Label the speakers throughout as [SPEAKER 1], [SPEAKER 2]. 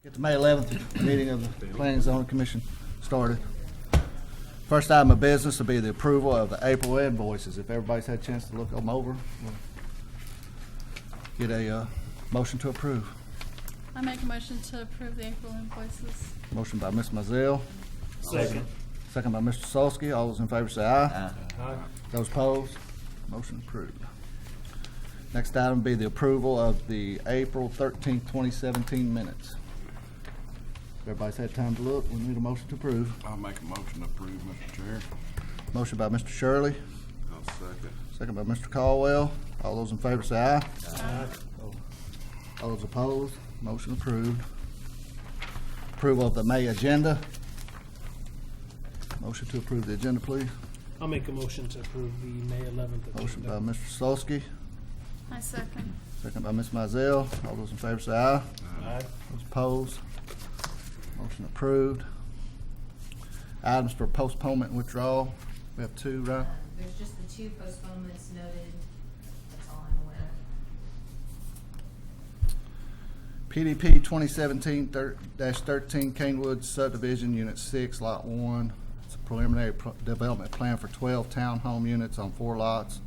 [SPEAKER 1] Get the May 11th meeting of the Planning and Zoning Commission started. First item of business will be the approval of the April invoices. If everybody's had a chance to look them over, we'll get a motion to approve.
[SPEAKER 2] I make a motion to approve the April invoices.
[SPEAKER 1] Motion by Ms. Mizell.
[SPEAKER 3] Second.
[SPEAKER 1] Second by Mr. Solsky. All those in favor say aye.
[SPEAKER 3] Aye.
[SPEAKER 1] Those opposed? Motion approved. Next item will be the approval of the April 13th, 2017 minutes. Everybody's had time to look. We need a motion to approve.
[SPEAKER 4] I'll make a motion to approve, Mr. Chair.
[SPEAKER 1] Motion by Mr. Shirley.
[SPEAKER 4] I'll second.
[SPEAKER 1] Second by Mr. Caldwell. All those in favor say aye.
[SPEAKER 2] Aye.
[SPEAKER 1] All those opposed? Motion approved. Approval of the May agenda. Motion to approve the agenda, please.
[SPEAKER 3] I'll make a motion to approve the May 11th agenda.
[SPEAKER 1] Motion by Mr. Solsky.
[SPEAKER 2] I second.
[SPEAKER 1] Second by Ms. Mizell. All those in favor say aye.
[SPEAKER 3] Aye.
[SPEAKER 1] Those opposed? Motion approved. Items for postponement and withdrawal. We have two, right?
[SPEAKER 5] There's just the two postponements noted. That's all I'm aware of.
[SPEAKER 1] PDP 2017-13 Canewood Subdivision, Unit 6, Lot 1. It's a preliminary development plan for 12 townhome units on 4 lots.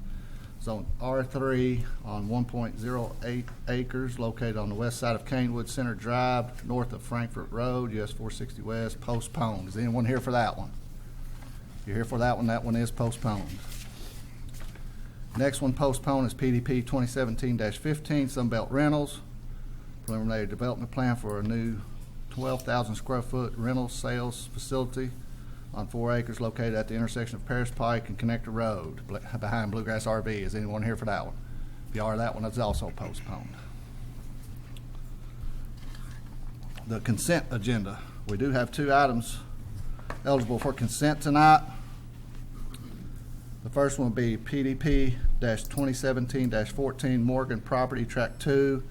[SPEAKER 1] Zone R3 on 1.08 acres located on the west side of Canewood Center Drive, north of Frankfort Road, US 460 West, postponed. Is anyone here for that one? If you're here for that one is postponed. Next one postponed is PDP 2017-15 Sunbelt Rentals. Preliminary development plan for a new 12,000 square foot rental sales facility on 4 acres located at the intersection of Paris Pike and Connector Road behind Bluegrass RV. Is anyone here for that one? If you are, that one is also postponed. The consent agenda. We do have 2 items eligible for consent tonight. The first one will be PDP-2017-14 Morgan Property Tract 2.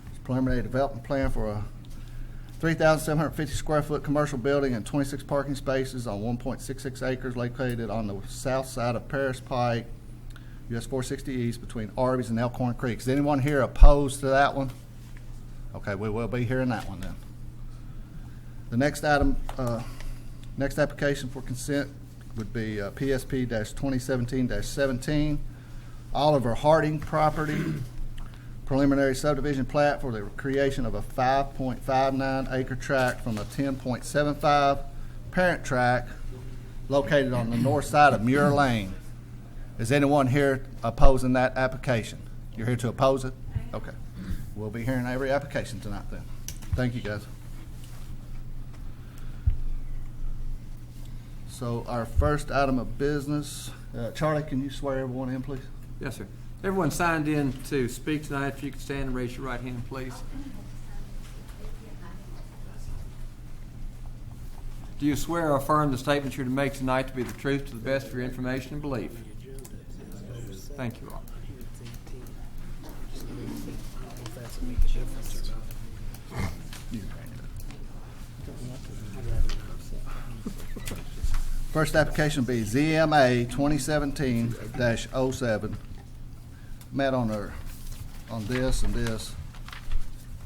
[SPEAKER 1] It's a preliminary development plan for a 3,750 square foot commercial building and 26 parking spaces on 1.66 acres located on the south side of Paris Pike, US 460 East between Arby's and Elkhorn Creek. Is anyone here opposed to that one? Okay, we will be hearing that one then. The next item, next application for consent would be PSP-2017-17 Oliver Harding property. Preliminary subdivision plat for the creation of a 5.59 acre tract from a 10.75 parent tract located on the north side of Muir Lane. Is anyone here opposing that application? You're here to oppose it? Okay. We'll be hearing every application tonight then. Thank you, guys. So our first item of business, Charlie, can you swear everyone in, please?
[SPEAKER 6] Yes, sir. Everyone signed in to speak tonight. If you could stand and raise your right hand, please. Do you swear or affirm the statements you're to make tonight to be the truth to the best of your information and belief? Thank you all.
[SPEAKER 1] First application will be ZMA 2017-07. Met on this and this.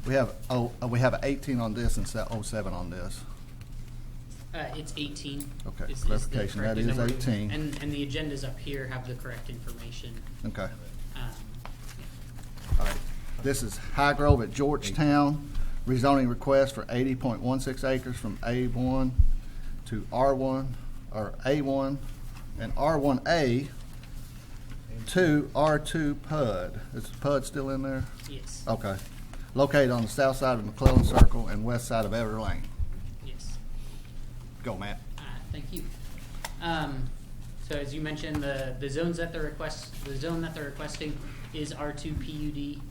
[SPEAKER 1] We have 18 on this and 07 on this.
[SPEAKER 7] It's 18.
[SPEAKER 1] Okay,
[SPEAKER 7] is
[SPEAKER 1] clarification,
[SPEAKER 7] the correct
[SPEAKER 1] that is
[SPEAKER 7] number.
[SPEAKER 1] 18.
[SPEAKER 7] And the agendas up here have the correct information.
[SPEAKER 1] Okay.
[SPEAKER 7] Yeah.
[SPEAKER 1] All right. This is High Grove at Georgetown. Rezoning request for 80.16 acres from A1 to R1, or A1 and R1A to R2 PUD. Is PUD still in there?
[SPEAKER 7] Yes.
[SPEAKER 1] Okay. Located on the south side of McClellan Circle and west side of Everett Lane.
[SPEAKER 7] Yes.
[SPEAKER 1] Go, Matt.
[SPEAKER 7] Thank you. So as you mentioned, the zone that they're requesting is R2 PUD.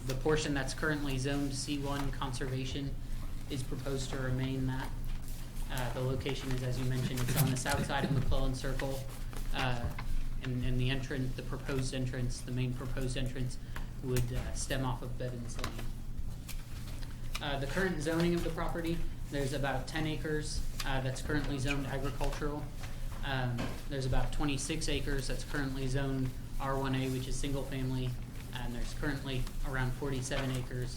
[SPEAKER 7] The portion that's currently zoned C1 conservation is proposed to remain that. The location is, as you mentioned, it's on the south side of McClellan Circle, and the entrance, the proposed entrance, the main proposed entrance would stem off of Bevins Lane. The current zoning of the property, there's about 10 acres that's currently zoned agricultural. There's about 26 acres that's currently zoned R1A, which is single family, and there's currently around 47 acres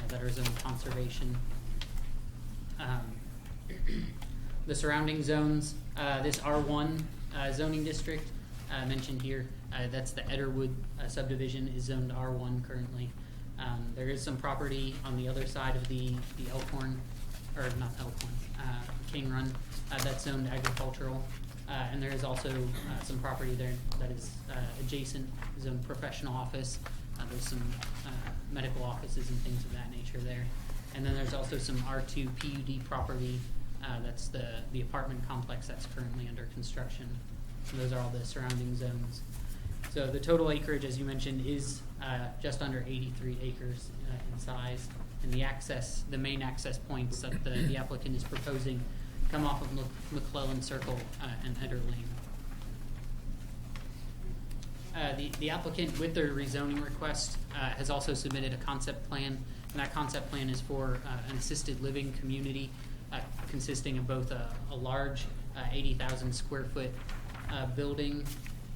[SPEAKER 7] that are zoned conservation. The surrounding zones, this R1 zoning district mentioned here, that's the Edderwood subdivision is zoned R1 currently. There is some property on the other side of the Elkhorn, or not Elkhorn, King Run, that's zoned agricultural. And there is also some property there that is adjacent, zoned professional office. There's some medical offices and things of that nature there. And then there's also some R2 PUD property. That's the apartment complex that's currently under construction. So those are all the surrounding zones. So the total acreage, as you mentioned, is just under 83 acres in size. And the main access points that the applicant is proposing come off of McClellan Circle and Eder Lane. The applicant, with their rezoning request, has also submitted a concept plan, and that concept plan is for an assisted living community consisting of both a large 80,000 square foot building.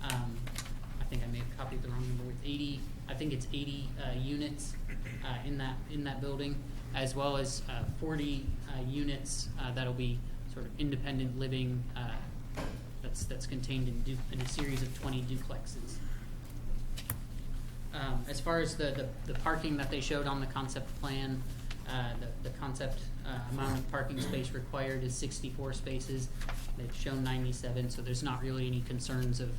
[SPEAKER 7] I think I may have copied the wrong number with 80. I think it's 80 units in that building, as well as 40 units that'll be sort of independent living that's contained in a series of 20 duplexes. As far as the parking that they showed on the concept plan, the concept amount of parking space required is 64 spaces. They've shown 97, so there's not really any concerns of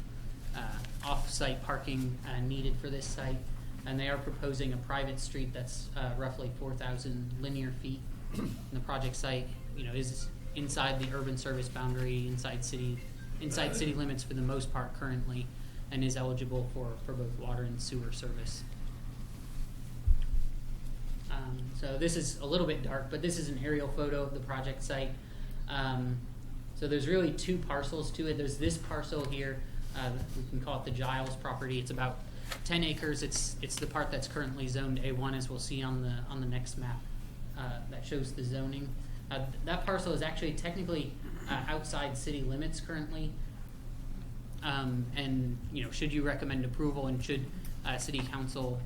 [SPEAKER 7] off-site parking needed for this site. And they are proposing a private street that's roughly 4,000 linear feet. And the project site, is inside the urban service boundary, inside city limits for the most part currently, and is eligible for both water and sewer service. So this is a little bit dark, but this is an aerial photo of the project site. So there's really two parcels to it. There's this parcel here, we can call it the Giles property. It's about 10 acres. It's the part that's currently zoned A1, as we'll see on the next map that shows the zoning. That parcel is actually technically outside city limits currently. And should you recommend approval, and should City Council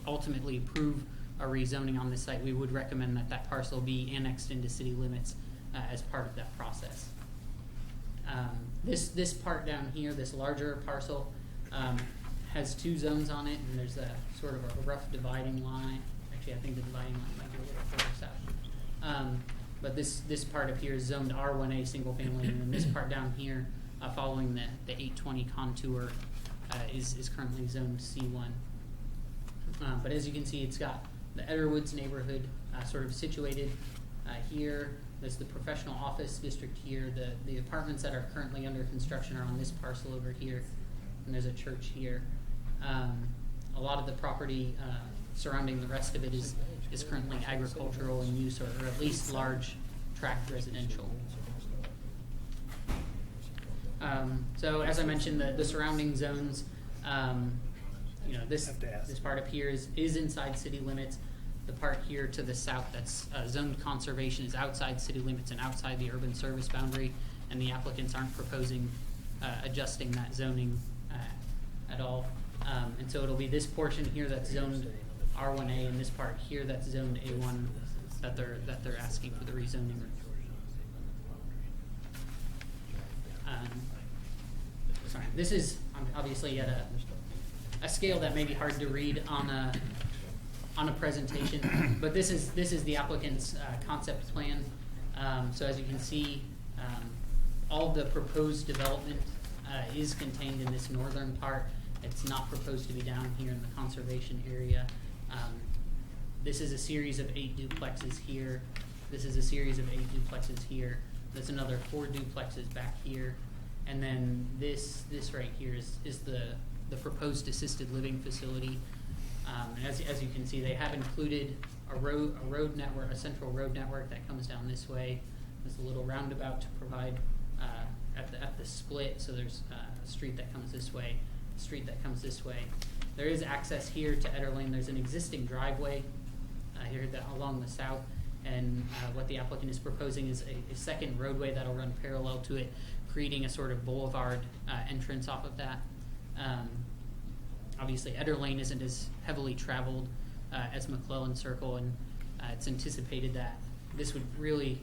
[SPEAKER 7] ultimately approve a rezoning on this site, we would recommend that parcel be annexed into city limits as part of that process. This part down here, this larger parcel, has two zones on it, and there's a sort of a rough dividing line. Actually, I think the dividing line might be a little further south. But this part up here is zoned R1A single family, and then this part down here, following the 820 contour, is currently zoned C1. But as you can see, it's got the Edderwoods neighborhood sort of situated here. There's the professional office district here. The apartments that are currently under construction are on this parcel over here, and there's a church here. A lot of the property surrounding the rest of it is currently agricultural in use, or at least large tract residential. So as I mentioned, the surrounding zones, this part up here is inside city limits. The part here to the south that's zoned conservation is outside city limits and outside the urban service boundary, and the applicants aren't proposing adjusting that zoning at all. And so it'll be this portion here that's zoned R1A, and this part here that's zoned A1 that they're asking for the rezoning. Sorry, this is obviously at a scale that may be hard to read on a presentation, but this is the applicant's concept plan. So as you can see, all the proposed development is contained in this northern part. It's not proposed to be down here in the conservation area. This is a series of 8 duplexes here. This is a series of 8 duplexes here. There's another 4 duplexes back here. And then this right here is the proposed assisted living facility. And as you can see, they have included a road network, a central road network that comes down this way. There's a little roundabout to provide at the split. So there's a street that comes this way, a street that comes this way. There is access here to Eder Lane. There's an existing driveway here along the south. And what the applicant is proposing is a second roadway that'll run parallel to it, creating a sort of boulevard entrance off of that. Obviously, Eder Lane isn't as heavily traveled as McClellan Circle, and it's anticipated that this would really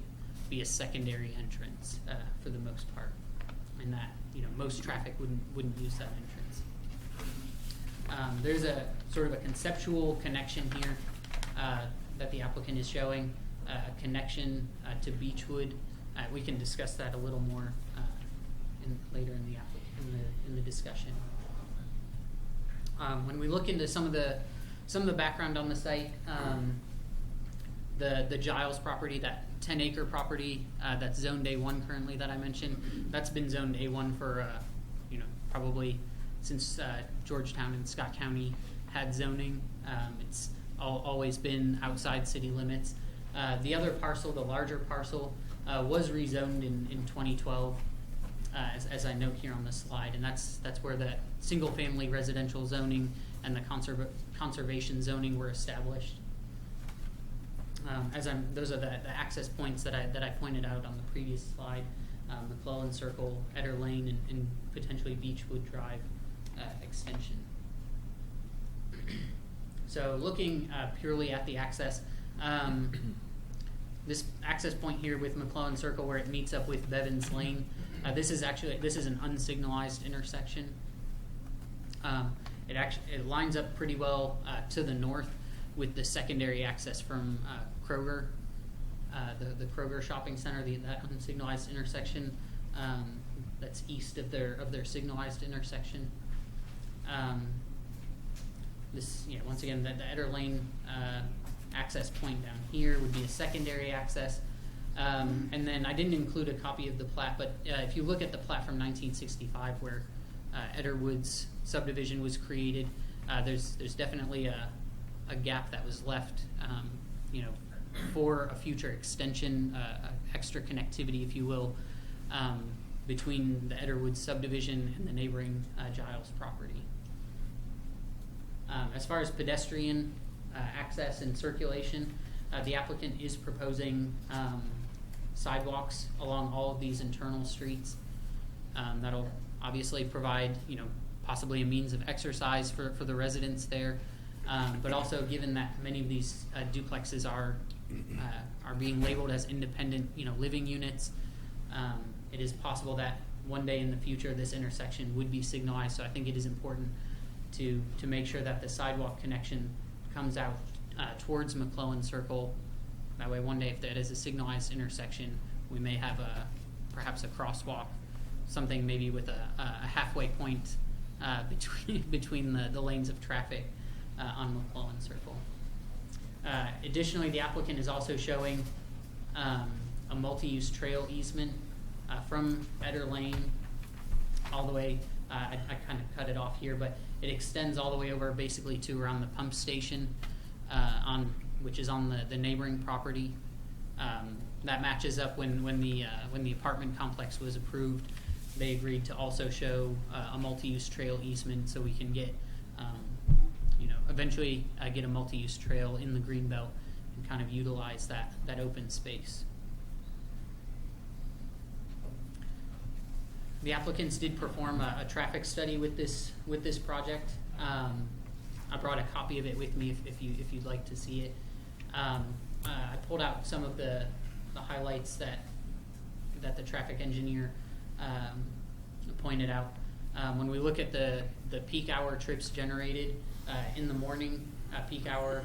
[SPEAKER 7] be a secondary entrance for the most part, and that most traffic wouldn't use that entrance. There's a sort of a conceptual connection here that the applicant is showing, a connection to Beechwood. We can discuss that a little more later in the discussion. When we look into some of the background on the site, the Giles property, that 10-acre property that's zoned A1 currently that I mentioned, that's been zoned A1 for probably since Georgetown and Scott County had zoning. It's always been outside city limits. The other parcel, the larger parcel, was rezoned in 2012, as I note here on the slide, and that's where the single-family residential zoning and the conservation zoning were established. Those are the access points that I pointed out on the previous slide: McClellan Circle, Eder Lane, and potentially Beechwood Drive extension. So looking purely at the access, this access point here with McClellan Circle, where it meets up with Bevins Lane, this is an unsignalized intersection. It lines up pretty well to the north with the secondary access from Kroger, the Kroger shopping center, that unsignalized intersection that's east of their signalized intersection. Once again, the Eder Lane access point down here would be a secondary access. And then I didn't include a copy of the plat, but if you look at the plat from 1965, where Ederwood's subdivision was created, there's definitely a gap that was left, for a future extension, extra connectivity, if you will, between the Ederwood subdivision and the neighboring Giles property. As far as pedestrian access and circulation, the applicant is proposing sidewalks along all of these internal streets. That'll obviously provide, possibly a means of exercise for the residents there, but also given that many of these duplexes are being labeled as independent, living units, it is possible that one day in the future this intersection would be signalized. So I think it is important to make sure that the sidewalk connection comes out towards McClellan Circle. That way, one day, if that is a signalized intersection, we may have perhaps a crosswalk, something maybe with a halfway point between the lanes of traffic on McClellan Circle. Additionally, the applicant is also showing a multi-use trail easement from Eder Lane all the way. I kind of cut it off here, but it extends all the way over basically to around the pump station, which is on the neighboring property. That matches up when the apartment complex was approved. They agreed to also show a multi-use trail easement, so we can get, eventually get a multi-use trail in the greenbelt and kind of utilize that open space. The applicants did perform a traffic study with this project. I brought a copy of it with me if you'd like to see it. I pulled out some of the highlights that the traffic engineer pointed out. When we look at the peak hour trips generated in the morning, peak hour,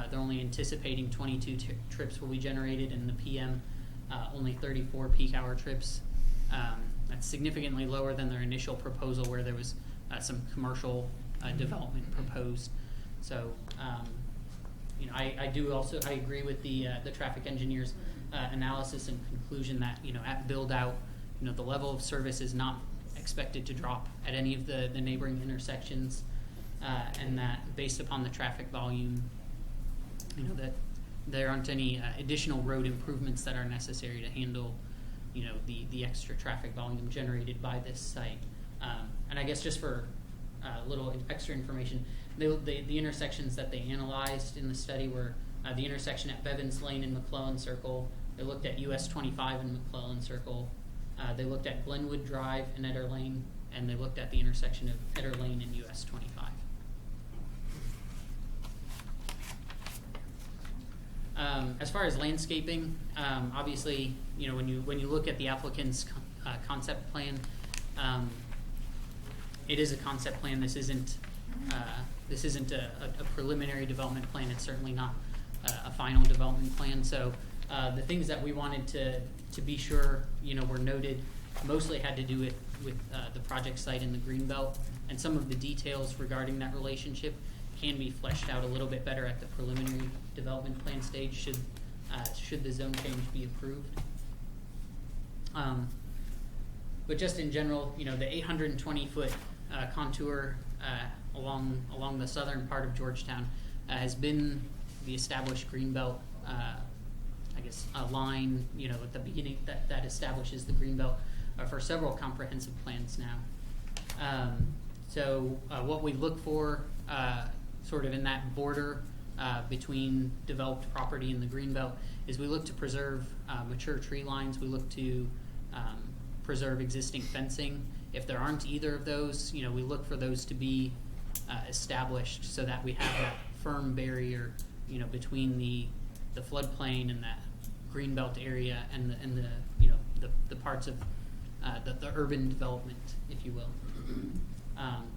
[SPEAKER 7] they're only anticipating 22 trips will be generated. In the PM, only 34 peak hour trips. That's significantly lower than their initial proposal, where there was some commercial development proposed. So, I agree with the traffic engineer's analysis and conclusion that at build out, the level of service is not expected to drop at any of the neighboring intersections, and that based upon the traffic volume, that there aren't any additional road improvements that are necessary to handle the extra traffic volume generated by this site. And I guess just for a little extra information, the intersections that they analyzed in the study were the intersection at Bevins Lane and McClellan Circle. They looked at US 25 and McClellan Circle. They looked at Glenwood Drive and Eder Lane, and they looked at the intersection of Eder Lane and US 25. As far as landscaping, obviously, when you look at the applicant's concept plan, it is a concept plan. This isn't a preliminary development plan. It's certainly not a final development plan. So the things that we wanted to be sure were noted mostly had to do with the project site in the Greenbelt, and some of the details regarding that relationship can be fleshed out a little bit better at the preliminary development plan stage should the zone change be approved. But just in general, the 820-foot contour along the southern part of Georgetown has been the established Greenbelt, line, at the beginning that establishes the Greenbelt for several comprehensive plans now. So what we look for sort of in that border between developed property and the Greenbelt is we look to preserve mature tree lines. We look to preserve existing fencing. If there aren't either of those, we look for those to be established so that we have that firm barrier, between the floodplain and that Greenbelt area and the parts of the urban development, if you will.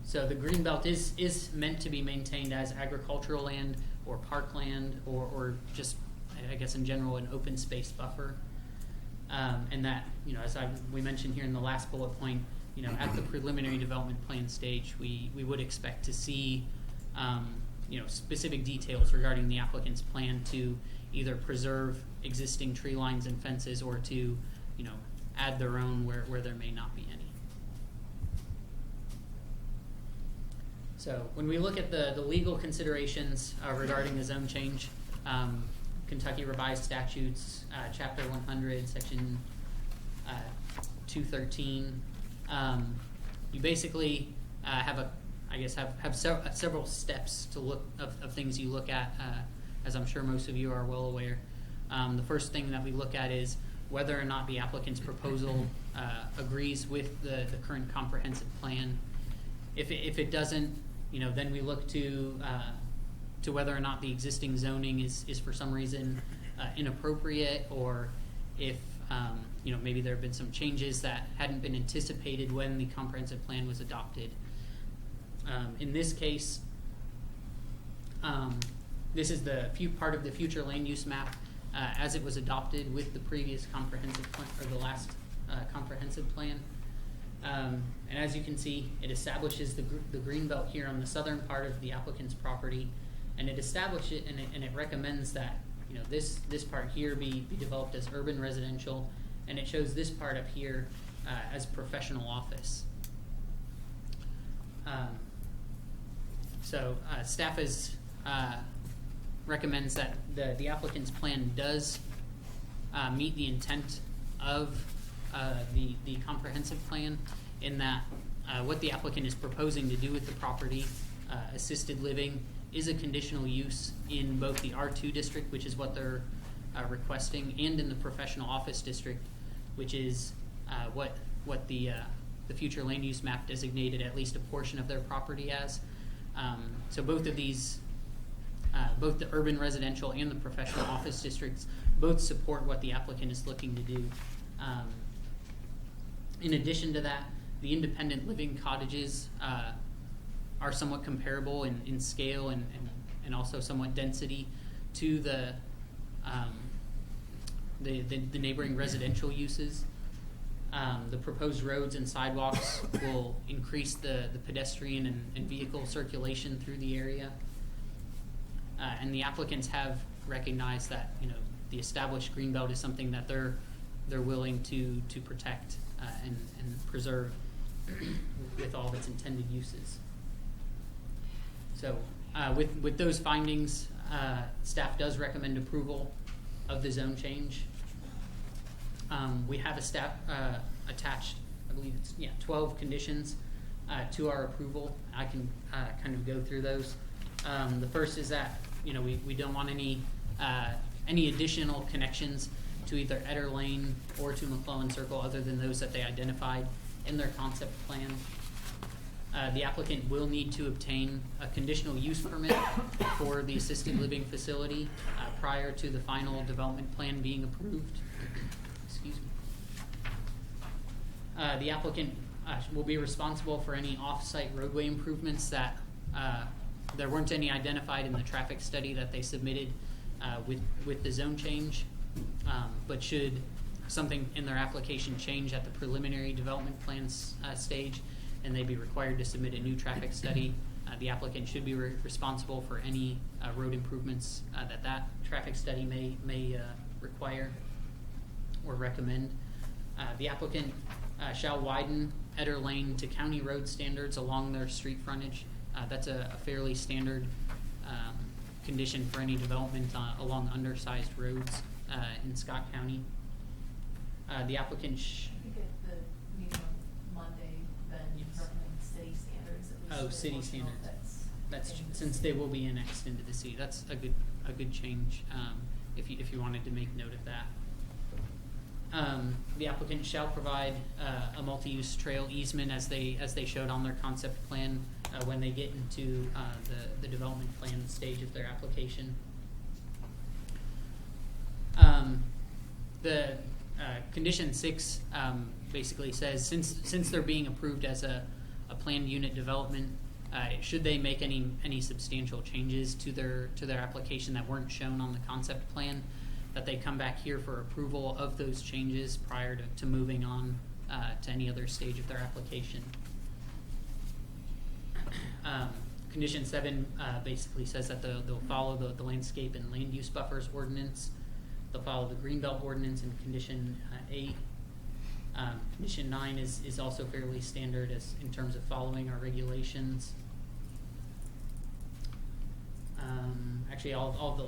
[SPEAKER 7] So the Greenbelt is meant to be maintained as agricultural land or parkland or just, I guess in general, an open space buffer. And that, as we mentioned here in the last bullet point, at the preliminary development plan stage, we would expect to see, specific details regarding the applicant's plan to either preserve existing tree lines and fences or to, add their own where there may not be any. So when we look at the legal considerations regarding the zone change, Kentucky Revised Statutes, Chapter 100, Section 213, you basically have several steps to look of things you look at, as I'm sure most of you are well aware. The first thing that we look at is whether or not the applicant's proposal agrees with the current comprehensive plan. If it doesn't, then we look to whether or not the existing zoning is for some reason inappropriate, or if maybe there have been some changes that hadn't been anticipated when the comprehensive plan was adopted. In this case, this is part of the future land use map as it was adopted with the previous comprehensive plan, or the last comprehensive plan. And as you can see, it establishes the Greenbelt here on the southern part of the applicant's property, and it establishes and it recommends that this part here be developed as urban residential, and it shows this part up here as professional office. So staff recommends that the applicant's plan does meet the intent of the comprehensive plan, in that what the applicant is proposing to do with the property, assisted living, is a conditional use in both the R2 district, which is what they're requesting, and in the professional office district, which is what the future land use map designated at least a portion of their property as. So both of these, both the urban residential and the professional office districts, both support what the applicant is looking to do. In addition to that, the independent living cottages are somewhat comparable in scale and also somewhat density to the neighboring residential uses. The proposed roads and sidewalks will increase the pedestrian and vehicle circulation through the area. And the applicants have recognized that the established Greenbelt is something that they're willing to protect and preserve with all of its intended uses. So with those findings, staff does recommend approval of the zone change. We have a staff attached, I believe it's 12 conditions to our approval. I can kind of go through those. The first is that we don't want any additional connections to either Eder Lane or to McClellan Circle other than those that they identified in their concept plan. The applicant will need to obtain a conditional use permit for the assisted living facility prior to the final development plan being approved. Excuse me. The applicant will be responsible for any off-site roadway improvements that there weren't any identified in the traffic study that they submitted with the zone change. But should something in their application change at the preliminary development plans stage, and they'd be required to submit a new traffic study, the applicant should be responsible for any road improvements that traffic study may require or recommend. The applicant shall widen Eder Lane to county road standards along their street frontage. That's a fairly standard condition for any development along undersized roads in Scott County. The applicant
[SPEAKER 5] I think at the meeting on Monday, Ben recommended city standards. At least
[SPEAKER 7] Oh,
[SPEAKER 5] for the
[SPEAKER 7] city
[SPEAKER 5] portion
[SPEAKER 7] standards. That's
[SPEAKER 5] in the
[SPEAKER 7] since
[SPEAKER 5] city.
[SPEAKER 7] they will be annexed into the city. That's a good change. If you wanted to make note of that. The applicant shall provide a multi-use trail easement as they showed on their concept plan when they get into the development plan stage of their application. The condition 6 basically says since they're being approved as a planned unit development, should they make any substantial changes to their application that weren't shown on the concept plan, that they come back here for approval of those changes prior to moving on to any other stage of their application. Condition 7 basically says that they'll follow the landscape and land use buffers ordinance. They'll follow the greenbelt ordinance in condition 8. Condition 9 is also fairly standard as in terms of following our regulations. Actually, all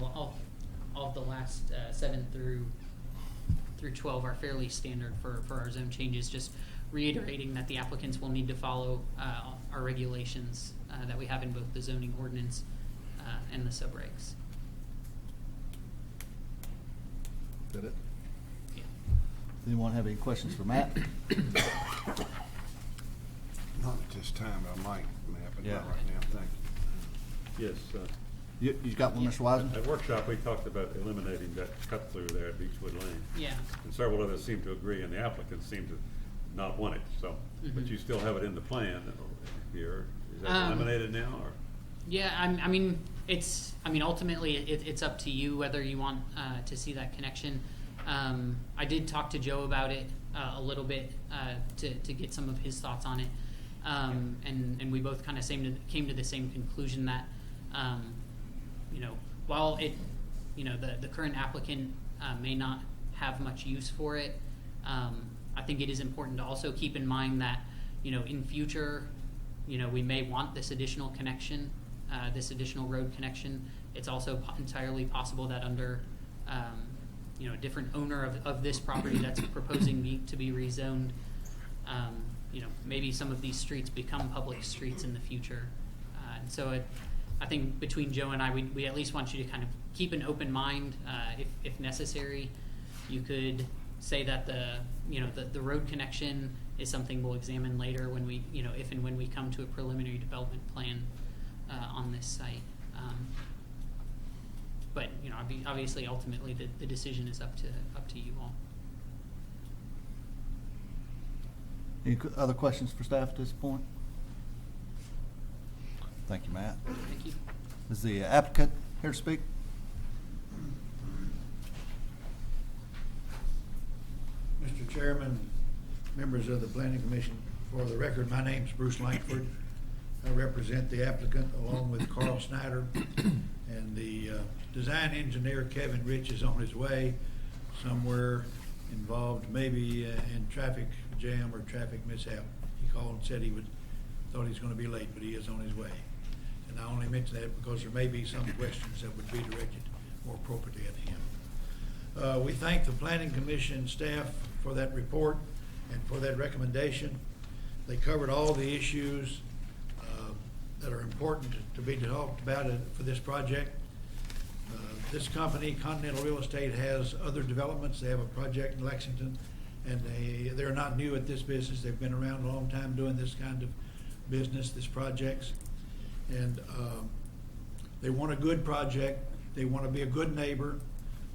[SPEAKER 7] of the last 7 through 12 are fairly standard for our zone changes. Just reiterating that the applicants will need to follow our regulations that we have in both the zoning ordinance and the subregs.
[SPEAKER 1] Is that it?
[SPEAKER 7] Yeah.
[SPEAKER 1] Anyone have any questions for Matt?
[SPEAKER 4] Not at this time, but I might have it
[SPEAKER 8] Yeah.
[SPEAKER 4] right now, thank you.
[SPEAKER 8] Yes,
[SPEAKER 1] You got one, Mr. Wiseman?
[SPEAKER 8] at workshop, we talked about eliminating that cut through there at Beechwood Lane.
[SPEAKER 7] Yeah.
[SPEAKER 8] And several of us seem to agree, and the applicants seem to not want it, so, but
[SPEAKER 7] Mhm.
[SPEAKER 8] you still have it in the plan here. Is that eliminated now, or?
[SPEAKER 7] Yeah, ultimately, it's up to you whether you want to see that connection. I did talk to Joe about it a little bit to get some of his thoughts on it, and we both kind of came to the same conclusion that, while the current applicant may not have much use for it, I think it is important to also keep in mind that, in future, we may want this additional connection, this additional road connection. It's also entirely possible that under, a different owner of this property that's proposing to be rezoned, maybe some of these streets become public streets in the future. And so I think between Joe and I, we at least want you to kind of keep an open mind. If necessary, you could say that the road connection is something we'll examine later when we, if and when we come to a preliminary development plan on this site. But obviously, ultimately, the decision is up to you all.
[SPEAKER 1] Any other questions for staff at this point? Thank you, Matt.
[SPEAKER 7] Thank you.
[SPEAKER 1] Is the applicant here to speak?
[SPEAKER 9] Mr. Chairman, members of the Planning Commission, for the record, my name's Bruce Langford. I represent the applicant along with Carl Snyder, and the design engineer, Kevin Rich, is on his way somewhere involved maybe in traffic jam or traffic mishap. He called and said thought he was going to be late, but he is on his way. And I only mention that because there may be some questions that would be directed more appropriately at him. We thank the Planning Commission staff for that report and for that recommendation. They covered all the issues that are important to be talked about for this project. This company, Continental Real Estate, has other developments. They have a project in Lexington, and they're not new at this business. They've been around a long time doing this kind of business, this project's. And they want a good project. They want to be a good neighbor.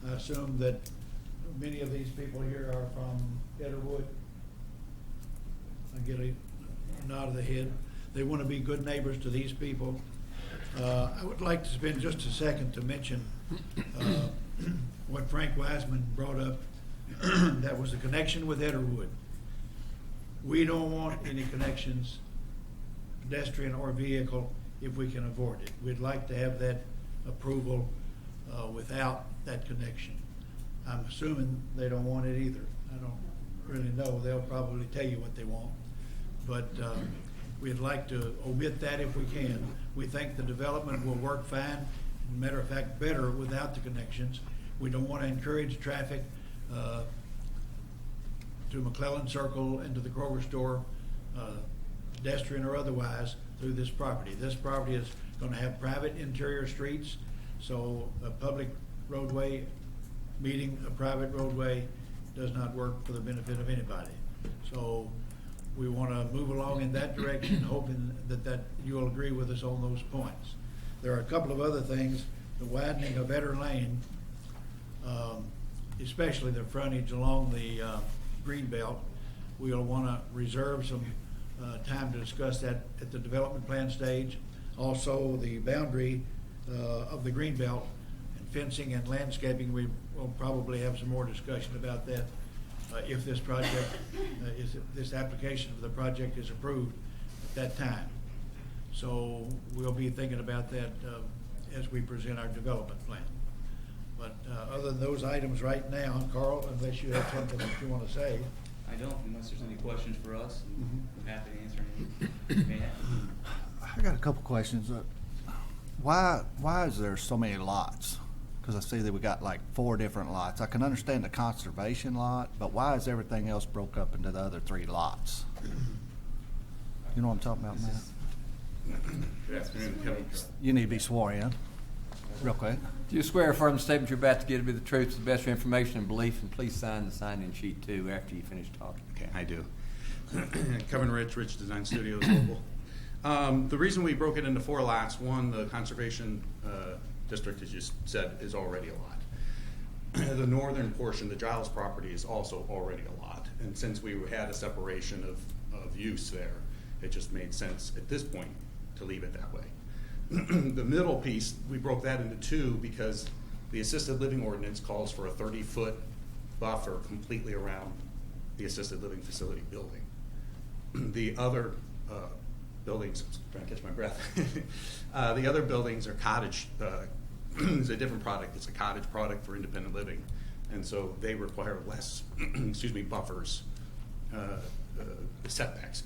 [SPEAKER 9] I assume that many of these people here are from Etterwood. I get a nod of the head. They want to be good neighbors to these people. I would like to spend just a second to mention what Frank Wiseman brought up. That was the connection with Etterwood. We don't want any connections, pedestrian or vehicle, if we can avoid it. We'd like to have that approval without that connection. I'm assuming they don't want it either. I don't really know. They'll probably tell you what they want. But we'd like to omit that if we can. We think the development will work fine. Matter of fact, better without the connections. We don't want to encourage traffic to McClellan Circle and to the Kroger store, pedestrian or otherwise, through this property. This property is going to have private interior streets, so a public roadway meeting a private roadway does not work for the benefit of anybody. So we want to move along in that direction, hoping that you'll agree with us on those points. There are a couple of other things. The widening of Etter Lane, especially the frontage along the green belt, we'll want to reserve some time to discuss that at the development plan stage. Also, the boundary of the green belt and fencing and landscaping, we will probably have some more discussion about that if this project, this application for the project is approved at that time. So we'll be thinking about that as we present our development plan. But other than those items right now, Carl, unless you have something that you want to say.
[SPEAKER 10] I don't, unless there's any questions for us. I'm happy to answer any you may have.
[SPEAKER 1] I got a couple questions. Why is there so many lots? Because I see that we got like 4 different lots. I can understand the conservation lot, but why is everything else broke up into the other 3 lots? You know what I'm talking about, Matt?
[SPEAKER 8] Good afternoon, Kevin.
[SPEAKER 1] You need to be sworn in, real quick.
[SPEAKER 6] Do you swear or affirm the statement you're about to give to be the truth, to the best of your information and belief, and please sign the sign-in sheet too after you finish talking?
[SPEAKER 11] Okay, I do. Kevin Rich Design Studios, local. The reason we broke it into 4 lots, one, the conservation district, as you said, is already a lot. The northern portion, the Giles property, is also already a lot. And since we had a separation of use there, it just made sense at this point to leave it that way. The middle piece, we broke that into 2 because the assisted living ordinance calls for a 30-foot buffer completely around the assisted living facility building. The other buildings, I'm trying to catch my breath, the other buildings are cottage, it's a different product, it's a cottage product for independent living. And so they require less, buffers, setbacks,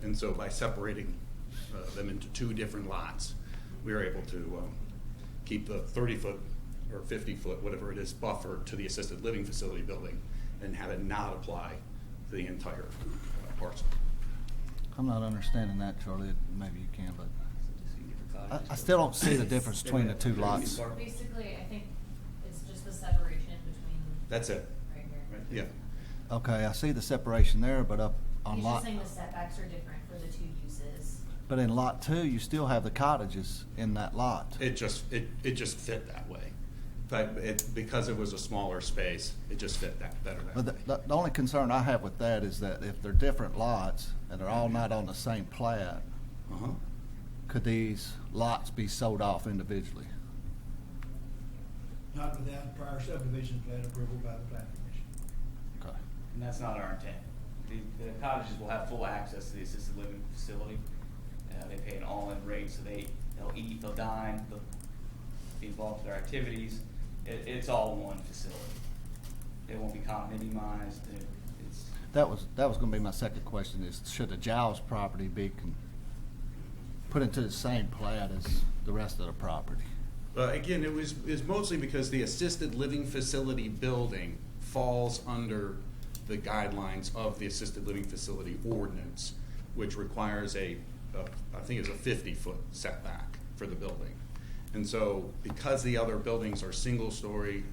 [SPEAKER 11] And so by separating them into 2 different lots, we were able to keep the 30-foot or 50-foot, whatever it is, buffer to the assisted living facility building and have it not apply to the entire parcel.
[SPEAKER 1] I'm not understanding that, Charlie. Maybe you can, but I still don't see the difference between the 2 lots.
[SPEAKER 5] Basically, I think it's just the separation between.
[SPEAKER 11] That's it.
[SPEAKER 5] Right here.
[SPEAKER 11] Yeah.
[SPEAKER 1] Okay, I see the separation there, but up on
[SPEAKER 5] He's
[SPEAKER 1] lot.
[SPEAKER 5] just saying the setbacks are different for the 2 uses.
[SPEAKER 1] But in lot 2, you still have the cottages in that lot.
[SPEAKER 11] It just fit that way. But because it was a smaller space, it just fit that better that way.
[SPEAKER 1] But the only concern I have with that is that if they're different lots and they're all not on the same plat, could these lots be sold off individually?
[SPEAKER 9] Not without prior subdivision plan approval by the planning commission.
[SPEAKER 1] Okay.
[SPEAKER 10] And that's not our intent. The cottages will have full access to the assisted living facility. They pay an all-in rate, so they'll eat, they'll dine, they'll be involved with their activities. It's all one facility. It won't be condominiumized.
[SPEAKER 1] That was going to be my second question: is should the Giles property be put into the same plat as the rest of the property?
[SPEAKER 11] Again, it was mostly because the assisted living facility building falls under the guidelines of the assisted living facility ordinance, which requires I think it's a 50-foot setback for the building. And so because the other buildings are single-story,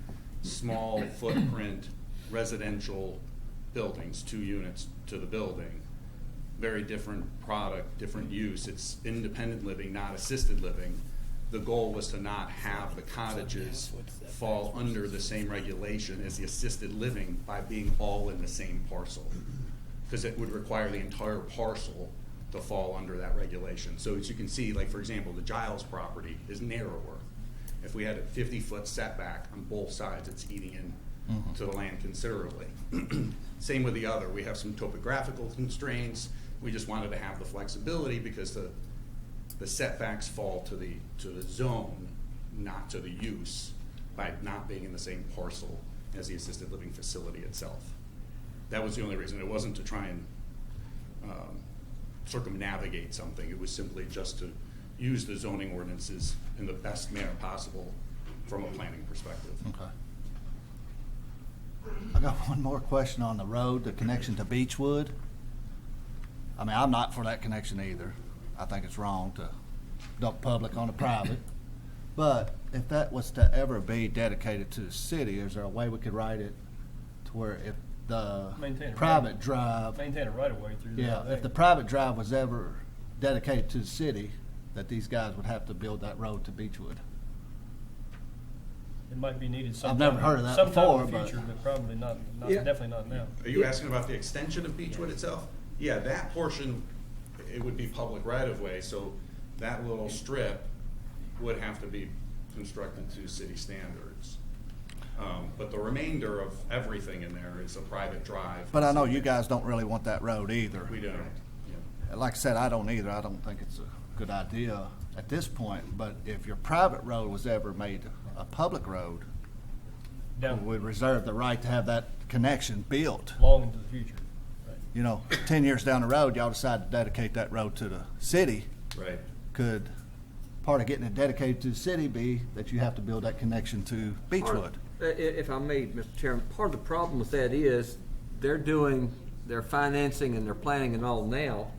[SPEAKER 11] small footprint residential buildings, 2 units to the building, very different product, different use. It's independent living, not assisted living. The goal was to not have the cottages fall under the same regulation as the assisted living by being all in the same parcel, because it would require the entire parcel to fall under that regulation. So as you can see, like for example, the Giles property is narrower. If we had a 50-foot setback on both sides, it's eating in to the land considerably. Same with the other. We have some topographical constraints. We just wanted to have the flexibility because the setbacks fall to the zone, not to the use, by not being in the same parcel as the assisted living facility itself. That was the only reason. It wasn't to try and circumnavigate something. It was simply just to use the zoning ordinances in the best manner possible from a planning perspective.
[SPEAKER 1] Okay. I got one more question on the road, the connection to Beechwood. I mean, I'm not for that connection either. I think it's wrong to dump public on a private. But if that was to ever be dedicated to the city, is there a way we could write it to where if the private drive,
[SPEAKER 12] maintain a right of way through
[SPEAKER 1] yeah,
[SPEAKER 12] there.
[SPEAKER 1] if the private drive was ever dedicated to the city, that these guys would have to build that road to Beechwood?
[SPEAKER 12] It might be needed sometime.
[SPEAKER 1] I've never heard of that
[SPEAKER 12] sometime
[SPEAKER 1] before,
[SPEAKER 12] in the
[SPEAKER 1] but-
[SPEAKER 12] future, but probably not
[SPEAKER 6] Yeah.
[SPEAKER 12] definitely not now.
[SPEAKER 11] Are you asking about the extension of Beechwood itself? Yeah, that portion, it would be public right of way, so that little strip would have to be constructed to city standards. But the remainder of everything in there is a private drive.
[SPEAKER 1] But I know you guys don't really want that road either.
[SPEAKER 11] We don't. Yeah.
[SPEAKER 1] Like I said, I don't either. I don't think it's a good idea at this point. But if your private road was ever made a public road,
[SPEAKER 12] Down
[SPEAKER 1] we would reserve the right to have that connection built.
[SPEAKER 12] long into the future. Right.
[SPEAKER 1] You know, 10 years down the road, y'all decide to dedicate that road to the city.
[SPEAKER 11] Right.
[SPEAKER 1] Could part of getting it dedicated to the city be that you have to build that connection to Beechwood?
[SPEAKER 6] If I may, Mr. Chairman, part of the problem with that is they're doing their financing and their planning and all now.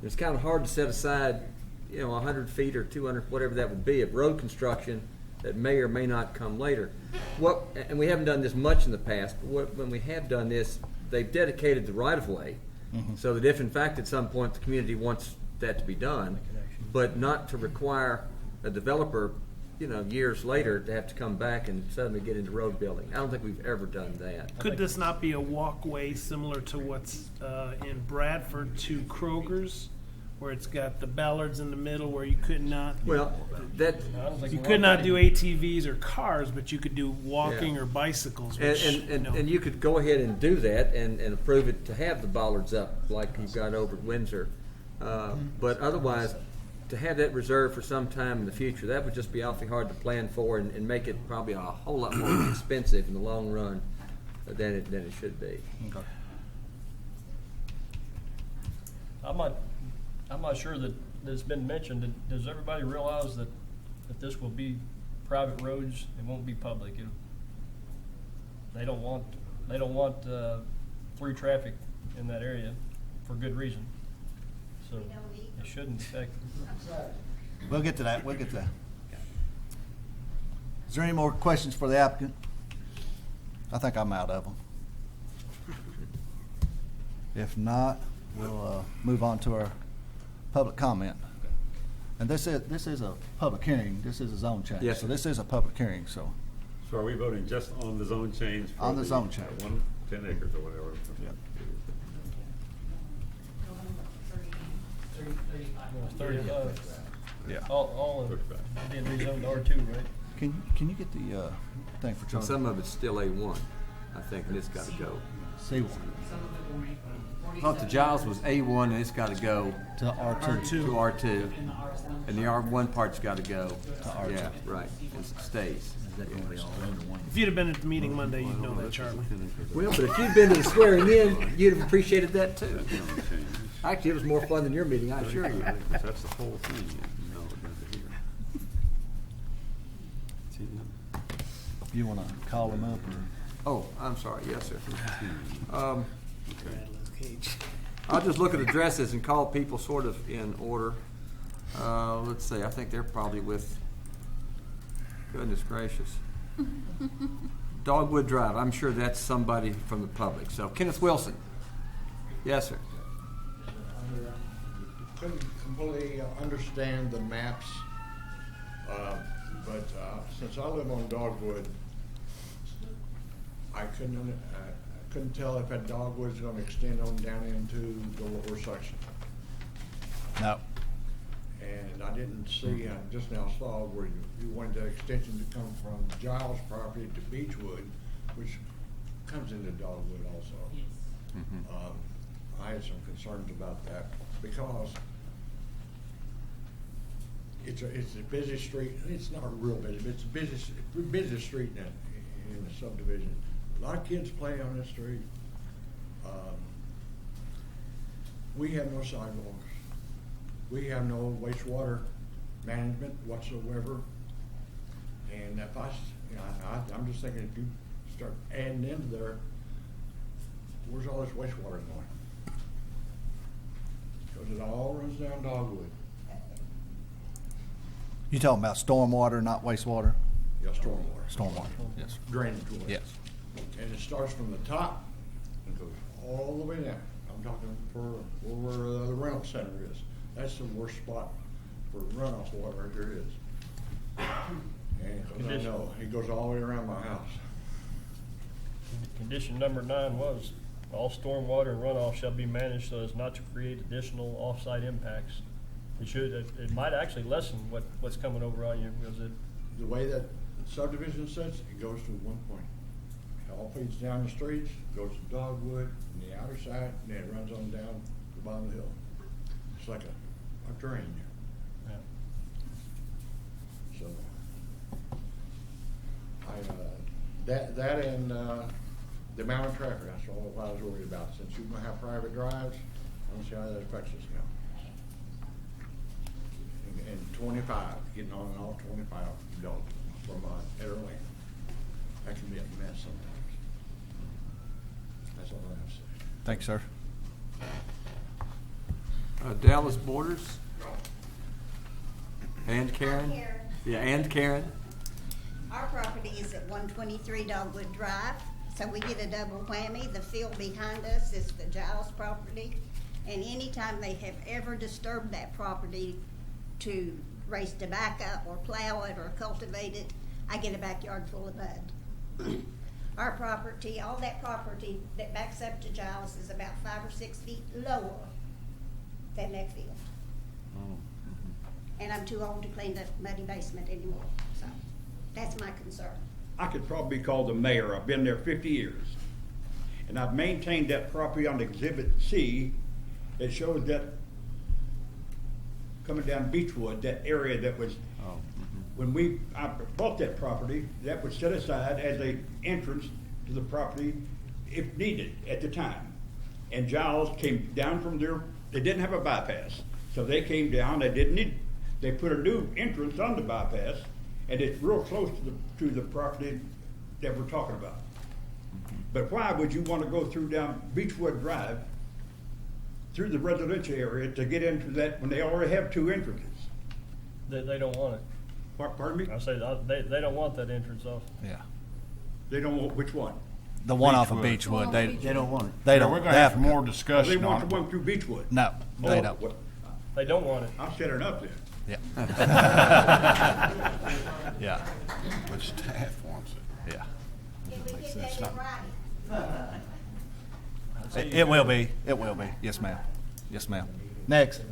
[SPEAKER 6] It's kind of hard to set aside, 100 feet or 200, whatever that would be, of road construction that may or may not come later. And we haven't done this much in the past, but when we have done this, they've dedicated the right-of-way so that if in fact at some point the community wants that to be done, but not to require a developer, years later to have to come back and suddenly get into road building. I don't think we've ever done that.
[SPEAKER 3] Could this not be a walkway similar to what's in Bradford to Kroger's, where it's got the ballards in the middle, where you could not
[SPEAKER 6] Well, that
[SPEAKER 12] I don't think
[SPEAKER 3] you
[SPEAKER 12] we
[SPEAKER 3] could
[SPEAKER 12] want
[SPEAKER 3] not
[SPEAKER 12] that
[SPEAKER 3] do
[SPEAKER 12] either.
[SPEAKER 3] ATVs or cars, but you could do walking
[SPEAKER 6] Yeah.
[SPEAKER 3] or bicycles. Which,
[SPEAKER 6] and you could go ahead and do that and approve it to have the bollards up like you've got over at Windsor. But otherwise, to have that reserved for some time in the future, that would just be awfully hard to plan for and make it probably a whole lot more expensive in the long run than it should be.
[SPEAKER 1] Okay.
[SPEAKER 12] I'm not sure that it's been mentioned. Does everybody realize that this will be private roads? It won't be public. They don't want through traffic in that area for good reason. So it shouldn't affect.
[SPEAKER 1] We'll get to that. Is there any more questions for the applicant? I think I'm out of them. If not, we'll move on to our public comment. And this is a public hearing. This is a zone change.
[SPEAKER 6] Yes,
[SPEAKER 1] So
[SPEAKER 6] sir.
[SPEAKER 1] this is a public hearing, so.
[SPEAKER 8] So are we voting just on the zone change? for
[SPEAKER 1] On the zone change.
[SPEAKER 8] 10 acres or whatever?
[SPEAKER 12] It's 35.
[SPEAKER 1] Yeah.
[SPEAKER 12] All of it being rezoned to R2, right?
[SPEAKER 1] Can you get the thing for
[SPEAKER 6] So
[SPEAKER 1] Charlie?
[SPEAKER 6] some of it's still A1, I think, and it's got to go.
[SPEAKER 1] C1
[SPEAKER 6] I thought the Giles was A1 and it's got to go
[SPEAKER 1] to R2.
[SPEAKER 6] to R2, and the R1 part's got to go
[SPEAKER 1] To R2.
[SPEAKER 6] Yeah, right. It stays.
[SPEAKER 3] if you'd have been at the meeting Monday, you'd know that, Charlie.
[SPEAKER 6] Well, but if you'd been to the swearing in, you'd have appreciated that too. Actually, it was more fun than your meeting, I assure you.
[SPEAKER 8] That's the whole thing. No, it doesn't here. See,
[SPEAKER 1] You want to call them up or?
[SPEAKER 6] Oh, I'm sorry. Yes, sir. I'll just look at addresses and call people sort of in order. Let's see. I think they're probably with. Goodness gracious. Dogwood Drive. I'm sure that's somebody from the public. So Kenneth Wilson. Yes, sir.
[SPEAKER 9] Couldn't completely understand the maps, but since I live on Dogwood, I couldn't tell if that Dogwood's gonna extend on down into the lower section.
[SPEAKER 1] No.
[SPEAKER 9] And I didn't see, I just now saw where you wanted the extension to come from Giles property to Beechwood, which comes into Dogwood also. I had some concerns about that because it's a busy street. It's not real busy, but it's a busy street in the subdivision. A lot of kids play on this street. We have no sidewalks. We have no wastewater management whatsoever. And if I'm just thinking if you start adding into there, where's all this wastewater going? Because it all runs down Dogwood.
[SPEAKER 1] You talking about stormwater, not wastewater?
[SPEAKER 9] Yeah, stormwater.
[SPEAKER 1] Stormwater, yes.
[SPEAKER 9] Drainage water.
[SPEAKER 1] Yes.
[SPEAKER 9] And it starts from the top and goes all the way down. I'm talking for where the rental center is. That's the worst spot for runoff water there is. And 'cause I know, it goes all the way around my house.
[SPEAKER 12] Condition number 9 was, all stormwater and runoff shall be managed so as not to create additional off-site impacts. It might actually lessen what's coming over on you, because
[SPEAKER 9] The way that subdivision sits, it goes to one point. It all feeds down the streets, goes to Dogwood, and the outer side, and then it runs on down the bottom of the hill. It's like a drain there.
[SPEAKER 12] yeah.
[SPEAKER 9] So, that and, the amount of traffic, that's all I was worried about. Since you're gonna have private drives, I don't see how that affects us now. And 25, getting on and off 25, from, Eder Lane. That can be a mess sometimes. That's all I have to say.
[SPEAKER 1] Thanks, sir.
[SPEAKER 6] Dallas Borders. And Karen?
[SPEAKER 13] I'm Karen.
[SPEAKER 6] Yeah, and Karen.
[SPEAKER 13] Our property is at 123 Dogwood Drive, so we get a double whammy. The field behind us is the Giles property, and anytime they have ever disturbed that property to raise tobacco or plow it or cultivate it, I get a backyard full of mud. Our property, all that property that backs up to Giles is about 5 or 6 feet lower than that field. And I'm too old to clean the muddy basement anymore, so that's my concern.
[SPEAKER 14] I could probably be called the mayor. I've been there 50 years. And I've maintained that property on Exhibit C that shows that coming down Beechwood, that area that was, when I bought that property, that was set aside as a entrance to the property if needed at the time. And Giles came down from there. They didn't have a bypass, so they came down. They put a new entrance on the bypass, and it's real close to the property that we're talking about. But why would you want to go through down Beechwood Drive, through the residential area, to get into that when they already have 2 entrances?
[SPEAKER 12] They don't want it.
[SPEAKER 14] Pardon me?
[SPEAKER 12] I say they don't want that entrance off.
[SPEAKER 1] Yeah.
[SPEAKER 14] They don't want which one?
[SPEAKER 1] The one off of Beechwood, they
[SPEAKER 4] don't want it.
[SPEAKER 1] They don't.
[SPEAKER 4] We're gonna
[SPEAKER 1] they
[SPEAKER 4] have
[SPEAKER 1] to
[SPEAKER 4] more
[SPEAKER 1] go.
[SPEAKER 14] They
[SPEAKER 4] discussion
[SPEAKER 14] want
[SPEAKER 4] on
[SPEAKER 14] the
[SPEAKER 4] it.
[SPEAKER 14] one through Beechwood.
[SPEAKER 1] No, they
[SPEAKER 14] Oh,
[SPEAKER 1] don't.
[SPEAKER 14] what?
[SPEAKER 12] They don't want it.
[SPEAKER 14] I'll set it up then.
[SPEAKER 1] Yeah. Yeah.
[SPEAKER 4] But staff wants it.
[SPEAKER 1] Yeah.
[SPEAKER 13] Can we get that in writing?
[SPEAKER 1] It will be. It will be. Yes, ma'am. Yes, ma'am. Next.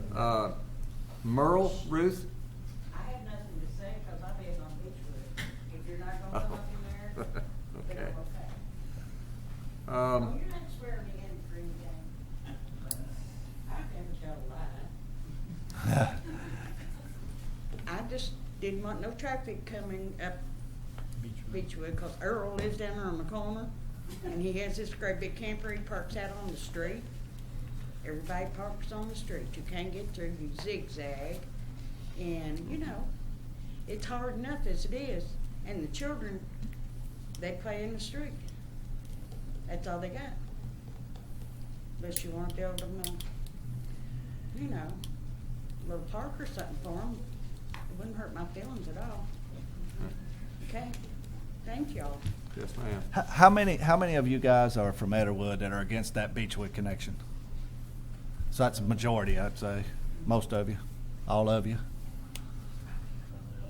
[SPEAKER 6] Merle, Ruth?
[SPEAKER 15] I have nothing to say because I live on Beechwood. If you're not gonna come up in there, then
[SPEAKER 6] Okay.
[SPEAKER 15] I'm okay. Oh, you're not swearing me in for anything. I've never told a lie. I just didn't want no traffic coming up Beechwood because Earl lives down there on the corner and he has this great big camper. He parks out on the street. Everybody parks on the street. You can't get through. You zigzag. And, you know, it's hard enough as it is. And the children, they play in the street. That's all they got. Unless you want to build them a, you know, little park or something for them. It wouldn't hurt my feelings at all. Okay? Thank y'all.
[SPEAKER 6] Yes, ma'am.
[SPEAKER 1] How many of you guys are from Ederwood that are against that Beechwood connection? So that's a majority, I'd say, most of you, all of you.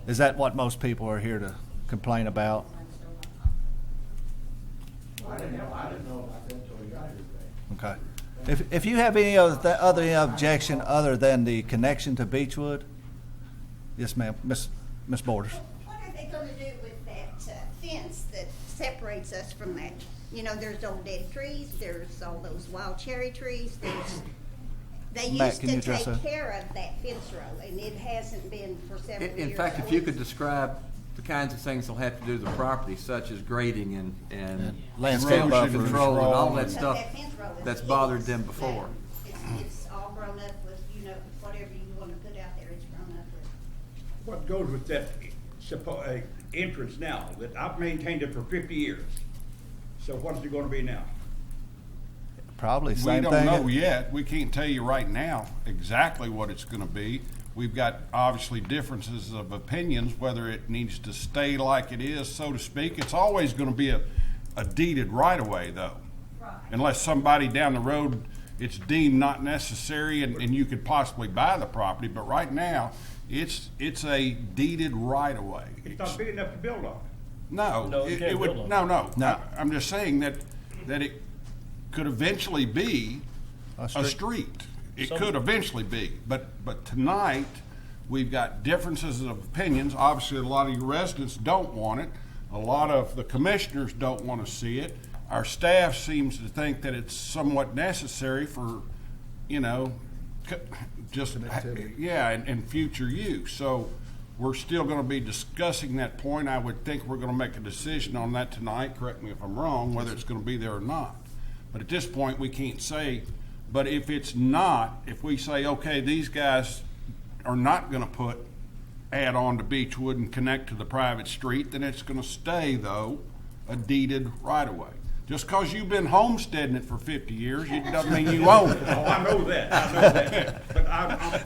[SPEAKER 1] Is that what most people are here to complain about?
[SPEAKER 9] I didn't know about that until we got here today.
[SPEAKER 1] Okay. If you have any other objection other than the connection to Beechwood, yes, ma'am, Miss Borders.
[SPEAKER 13] What are they gonna do with that fence that separates us from that? You know, there's old dead trees, there's all those wild cherry trees, they
[SPEAKER 1] Matt,
[SPEAKER 13] used
[SPEAKER 1] can you
[SPEAKER 13] to
[SPEAKER 1] address
[SPEAKER 13] take
[SPEAKER 1] that?
[SPEAKER 13] care of that fence row, and it hasn't been for several years.
[SPEAKER 6] In fact,
[SPEAKER 13] so
[SPEAKER 6] if you could
[SPEAKER 13] it's-
[SPEAKER 6] describe the kinds of things they'll have to do to the property, such as grading and
[SPEAKER 1] landscape
[SPEAKER 6] erosion
[SPEAKER 1] buffers.
[SPEAKER 6] control and all that
[SPEAKER 13] Because
[SPEAKER 6] stuff
[SPEAKER 13] that fence row is
[SPEAKER 6] that's bothered them
[SPEAKER 13] hideous.
[SPEAKER 6] before.
[SPEAKER 13] It's all grown up with, you know, whatever you wanna put out there, it's grown up with.
[SPEAKER 14] What goes with that entrance now, that I've maintained it for 50 years? So what is it gonna be now?
[SPEAKER 1] Probably
[SPEAKER 4] We
[SPEAKER 1] same
[SPEAKER 4] don't
[SPEAKER 1] thing.
[SPEAKER 4] know yet. We can't tell you right now exactly what it's gonna be. We've got obviously differences of opinions, whether it needs to stay like it is, so to speak. It's always gonna be a deeded right-of-way, though.
[SPEAKER 13] Right.
[SPEAKER 4] Unless somebody down the road, it's deemed not necessary and you could possibly buy the property, but right now, it's a deeded right-of-way.
[SPEAKER 14] It's not big enough to build on.
[SPEAKER 4] No,
[SPEAKER 12] No, you
[SPEAKER 4] it
[SPEAKER 12] can't
[SPEAKER 4] would,
[SPEAKER 12] build on it.
[SPEAKER 1] No.
[SPEAKER 4] I'm just saying that it could eventually be
[SPEAKER 1] A
[SPEAKER 4] a
[SPEAKER 1] street.
[SPEAKER 4] street. It
[SPEAKER 12] Some-
[SPEAKER 4] could eventually be, but tonight, we've got differences of opinions. Obviously, a lot of your residents don't want it. A lot of the commissioners don't want to see it. Our staff seems to think that it's somewhat necessary for, just, yeah, and future use. So we're still going to be discussing that point. I would think we're going to make a decision on that tonight, correct me if I'm wrong, whether it's going to be there or not. But at this point, we can't say. But if it's not, if we say, okay, these guys are not going to add on to Beechwood and connect to the private street, then it's going to stay, though, a deeded right-of-way. Just because you've been homesteading it for 50 years, it doesn't mean you own it.
[SPEAKER 14] Oh, I know that. But I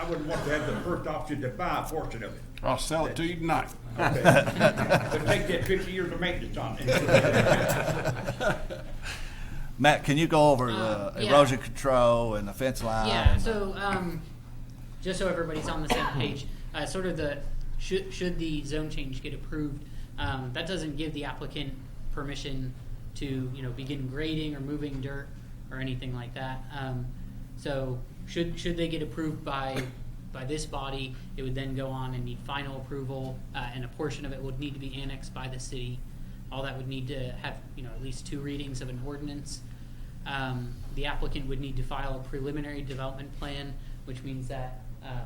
[SPEAKER 14] wouldn't want to have the first option to buy a portion of it.
[SPEAKER 4] I'll sell it to you tonight.
[SPEAKER 14] Okay. But take that 50 years of maintenance on it.
[SPEAKER 1] Matt, can you go over the
[SPEAKER 7] Yeah.
[SPEAKER 1] erosion control and the fence line?
[SPEAKER 7] Yeah,
[SPEAKER 1] and-
[SPEAKER 7] so, just so everybody's on the same page, sort of should the zone change get approved, that doesn't give the applicant permission to, begin grading or moving dirt or anything like that. So should they get approved by this body, it would then go on and need final approval, and a portion of it would need to be annexed by the city. All that would need to have, at least 2 readings of an ordinance. The applicant would need to file a preliminary development plan, which means that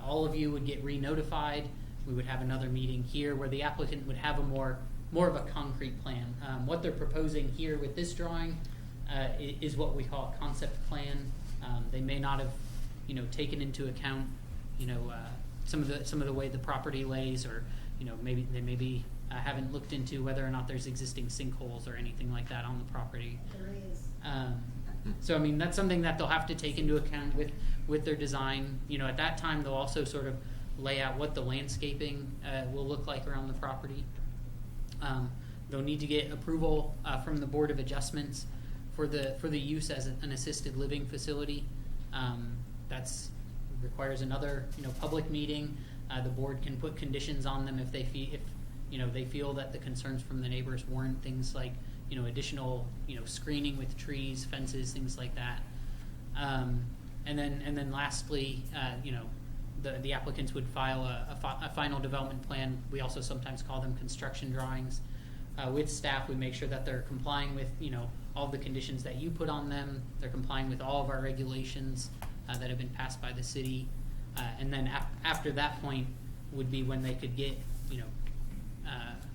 [SPEAKER 7] all of you would get re-notified. We would have another meeting here where the applicant would have a more of a concrete plan. What they're proposing here with this drawing is what we call a concept plan. They may not have, taken into account, some of the way the property lays, or maybe they haven't looked into whether or not there's existing sinkholes or anything like that on the property.
[SPEAKER 13] There is.
[SPEAKER 7] So I mean, that's something that they'll have to take into account with their design. At that time, they'll also sort of lay out what the landscaping will look like around the property. They'll need to get approval from the Board of Adjustments for the use as an assisted living facility. That's requires another public meeting. The board can put conditions on them if they feel that the concerns from the neighbors warrant things like additional screening with trees, fences, things like that. And then lastly, the applicants would file a final development plan. We also sometimes call them construction drawings. With staff, we make sure that they're complying with all the conditions that you put on them. They're complying with all of our regulations that have been passed by the city. And then after that point would be when they could get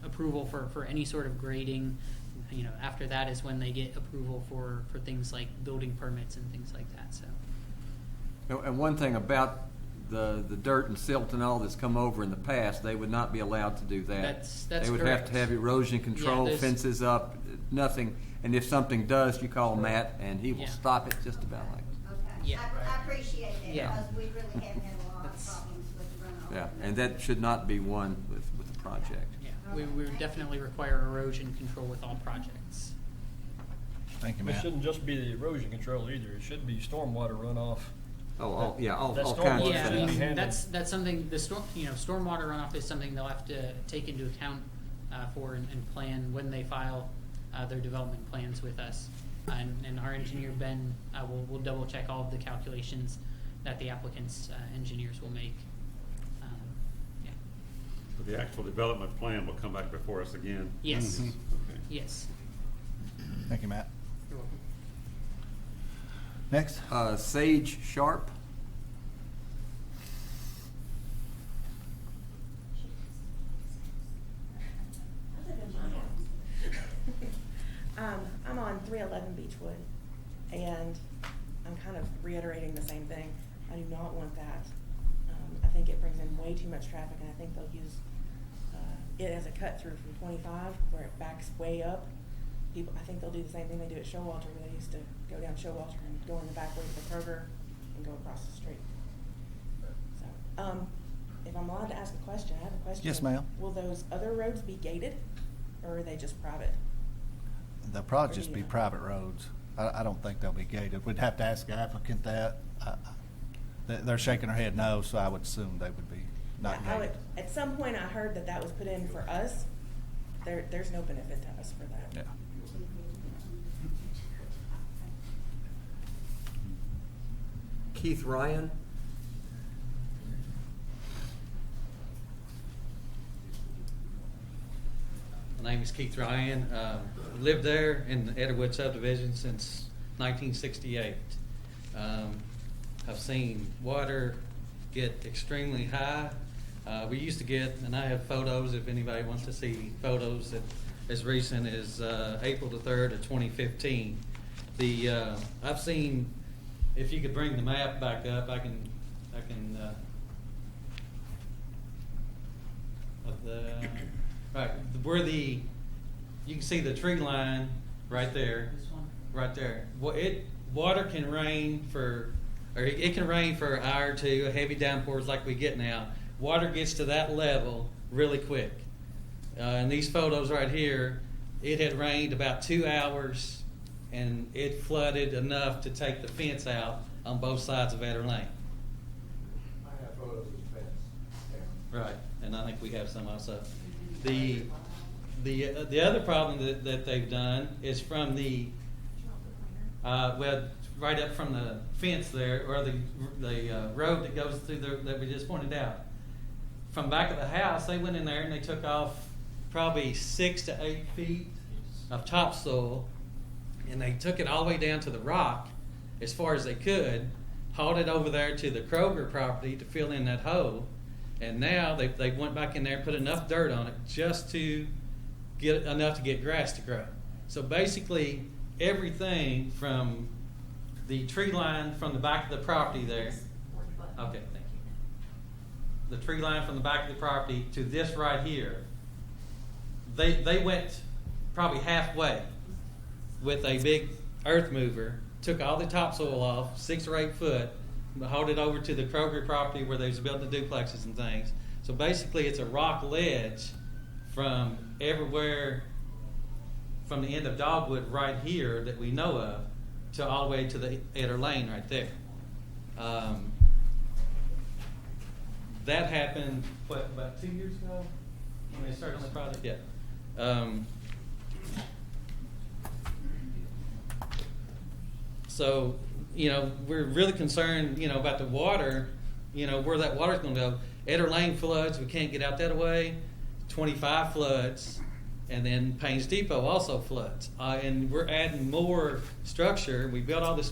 [SPEAKER 7] approval for any sort of grading. After that is when they get approval for things like building permits and things like that. So.
[SPEAKER 6] And one thing about the dirt and silt and all that's come over in the past, they would not be allowed to do that.
[SPEAKER 7] That's
[SPEAKER 6] They would
[SPEAKER 7] correct.
[SPEAKER 6] have to have erosion control,
[SPEAKER 7] Yeah,
[SPEAKER 6] fences up, nothing. And if something does, you call Matt and he will
[SPEAKER 7] Yeah.
[SPEAKER 6] stop it just about like.
[SPEAKER 13] Okay.
[SPEAKER 7] Yeah.
[SPEAKER 13] I appreciate that,
[SPEAKER 7] Yeah.
[SPEAKER 13] because we really have had a lot of problems with the runoff.
[SPEAKER 6] Yeah, and that should not be one with the project.
[SPEAKER 7] Yeah, we would definitely require erosion control with all projects.
[SPEAKER 1] Thank you,
[SPEAKER 12] It
[SPEAKER 1] Matt.
[SPEAKER 12] shouldn't just be the erosion control either. It should be stormwater runoff.
[SPEAKER 6] all
[SPEAKER 12] That
[SPEAKER 6] all
[SPEAKER 12] stormwater
[SPEAKER 6] kinds of
[SPEAKER 7] Yeah, I
[SPEAKER 12] should be
[SPEAKER 6] things.
[SPEAKER 7] mean,
[SPEAKER 12] handled.
[SPEAKER 7] that's something, stormwater runoff is something they'll have to take into account for and plan when they file their development plans with us. And our engineer, Ben, will double check all of the calculations that the applicant's engineers will make. Yeah.
[SPEAKER 8] So the actual development plan will come back before us again?
[SPEAKER 7] Yes.
[SPEAKER 8] Okay.
[SPEAKER 7] Yes.
[SPEAKER 1] Thank you, Matt.
[SPEAKER 7] You're welcome.
[SPEAKER 1] Next.
[SPEAKER 6] Sage Sharp.
[SPEAKER 16] I'm on 311 Beechwood, and I'm kind of reiterating the same thing. I do not want that. I think it brings in way too much traffic, and I think they'll use it as a cut through from 25, where it backs way up. I think they'll do the same thing they do at Showalter, where they used to go down Showalter and go in the back way to the Kroger and go across the street. So, if I'm allowed to ask a question, I have a question.
[SPEAKER 1] Yes, ma'am.
[SPEAKER 16] Will those other roads be gated, or are they just private?
[SPEAKER 1] They'll probably just be private roads. I don't think they'll be gated. We'd have to ask the applicant that. They're shaking their head no, so I would assume they would be not gated.
[SPEAKER 16] At some point, I heard that was put in for us. There's no benefit to us for that.
[SPEAKER 1] Yeah.
[SPEAKER 6] Keith Ryan.
[SPEAKER 17] My name is Keith Ryan. Lived there in the Edderwood subdivision since 1968. I've seen water get extremely high. We used to get, and I have photos if anybody wants to see photos that as recent as April the 3rd of 2015. I've seen, if you could bring the map back up, I can right, where you can see the tree line right there.
[SPEAKER 7] This one?
[SPEAKER 17] Right there. Well, water can rain it can rain for an hour or two, heavy downpours like we get now. Water gets to that level really quick. In these photos right here, it had rained about 2 hours and it flooded enough to take the fence out on both sides of Eder Lane.
[SPEAKER 9] I have photos of the fence.
[SPEAKER 17] Right, and I think we have some also. The other problem that they've done is from right up from the fence there, or the road that goes through that we just pointed out. From back of the house, they went in there and they took off probably 6 to 8 feet of topsoil, and they took it all the way down to the rock as far as they could, hauled it over there to the Kroger property to fill in that hole, and now they went back in there and put enough dirt on it just to get enough to get grass to grow. So basically, everything from the tree line from the back of the property there. Okay, thank you. The tree line from the back of the property to this right here, they went probably halfway with a big earth mover, took all the topsoil off, 6 or 8 foot, hauled it over to the Kroger property where they was building the duplexes and things. So basically, it's a rock ledge from everywhere, from the end of Dogwood right here that we know of, to all the way to the Eder Lane right there. That happened, about 2 years ago when they started on the project? Yeah. So, we're really concerned, about the water, where that water's going to go. Eder Lane floods, we can't get out that way. 25 floods, and then Payne's Depot also floods. And we're adding more structure. We built all this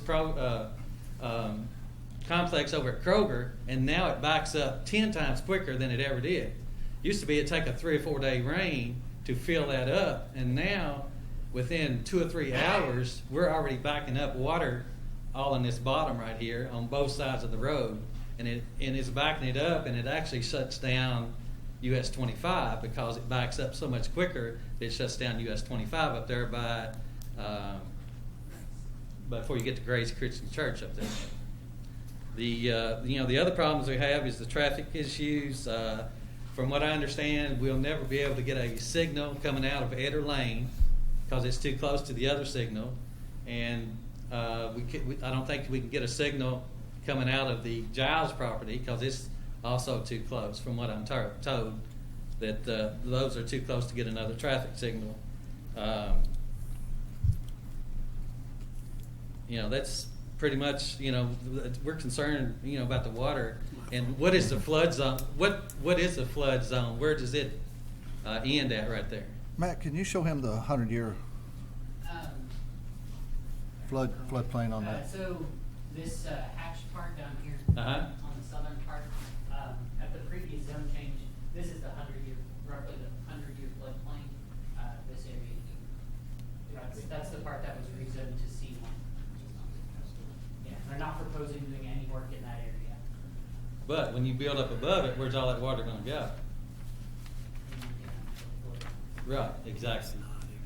[SPEAKER 17] complex over at Kroger, and now it backs up 10 times quicker than it ever did. Used to be it'd take a 3 or 4 day rain to fill that up, and now within 2 or 3 hours, we're already backing up water all in this bottom right here on both sides of the road, and it's backing it up, and it actually shuts down US 25 because it backs up so much quicker that it shuts down US 25 up there before you get to Grace Christian Church up there. The other problems we have is the traffic issues. From what I understand, we'll never be able to get a signal coming out of Eder Lane because it's too close to the other signal, and I don't think we can get a signal coming out of the Giles property, because it's also too close, from what I'm told, that those are too close to get another traffic signal. That's pretty much, we're concerned, about the water. And what is the flood zone? What is the flood zone? Where does it end at right there?
[SPEAKER 1] Matt, can you show him the 100-year floodplain on that?
[SPEAKER 7] So this hatched part down here
[SPEAKER 17] Uh-huh.
[SPEAKER 7] on the southern part, at the previous zone change, this is the 100-year, roughly the 100-year floodplain. This area here. That's the part that was rezoned to C1. Yeah, they're not proposing doing any work in that area.
[SPEAKER 17] But when you build up above it, where's all that water going to go? Right, exactly.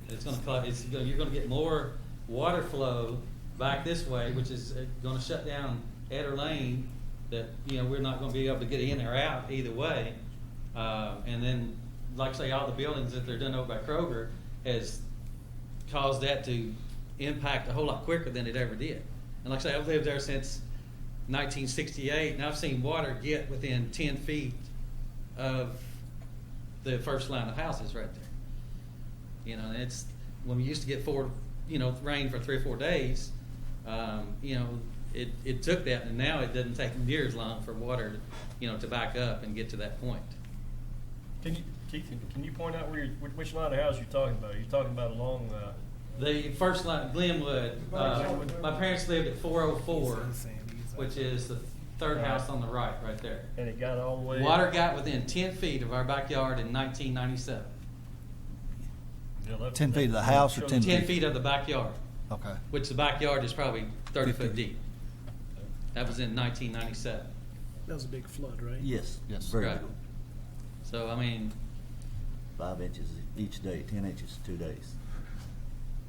[SPEAKER 17] You're going to get more water flow back this way, which is going to shut down Eder Lane. That we're not going to be able to get in or out either way. And then, like I say, all the buildings that they're done over by Kroger has caused that to impact a whole lot quicker than it ever did. And like I say, I've lived there since 1968, and I've seen water get within 10 feet of the first line of houses right there. And it's when we used to get rain for 3 or 4 days. It took that, and now it doesn't take near as long for water, to back up and get to that point.
[SPEAKER 12] Keith, can you point out which line of house you're talking about? Are you talking about along
[SPEAKER 17] the first line, Glenwood? My parents lived at 404, which is the third house on the right there.
[SPEAKER 12] And it got all the way.
[SPEAKER 17] Water got within 10 feet of our backyard in 1997.
[SPEAKER 1] 10 feet of the house or 10 feet?
[SPEAKER 17] 10 feet of the backyard.
[SPEAKER 1] Okay.
[SPEAKER 17] Which the backyard is probably 30 foot deep. That was in 1997.
[SPEAKER 3] That was a big flood, right?
[SPEAKER 18] Yes.
[SPEAKER 17] Very right. So,
[SPEAKER 18] 5 inches each day, 10 inches 2 days.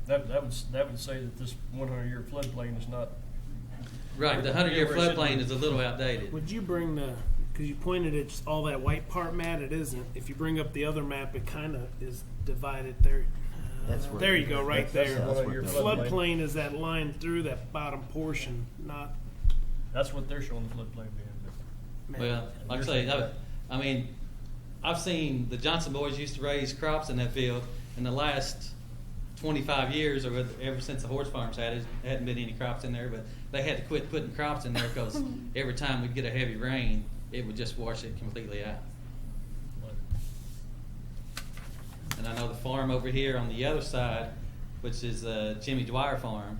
[SPEAKER 12] That would say that this 100-year floodplain is not.
[SPEAKER 17] Right, the 100-year floodplain is a little outdated.
[SPEAKER 3] Would you bring because you pointed at all that white part, Matt, it isn't. If you bring up the other map, it kind of is divided there. There you go, right there. Floodplain is that line through that bottom portion, not.
[SPEAKER 12] That's what they're showing the floodplain being.
[SPEAKER 17] Well, like I say, I've seen the Johnson boys used to raise crops in that field. In the last 25 years, or ever since the horse farms had it, there hadn't been any crops in there, but they had to quit putting crops in there because every time we'd get a heavy rain, it would just wash it completely out. And I know the farm over here on the other side, which is Jimmy Dwyer Farm,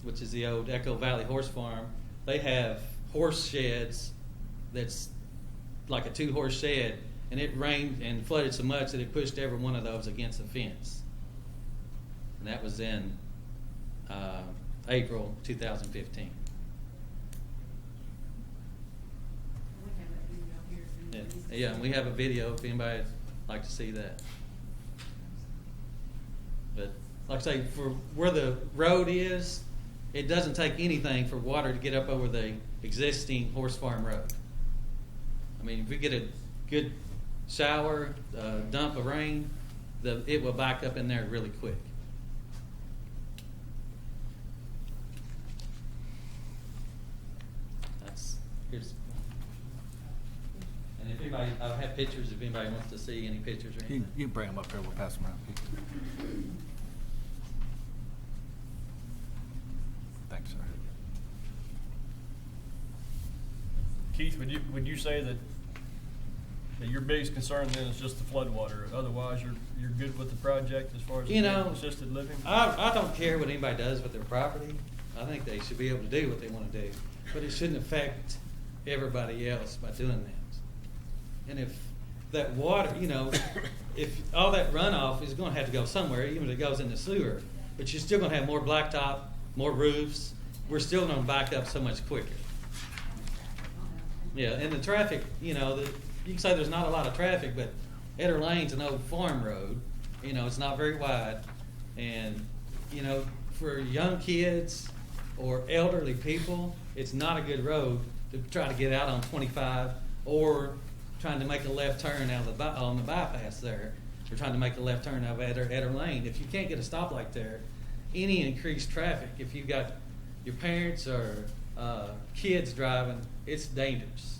[SPEAKER 17] which is the old Echo Valley Horse Farm. They have horse sheds that's like a 2-horse shed, and it rained and flooded so much that it pushed every one of those against the fence. And that was in April 2015. Yeah, and we have a video if anybody'd like to see that. But like I say, for where the road is, it doesn't take anything for water to get up over the existing horse farm road. If we get a good shower, dump of rain, it will back up in there really quick. And if anybody, I have pictures if anybody wants to see any pictures or anything.
[SPEAKER 1] You can bring them up here, we'll pass them around. Thanks, sir.
[SPEAKER 12] Keith, would you say that your biggest concern then is just the flood water? Otherwise, you're good with the project as far as assisted living?
[SPEAKER 17] I don't care what anybody does with their property. I think they should be able to do what they want to do, but it shouldn't affect everybody else by doing that. And if that water, if all that runoff is going to have to go somewhere, even if it goes in the sewer, but you're still going to have more blacktop, more roofs. We're still going to back up so much quicker. Yeah, and the traffic, you can say there's not a lot of traffic, but Eder Lane's an old farm road. It's not very wide. And, for young kids or elderly people, it's not a good road to try to get out on 25 or trying to make a left turn out of on the bypass there. Or trying to make a left turn out of Eder Lane. If you can't get a stoplight there, any increased traffic, if you've got your parents or kids driving, it's dangerous.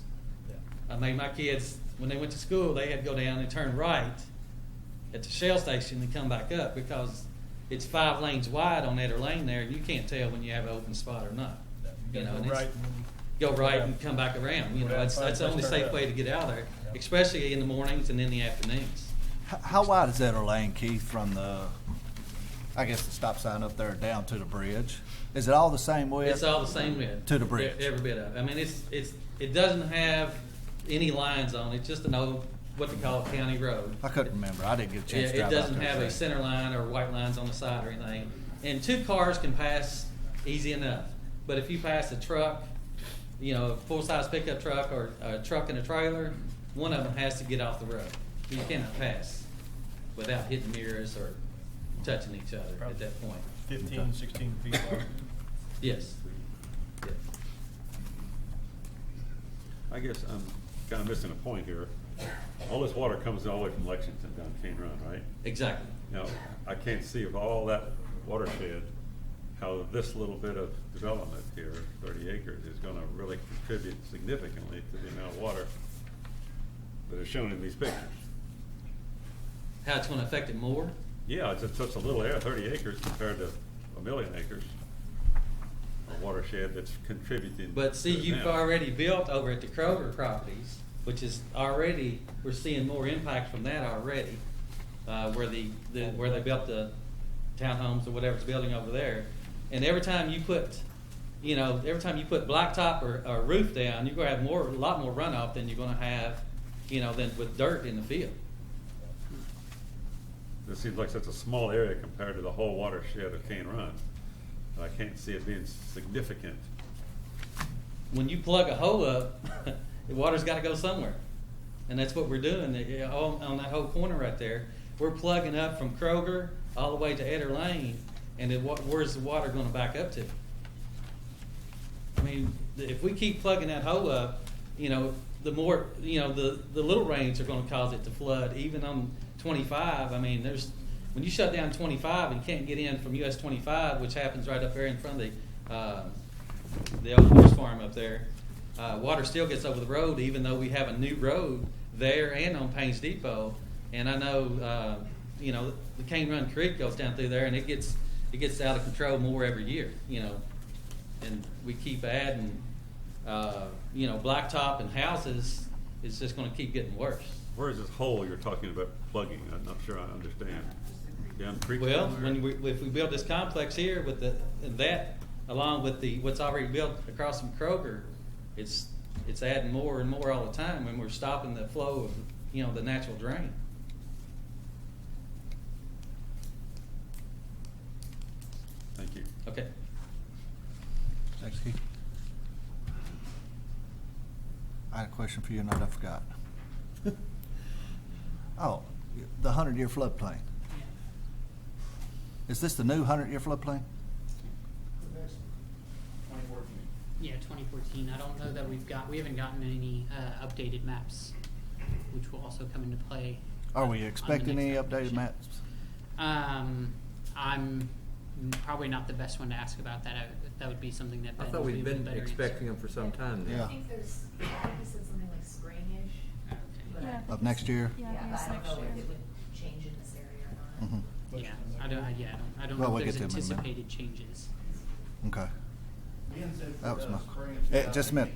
[SPEAKER 17] I mean, my kids, when they went to school, they had to go down and turn right at the Shell station and come back up because it's 5 lanes wide on either lane there, and you can't tell when you have an open spot or not. You know, and it's- go right and come back around. You know, that's the only safe way to get out of there, especially in the mornings and in the afternoons.
[SPEAKER 1] How wide is that lane, Keith, from the, I guess the stop sign up there down to the bridge? Is it all the same width?
[SPEAKER 17] It's all the same width.
[SPEAKER 1] To the bridge?
[SPEAKER 17] Every bit of it. I mean, it doesn't have any lines on it, just an old, what they call a county road.
[SPEAKER 1] I couldn't remember. I didn't get a chance to
[SPEAKER 17] Yeah,
[SPEAKER 1] drive
[SPEAKER 17] it
[SPEAKER 1] out
[SPEAKER 17] doesn't
[SPEAKER 1] there
[SPEAKER 17] have
[SPEAKER 1] today.
[SPEAKER 17] a center line or white lines on the side or anything. And 2 cars can pass easy enough. But if you pass a truck, you know, a full-size pickup truck or a truck and a trailer, one of them has to get off the road. You cannot pass without hitting mirrors or touching each other at that point.
[SPEAKER 12] 15, 16 feet long.
[SPEAKER 17] Yes. Yeah.
[SPEAKER 8] I guess I'm kind of missing a point here. All this water comes all the way from Lexington down Cane Run, right?
[SPEAKER 17] Exactly.
[SPEAKER 8] Now, I can't see of all that watershed, how this little bit of development here, 30 acres, is gonna really contribute significantly to the amount of water that is shown in these pictures.
[SPEAKER 17] How it's going to affect it more?
[SPEAKER 8] Yeah, it's such a little area, 30 acres compared to 1,000,000 acres. A watershed that's contributing.
[SPEAKER 17] But see,
[SPEAKER 8] to it
[SPEAKER 17] you've
[SPEAKER 8] now.
[SPEAKER 17] already built over at the Kroger properties, which is already, we're seeing more impact from that already, where where they built the townhomes or whatever's building over there. And every time you put, blacktop or roof down, you're gonna have a lot more runoff than you're gonna have, than with dirt in the field.
[SPEAKER 8] It seems like such a small area compared to the whole watershed of Cane Run. I can't see it being significant.
[SPEAKER 17] When you plug a hole up, the water's got to go somewhere, and that's what we're doing on that whole corner right there. We're plugging up from Kroger all the way to Eder Lane, and where's the water going to back up to? I mean, if we keep plugging that hole up, the more the little rains are going to cause it to flood. Even on 25, I mean, when you shut down 25 and can't get in from US 25, which happens right up there in front of the old horse farm up there, water still gets over the road, even though we have a new road there and on Payne's Depot. And I know, the Cane Run Creek goes down through there, and it gets out of control more every year, and we keep adding, blacktop and houses. It's just going to keep getting worse.
[SPEAKER 8] Where is this hole you're talking about plugging? I'm not sure I understand. Down Creek?
[SPEAKER 17] Well, if we build this complex here with that, along with what's already built across from Kroger, it's adding more and more all the time, when we're stopping the flow of the natural drain.
[SPEAKER 8] Thank you.
[SPEAKER 17] Okay.
[SPEAKER 1] Thanks, Keith. I had a question for you, and I forgot. Oh, the 100-year floodplain. Is this the new 100-year floodplain?
[SPEAKER 7] Yeah, 2014. I don't know that we haven't gotten any updated maps, which will also come into play.
[SPEAKER 1] Are we expecting any updated
[SPEAKER 7] application.
[SPEAKER 1] maps?
[SPEAKER 7] I'm probably not the best one to ask about that. That would be something that
[SPEAKER 6] I
[SPEAKER 7] Ben
[SPEAKER 6] thought
[SPEAKER 7] would be
[SPEAKER 6] we've
[SPEAKER 7] able to
[SPEAKER 6] been
[SPEAKER 7] better
[SPEAKER 6] expecting
[SPEAKER 7] answer.
[SPEAKER 6] them for some time now.
[SPEAKER 1] Yeah.
[SPEAKER 5] I think he said something like springish. but-
[SPEAKER 2] Yeah.
[SPEAKER 1] Of next year?
[SPEAKER 2] Yeah,
[SPEAKER 5] Yeah,
[SPEAKER 2] yes,
[SPEAKER 5] but I don't
[SPEAKER 2] next
[SPEAKER 5] know
[SPEAKER 2] year.
[SPEAKER 5] if it would change in this area or not.
[SPEAKER 1] Mhm.
[SPEAKER 7] Yeah, I don't
[SPEAKER 1] Well,
[SPEAKER 7] know
[SPEAKER 1] we'll
[SPEAKER 7] if there's
[SPEAKER 1] get to 'em in a minute.
[SPEAKER 7] anticipated changes.
[SPEAKER 1] Okay.
[SPEAKER 9] Ben said for
[SPEAKER 1] That was my,
[SPEAKER 9] spring
[SPEAKER 1] just a minute,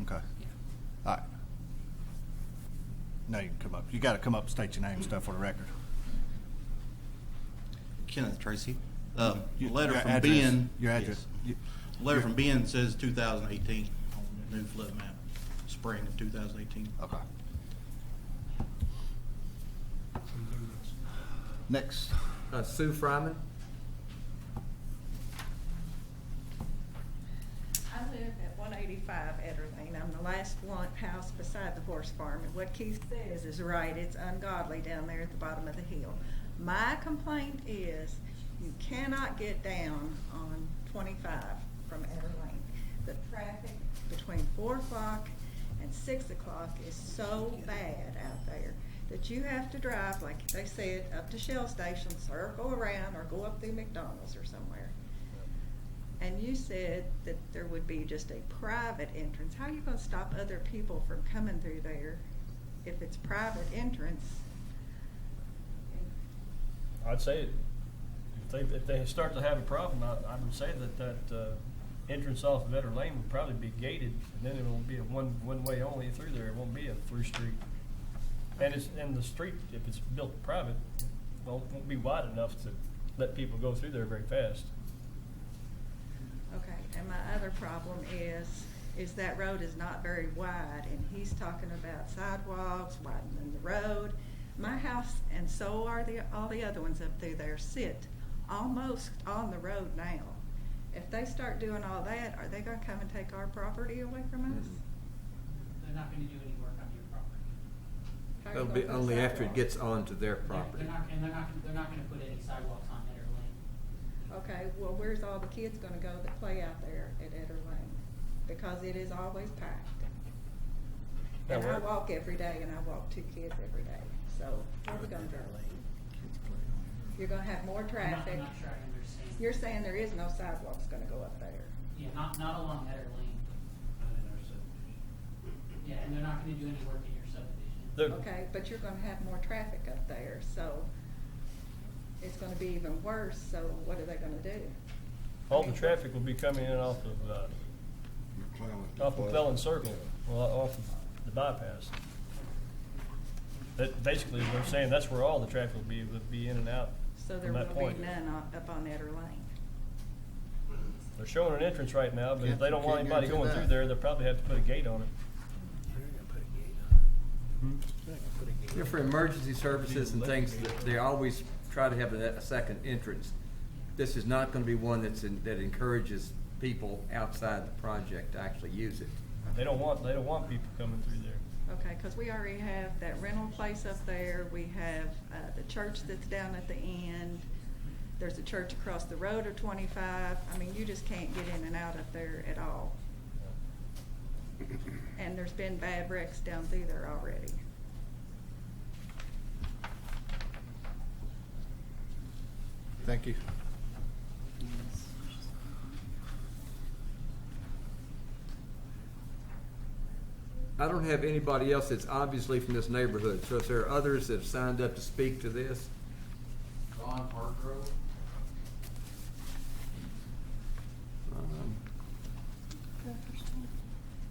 [SPEAKER 1] Okay. All right. Now you can come up. You gotta come up and state your name and stuff for the record.
[SPEAKER 19] Kenneth Tracy.
[SPEAKER 1] You-
[SPEAKER 19] Letter
[SPEAKER 1] your
[SPEAKER 19] from
[SPEAKER 1] address.
[SPEAKER 19] Ben.
[SPEAKER 1] Your address.
[SPEAKER 19] Yes. Letter from Ben says 2018 on the new flood map, spring of 2018.
[SPEAKER 1] Okay. Next.
[SPEAKER 6] Sue Fryman?
[SPEAKER 15] I live at 185 Eder Lane. I'm the last house beside the horse farm, and what Keith says is right. It's ungodly down there at the bottom of the hill. My complaint is you cannot get down on 25 from Eder Lane. The traffic between 4 o'clock and 6 o'clock is so bad out there that you have to drive, like they said, up to Shell stations or go around or go up through McDonald's or somewhere. And you said that there would be just a private entrance. How are you gonna stop other people from coming through there if it's private entrance?
[SPEAKER 12] I'd say if they start to have a problem, I would say that entrance off of Eder Lane would probably be gated, and then it will be a one way only through there. It won't be a through street. And the street, if it's built private, well, it won't be wide enough to let people go through there very fast.
[SPEAKER 15] Okay, and my other problem is that road is not very wide, and he's talking about sidewalks, widening the road. My house, and so are all the other ones up through there, sit almost on the road now. If they start doing all that, are they gonna come and take our property away from us?
[SPEAKER 7] They're not gonna do any work on your property.
[SPEAKER 15] How are you
[SPEAKER 6] It'll
[SPEAKER 15] gonna
[SPEAKER 6] be
[SPEAKER 15] put
[SPEAKER 6] only after it
[SPEAKER 15] sidewalks?
[SPEAKER 6] gets onto their property.
[SPEAKER 7] They're not gonna put any sidewalks on Eder Lane.
[SPEAKER 15] Okay, well, where's all the kids gonna go that play out there at Eder Lane? Because it is always packed. And I walk every day, and I walk 2 kids every day, so where are we gonna go? You're gonna have more traffic.
[SPEAKER 7] I'm not sure I understand.
[SPEAKER 15] You're saying there is no sidewalks gonna go up there?
[SPEAKER 7] Yeah, not along Eder Lane. Yeah, and they're not gonna do any work in your subdivision.
[SPEAKER 15] Okay, but you're gonna have more traffic up there, so it's gonna be even worse, so what are they gonna do?
[SPEAKER 12] All the traffic will be coming in off of Felon Circle, well, off of the bypass. That basically, they're saying that's where all the traffic will be in and out
[SPEAKER 15] So there
[SPEAKER 12] from that
[SPEAKER 15] will
[SPEAKER 12] point.
[SPEAKER 15] be none up on Eder Lane.
[SPEAKER 12] They're showing an entrance right now, but if they don't want
[SPEAKER 1] Can't
[SPEAKER 12] anybody
[SPEAKER 1] guarantee
[SPEAKER 12] going
[SPEAKER 1] that.
[SPEAKER 12] through there, they'll probably have to put a gate on it.
[SPEAKER 6] Yeah, for emergency services and things, they always try to have a second entrance. This is not gonna be one that encourages people outside the project to actually use it.
[SPEAKER 12] They don't want people coming through there.
[SPEAKER 15] Okay, cause we already have that rental place up there, we have, the church that's down at the end. There's a church across the road of 25. I mean, you just can't get in and out up there at all. And there's been bad wrecks down through there already.
[SPEAKER 1] Thank you.
[SPEAKER 6] I don't have anybody else that's obviously from this neighborhood, so if there are others that have signed up to speak to this.
[SPEAKER 20] Ron Hargrove.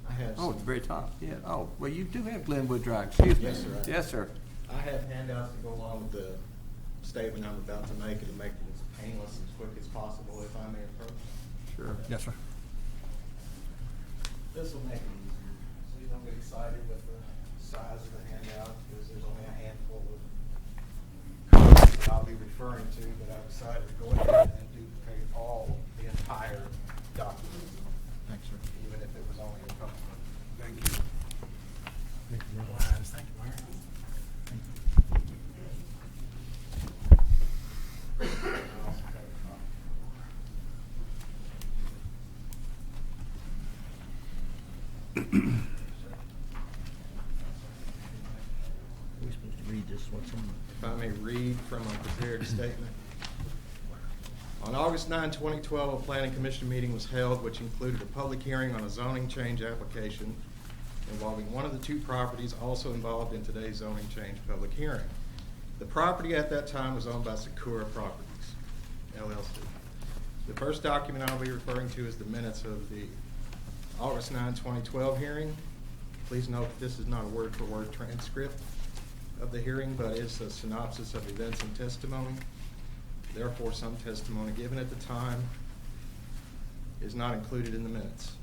[SPEAKER 20] I have
[SPEAKER 6] Oh,
[SPEAKER 20] some-
[SPEAKER 6] at the very top, yeah. Oh, well, you do have Glenwood Drive, excuse me.
[SPEAKER 20] Yes, sir.
[SPEAKER 6] Yes, sir.
[SPEAKER 20] I have handouts to go along with the statement I'm about to make, and to make it as painless and quick as possible, if I may approach.
[SPEAKER 6] Sure.
[SPEAKER 1] Yes, sir.
[SPEAKER 20] This will make it easier, so you don't get excited with the size of the handout, because there's only a handful of comments that I'll be referring to, but I decided to go ahead and duplicate the entire document.
[SPEAKER 1] Thanks, sir.
[SPEAKER 20] Even if it was only a couple of.
[SPEAKER 4] Thank you.
[SPEAKER 20] Thank you, Mayor.
[SPEAKER 18] Are we supposed to read this? What's on
[SPEAKER 20] If I may read from a prepared statement. On August 9, 2012, a planning commission meeting was held which included a public hearing on a zoning change application involving one of the 2 properties also involved in today's zoning change public hearing. The property at that time was owned by Sakura Properties, LLC. The first document I'll be referring to is the minutes of the August 9, 2012 hearing. Please note that this is not a word-for-word transcript of the hearing, but is a synopsis of events and testimony. Therefore, some testimony given at the time is not included in the minutes.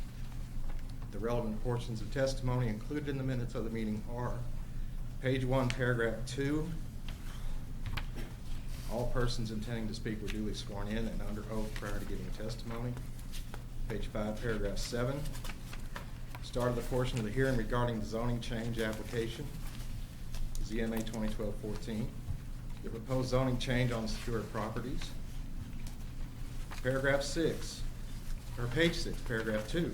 [SPEAKER 20] The relevant portions of testimony included in the minutes of the meeting are page 1, paragraph 2. All persons intending to speak were duly sworn in and under oath prior to giving testimony. Page 5, paragraph 7. Start of the portion of the hearing regarding the zoning change application, ZMA 2012-14. The proposed zoning change on the Secure Properties. Paragraph 6, or page 6, paragraph 2.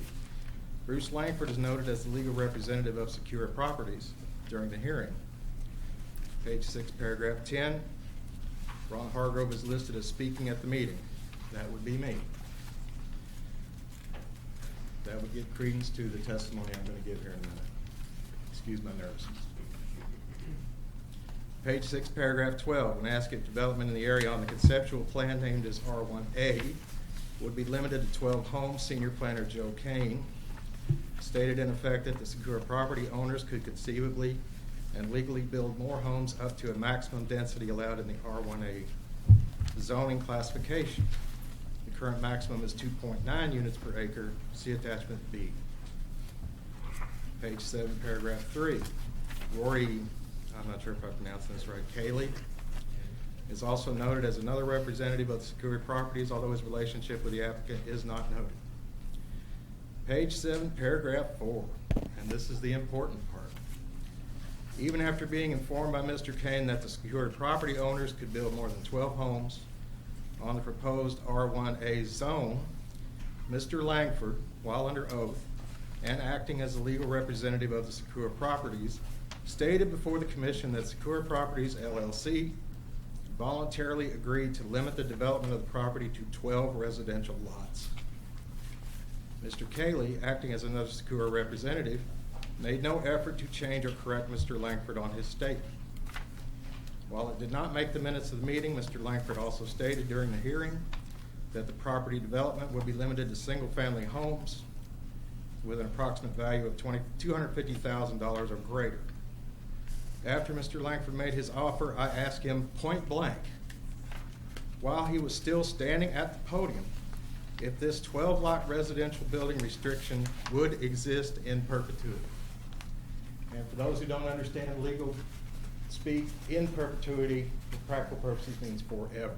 [SPEAKER 20] Bruce Langford is noted as the legal representative of Secure Properties during the hearing. Page 6, paragraph 10. Ron Hargrove is listed as speaking at the meeting. That would be me. That would give credence to the testimony I'm going to give here in a minute. Excuse my nervousness. Page 6, paragraph 12, when asked if development in the area on the conceptual plan named as R1A would be limited to 12 homes, senior planner Joe Kane stated in effect that the Secure property owners could conceivably and legally build more homes up to a maximum density allowed in the R1A zoning classification. The current maximum is 2.9 units per acre. See attachment B. Page 7, paragraph 3. Rory, I'm not sure if I'm pronouncing this right, Cayley, is also noted as another representative of the Secure Properties, although his relationship with the applicant is not noted. Page 7, paragraph 4, and this is the important part. Even after being informed by Mr. Kane that the secured property owners could build more than 12 homes on the proposed R1A zone, Mr. Langford, while under oath and acting as the legal representative of the Secure Properties, stated before the commission that Secure Properties LLC voluntarily agreed to limit the development of the property to 12 residential lots. Mr. Cayley, acting as another Secure representative, made no effort to change or correct Mr. Langford on his statement. While it did not make the minutes of the meeting, Mr. Langford also stated during the hearing that the property development would be limited to single-family homes with an approximate value of $250,000 or greater. After Mr. Langford made his offer, I asked him point blank, while he was still standing at the podium, if this 12-lot residential building restriction would exist in perpetuity. And for those who don't understand legal speak, in perpetuity, for practical purposes, means forever.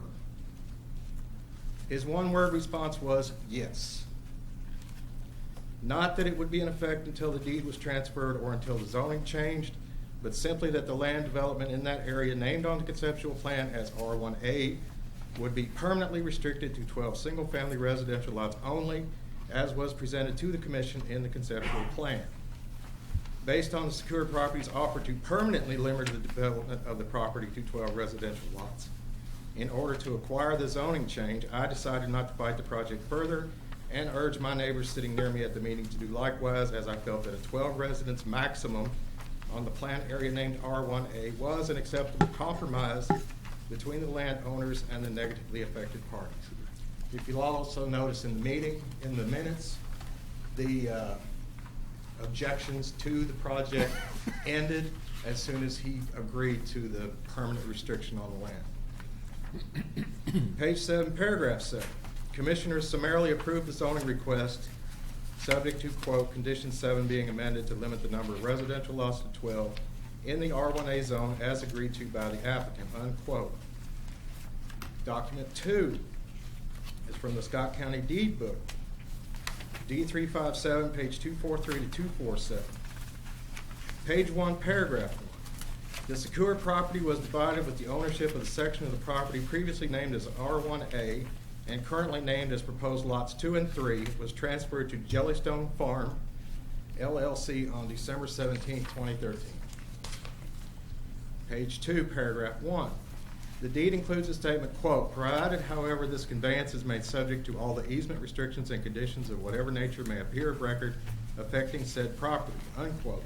[SPEAKER 20] His one-word response was yes. Not that it would be in effect until the deed was transferred or until the zoning changed, but simply that the land development in that area named on the conceptual plan as R1A would be permanently restricted to 12 single-family residential lots only, as was presented to the commission in the conceptual plan. Based on the Secure Properties offer to permanently limit the development of the property to 12 residential lots. In order to acquire the zoning change, I decided not to fight the project further and urged my neighbors sitting near me at the meeting to do likewise, as I felt that a 12 residence maximum on the planned area named R1A was an acceptable compromise between the landowners and the negatively affected parties. If you'll also notice in the meeting, in the minutes, the objections to the project ended as soon as he agreed to the permanent restriction on the land. Page 7, paragraph 7. Commissioners summarily approved the zoning request, subject to, quote, condition 7 being amended to limit the number of residential lots to 12 in the R1A zone as agreed to by the applicant, unquote. Document 2 is from the Scott County Deed Book, D357, page 243 to 247. Page 1, paragraph 1. The Secure property was divided with the ownership of the section of the property previously named as R1A and currently named as proposed lots 2 and 3 was transferred to Jellystone Farm, LLC on December 17, 2013. Page 2, paragraph 1. The deed includes a statement, quote, provided, however, this conveyance is made subject to all the easement restrictions and conditions of whatever nature may appear of record affecting said property, unquote.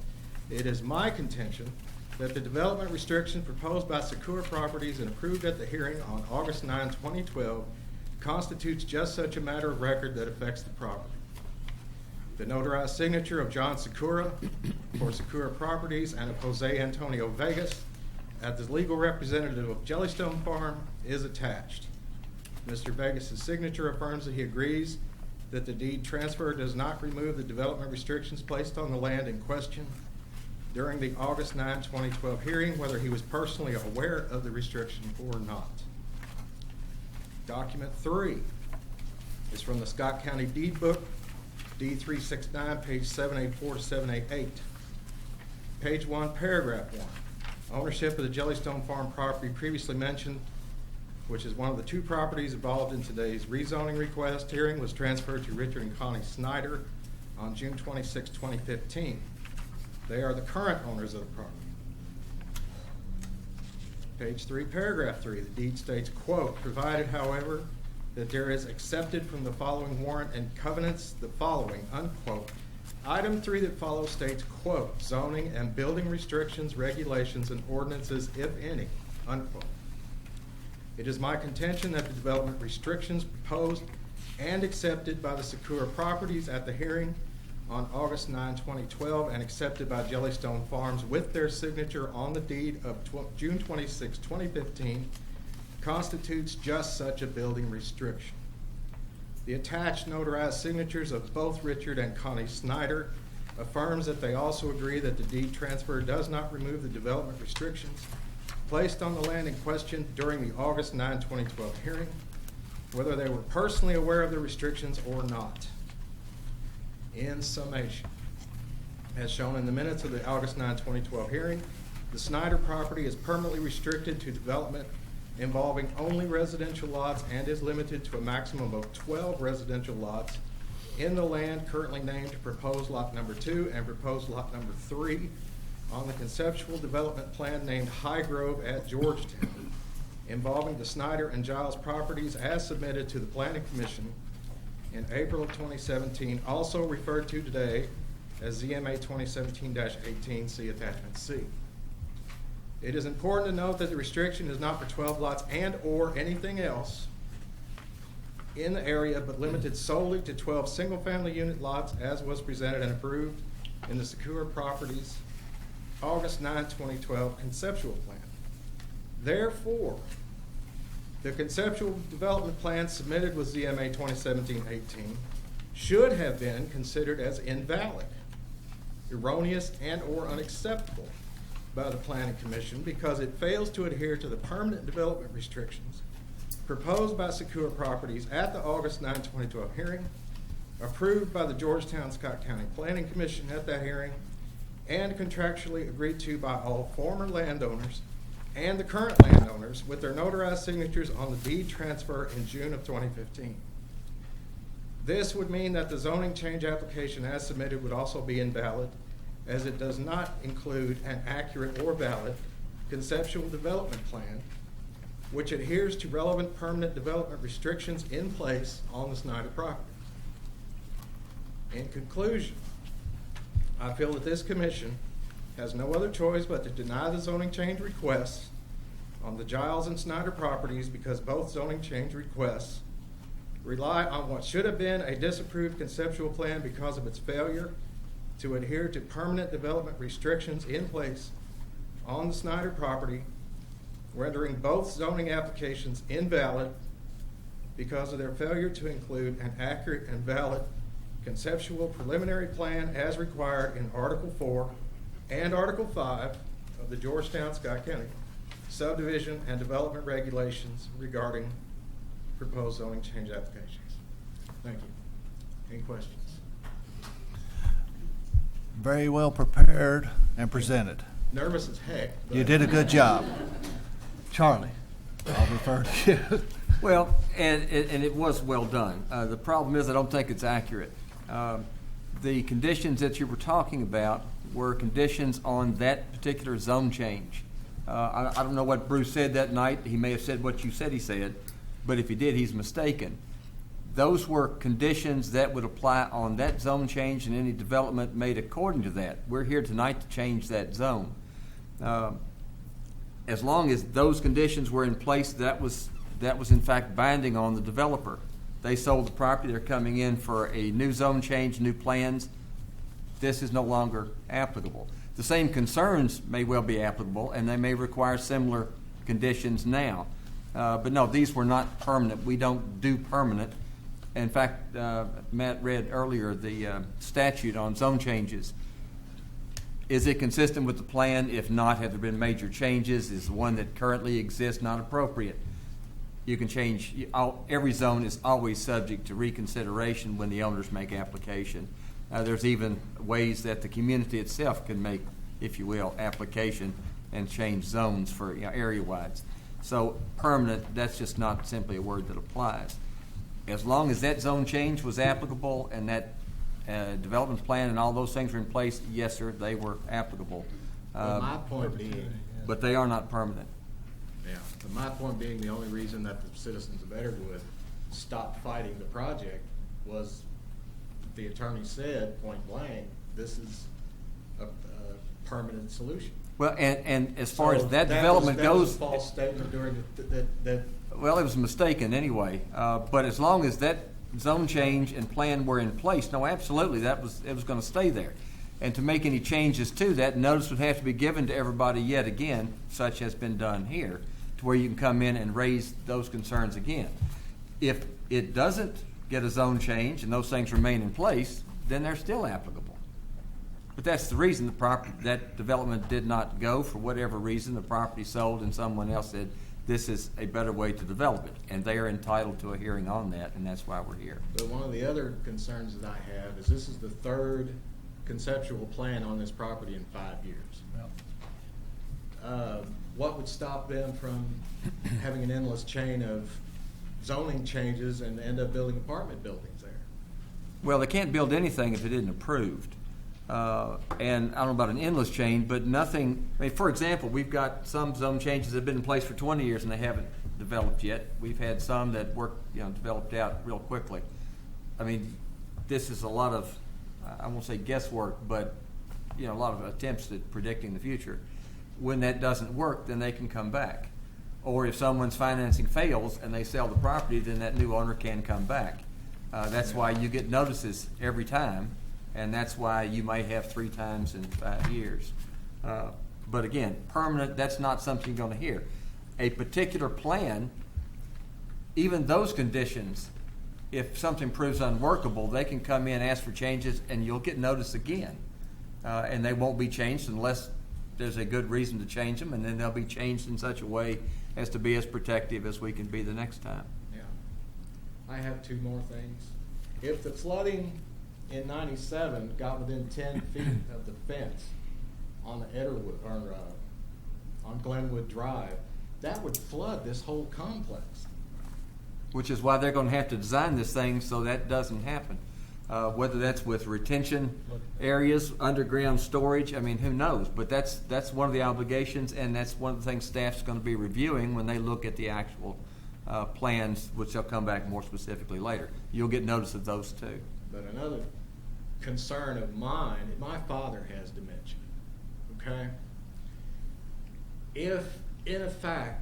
[SPEAKER 20] It is my contention that the development restriction proposed by Secure Properties and approved at the hearing on August 9, 2012 constitutes just such a matter of record that affects the property. The notarized signature of John Secura for Secure Properties and of Jose Antonio Vegas as the legal representative of Jellystone Farm is attached. Mr. Vegas' signature affirms that he agrees that the deed transfer does not remove the development restrictions placed on the land in question during the August 9, 2012 hearing, whether he was personally aware of the restriction or not. Document 3 is from the Scott County Deed Book, D369, page 784 to 788. Page 1, paragraph 1. Ownership of the Jellystone Farm property previously mentioned, which is one of the 2 properties involved in today's rezoning request hearing, was transferred to Richard and Connie Snyder on June 26, 2015. They are the current owners of the property. Page 3, paragraph 3, the deed states, quote, provided, however, that there is accepted from the following warrant and covenants the following, unquote. Item 3 that follows states, quote, zoning and building restrictions, regulations, and ordinances, if any, unquote. It is my contention that the development restrictions proposed and accepted by the Secure Properties at the hearing on August 9, 2012, and accepted by Jellystone Farms with their signature on the deed of June 26, 2015, constitutes just such a building restriction. The attached notarized signatures of both Richard and Connie Snyder affirms that they also agree that the deed transfer does not remove the development restrictions placed on the land in question during the August 9, 2012 hearing, whether they were personally aware of the restrictions or not. In summation, as shown in the minutes of the August 9, 2012 hearing, the Snyder property is permanently restricted to development involving only residential lots and is limited to a maximum of 12 residential lots in the land currently named proposed lot number 2 and proposed lot number 3 on the conceptual development plan named High Grove at Georgetown, involving the Snyder and Giles properties as submitted to the Planning Commission in April of 2017, also referred to today as ZMA 2017-18, see attachment C. It is important to note that the restriction is not for 12 lots and or anything else in the area, but limited solely to 12 single-family unit lots as was presented and approved in the Secure Properties August 9, 2012 conceptual plan. Therefore, the conceptual development plan submitted with ZMA 2017-18 should have been considered as invalid, erroneous, and or unacceptable by the Planning Commission because it fails to adhere to the permanent development restrictions proposed by Secure Properties at the August 9, 2012 hearing, approved by the Georgetown-Scott County Planning Commission at that hearing, and contractually agreed to by all former landowners and the current landowners with their notarized signatures on the deed transfer in June of 2015. This would mean that the zoning change application as submitted would also be invalid, as it does not include an accurate or valid conceptual development plan which adheres to relevant permanent development restrictions in place on the Snyder property. In conclusion, I feel that this commission has no other choice but to deny the zoning change requests on the Giles and Snyder properties because both zoning change requests rely on what should have been a disapproved conceptual plan because of its failure to adhere to permanent development restrictions in place on the Snyder property, rendering both zoning applications invalid because of their failure to include an accurate and valid conceptual preliminary plan as required in Article 4 and Article 5 of the Georgetown-Scott County subdivision and development regulations regarding proposed zoning change applications. Thank you. Any questions?
[SPEAKER 1] Very well prepared and presented.
[SPEAKER 20] Nervous as heck.
[SPEAKER 1] You did a good job. Charlie, I'll refer to you.
[SPEAKER 6] Well, and it was well done. The problem is I don't think it's accurate. The conditions that you were talking about were conditions on that particular zone change. I don't know what Bruce said that night. He may have said what you said he said, but if he did, he's mistaken. Those were conditions that would apply on that zone change and any development made according to that. We're here tonight to change that zone. As long as those conditions were in place, that was in fact binding on the developer. They sold the property, they're coming in for a new zone change, new plans. This is no longer applicable. The same concerns may well be applicable and they may require similar conditions now. But no, these were not permanent. We don't do permanent. In fact, Matt read earlier the statute on zone changes. Is it consistent with the plan? If not, have there been major changes? Is the one that currently exists not appropriate? You can change. Every zone is always subject to reconsideration when the owners make application. There's even ways that the community itself can make, if you will, application and change zones for area-wide. So permanent, that's just not simply a word that applies. As long as that zone change was applicable and that development plan and all those things were in place, yes, sir, they were applicable.
[SPEAKER 20] Well, my point being,
[SPEAKER 6] but they are not permanent.
[SPEAKER 20] yeah, but my point being the only reason that the citizens of Edgewood stop fighting the project was, the attorney said point blank, this is a permanent solution.
[SPEAKER 6] Well, and as far as
[SPEAKER 20] So
[SPEAKER 6] that development
[SPEAKER 20] that was
[SPEAKER 6] goes.
[SPEAKER 20] a false statement during that.
[SPEAKER 6] Well, it was mistaken anyway, but as long as that zone change and plan were in place, no, absolutely, it was gonna stay there. And to make any changes to that, notice would have to be given to everybody yet again, such has been done here, to where you can come in and raise those concerns again. If it doesn't get a zone change and those things remain in place, then they're still applicable. But that's the reason that development did not go, for whatever reason, the property sold and someone else said, this is a better way to develop it. And they are entitled to a hearing on that, and that's why we're here.
[SPEAKER 20] But one of the other concerns that I have is this is the third conceptual plan on this property in 5 years. What would stop them from having an endless chain of zoning changes and end up building apartment buildings there?
[SPEAKER 6] Well, they can't build anything if it isn't approved. And I don't know about an endless chain, but nothing, I mean, for example, we've got some zone changes that have been in place for 20 years and they haven't developed yet. We've had some that developed out real quickly. I mean, this is a lot of, I won't say guesswork, but, a lot of attempts at predicting the future. When that doesn't work, then they can come back. Or if someone's financing fails and they sell the property, then that new owner can come back. That's why you get notices every time. And that's why you may have 3 times in 5 years. But again, permanent, that's not something you're going to hear. A particular plan, even those conditions, if something proves unworkable, they can come in, ask for changes, and you'll get notice again. And they won't be changed unless there's a good reason to change them, and then they'll be changed in such a way as to be as protective as we can be the next time.
[SPEAKER 20] Yeah. I have 2 more things. If the flooding in 97 got within 10 feet of the fence on the Etterwood, or on Glenwood Drive, that would flood this whole complex.
[SPEAKER 6] Which is why they're going to have to design this thing so that doesn't happen. Whether that's with retention areas, underground storage, I mean, who knows? But that's one of the obligations, and that's one of the things staff's going to be reviewing when they look at the actual plans, which they'll come back more specifically later. You'll get notice of those too.
[SPEAKER 20] But another concern of mine, my father has dementia, okay? If, in effect,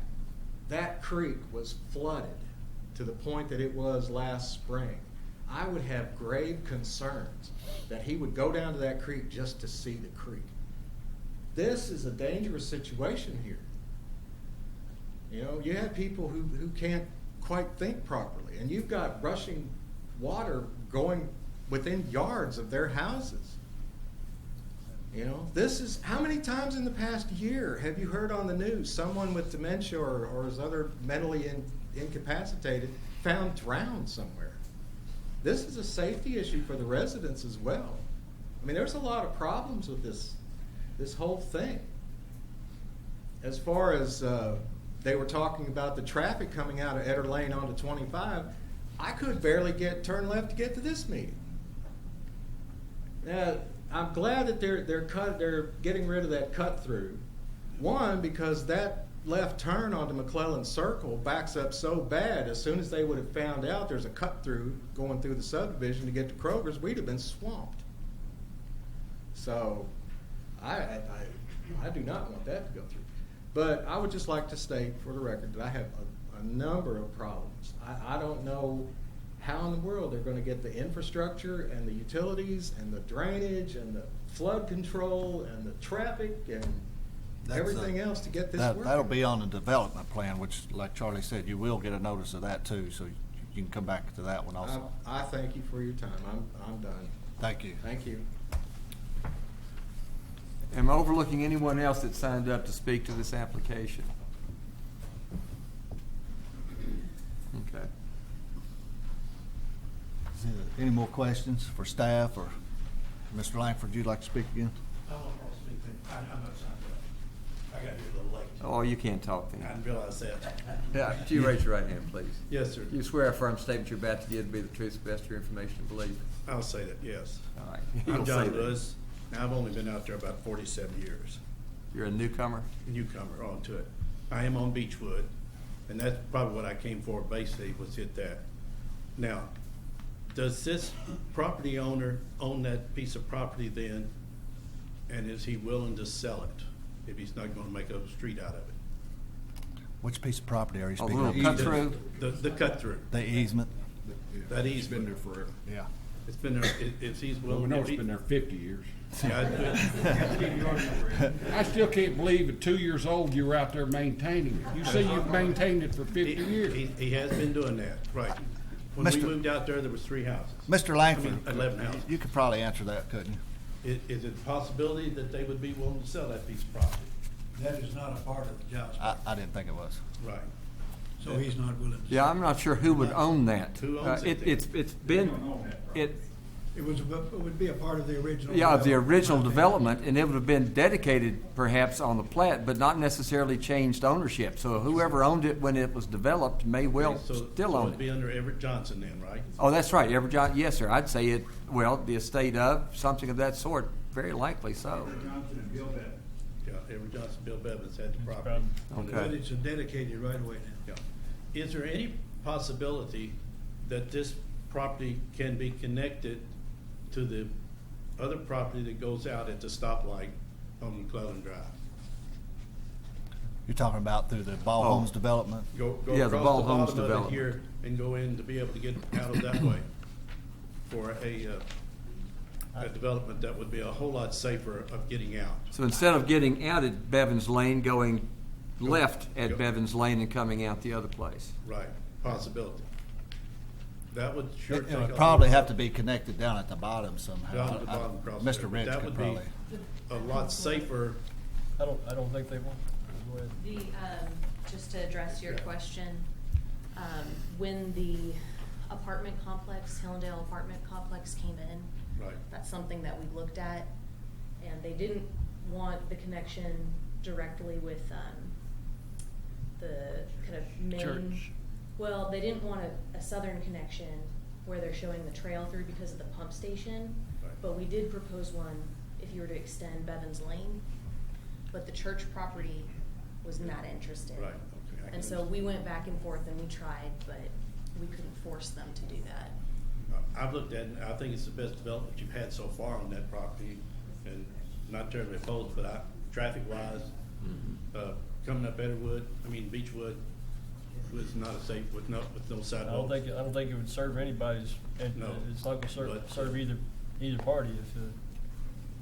[SPEAKER 20] that creek was flooded to the point that it was last spring, I would have grave concerns that he would go down to that creek just to see the creek. This is a dangerous situation here. You have people who can't quite think properly, and you've got rushing water going within yards of their houses. This is, how many times in the past year have you heard on the news someone with dementia or is other mentally incapacitated found drowned somewhere? This is a safety issue for the residents as well. I mean, there's a lot of problems with this whole thing. As far as they were talking about the traffic coming out of Eder Lane onto 25, I could barely turn left to get to this meeting. Now, I'm glad that they're getting rid of that cut through. One, because that left turn onto McClellan Circle backs up so bad. As soon as they would have found out there's a cut through going through the subdivision to get to Kroger's, we'd have been swamped. So, I do not want that to go through. But I would just like to state for the record that I have a number of problems. I don't know how in the world they're going to get the infrastructure and the utilities and the drainage and the flood control and the traffic and everything else to get this working.
[SPEAKER 1] That'll be on the development plan, which, like Charlie said, you will get a notice of that too, so you can come back to that one also.
[SPEAKER 20] I thank you for your time. I'm done.
[SPEAKER 1] Thank you.
[SPEAKER 20] Thank you.
[SPEAKER 6] Am I overlooking anyone else that signed up to speak to this application? Okay.
[SPEAKER 1] Is there any more questions for staff or Mr. Langford, you'd like to speak again?
[SPEAKER 9] I want to speak. I'm not signed up. I got here a little late.
[SPEAKER 6] Oh, you can't talk then.
[SPEAKER 9] I didn't realize that.
[SPEAKER 6] Yeah, could you raise your right hand, please?
[SPEAKER 9] Yes, sir.
[SPEAKER 6] You swear a firm statement you're about to give to be the truth, the best of your information and belief?
[SPEAKER 9] I'll say that, yes.
[SPEAKER 6] All right.
[SPEAKER 9] I'm
[SPEAKER 6] You'll say
[SPEAKER 9] John
[SPEAKER 6] that.
[SPEAKER 9] Lewis. Now, I've only been out there about 47 years.
[SPEAKER 6] You're a newcomer?
[SPEAKER 9] Newcomer onto it. I am on Beechwood, and that's probably what I came for basically, was hit that.
[SPEAKER 19] Now, does this property owner own that piece of property then? And is he willing to sell it if he's not gonna make a street out of it?
[SPEAKER 1] Which piece of property are you
[SPEAKER 6] A
[SPEAKER 1] speaking
[SPEAKER 6] little
[SPEAKER 1] of?
[SPEAKER 6] cut through?
[SPEAKER 19] The cut through.
[SPEAKER 1] The easement?
[SPEAKER 19] That easement.
[SPEAKER 4] Been there forever.
[SPEAKER 1] Yeah.
[SPEAKER 19] It's been there, if he's
[SPEAKER 4] Well,
[SPEAKER 19] willing.
[SPEAKER 4] we know
[SPEAKER 19] if
[SPEAKER 4] it's
[SPEAKER 19] he-
[SPEAKER 4] been there 50 years.
[SPEAKER 19] Yeah,
[SPEAKER 4] I still can't believe at 2 years old you were out there maintaining it. You say you've maintained it for 50 years.
[SPEAKER 19] He has been doing that, right. When we
[SPEAKER 1] Mr.
[SPEAKER 19] moved out there was 3 houses.
[SPEAKER 1] Mr. Langford,
[SPEAKER 19] 11 houses.
[SPEAKER 1] you could probably answer that, couldn't you?
[SPEAKER 19] Is it a possibility that they would be willing to sell that piece of property?
[SPEAKER 9] That is not a part of the Giles.
[SPEAKER 1] I didn't think it was.
[SPEAKER 19] Right.
[SPEAKER 9] So he's not willing to.
[SPEAKER 6] Yeah, I'm not sure who would own that.
[SPEAKER 19] Who owns it then?
[SPEAKER 6] It's been, it,
[SPEAKER 9] It would be a part of the original.
[SPEAKER 6] yeah, of the
[SPEAKER 9] development.
[SPEAKER 6] original development, and it would have been dedicated perhaps on the plat, but not necessarily changed ownership. So whoever owned it when it was developed may well
[SPEAKER 19] So-
[SPEAKER 6] still
[SPEAKER 19] so
[SPEAKER 6] own
[SPEAKER 19] it'd be
[SPEAKER 6] it.
[SPEAKER 19] under Everett Johnson then, right?
[SPEAKER 6] Oh, that's right, Everjohn, yes, sir. I'd say it, well, the estate of, something of that sort, very likely so.
[SPEAKER 14] Johnson and Bill Bevins.
[SPEAKER 19] Yeah, Everett Johnson, Bill Bevins had the property.
[SPEAKER 6] Okay.
[SPEAKER 9] But it's a dedicated right away now.
[SPEAKER 19] Yeah. Is there any possibility that this property can be connected to the other property that goes out at the stoplight on McClellan Drive?
[SPEAKER 1] You're talking about through the Ball Homes development?
[SPEAKER 19] Go
[SPEAKER 6] Yeah, the
[SPEAKER 19] across
[SPEAKER 6] Ball
[SPEAKER 19] the
[SPEAKER 6] Homes
[SPEAKER 19] bottom of it
[SPEAKER 6] development.
[SPEAKER 19] here and go in to be able to get out of that way for a development that would be a whole lot safer of getting out.
[SPEAKER 6] So instead of getting out at Bevins Lane, going left at
[SPEAKER 19] Go.
[SPEAKER 6] Bevins Lane and coming out the other place.
[SPEAKER 19] Right, possibility. That would sure
[SPEAKER 1] It
[SPEAKER 19] take a
[SPEAKER 1] would
[SPEAKER 19] whole
[SPEAKER 1] probably
[SPEAKER 19] lot-
[SPEAKER 1] have to be connected down at the bottom somehow.
[SPEAKER 19] Down at the bottom across
[SPEAKER 1] Mr.
[SPEAKER 19] there.
[SPEAKER 1] Rich
[SPEAKER 19] That
[SPEAKER 1] could
[SPEAKER 19] would
[SPEAKER 1] probably.
[SPEAKER 19] be a lot safer.
[SPEAKER 12] I don't think they will. Go ahead.
[SPEAKER 16] The, just to address your question, when the apartment complex, Hillendale apartment complex came in,
[SPEAKER 19] Right.
[SPEAKER 16] that's something that we looked at, and they didn't want the connection directly with, the kind of main.
[SPEAKER 12] Church.
[SPEAKER 16] Well, they didn't want a southern connection where they're showing the trail through because of the pump station,
[SPEAKER 19] Right.
[SPEAKER 16] but we did propose one if you were to extend Bevins Lane, but the church property was not interested.
[SPEAKER 19] Right, okay, I
[SPEAKER 16] And
[SPEAKER 19] can
[SPEAKER 16] so we went back and forth and we tried, but we couldn't force them to do that.
[SPEAKER 19] I've looked at it, and I think it's the best development you've had so far on that property, and not terribly opposed, but traffic-wise, coming up Beechwood was not a safe, with no
[SPEAKER 12] I
[SPEAKER 19] sidewalks.
[SPEAKER 12] don't think it would serve anybody's, and
[SPEAKER 19] No,
[SPEAKER 12] it's not gonna
[SPEAKER 19] but-
[SPEAKER 12] serve either party if,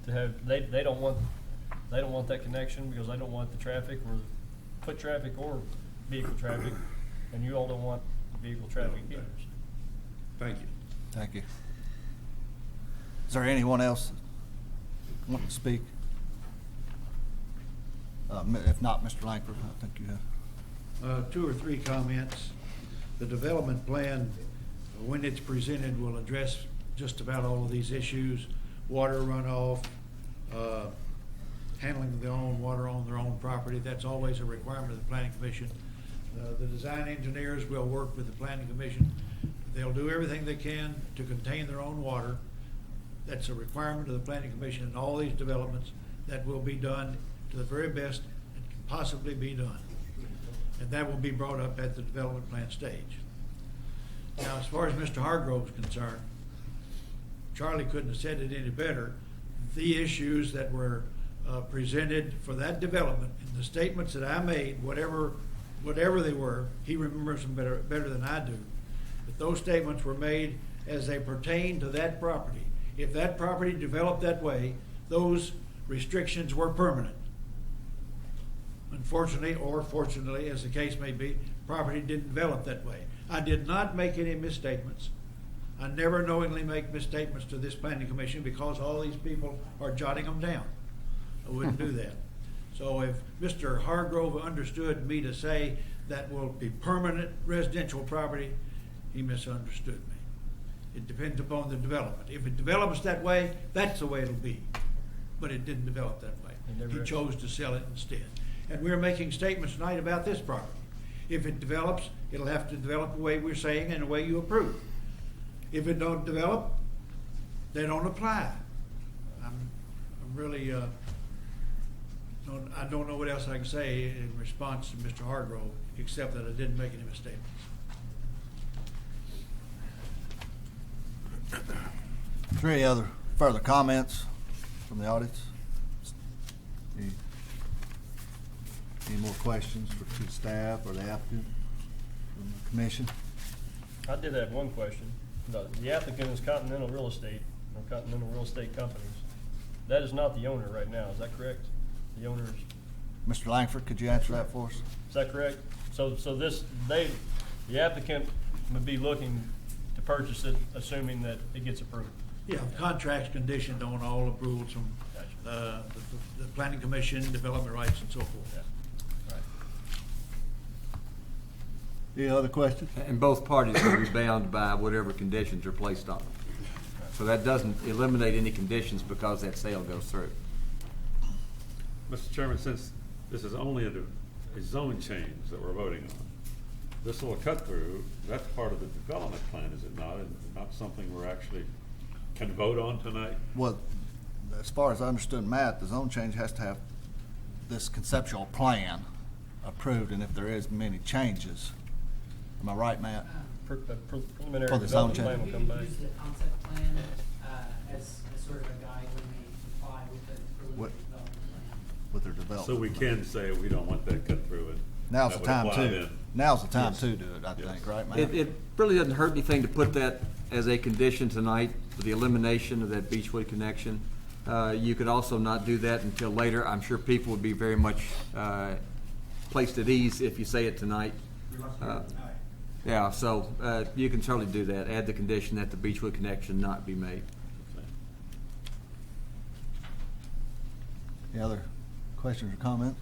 [SPEAKER 12] to have, they don't want that connection because they don't want the traffic or foot traffic or vehicle traffic, and you all don't want vehicle traffic either.
[SPEAKER 19] Thank you.
[SPEAKER 1] Thank you. Is there anyone else want to speak? If not, Mr. Langford, I think you have.
[SPEAKER 9] 2 or 3 comments. The development plan, when it's presented, will address just about all of these issues: water runoff, handling their own water on their own property. That's always a requirement of the Planning Commission. The design engineers will work with the Planning Commission. They'll do everything they can to contain their own water. That's a requirement of the Planning Commission in all these developments. That will be done to the very best it can possibly be done. And that will be brought up at the development plan stage. Now, as far as Mr. Hargrove's concerned, Charlie couldn't have said it any better. The issues that were presented for that development and the statements that I made, whatever they were, he remembers them better than I do. But those statements were made as they pertain to that property. If that property developed that way, those restrictions were permanent. Unfortunately, or fortunately, as the case may be, property didn't develop that way. I did not make any misstatements. I never knowingly make misstatements to this planning commission because all these people are jotting them down. I wouldn't do that. So if Mr. Hargrove understood me to say that will be permanent residential property, he misunderstood me. It depends upon the development. If it develops that way, that's the way it'll be. But it didn't develop that way. He chose to sell it instead. And we're making statements tonight about this property. If it develops, it'll have to develop the way we're saying and the way you approve. If it don't develop, they don't apply. I'm really, I don't know what else I can say in response to Mr. Hargrove, except that I didn't make any mistakes.
[SPEAKER 1] Is there any other further comments from the audience? Any more questions to the staff or the applicant from the commission?
[SPEAKER 12] I did have one question. The applicant is Continental Real Estate, or Continental Real Estate Companies. That is not the owner right now, is that correct? The owner is,
[SPEAKER 1] Mr. Langford, could you answer that for us?
[SPEAKER 12] is that correct? So the applicant would be looking to purchase it, assuming that it gets approved.
[SPEAKER 9] Yeah, the contract's conditioned on all approvals from, the planning commission, development rights and so forth.
[SPEAKER 12] Yeah. Right.
[SPEAKER 1] Any other questions?
[SPEAKER 6] And both parties will be bound by whatever conditions are placed on them. So that doesn't eliminate any conditions because that sale goes through.
[SPEAKER 8] Mr. Chairman, since this is only a zone change that we're voting on, this little cut through, that's part of the development plan, is it not? And not something we're actually can vote on tonight?
[SPEAKER 1] Well, as far as I understood, Matt, the zone change has to have this conceptual plan approved, and if there is many changes, am I right, Matt?
[SPEAKER 12] Preliminary
[SPEAKER 1] For the zone
[SPEAKER 12] development plan
[SPEAKER 1] change.
[SPEAKER 12] will come back.
[SPEAKER 7] We use the concept plan as sort of a guide when they comply with the
[SPEAKER 1] What-
[SPEAKER 7] preliminary development plan.
[SPEAKER 1] With their development.
[SPEAKER 8] So we can say we don't want that cut through and
[SPEAKER 1] Now's
[SPEAKER 8] that
[SPEAKER 1] the
[SPEAKER 8] would
[SPEAKER 1] time
[SPEAKER 8] apply
[SPEAKER 1] to,
[SPEAKER 8] then.
[SPEAKER 1] now's the time
[SPEAKER 8] Yes.
[SPEAKER 1] to do it, I think, right, Matt?
[SPEAKER 6] It really doesn't hurt anything to put that as a condition tonight for the elimination of that Beechwood connection. You could also not do that until later. I'm sure people would be very much placed at ease if you say it tonight. Yeah, so you can certainly do that. Add the condition that the Beechwood connection not be made.
[SPEAKER 1] Any other questions or comments?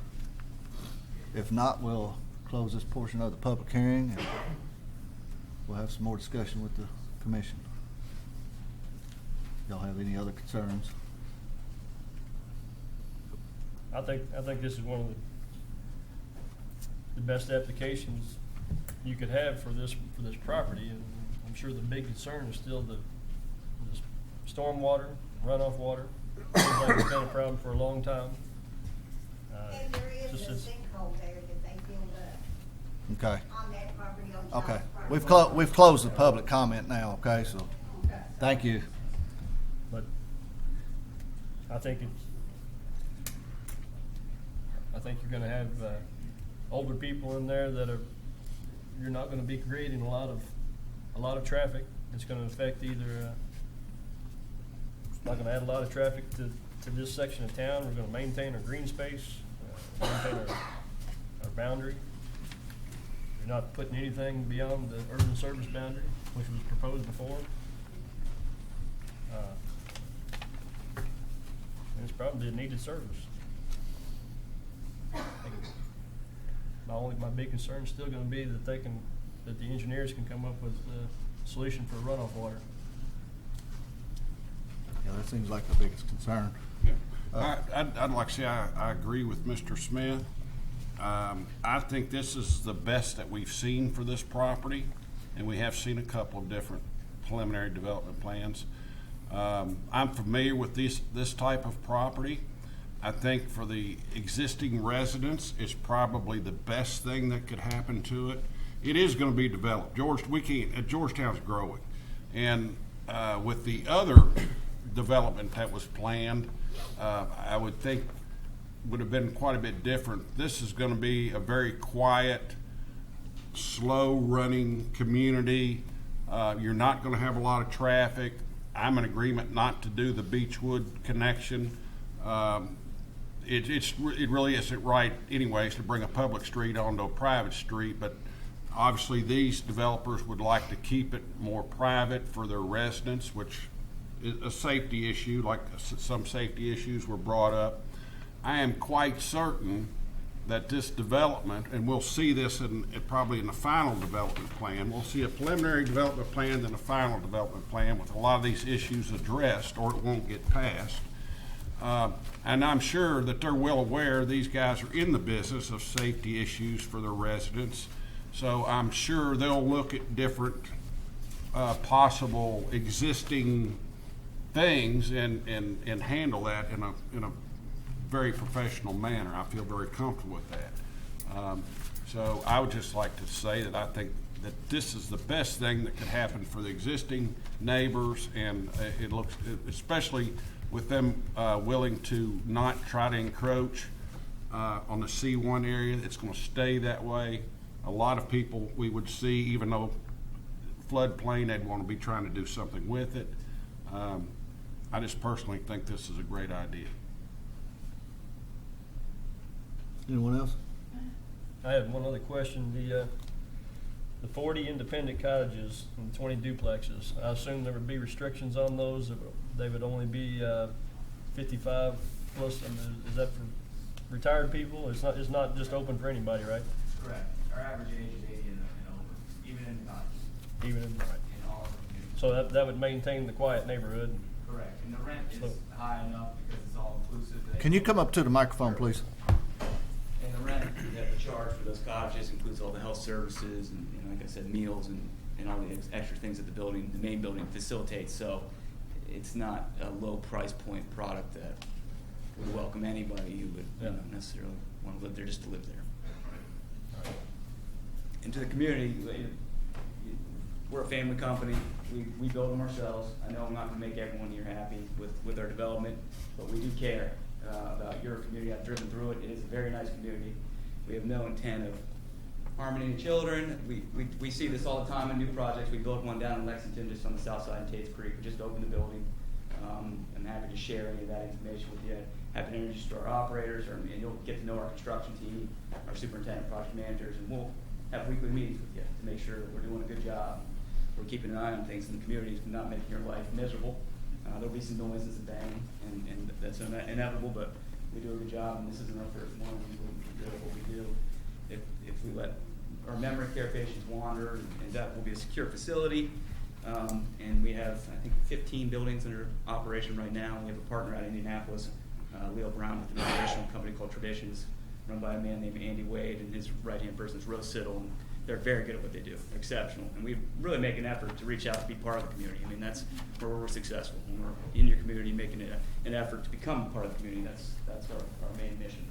[SPEAKER 1] If not, we'll close this portion of the public hearing, and we'll have some more discussion with the commission. Y'all have any other concerns?
[SPEAKER 12] I think this is one of the best applications you could have for this property, and I'm sure the big concern is still the stormwater, runoff water. Seems like it's been a problem for a long time.
[SPEAKER 13] And there is a
[SPEAKER 12] Just-
[SPEAKER 13] sinkhole there that they filled up
[SPEAKER 1] Okay,
[SPEAKER 13] on that property on Charles
[SPEAKER 1] okay.
[SPEAKER 13] Park.
[SPEAKER 1] We've closed the public comment now, okay, so,
[SPEAKER 13] Okay.
[SPEAKER 1] thank you.
[SPEAKER 12] But I think you're gonna have older people in there that you're not gonna be creating a lot of traffic. It's gonna affect either, it's not gonna add a lot of traffic to this section of town. We're gonna maintain our green space, maintain our boundary. You're not putting anything beyond the urban service boundary, which was proposed before. And it's probably a needed service. My big concern is still gonna be that the engineers can come up with a solution for runoff water.
[SPEAKER 1] Yeah, that seems like the biggest concern.
[SPEAKER 4] I'd like to say I agree with Mr. Smith. I think this is the best that we've seen for this property, and we have seen a couple of different preliminary development plans. I'm familiar with this type of property. I think for the existing residents, it's probably the best thing that could happen to it. It is going to be developed. Georgetown's growing, and with the other development that was planned, I would think would have been quite a bit different. This is going to be a very quiet, slow-running community. You're not going to have a lot of traffic. I'm in agreement not to do the Beechwood connection. It really isn't right anyways to bring a public street onto a private street, but obviously these developers would like to keep it more private for their residents, which is a safety issue, like some safety issues were brought up. I am quite certain that this development, and we'll see this probably in the final development plan, we'll see a preliminary development plan, then a final development plan with a lot of these issues addressed, or it won't get passed. And I'm sure that they're well aware these guys are in the business of safety issues for their residents. So I'm sure they'll look at different possible existing things and handle that in a very professional manner. I feel very comfortable with that. So I would just like to say that I think that this is the best thing that could happen for the existing neighbors, and it looks, especially with them willing to not try to encroach on the C1 area. It's going to stay that way. A lot of people we would see, even though floodplain, they'd want to be trying to do something with it. I just personally think this is a great idea.
[SPEAKER 1] Anyone else?
[SPEAKER 12] I have one other question. The 40 independent cottages and 20 duplexes, I assume there would be restrictions on those. They would only be 55 plus. Is that for retired people? It's not just open for anybody, right?
[SPEAKER 10] Correct. Our average age is 80 and over, even in the cottages.
[SPEAKER 12] Even in, right.
[SPEAKER 10] In all of the communities.
[SPEAKER 12] So that would maintain the quiet neighborhood.
[SPEAKER 10] Correct. And the rent is high enough because it's all inclusive.
[SPEAKER 1] Can you come up to the microphone, please?
[SPEAKER 10] And the rent that we charge for those cottages includes all the health services and, like I said, meals and all the extra things that the main building facilitates. So it's not a low price point product that would welcome anybody who would necessarily want to live there just to live there. And to the community, we're a family company. We build them ourselves. I know I'm not going to make everyone here happy with our development, but we do care about your community. I've driven through it. It is a very nice community. We have no intent of harming any children. We see this all the time in new projects. We built one down in Lexington, just on the south side in Tate's Creek. We just opened the building. I'm happy to share any of that information with you. Happy Energy Store operators, and you'll get to know our construction team, our superintendent, project managers, and we'll have weekly meetings with you to make sure that we're doing a good job. We're keeping an eye on things in the community, not making your life miserable. There'll be some noises and banging, and that's inevitable, but we do a good job, and this isn't our first one. We wouldn't be good at what we do if we let our memory care patients wander, and that will be a secure facility. And we have, I think, 15 buildings under operation right now. We have a partner out of Indianapolis, Leo Brown, with an international company called Traditions, run by a man named Andy Wade, and his right-hand person is Rose Siddle, and they're very good at what they do. They're exceptional, and we really make an effort to reach out to be part of the community. I mean, that's where we're successful. When we're in your community, making it an effort to become part of the community, that's our main mission.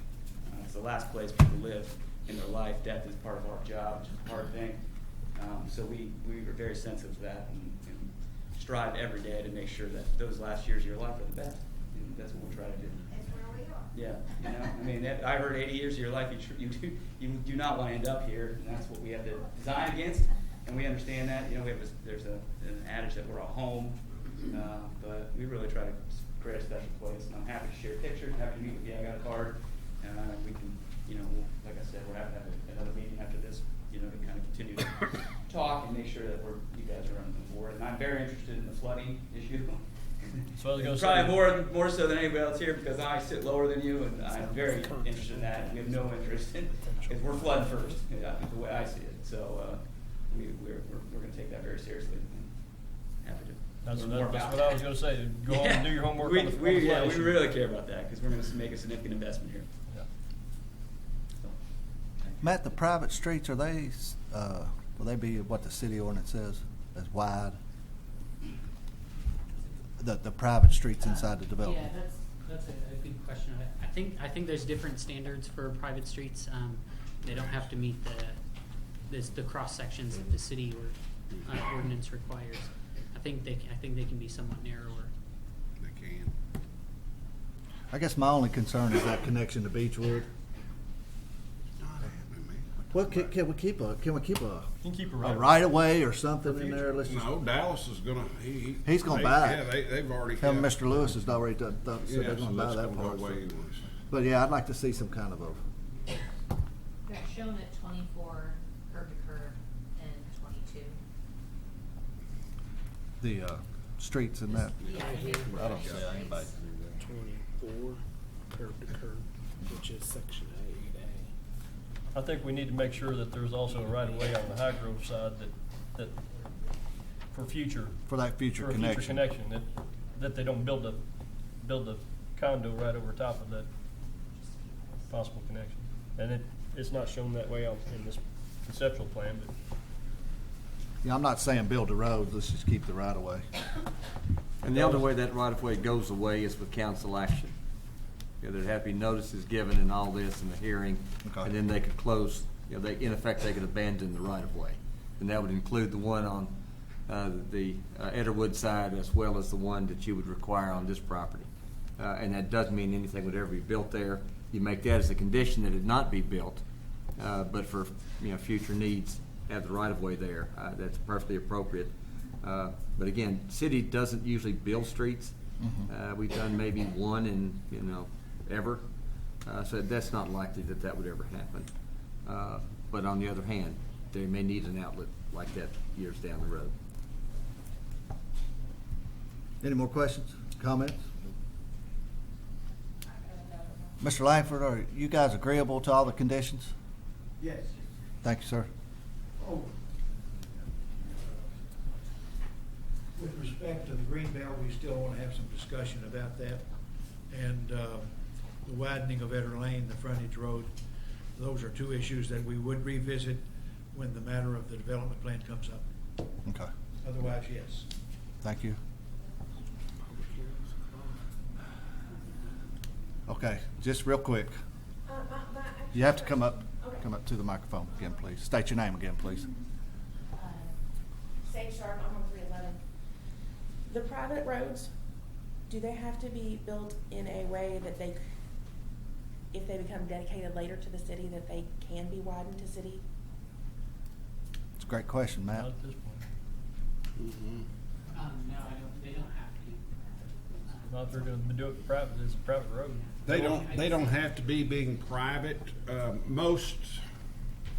[SPEAKER 10] It's the last place people live in their life. Death is part of our job, which is a hard thing. So we are very sensitive to that and strive every day to make sure that those last years of your life are the best. And that's what we try to do.
[SPEAKER 13] That's where we are.
[SPEAKER 10] Yeah, I mean, I heard 80 years of your life, you do not want to end up here, and that's what we have to design against, and we understand that. There's an adage that we're a home, but we really try to create a special place, and I'm happy to share pictures, happy to meet with you. I got a card, and we can, like I said, we're happy to have another meeting after this, to kind of continue to talk and make sure that you guys are on board. And I'm very interested in the flooding issue.
[SPEAKER 12] So I was gonna
[SPEAKER 10] Probably more so than anybody else here, because I sit lower than you, and I'm very interested in that. We have no interest in, because we're flood first, the way I see it. So we're going to take that very seriously. Happy to.
[SPEAKER 12] That's
[SPEAKER 10] learn more
[SPEAKER 12] what
[SPEAKER 10] about
[SPEAKER 12] I was going to say. Go home and do your homework on the flood
[SPEAKER 10] we
[SPEAKER 12] issue.
[SPEAKER 10] really care about that, because we're going to make a significant investment here.
[SPEAKER 12] Yeah.
[SPEAKER 10] So,
[SPEAKER 1] Matt, the private streets, will they be what the city ordinance says, as wide? The private streets inside the development?
[SPEAKER 7] Yeah, that's a good question. I think there's different standards for private streets. They don't have to meet the cross sections that the city or ordinance requires. I think they can be somewhat narrower.
[SPEAKER 4] They can.
[SPEAKER 1] I guess my only concern is that connection to Beechwood. Well, can we keep a right of way or something in there? Let's just,
[SPEAKER 4] No, Dallas is gonna.
[SPEAKER 1] He's gonna buy it.
[SPEAKER 4] Yeah, they've already.
[SPEAKER 1] Tell Mr. Lewis has already said they're gonna buy
[SPEAKER 4] that's
[SPEAKER 1] that
[SPEAKER 4] gonna go
[SPEAKER 1] part.
[SPEAKER 4] away anyways.
[SPEAKER 1] But yeah, I'd like to see some kind of a.
[SPEAKER 5] They're shown at 24 curb to curb and 22.
[SPEAKER 1] The streets and that.
[SPEAKER 5] Yeah,
[SPEAKER 18] I don't see how anybody
[SPEAKER 3] 24 curb to curb, which is section 8A.
[SPEAKER 12] I think we need to make sure that there's also a right of way on the High Grove side that for
[SPEAKER 1] that future connection.
[SPEAKER 12] that they don't build a condo right over top of that possible connection. And it's not shown that way in this conceptual plan, but
[SPEAKER 1] Yeah, I'm not saying build the roads, let's just keep the right of way.
[SPEAKER 6] And the only way that right of way goes away is with council action. There'd have to be notices given and all this and the hearing,
[SPEAKER 1] Okay.
[SPEAKER 6] and then they could close in effect, they could abandon the right-of-way. And that would include the one on the Edderwood side as well as the one that you would require on this property. And that doesn't mean anything would ever be built there. You make that as a condition that it not be built, but for future needs, have the right-of-way there. That's perfectly appropriate. But again, city doesn't usually build streets. We've done maybe one in ever, so that's not likely that would ever happen. But on the other hand, they may need an outlet like that years down the road.
[SPEAKER 1] Any more questions, comments? Mr. Langford, are you guys agreeable to all the conditions?
[SPEAKER 9] Yes.
[SPEAKER 1] Thank you, sir.
[SPEAKER 9] Oh. With respect to the green belt, we still want to have some discussion about that. And the widening of Eder Lane, the frontage road, those are two issues that we would revisit when the matter of the development plan comes up.
[SPEAKER 1] Okay.
[SPEAKER 9] Otherwise, yes.
[SPEAKER 1] Thank you. Okay, just real quick. You have to come up to the microphone again, please. State your name again, please.
[SPEAKER 16] Sage Sharp, I'm on 311. The private roads, do they have to be built in a way that they, if they become dedicated later to the city, that they can be widened to city?
[SPEAKER 1] It's a great question, Matt.
[SPEAKER 12] Not at this point.
[SPEAKER 7] No, they don't have to.
[SPEAKER 12] Not if they're gonna do it private, it's a private road.
[SPEAKER 4] They don't have to be being private. Most,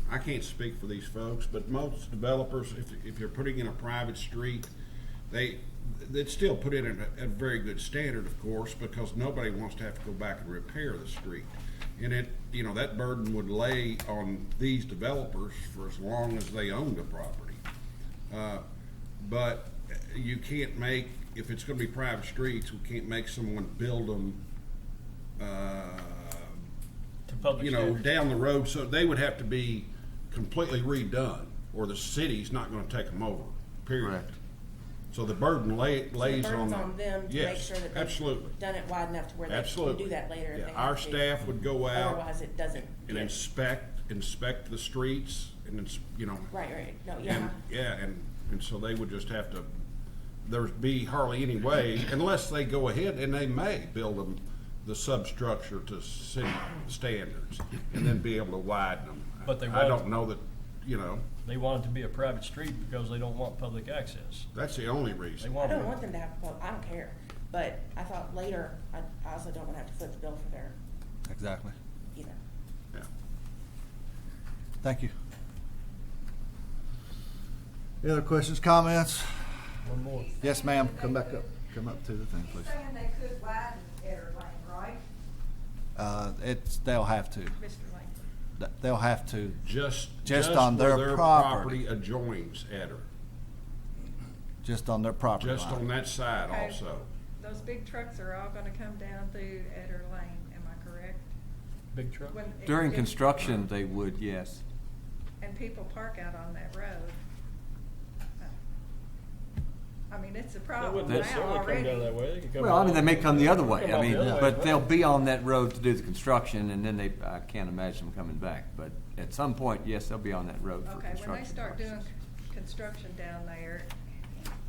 [SPEAKER 4] I can't speak for these folks, but most developers, if you're putting in a private street, they'd still put in a very good standard, of course, because nobody wants to have to go back and repair the street. And that burden would lay on these developers for as long as they own the property. But you can't make, if it's gonna be private streets, we can't make someone build them
[SPEAKER 12] To public standards.
[SPEAKER 4] down the road, so they would have to be completely redone, or the city's not gonna take them over, period.
[SPEAKER 6] Correct.
[SPEAKER 4] So the burden lays
[SPEAKER 16] So the burden's
[SPEAKER 4] on
[SPEAKER 16] on them to make
[SPEAKER 4] Yes,
[SPEAKER 16] sure that they've
[SPEAKER 4] absolutely.
[SPEAKER 16] done it wide enough to where they can
[SPEAKER 4] Absolutely.
[SPEAKER 16] do that later if
[SPEAKER 4] Yeah,
[SPEAKER 16] they have
[SPEAKER 4] our
[SPEAKER 16] to.
[SPEAKER 4] staff would go out
[SPEAKER 16] Otherwise, it doesn't
[SPEAKER 4] and
[SPEAKER 16] get.
[SPEAKER 4] inspect the streets, and
[SPEAKER 16] Right, no, yeah.
[SPEAKER 4] and so they would just have to, there'd be hardly any way, unless they go ahead, and they may build them the substructure to city standards, and then be able to widen them.
[SPEAKER 12] But they
[SPEAKER 4] I
[SPEAKER 12] want-
[SPEAKER 4] don't know that,
[SPEAKER 12] They want it to be a private street because they don't want public access.
[SPEAKER 4] that's the only
[SPEAKER 12] They
[SPEAKER 4] reason.
[SPEAKER 12] want.
[SPEAKER 16] I don't want them to have, I don't care, but I thought later, I also don't want to have to foot the bill for their
[SPEAKER 1] Exactly.
[SPEAKER 16] either.
[SPEAKER 4] Yeah.
[SPEAKER 1] Thank you. Any other questions, comments?
[SPEAKER 12] One more.
[SPEAKER 1] Yes, ma'am. Come back up. Come up to the thing, please.
[SPEAKER 15] Saying they could widen Eder Lane, right?
[SPEAKER 1] They'll have to.
[SPEAKER 15] Mr. Langford.
[SPEAKER 1] They'll have to.
[SPEAKER 4] Just
[SPEAKER 1] on
[SPEAKER 4] where
[SPEAKER 1] their property.
[SPEAKER 4] adjoins Eder,
[SPEAKER 1] Just on their property
[SPEAKER 4] just
[SPEAKER 1] line.
[SPEAKER 4] on that side
[SPEAKER 15] Okay.
[SPEAKER 4] also.
[SPEAKER 15] Those big trucks are all gonna come down through Eder Lane, am I correct?
[SPEAKER 12] Big truck.
[SPEAKER 6] During construction, they would, yes.
[SPEAKER 15] And people park out on that road. I mean, it's a
[SPEAKER 12] They
[SPEAKER 15] problem
[SPEAKER 12] wouldn't
[SPEAKER 15] now
[SPEAKER 12] necessarily come down that
[SPEAKER 15] already.
[SPEAKER 12] way. They could come
[SPEAKER 6] Well, I mean,
[SPEAKER 12] out-
[SPEAKER 6] they may come the other
[SPEAKER 12] come
[SPEAKER 6] way.
[SPEAKER 12] out
[SPEAKER 6] I
[SPEAKER 12] the
[SPEAKER 6] mean,
[SPEAKER 12] other way
[SPEAKER 6] but
[SPEAKER 12] as
[SPEAKER 6] they'll
[SPEAKER 12] well.
[SPEAKER 6] be on that road to do the construction, and then I can't imagine them coming back. But at some point, yes, they'll be on that road for
[SPEAKER 15] Okay,
[SPEAKER 6] construction.
[SPEAKER 15] when they start doing
[SPEAKER 6] purposes.
[SPEAKER 15] construction down there,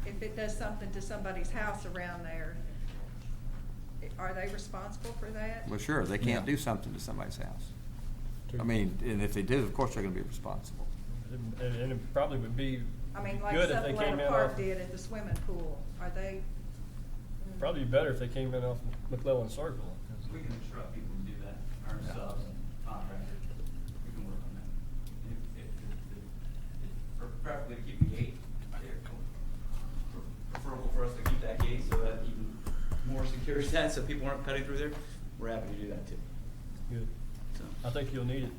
[SPEAKER 15] if it does something to somebody's house around there, are they responsible for that?
[SPEAKER 6] Well, sure, they can't do something to somebody's house. I mean, and if they do, of course, they're gonna be responsible.
[SPEAKER 12] And it probably would be
[SPEAKER 15] I mean, like
[SPEAKER 12] good if they
[SPEAKER 15] something
[SPEAKER 12] came
[SPEAKER 15] Lena
[SPEAKER 12] in
[SPEAKER 15] Park
[SPEAKER 12] off,
[SPEAKER 15] did at the swimming pool, are they?
[SPEAKER 12] probably better if they came in off McClellan Circle. 'cause-
[SPEAKER 10] We can instruct people to do that, our subs and contractors, we can work on that. If preferably keep the gate there, preferable for us to keep that gate so that even more secure that, so people aren't cutting through there, we're happy to do that too.
[SPEAKER 12] Good.
[SPEAKER 10] So,
[SPEAKER 12] I think you'll need it.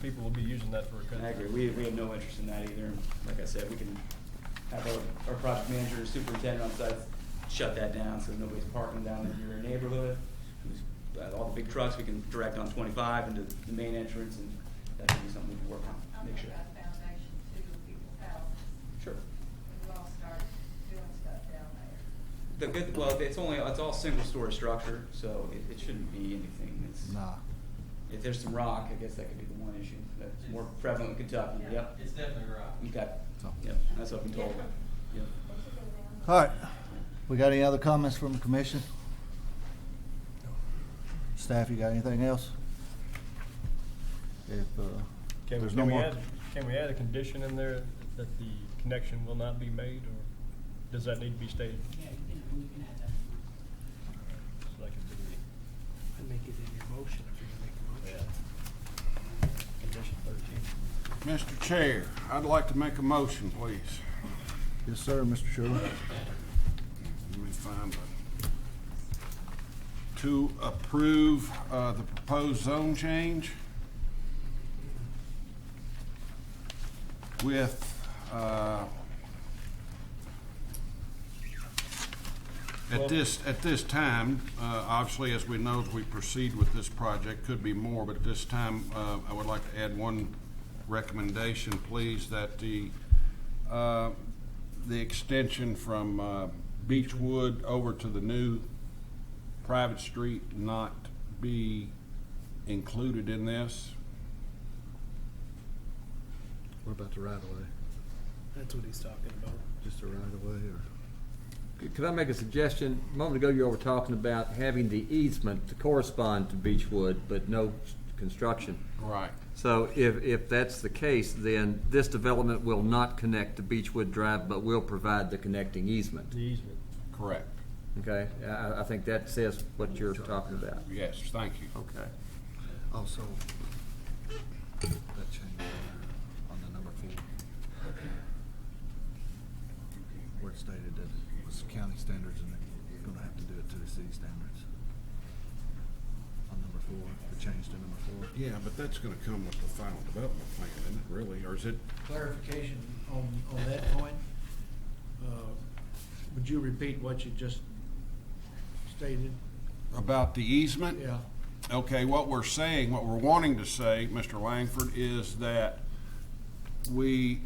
[SPEAKER 12] People will be using that for a cut.
[SPEAKER 10] I agree, we have no interest in that either, and like I said, we can have our project manager and superintendent on site shut that down, so nobody's parking down in your neighborhood. All the big trucks, we can direct on 25 into the main entrance, and that can be something we can work on, make sure.
[SPEAKER 15] Foundation too, people's houses,
[SPEAKER 10] Sure.
[SPEAKER 15] we'll all start doing stuff down there.
[SPEAKER 10] The good, well, it's all single story structure, so it shouldn't be anything that's.
[SPEAKER 1] Nah.
[SPEAKER 10] If there's some rock, I guess that could be the one issue. That's more prevalent in Kentucky. Yep.
[SPEAKER 17] It's definitely rock.
[SPEAKER 10] Okay. Yep. That's what I'm told. Yep.
[SPEAKER 1] All right. We got any other comments from the commission? Staff, you got anything else? If there's no more.
[SPEAKER 12] Can we add a condition in there that the connection will not be made, or does that need to be stated?
[SPEAKER 7] Yeah, you can add that.
[SPEAKER 12] So that could be
[SPEAKER 3] And make it in your motion if you're gonna make a motion.
[SPEAKER 12] condition 13.
[SPEAKER 4] Mr. Chair, I'd like to make a motion, please.
[SPEAKER 1] Yes, sir, Mr. Shirley.
[SPEAKER 4] Let me find it. To approve the proposed zone change with at this time, obviously, as we know, as we proceed with this project, could be more, but at this time, I would like to add one recommendation, please, that the extension from Beechwood over to the new private street not be included in this.
[SPEAKER 1] What about the right of way?
[SPEAKER 3] That's what he's talking about.
[SPEAKER 1] Just the right of way, or?
[SPEAKER 6] Could I make a suggestion? A moment ago, you were talking about having the easement to correspond to Beechwood, but no construction.
[SPEAKER 4] Right.
[SPEAKER 6] So if that's the case, then this development will not connect to Beechwood Drive, but will provide the connecting easement.
[SPEAKER 12] The easement.
[SPEAKER 4] Correct.
[SPEAKER 6] Okay, I think that says what you're talking about.
[SPEAKER 4] Yes, thank you.
[SPEAKER 6] Okay.
[SPEAKER 1] Also, that change on the number 4, where it stated that it was county standards and they're gonna have to do it to the city standards. On number 4, the change to number 4.
[SPEAKER 4] Yeah, but that's gonna come with the final development plan, isn't it, really, or is it?
[SPEAKER 9] Clarification on that point. Would you repeat what you just stated?
[SPEAKER 4] About the easement?
[SPEAKER 9] Yeah.
[SPEAKER 4] Okay, what we're saying, what we're wanting to say, Mr. Langford, is that we're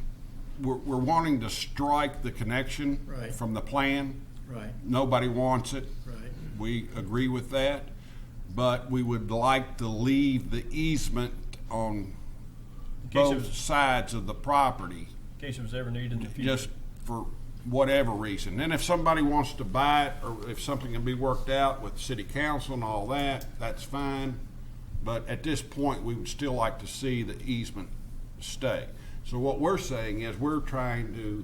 [SPEAKER 4] wanting to strike the connection
[SPEAKER 9] Right.
[SPEAKER 4] from the plan.
[SPEAKER 9] Right.
[SPEAKER 4] Nobody wants it.
[SPEAKER 9] Right.
[SPEAKER 4] We agree with that, but we would like to leave the easement on both sides of the property.
[SPEAKER 12] In case it was ever needed in the future.
[SPEAKER 4] Just for whatever reason. And if somebody wants to buy it, or if something can be worked out with city council and all that, that's fine. But at this point, we would still like to see the easement stay. So what we're saying is we're trying to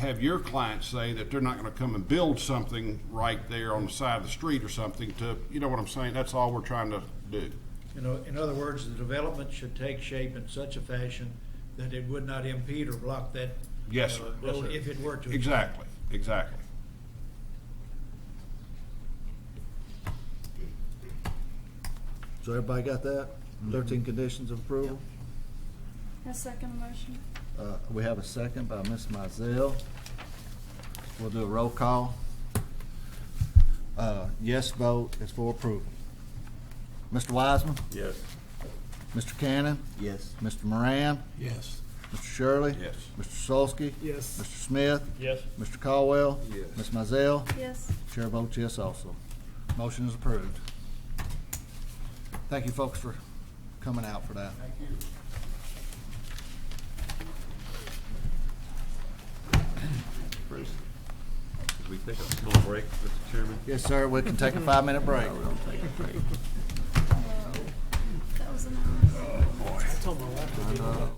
[SPEAKER 4] have your clients say that they're not gonna come and build something right there on the side of the street or something to, you know what I'm saying? That's all we're trying to do.
[SPEAKER 9] You know, in other words, the development should take shape in such a fashion that it would not impede or block that
[SPEAKER 4] Yes, sir.
[SPEAKER 9] road if it were to.
[SPEAKER 4] Exactly, exactly.
[SPEAKER 1] So everybody got that? 13 conditions of approval?
[SPEAKER 2] I second the motion.
[SPEAKER 1] We have a second by Ms. Mizell. We'll do a roll call. Yes vote is for approval. Mr. Wiseman?
[SPEAKER 8] Yes.
[SPEAKER 1] Mr. Cannon?
[SPEAKER 18] Yes.
[SPEAKER 1] Mr. Moran?
[SPEAKER 19] Yes.
[SPEAKER 1] Mr. Shirley?
[SPEAKER 4] Yes.
[SPEAKER 1] Mr. Solsky?
[SPEAKER 3] Yes.
[SPEAKER 1] Mr. Smith?
[SPEAKER 12] Yes.
[SPEAKER 1] Mr. Caldwell?
[SPEAKER 18] Yes.
[SPEAKER 1] Ms. Mizell?
[SPEAKER 2] Yes.
[SPEAKER 1] Chair votes yes also. Motion is approved. Thank you folks for coming out for that.
[SPEAKER 4] Thank you.
[SPEAKER 8] Bruce, could we take a small break, Mr. Chairman?
[SPEAKER 1] Yes, sir, we can take a 5-minute break.
[SPEAKER 8] No, we don't take a break.
[SPEAKER 2] That was a nice.
[SPEAKER 3] I told my wife to do that.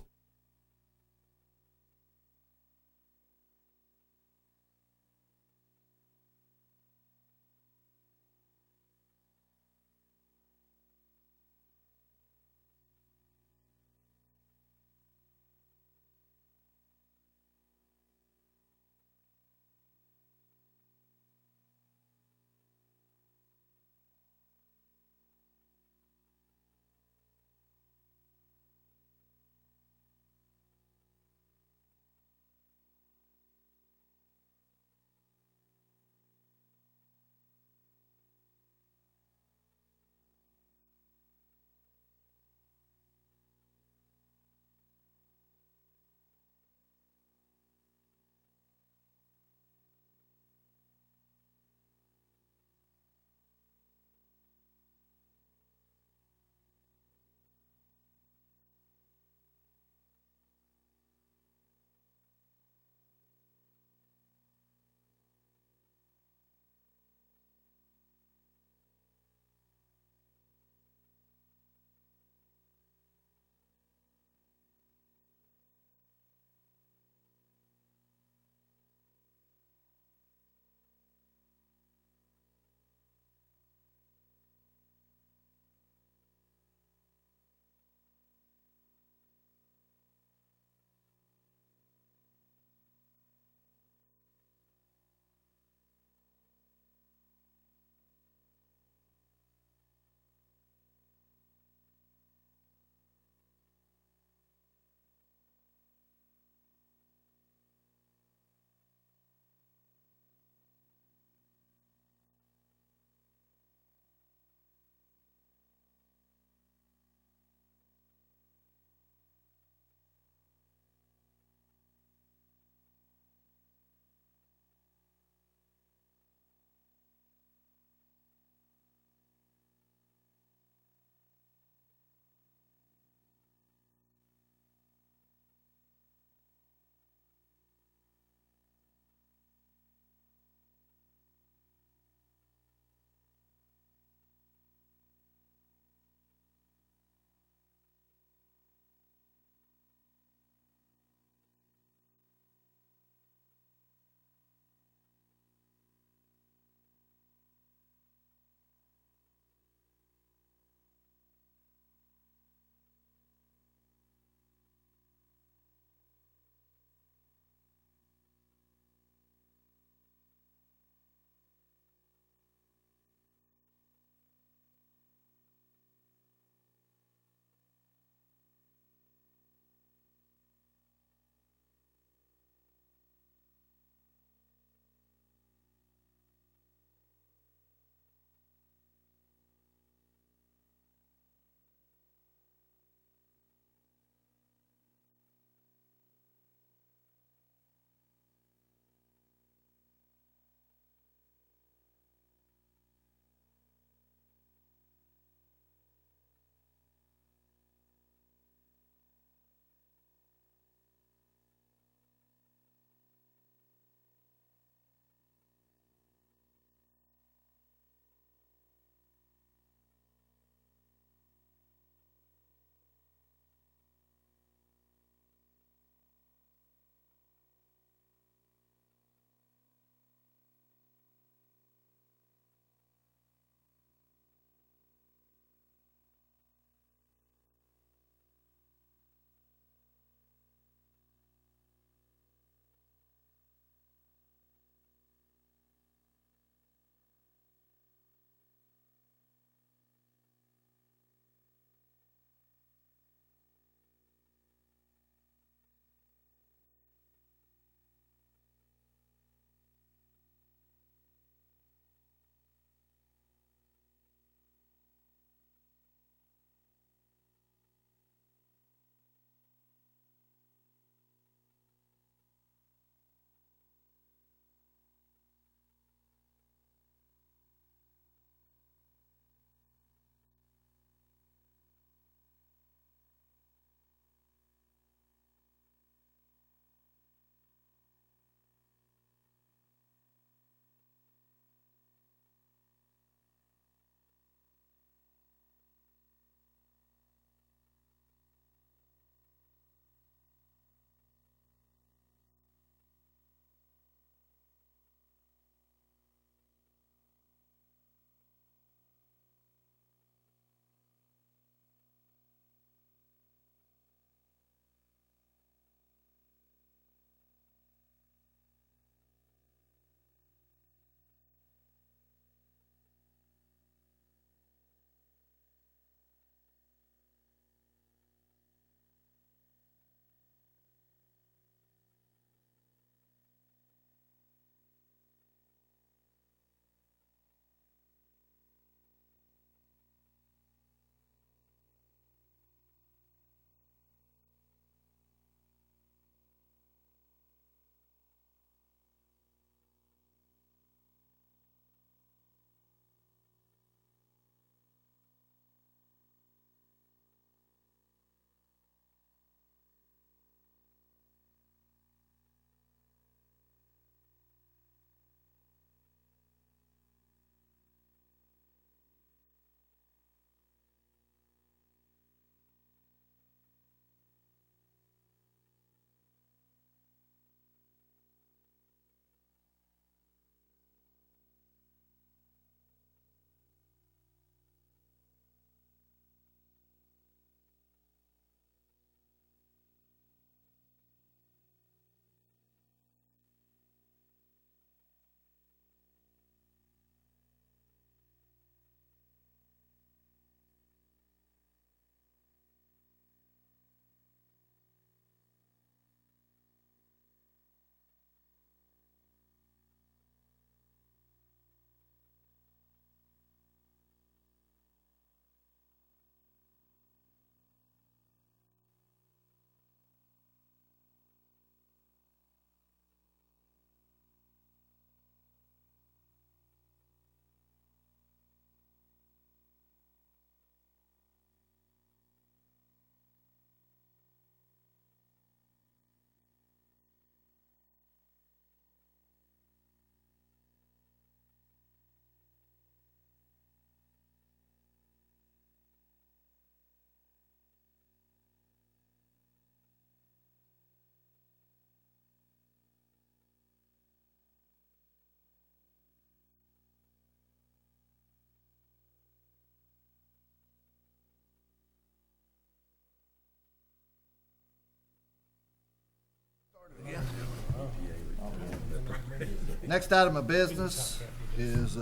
[SPEAKER 1] Next item of business is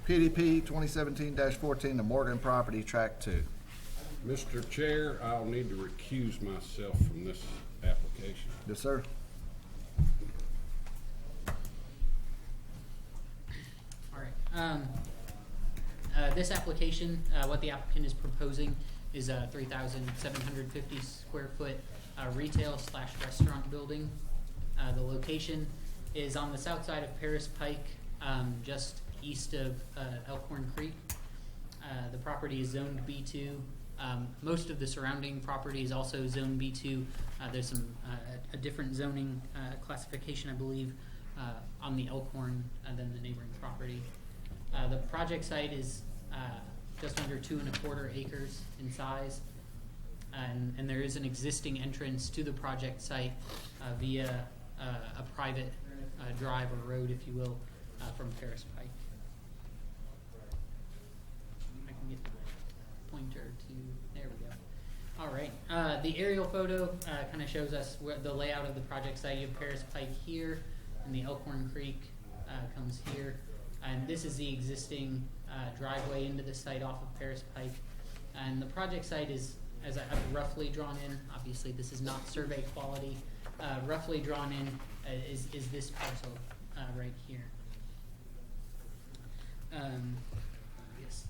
[SPEAKER 1] PDP 2017-14, the Morgan Property Track 2.
[SPEAKER 4] Mr. Chair, I'll need to recuse myself from this application.
[SPEAKER 1] Yes, sir.
[SPEAKER 7] All right. This application, what the applicant is proposing is a 3,750 square foot retail/restaurant building. The location is on the south side of Paris Pike, just east of Elkhorn Creek. The property is zoned B2. Most of the surrounding property is also zoned B2. There's a different zoning classification, I believe, on the Elkhorn than the neighboring property. The project site is just under 2¼ acres in size, and there is an existing entrance to the project site via a private drive or road, if you will, from Paris Pike. I can get the pointer to, there we go. All right, the aerial photo kind of shows us the layout of the project site. You have Paris Pike here, and the Elkhorn Creek comes here. And this is the existing driveway into the site off of Paris Pike. And the project site is, as I've roughly drawn in, obviously this is not survey quality, roughly drawn in is this parcel right here. Yes.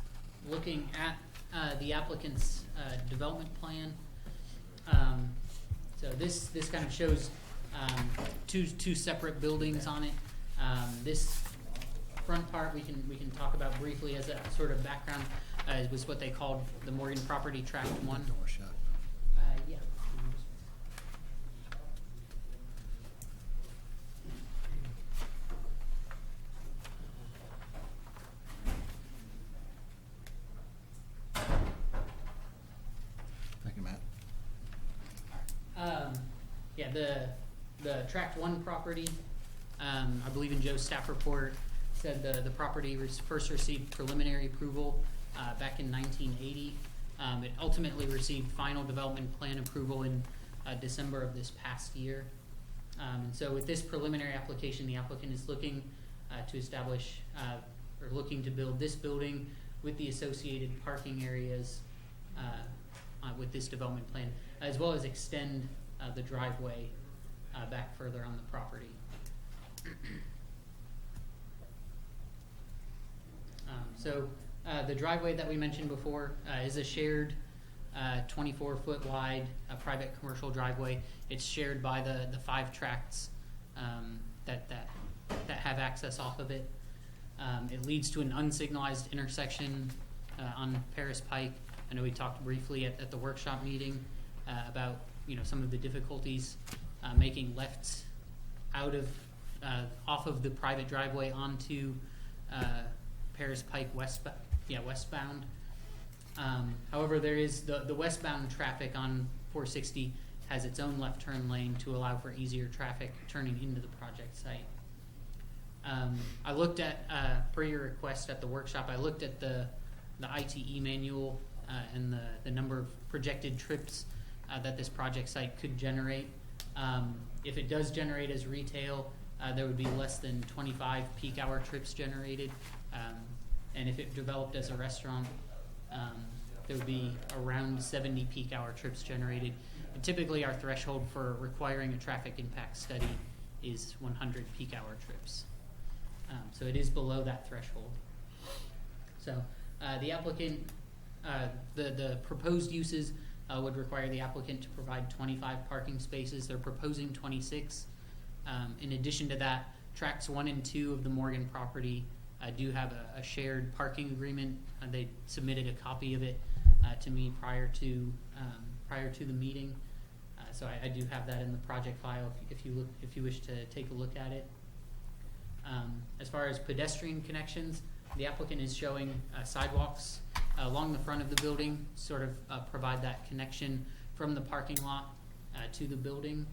[SPEAKER 7] Looking at the applicant's development plan, so this kind of shows two separate buildings on it. This front part we can talk about briefly as a sort of background was what they called the Morgan Property Tract 1.
[SPEAKER 1] Door shut.
[SPEAKER 7] Yeah.
[SPEAKER 1] Thank you, Matt.
[SPEAKER 7] Yeah, the Tract 1 property, I believe in Joe's staff report, said the property first received preliminary approval back in 1980. It ultimately received final development plan approval in December of this past year. And so with this preliminary application, the applicant is looking to establish or looking to build this building with the associated parking areas with this development plan, as well as extend the driveway back further on the property. So the driveway that we mentioned before is a shared 24-foot wide private commercial driveway. It's shared by the 5 tracts that have access off of it. It leads to an unsignalized intersection on Paris Pike. I know we talked briefly at the workshop meeting about some of the difficulties making lefts out of off of the private driveway onto Paris Pike westbound. However, there is the westbound traffic on 460 has its own left turn lane to allow for easier traffic turning into the project site. I looked at, per your request at the workshop, I looked at the ITE manual and the number of projected trips that this project site could generate. If it does generate as retail, there would be less than 25 peak hour trips generated. And if it developed as a restaurant, there would be around 70 peak hour trips generated. And typically our threshold for requiring a traffic impact study is 100 peak hour trips. So it is below that threshold. So the applicant, the proposed uses would require the applicant to provide 25 parking spaces. They're proposing 26. In addition to that, tracts 1 and 2 of the Morgan property do have a shared parking agreement. They submitted a copy of it to me prior to the meeting. So I do have that in the project file if you wish to take a look at it. As far as pedestrian connections, the applicant is showing sidewalks along the front of the building, sort of provide that connection from the parking lot to the building.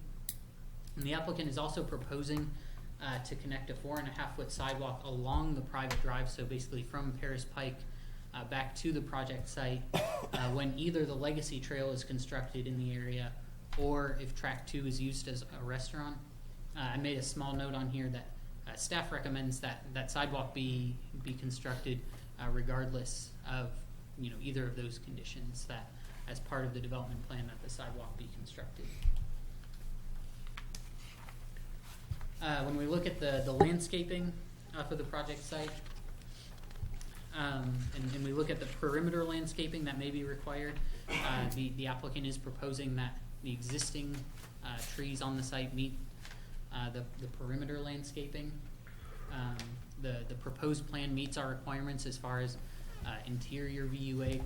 [SPEAKER 7] And the applicant is also proposing to connect a 4.5-foot sidewalk along the private drive, so basically from Paris Pike back to the project site when either the Legacy Trail is constructed in the area or if Track 2 is used as a restaurant. I made a small note on here that staff recommends that sidewalk be constructed regardless of either of those conditions, that as part of the development plan that the sidewalk be constructed. When we look at the landscaping for the project site, and we look at the perimeter landscaping that may be required, the applicant is proposing that the existing trees on the site meet the perimeter landscaping. The proposed plan meets our requirements as far as interior VUA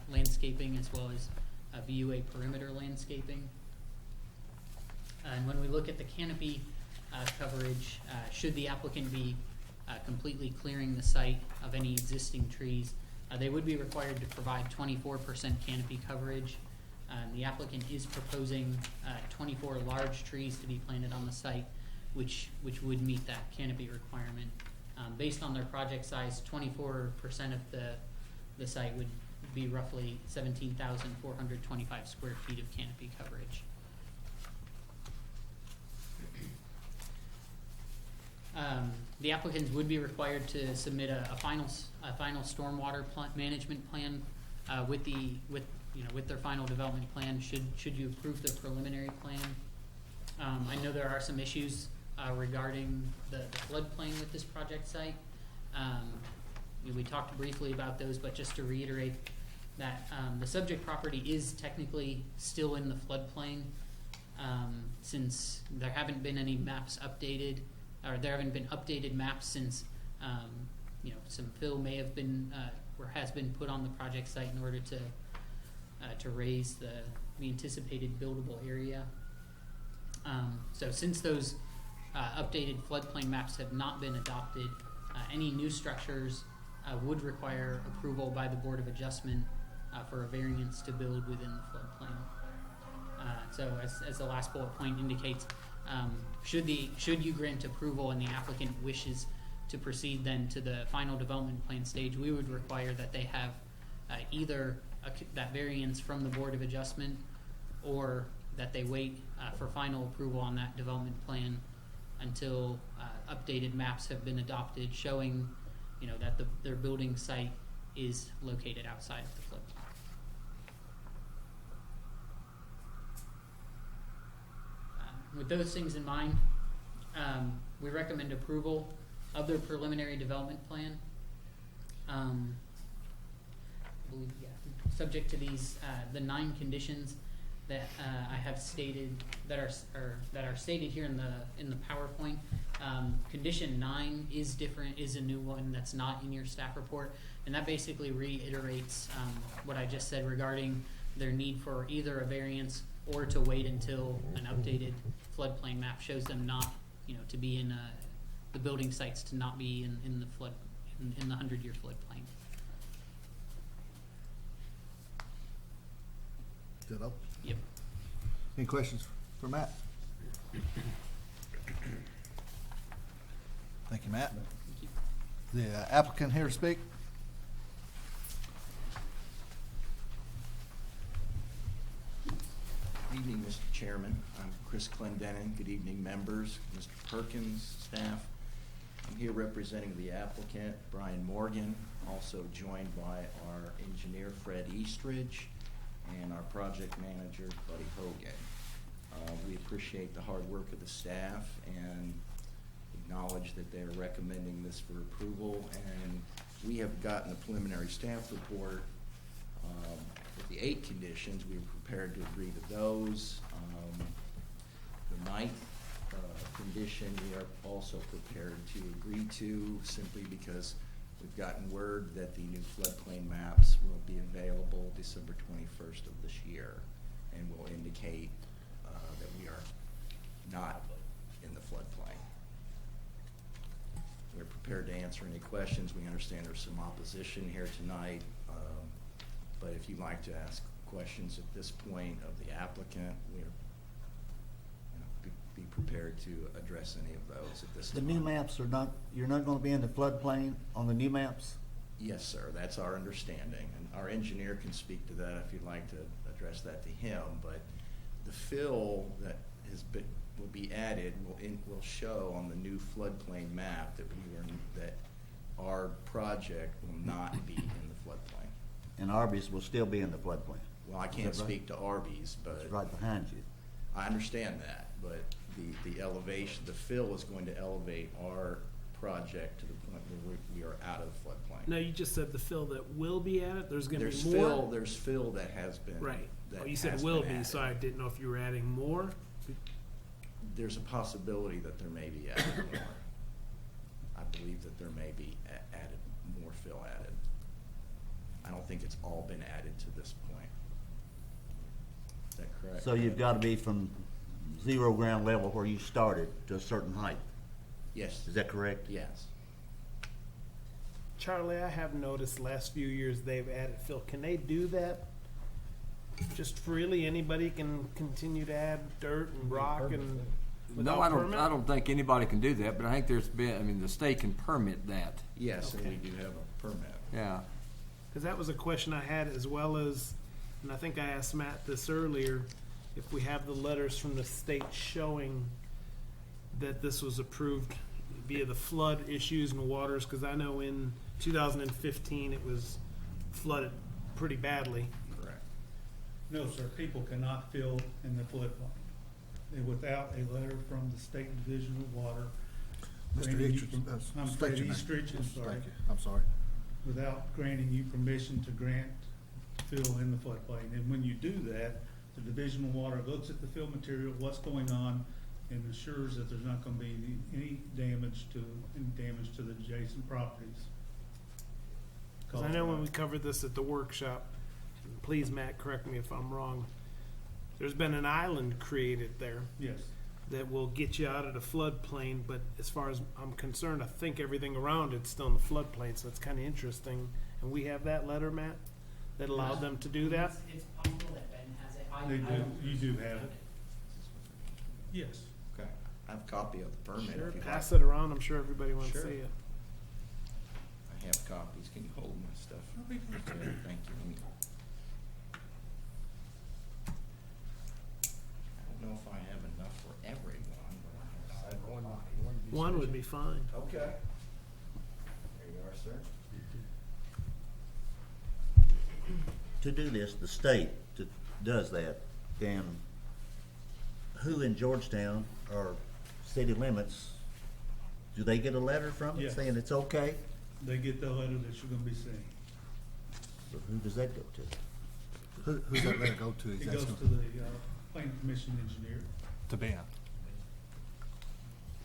[SPEAKER 7] landscaping as well as VUA perimeter landscaping. And when we look at the canopy coverage, should the applicant be completely clearing the site of any existing trees, they would be required to provide 24% canopy coverage. The applicant is proposing 24 large trees to be planted on the site, which would meet that canopy requirement. Based on their project size, 24% of the site would be roughly 17,425 square feet of canopy coverage. The applicants would be required to submit a final stormwater management plan with their final development plan. Should you approve the preliminary plan? I know there are some issues regarding the floodplain with this project site. We talked briefly about those, but just to reiterate that the subject property is technically still in the floodplain since there haven't been any maps updated, or there haven't been updated maps since some fill may have been or has been put on the project site in order to raise the anticipated buildable area. So since those updated floodplain maps have not been adopted, any new structures would require approval by the Board of Adjustment for a variance to build within the floodplain. So as the last bullet point indicates, should you grant approval and the applicant wishes to proceed then to the final development plan stage, we would require that they have either that variance from the Board of Adjustment, or that they wait for final approval on that development plan until updated maps have been adopted showing that their building site is located outside of the floodplain. With those things in mind, we recommend approval of their preliminary development plan. I believe, subject to these the 9 conditions that I have stated that are stated here in the PowerPoint. Condition 9 is different, is a new one that's not in your staff report, and that basically reiterates what I just said regarding their need for either a variance or to wait until an updated floodplain map shows them not, to be in the building sites to not be in the flood in the 100-year floodplain.
[SPEAKER 1] Is that all?
[SPEAKER 7] Yep.
[SPEAKER 1] Any questions for Matt? Thank you, Matt. The applicant here to speak?
[SPEAKER 19] Good evening, Mr. Chairman. I'm Chris Clendenin. Good evening, members, Mr. Perkins, staff. I'm here representing the applicant, Brian Morgan, also joined by our engineer, Fred Eastridge, and our project manager, Buddy Hogan. We appreciate the hard work of the staff and acknowledge that they're recommending this for approval. And we have gotten a preliminary staff report with the 8 conditions. We were prepared to agree to those. The 9th condition we are also prepared to agree to, simply because we've gotten word that the new floodplain maps will be available December 21st of this year, and will indicate that we are not in the floodplain. We're prepared to answer any questions. We understand there's some opposition here tonight, but if you'd like to ask questions at this point of the applicant, we're be prepared to address any of those at this time.
[SPEAKER 1] The new maps are not, you're not going to be in the floodplain on the new maps?
[SPEAKER 19] Yes, sir. That's our understanding. And our engineer can speak to that if you'd like to address that to him. But the fill that
[SPEAKER 20] will be added will show on the new floodplain map that our project will not be in the floodplain.
[SPEAKER 18] And Arby's will still be in the floodplain.
[SPEAKER 20] Well, I can't
[SPEAKER 18] Is that right?
[SPEAKER 20] speak to Arby's, but
[SPEAKER 18] It's right behind you.
[SPEAKER 20] I understand that, but the elevation, the fill is going to elevate our project to the point where we are out of the floodplain.
[SPEAKER 3] No, you just said the fill that will be added. There's going to
[SPEAKER 20] There's
[SPEAKER 3] be more.
[SPEAKER 20] There's fill that has been.
[SPEAKER 3] Right.
[SPEAKER 20] that
[SPEAKER 3] Oh, you said
[SPEAKER 20] has
[SPEAKER 3] will
[SPEAKER 20] been
[SPEAKER 3] be,
[SPEAKER 20] added.
[SPEAKER 3] so I didn't know if you were adding more.
[SPEAKER 20] There's a possibility that there may be added more. I believe that there may be added, more fill added. I don't think it's all been added to this point. Is that correct?
[SPEAKER 18] So you've got to be from 0 ground level where you started to a certain height.
[SPEAKER 20] Yes.
[SPEAKER 18] Is that correct?
[SPEAKER 20] Yes.
[SPEAKER 3] Charlie, I have noticed last few years they've added fill. Can they do that? Just freely, anybody can continue to add dirt and rock and without
[SPEAKER 6] No, I don't,
[SPEAKER 3] permit?
[SPEAKER 6] I don't think anybody can do that, but I think the state can permit that.
[SPEAKER 20] Yes,
[SPEAKER 3] Okay.
[SPEAKER 20] and we do have a permit.
[SPEAKER 6] Yeah.
[SPEAKER 3] Because that was a question I had, as well as, and I think I asked Matt this earlier, if we have the letters from the state showing that this was approved via the flood issues and waters, because I know in 2015 it was flooded pretty badly.
[SPEAKER 20] Correct.
[SPEAKER 21] No, sir, people cannot fill in the floodplain without a letter from the State Division of Water.
[SPEAKER 1] Mr.
[SPEAKER 21] granting you
[SPEAKER 1] Eastridge,
[SPEAKER 21] I'm
[SPEAKER 1] state
[SPEAKER 21] Fred
[SPEAKER 1] your name.
[SPEAKER 21] Eastridge, I'm sorry.
[SPEAKER 1] Thank you. I'm sorry.
[SPEAKER 21] Without granting you permission to grant fill in the floodplain. And when you do that, the Division of Water looks at the fill material, what's going on, and ensures that there's not gonna be any damage to the adjacent properties.
[SPEAKER 3] Because I know when we covered this at the workshop, and please, Matt, correct me if I'm wrong, there's been an island created there
[SPEAKER 21] Yes.
[SPEAKER 3] that will get you out of the floodplain, but as far as I'm concerned, I think everything around it's still in the floodplain, so it's kind of interesting. And we have that letter, Matt, that allowed them to do that?
[SPEAKER 7] It's possible that Ben has it.
[SPEAKER 21] They do, you do have it. Yes.
[SPEAKER 20] Okay. I have a copy of the permit.
[SPEAKER 3] Sure,
[SPEAKER 20] if you'd
[SPEAKER 3] pass
[SPEAKER 20] like.
[SPEAKER 3] it around, I'm sure everybody wants to
[SPEAKER 20] Sure.
[SPEAKER 3] see it.
[SPEAKER 20] I have copies. Can you hold my stuff? Okay, thank you. Let me- I don't know if I have enough for everyone, but I have several copies.
[SPEAKER 3] One would be fine.
[SPEAKER 20] Okay. There you are, sir.
[SPEAKER 18] To do this, the state does that. And who in Georgetown or city limits, do they get a letter from it
[SPEAKER 21] Yes.
[SPEAKER 18] saying it's okay?
[SPEAKER 21] They get the letter that you're gonna be seeing.
[SPEAKER 18] So who does that go to?
[SPEAKER 1] Who's that letter go to
[SPEAKER 21] It
[SPEAKER 1] exactly?
[SPEAKER 21] goes to the planning commission engineer.
[SPEAKER 1] To Ben.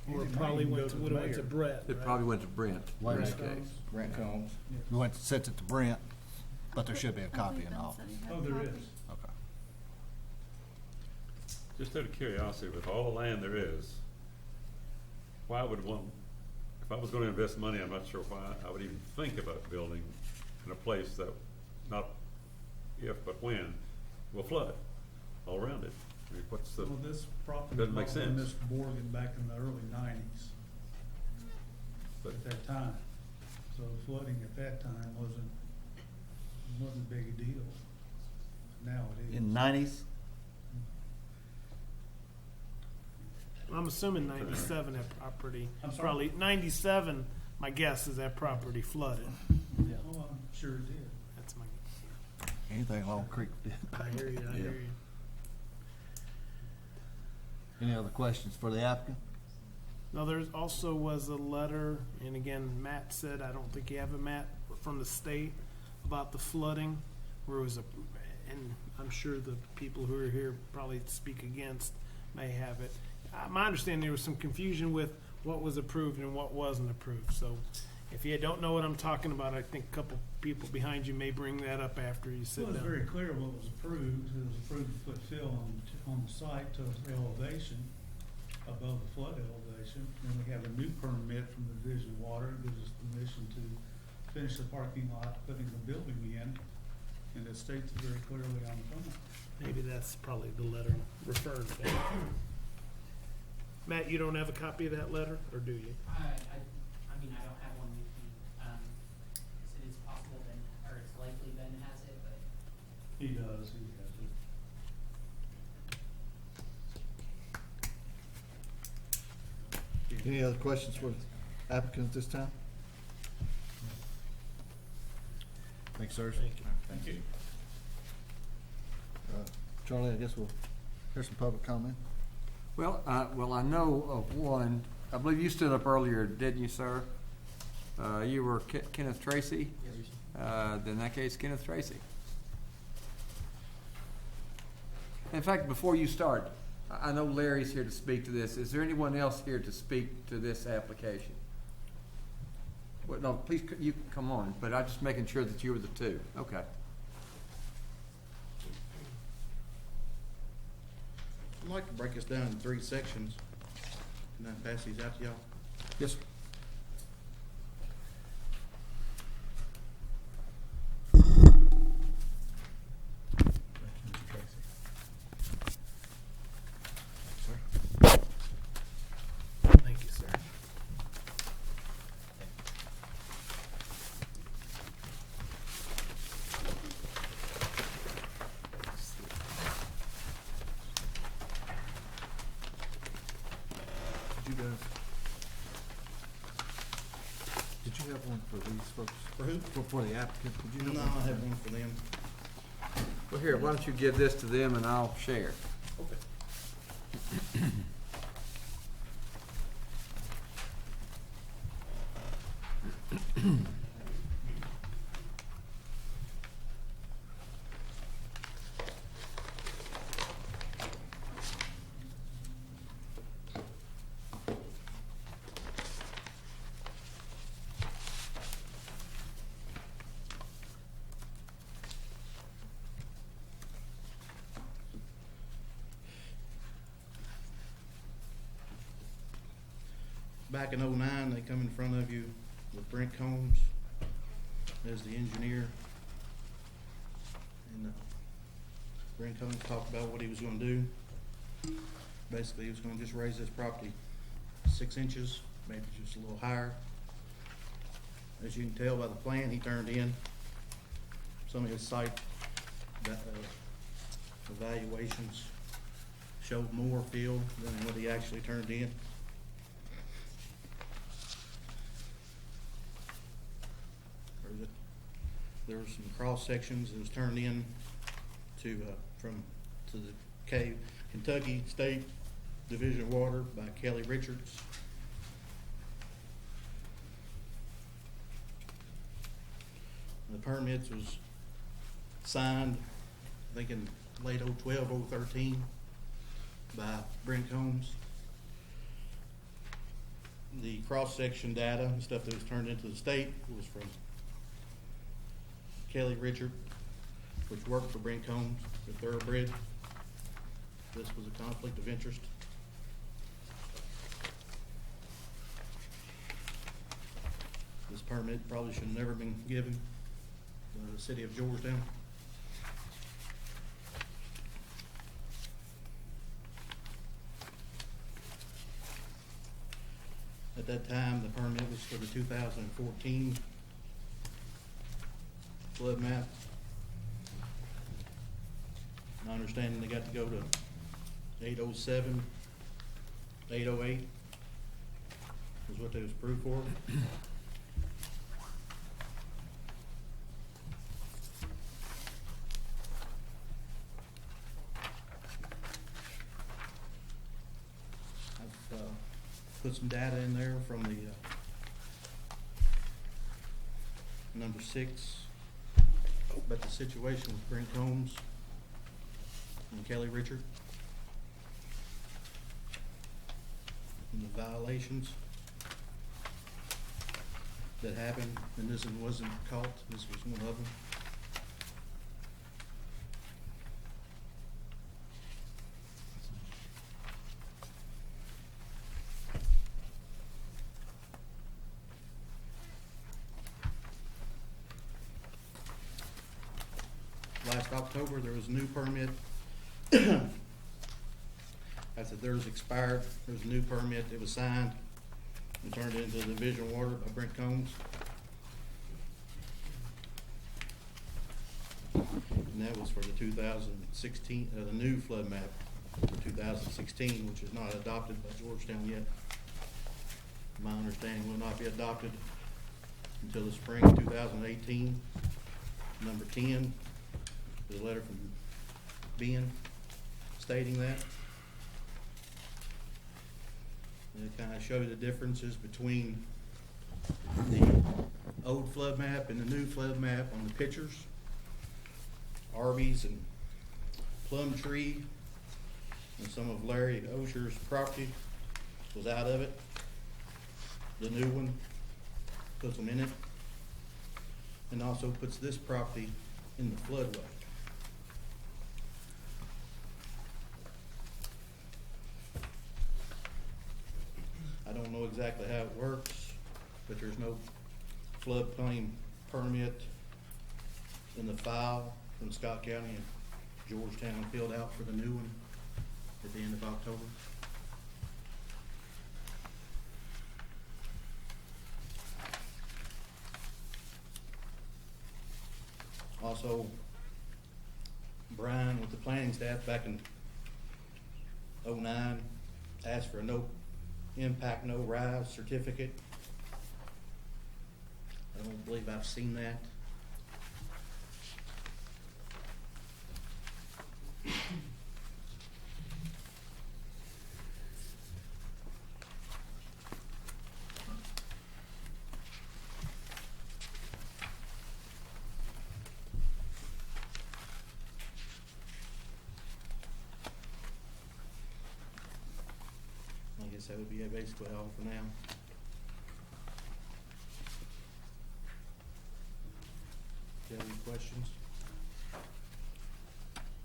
[SPEAKER 3] Or
[SPEAKER 21] It
[SPEAKER 3] it
[SPEAKER 21] might
[SPEAKER 3] probably
[SPEAKER 21] even
[SPEAKER 3] went
[SPEAKER 21] go
[SPEAKER 3] to,
[SPEAKER 21] to
[SPEAKER 3] would
[SPEAKER 21] the
[SPEAKER 3] have went to
[SPEAKER 21] mayor.
[SPEAKER 3] Brett,
[SPEAKER 6] It
[SPEAKER 3] right?
[SPEAKER 6] probably went to Brent
[SPEAKER 1] Wait a
[SPEAKER 6] in this
[SPEAKER 1] minute.
[SPEAKER 6] case.
[SPEAKER 20] Brent Combs.
[SPEAKER 1] We went, sent it to Brent, but there should be a copy in the office.
[SPEAKER 21] Oh, there is.
[SPEAKER 1] Okay.
[SPEAKER 8] Just out of curiosity, with all the land there is, why would one, if I was gonna invest money, I'm not sure why I would even think about building in a place that, not if, but when, will flood all around it. I mean, what's the,
[SPEAKER 21] Well, this property
[SPEAKER 8] doesn't make
[SPEAKER 21] was bought by
[SPEAKER 8] sense.
[SPEAKER 21] Mr. Morgan back in the early nineties,
[SPEAKER 8] But
[SPEAKER 21] at that time. So flooding at that time wasn't a big a deal. Now it is.
[SPEAKER 18] In nineties?
[SPEAKER 3] I'm assuming 97 that property,
[SPEAKER 21] I'm sorry?
[SPEAKER 3] probably 97, my guess is that property flooded.
[SPEAKER 21] Yeah, oh, I'm sure it did.
[SPEAKER 3] That's my,
[SPEAKER 1] Anything along Creek.
[SPEAKER 3] I hear you, I hear you.
[SPEAKER 1] Any other questions for the applicant?
[SPEAKER 3] Now, there's also was a letter, and again, Matt said, I don't think you have it, Matt, from the state about the flooding, where it was and I'm sure the people who are here probably speak against may have it. My understanding, there was some confusion with what was approved and what wasn't approved. So if you don't know what I'm talking about, I think a couple people behind you may bring that up after you sit
[SPEAKER 21] Well, it's
[SPEAKER 3] down.
[SPEAKER 21] very clear what was approved. It was approved to put fill on the site to elevation, above the flood elevation. And we have a new permit from the Division of Water, it gives us permission to finish the parking lot, putting the building in, and it states it very clearly on the permit.
[SPEAKER 3] Maybe that's probably the letter referred to. Matt, you don't have a copy of that letter, or do you?
[SPEAKER 7] I mean, I don't have one with me. So it's possible Ben, or it's likely Ben has it, but
[SPEAKER 21] He does, he has it.
[SPEAKER 1] Any other questions for the applicant at this time? Thanks, sir.
[SPEAKER 19] Thank you.
[SPEAKER 1] Charlie, I guess we'll hear some public comment.
[SPEAKER 6] Well, I know of one. I believe you stood up earlier, didn't you, sir? You were Kenneth Tracy? Then in that case, Kenneth Tracy. In fact, before you start, I know Larry's here to speak to this. Is there anyone else here to speak to this application? Well, no, please, you come on, but I'm just making sure that you were the two. Okay.
[SPEAKER 20] I'd like to break this down in 3 sections. Can I pass these out to y'all?
[SPEAKER 1] Yes, sir.
[SPEAKER 3] Thank you, sir.
[SPEAKER 1] Did you have one for these folks?
[SPEAKER 20] For who?
[SPEAKER 1] For the applicant? Did you
[SPEAKER 20] No, I have one for them.
[SPEAKER 6] Well, here, why don't you give this to them and I'll share.
[SPEAKER 20] Okay. Back in '09, they come in front of you with Brent Combs as the engineer. And Brent Combs talked about what he was gonna do. Basically, he was gonna just raise this property 6 inches, maybe just a little higher. As you can tell by the plan he turned in, some of his site evaluations showed more fill than what he actually turned in. There were some cross sections that was turned in to the Kentucky State Division of Water by Kelly Richards. The permits was signed, I think in late 012, 013 by Brent Combs. The cross-section data and stuff that was turned into the state was from Kelly Richard, which worked for Brent Combs at Thoroughbred. This was a conflict of interest. This permit probably should have never been given by the city of Georgetown. At that time, the permit was for the 2014 flood map. My understanding, they got to go to 807, 808 is what they was approved for. I've put some data in there from the number 6. But the situation with Brent Combs and Kelly Richard and the violations that happened, and this one wasn't caught, this was one of them. Last October, there was a new permit. After theirs expired, there was a new permit that was signed and turned into the Division of Water by Brent Combs. And that was for the 2016, the new flood map for 2016, which is not adopted by Georgetown yet.
[SPEAKER 11] my understanding, will not be adopted until the spring of 2018. Number 10 is a letter from Ben stating that. And it kind of shows the differences between the old flood map and the new flood map on the pictures. Arby's and Plum Tree and some of Larry Osher's property was out of it. The new one puts them in it and also puts this property in the floodway. I don't know exactly how it works, but there's no floodplain permit in the file from Scott County and Georgetown filled out for the new one at the end of October. Also, Brian with the planning staff back in '09 asked for a no impact, no rise certificate. I don't believe I've seen that. I guess that would be basically all for now. Do you have any questions?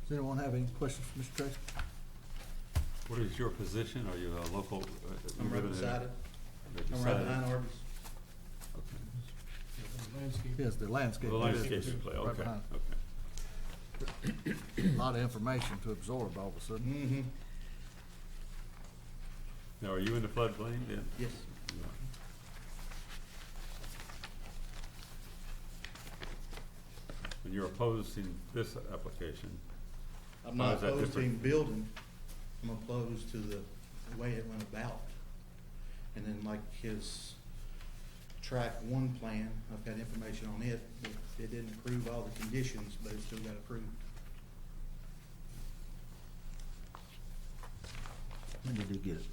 [SPEAKER 1] Does anyone have any questions for Mr. Tracy?
[SPEAKER 8] What is your position? Are you a local?
[SPEAKER 11] I'm right beside it. I'm right behind Arby's.
[SPEAKER 1] Yes, the landscape.
[SPEAKER 8] The landscape display,
[SPEAKER 1] Right
[SPEAKER 8] okay,
[SPEAKER 1] behind.
[SPEAKER 8] okay.
[SPEAKER 1] A lot of information to absorb all of a sudden.
[SPEAKER 11] Mm-hmm.
[SPEAKER 8] Now, are you in the floodplain then?
[SPEAKER 11] Yes.
[SPEAKER 8] You are. And you're opposing this application?
[SPEAKER 11] I'm
[SPEAKER 8] How
[SPEAKER 11] not
[SPEAKER 8] is that
[SPEAKER 11] opposed to
[SPEAKER 8] different?
[SPEAKER 11] him building, I'm opposed to the way it went about. And then like his track 1 plan, I've got information on it, it didn't approve all the conditions, but it still got approved.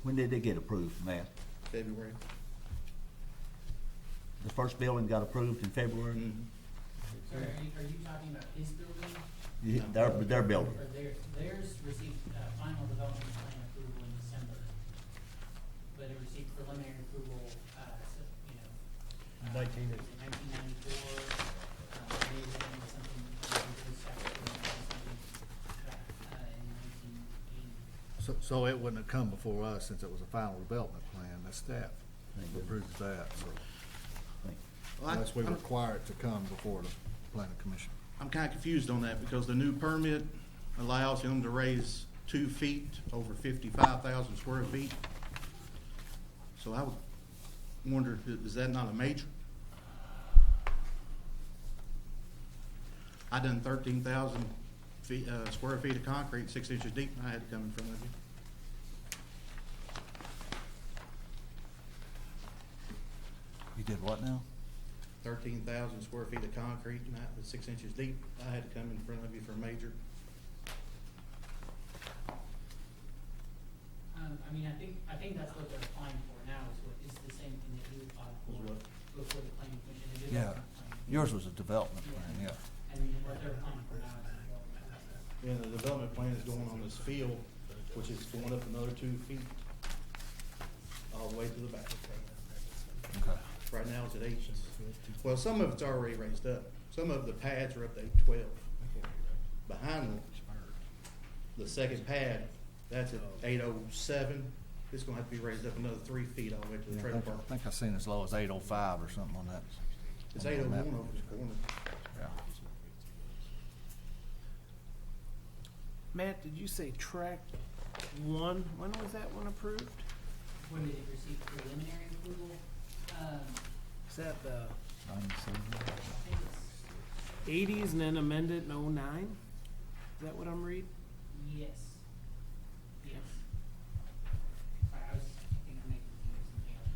[SPEAKER 18] When did it get approved, Matt?
[SPEAKER 11] February.
[SPEAKER 18] The first building got approved in February?
[SPEAKER 11] Mm-hmm.
[SPEAKER 7] So are you talking about his building?
[SPEAKER 18] Yeah, their building.
[SPEAKER 7] Or theirs received final development plan approval in December, but it received preliminary approval, you know.
[SPEAKER 12] 1994.
[SPEAKER 7] Maybe something, in 1980.
[SPEAKER 1] So it wouldn't have come before us since it was a final development plan. The staff approved that, so.
[SPEAKER 11] Well,
[SPEAKER 1] Unless we
[SPEAKER 11] I'm-
[SPEAKER 1] require it to come before the planning commission.
[SPEAKER 11] I'm kind of confused on that because the new permit allows him to raise 2 feet over 55,000 square feet. So I would wonder, is that not a major? I done 13,000 feet, square feet of concrete, 6 inches deep, and I had to come in front of you.
[SPEAKER 1] You did what now?
[SPEAKER 11] 13,000 square feet of concrete, and that was 6 inches deep. I had to come in front of you for a major.
[SPEAKER 7] I mean, I think that's what they're applying for now, is the same thing that you applied for
[SPEAKER 11] Is what?
[SPEAKER 7] before the planning commission. It is
[SPEAKER 1] Yeah,
[SPEAKER 7] a plan.
[SPEAKER 1] yours was a development plan, yeah.
[SPEAKER 7] And what they're applying for now is a development plan.
[SPEAKER 11] Yeah, the development plan is going on this field, which is going up another 2 feet, all the way to the back.
[SPEAKER 1] Okay.
[SPEAKER 11] Right now it's at 8. Well, some of it's already raised up. Some of the pads are up to 812. Behind the second pad, that's at 807. It's gonna have to be raised up another 3 feet all the way to the
[SPEAKER 1] Yeah,
[SPEAKER 11] trailer
[SPEAKER 1] I
[SPEAKER 11] park.
[SPEAKER 1] think I seen as low as 805 or something on that.
[SPEAKER 11] It's
[SPEAKER 1] on that
[SPEAKER 11] 801
[SPEAKER 1] map.
[SPEAKER 11] over the corner.
[SPEAKER 1] Yeah.
[SPEAKER 3] Matt, did you say track 1? When was that one approved?
[SPEAKER 7] When did it receive preliminary approval?
[SPEAKER 3] Is that the
[SPEAKER 1] 97.
[SPEAKER 7] I think it's,
[SPEAKER 3] 80s and then amended in '09? Is that what I'm reading?
[SPEAKER 7] yes. Yes. Sorry, I was thinking I'm making something else.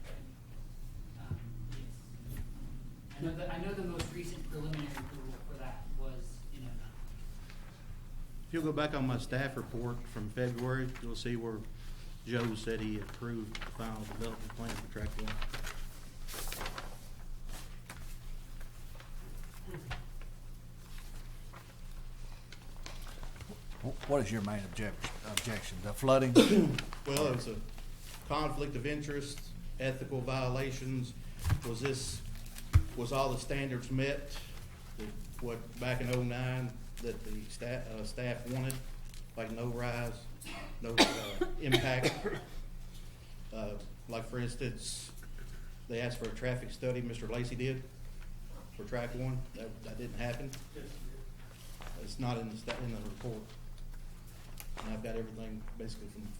[SPEAKER 7] I know the most recent preliminary approval for that was in '09.
[SPEAKER 11] If you'll go back on my staff report from February, you'll see where Joe said he approved the final development plan for track 1.
[SPEAKER 1] What is your main objection? The flooding?
[SPEAKER 11] Well, it was a conflict of interest, ethical violations. Was all the standards met? What, back in '09, that the staff wanted, like no rise, no impact? Like for instance, they asked for a traffic study, Mr. Lacy did, for track 1. That didn't happen. It's not in the report. And I've got everything basically from the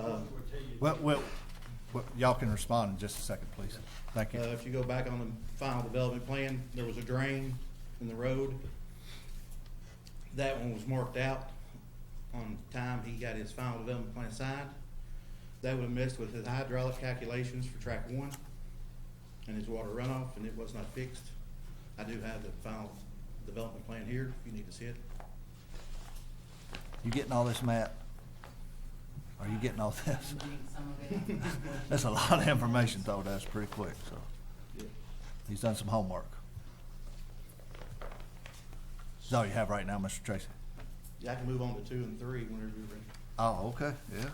[SPEAKER 11] file.
[SPEAKER 1] Well, y'all can respond in just a second, please. Thank you.
[SPEAKER 11] If you go back on the final development plan, there was a drain in the road. That one was marked out on the time he got his final development plan signed. That would have messed with his hydraulic calculations for track 1 and his water runoff, and it was not fixed. I do have the final development plan here if you need to see it.
[SPEAKER 1] You getting all this, Matt? Are you getting all this? That's a lot of information, though. That's pretty quick. So
[SPEAKER 11] Yeah.
[SPEAKER 1] he's done some homework. That's all you have right now, Mr. Tracy.
[SPEAKER 11] Yeah, I can move on to 2 and 3 whenever you're ready.
[SPEAKER 1] Oh, okay. Yeah.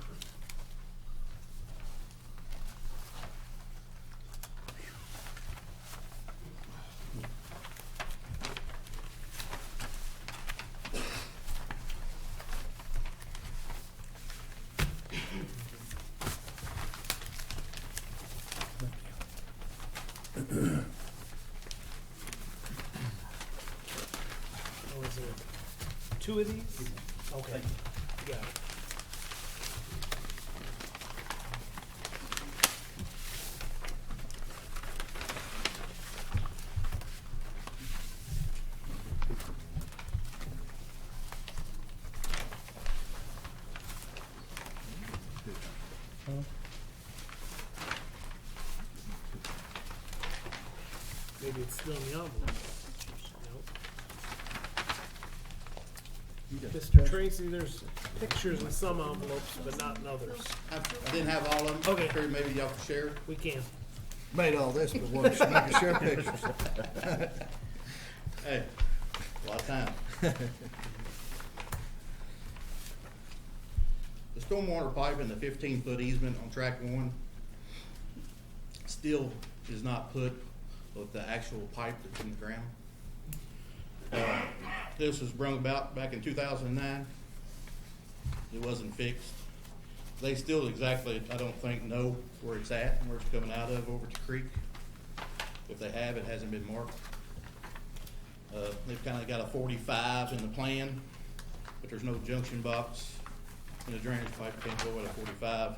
[SPEAKER 3] Is there 2 of these? Okay. Got it. Maybe it's still in the envelope. Nope. Mr. Tracy, there's pictures in some envelopes, but not in others.
[SPEAKER 11] I didn't have all of them.
[SPEAKER 3] Okay.
[SPEAKER 11] Figured maybe y'all could share.
[SPEAKER 3] We can.
[SPEAKER 1] Made all this, but we should make a share pictures.
[SPEAKER 11] Hey, a lot of time. The stormwater pipe and the 15-foot easement on track 1 still is not put with the actual pipe that's in the ground. This was brought about back in 2009. It wasn't fixed. They still exactly, I don't think, know where it's at and where it's coming out of over to Creek. If they have, it hasn't been marked. They've kind of got a 45 in the plan, but there's no junction box in the drainage pipe. Can't go at a 45.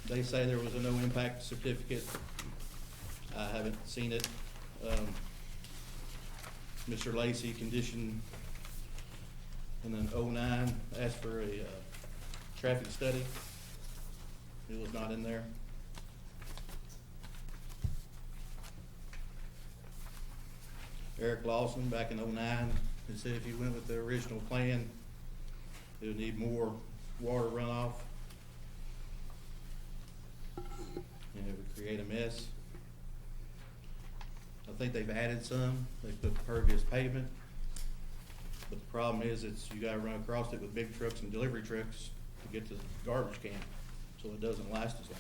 [SPEAKER 11] They say there was a no impact certificate. I haven't seen it. Mr. Lacy conditioned in an '09 asked for a traffic study. It was not in there. Eric Lawson back in '09 he said if you went with the original plan, it would need more water runoff and it would create a mess. I think they've added some. They put pervious pavement. But the problem is you gotta run across it with big trucks and delivery trucks to get to the garbage can, so it doesn't last as long.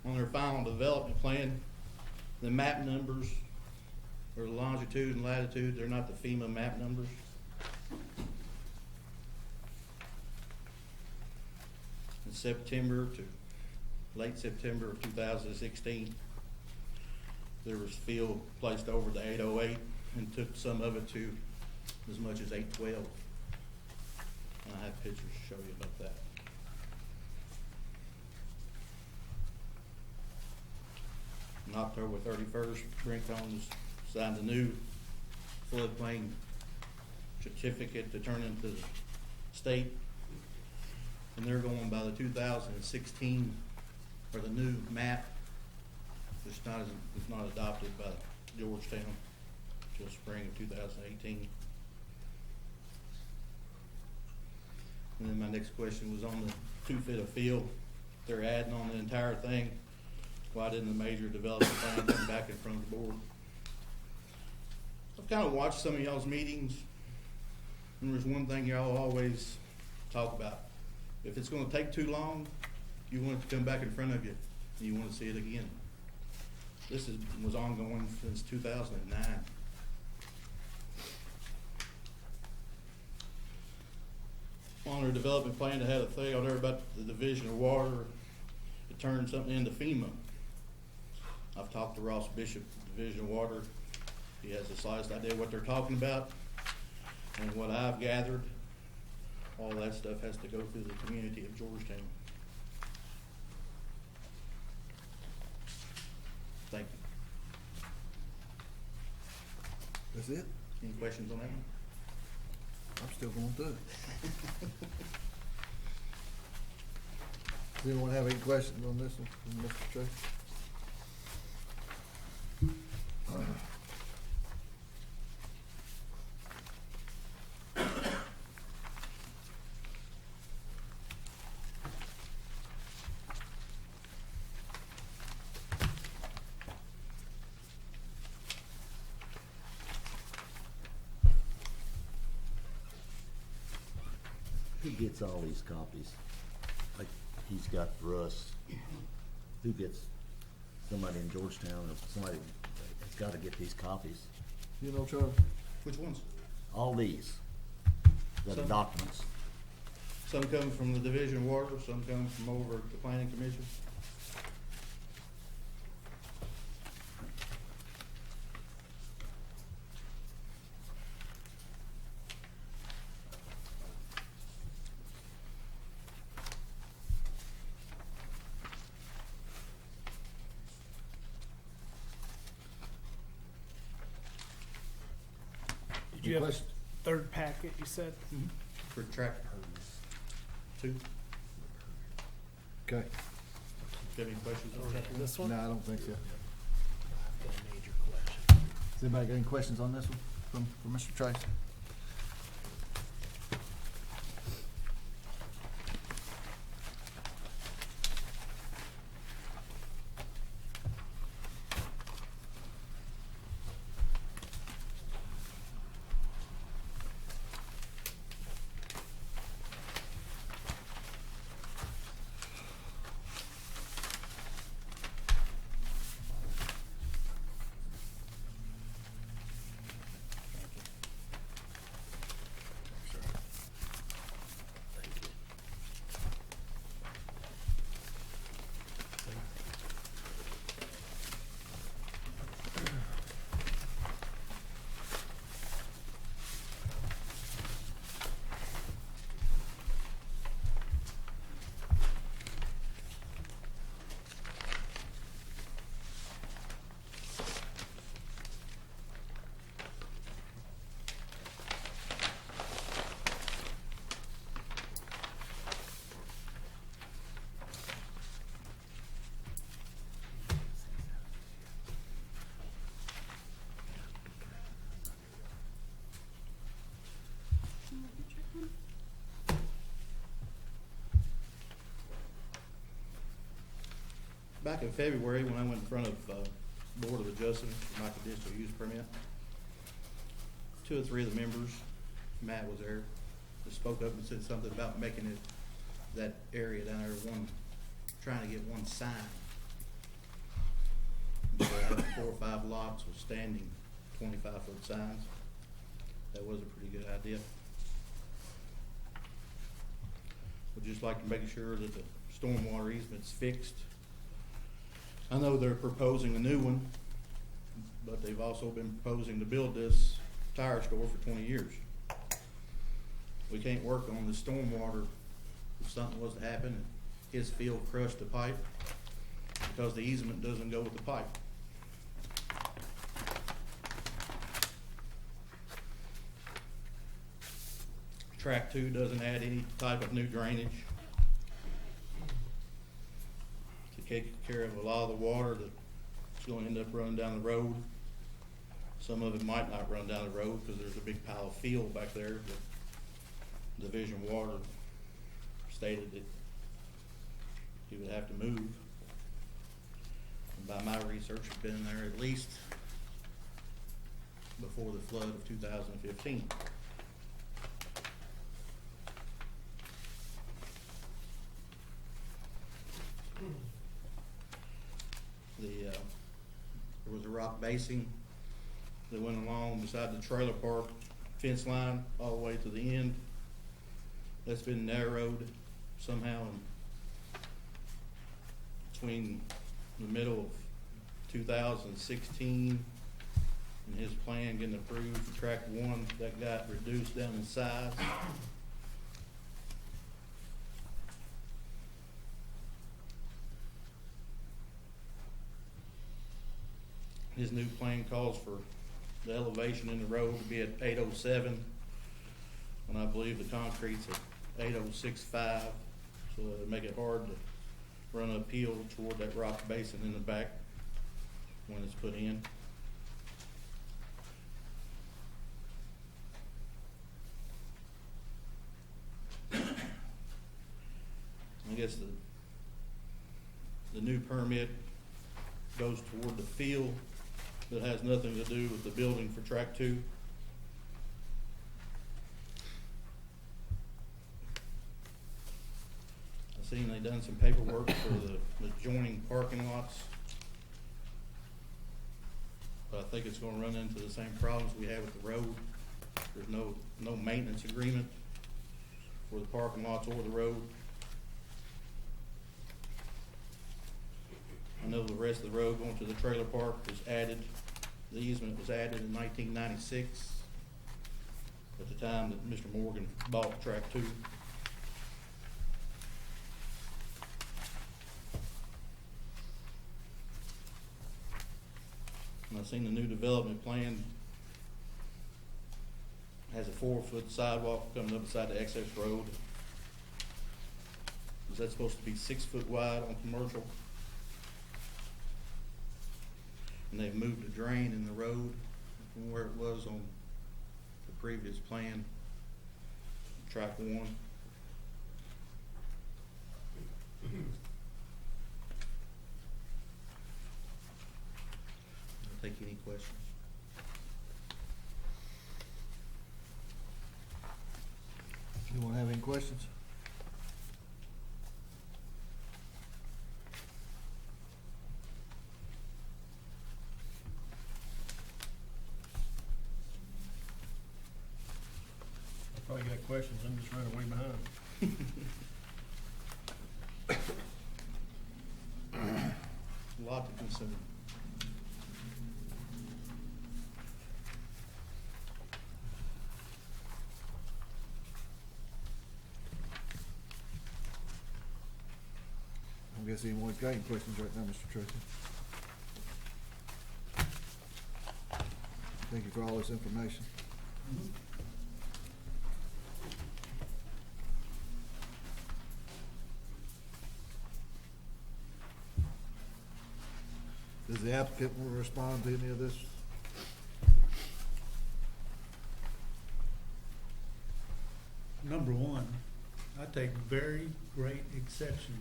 [SPEAKER 11] On their final development plan, the map numbers, or the longitude and latitude, they're not the FEMA map numbers. In September to late September of 2016, there was fill placed over the 808 and took some of it to as much as 812. And I have pictures to show you about that. On October 31st, Brent Combs signed a new floodplain certificate to turn into the state. And they're going by the 2016, or the new map. It's not adopted by Georgetown till spring of 2018. And then my next question was on the 2 feet of field they're adding on the entire thing. Why didn't the major development plan come back in front of the board? I've kind of watched some of y'all's meetings, and there's one thing y'all always talk about. If it's going to take too long, you want it to come back in front of you, and you want to see it again. This was ongoing since 2009. On their development plan, they had a thing out there about the division of water to turn something into FEMA. I've talked to Ross Bishop, Division of Water. He has the slightest idea what they're talking about. And what I've gathered, all that stuff has to go through the community of Georgetown. Thank you.
[SPEAKER 1] That's it?
[SPEAKER 11] Any questions on that one?
[SPEAKER 1] I'm still going to do it. Does anyone have any questions on this one from Mr. Tracy?
[SPEAKER 18] Who gets all these copies? Like he's got for us. Who gets, somebody in Georgetown or somebody has got to get these copies?
[SPEAKER 1] You know, Charlie?
[SPEAKER 11] Which ones?
[SPEAKER 18] All these. The
[SPEAKER 11] Some-
[SPEAKER 18] documents.
[SPEAKER 11] Some come from the Division of Water, some come from over at the Planning Commission.
[SPEAKER 3] Did you have a third packet, you said?
[SPEAKER 11] For track 2.
[SPEAKER 1] Okay.
[SPEAKER 11] Do you have any questions on that?
[SPEAKER 3] This one?
[SPEAKER 1] No, I don't think so.
[SPEAKER 3] I've got a major question.
[SPEAKER 1] Does anybody got any questions on this one from Mr. Tracy?
[SPEAKER 11] Back in February, when I went in front of Board of Adjustment for my conditional use permit, 2 or 3 of the members, Matt was there, just spoke up and said something about making it, that area down there, trying to get one sign. So I had 4 or 5 lots with standing 25-foot signs. That was a pretty good idea. Would just like to make sure that the stormwater easement's fixed. I know they're proposing a new one, but they've also been proposing to build this tire store for 20 years. We can't work on the stormwater if something was to happen and his field crushed the pipe, because the easement doesn't go with the pipe. Track 2 doesn't add any type of new drainage. take care of a lot of the water that's gonna end up running down the road. Some of it might not run down the road because there's a big pile of field back there, but Division Water stated that he would have to move. And by my research, it's been there at least before the flood of 2015. There was a rock basing that went along beside the trailer park fence line all the way to the end. That's been narrowed somehow between the middle of 2016 and his plan getting approved for track 1, that got reduced down in size. His new plan calls for the elevation in the road to be at 807, and I believe the concrete's at 8065, so it'll make it hard to run uphill toward that rock basin in the back when it's put in. I guess the new permit goes toward the field that has nothing to do with the building for track 2. I've seen they done some paperwork for the adjoining parking lots. But I think it's gonna run into the same problems we have with the road. There's no maintenance agreement for the parking lots or the road. I know the rest of the road going to the trailer park was added, the easement was added in 1996, at the time that Mr. Morgan bought track 2. And I've seen the new development plan has a 4-foot sidewalk coming up beside the access road. Is that supposed to be 6 foot wide on commercial? And they've moved a drain in the road from where it was on the previous plan, track 1. I'll take any questions.
[SPEAKER 1] Anyone have any questions?
[SPEAKER 12] Probably got questions, I'm just running way behind.
[SPEAKER 11] A lot to consider.
[SPEAKER 1] I guess anyone's got any questions right now, Mr. Tracy? Thank you for all this information. Does the applicant want to respond to any of this?
[SPEAKER 21] Number one, I take very great exception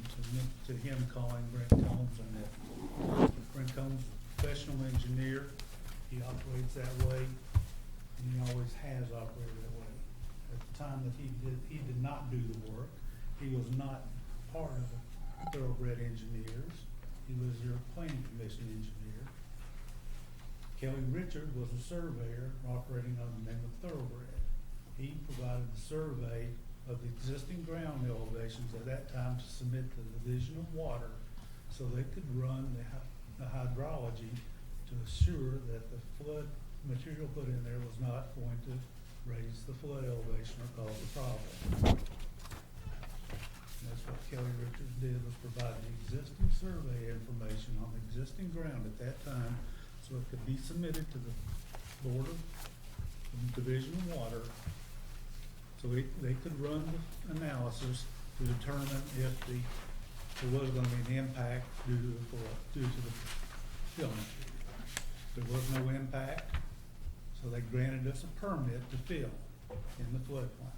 [SPEAKER 21] to him calling Brent Combs a nephew. Brent Combs is a professional engineer. He operates that way, and he always has operated that way. At the time that he did not do the work. He was not part of the Thoroughbred Engineers. He was your planning commission engineer. Kelly Richard was a surveyor operating under the name of Thoroughbred. He provided the survey of the existing ground elevations at that time to submit to the Division of Water so they could run the hydrology to assure that the flood material put in there was not going to raise the flood elevation or cause a problem. That's what Kelly Richards did, was provide the existing survey information on the existing ground at that time, so it could be submitted to the Board of Division of Water, so they could run the analysis to determine if the there was gonna be an impact due to the filling. There was no impact, so they granted us a permit to fill in the floodplain.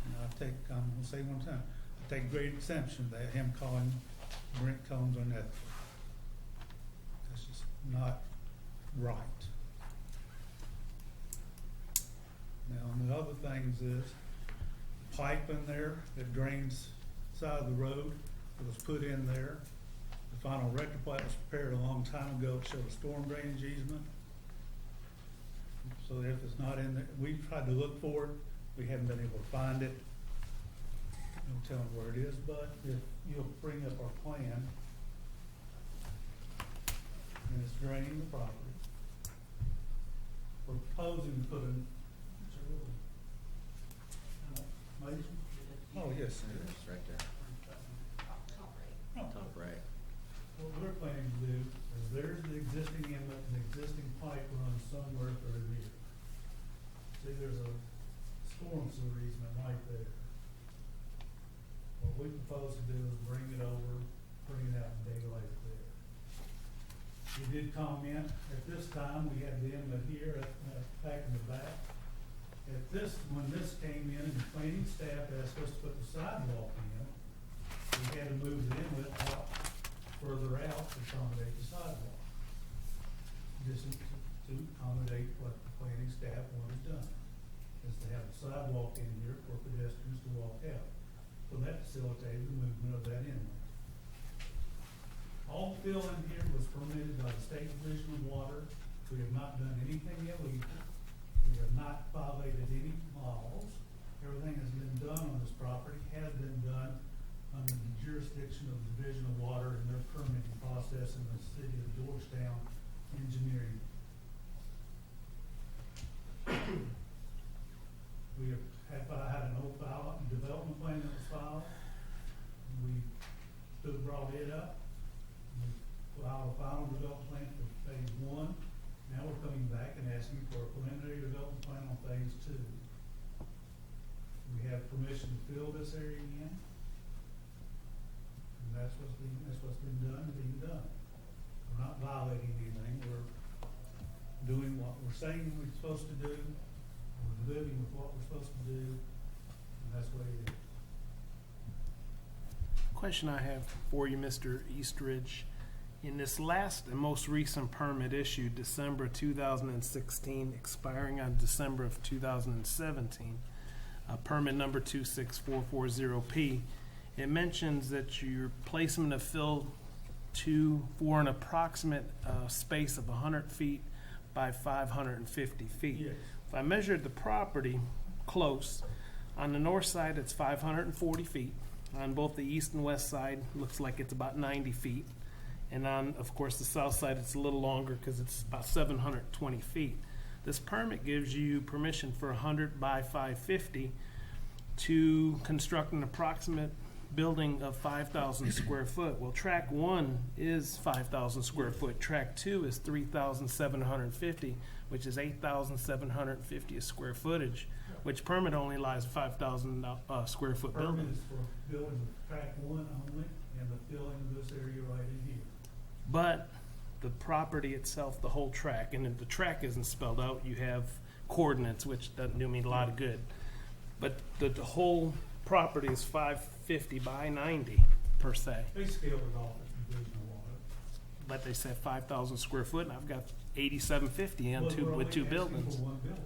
[SPEAKER 21] And I'm gonna say one time, I take great exception that him calling Brent Combs unethical. That's just not right. Now, and the other things is, pipe in there that drains side of the road, it was put in there. The final record plat was prepared a long time ago, it showed a storm drainage easement. So if it's not in there, we've tried to look for it, we haven't been able to find it. No telling where it is, but if you'll bring up our plan, and it's draining the property. We're proposing to put in, oh, yes.
[SPEAKER 14] It's right there. Top right.
[SPEAKER 21] What we're planning to do is there's the existing inlet, and the existing pipe runs somewhere through here. See, there's a storm sewer easement right there. What we propose to do is bring it over, bring it out and dig a lake there. You did comment, at this time, we had the inlet here, back in the back. When this came in, and the planning staff asked us to put the sidewalk in, we had to move the inlet out, further out to accommodate the sidewalk. Just to accommodate what the planning staff wanted done, is to have a sidewalk in here for pedestrians to walk out. So that facilitated the movement of that inlet. All fill in here was permitted by the State Division of Water. We have not done anything illegal. We have not violated any laws. Everything that's been done on this property has been done under the jurisdiction of the Division of Water and their permitting process in the city of Georgetown engineering. We have had an old development plan that was filed. We still brought it up. We filed a final development plan for phase 1. Now we're coming back and asking for a preliminary development plan on phase 2. We have permission to fill this area in. And that's what's been done, being done. We're not violating anything. We're doing what we're saying we're supposed to do. We're living with what we're supposed to do. And that's what it is.
[SPEAKER 3] Question I have for you, Mr. Eastridge. In this last and most recent permit issued December 2016, expiring on December of 2017, permit number 26440P, it mentions that your placement of fill for an approximate space of 100 feet by 550 feet.
[SPEAKER 21] Yes.
[SPEAKER 3] If I measured the property close, on the north side it's 540 feet. On both the east and west side, looks like it's about 90 feet. And on, of course, the south side, it's a little longer because it's about 720 feet. This permit gives you permission for 100 by 550 to construct an approximate building of 5,000 square foot. Well, track 1 is 5,000 square foot. Track 2 is 3,750, which is 8,750 square footage, which permit only allows 5,000 square foot
[SPEAKER 21] Permit
[SPEAKER 3] building.
[SPEAKER 21] is for building track 1 only, and the filling of this area right in here.
[SPEAKER 3] But the property itself, the whole track, and if the track isn't spelled out, you have coordinates, which doesn't do me a lot of good. But the whole property is 550 by 90 per se.
[SPEAKER 21] They scaled it off at Division of Water.
[SPEAKER 3] But they said 5,000 square foot, and I've got 8,750 in
[SPEAKER 21] But we're
[SPEAKER 3] with
[SPEAKER 21] only
[SPEAKER 3] 2
[SPEAKER 21] asking
[SPEAKER 3] buildings.
[SPEAKER 21] for one building.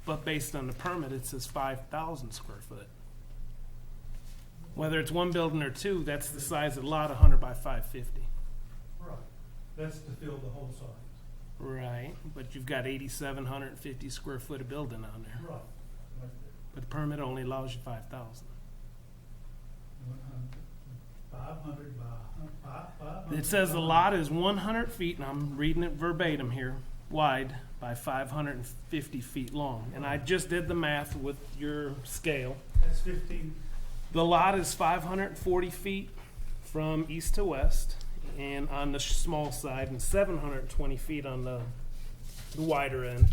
[SPEAKER 3] But based on the permit, it says 5,000 square foot. Whether it's 1 building or 2, that's the size of the lot, 100 by 550.
[SPEAKER 21] Right. That's to fill the whole site.
[SPEAKER 3] Right, but you've got 8,750 square foot of building on there.
[SPEAKER 21] Right. Right there.
[SPEAKER 3] But the permit only allows you 5,000.
[SPEAKER 21] 500 by 500.
[SPEAKER 3] It says the lot is 100 feet, and I'm reading it verbatim here, wide by 550 feet long. And I just did the math with your scale.
[SPEAKER 21] That's 15.
[SPEAKER 3] The lot is 540 feet from east to west, and on the small side, and 720 feet on the wider end.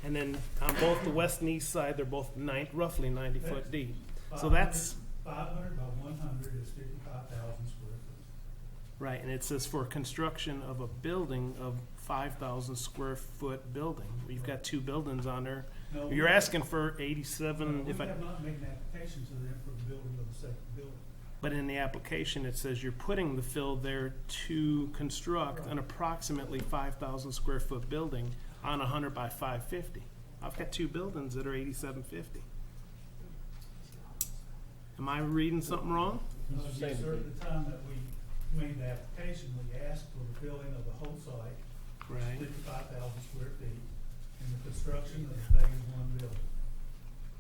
[SPEAKER 3] And then on both the west and east side, they're both roughly 90 foot deep. So that's
[SPEAKER 21] 500 by 100 is 55,000 square feet.
[SPEAKER 3] Right, and it says for construction of a building of 5,000 square foot building. You've got two buildings on there.
[SPEAKER 21] No,
[SPEAKER 3] You're asking for 87,
[SPEAKER 21] We
[SPEAKER 3] if I,
[SPEAKER 21] have not made an application to them for the building of the second building.
[SPEAKER 3] but in the application, it says you're putting the fill there to construct an approximately 5,000 square foot building on 100 by 550. I've got two buildings that are 8750. Am I reading something wrong?
[SPEAKER 21] Yes, sir, at the time that we made the application, we asked for the filling of the whole site,
[SPEAKER 3] Right.
[SPEAKER 21] 55,000 square feet, and the construction of the phase one building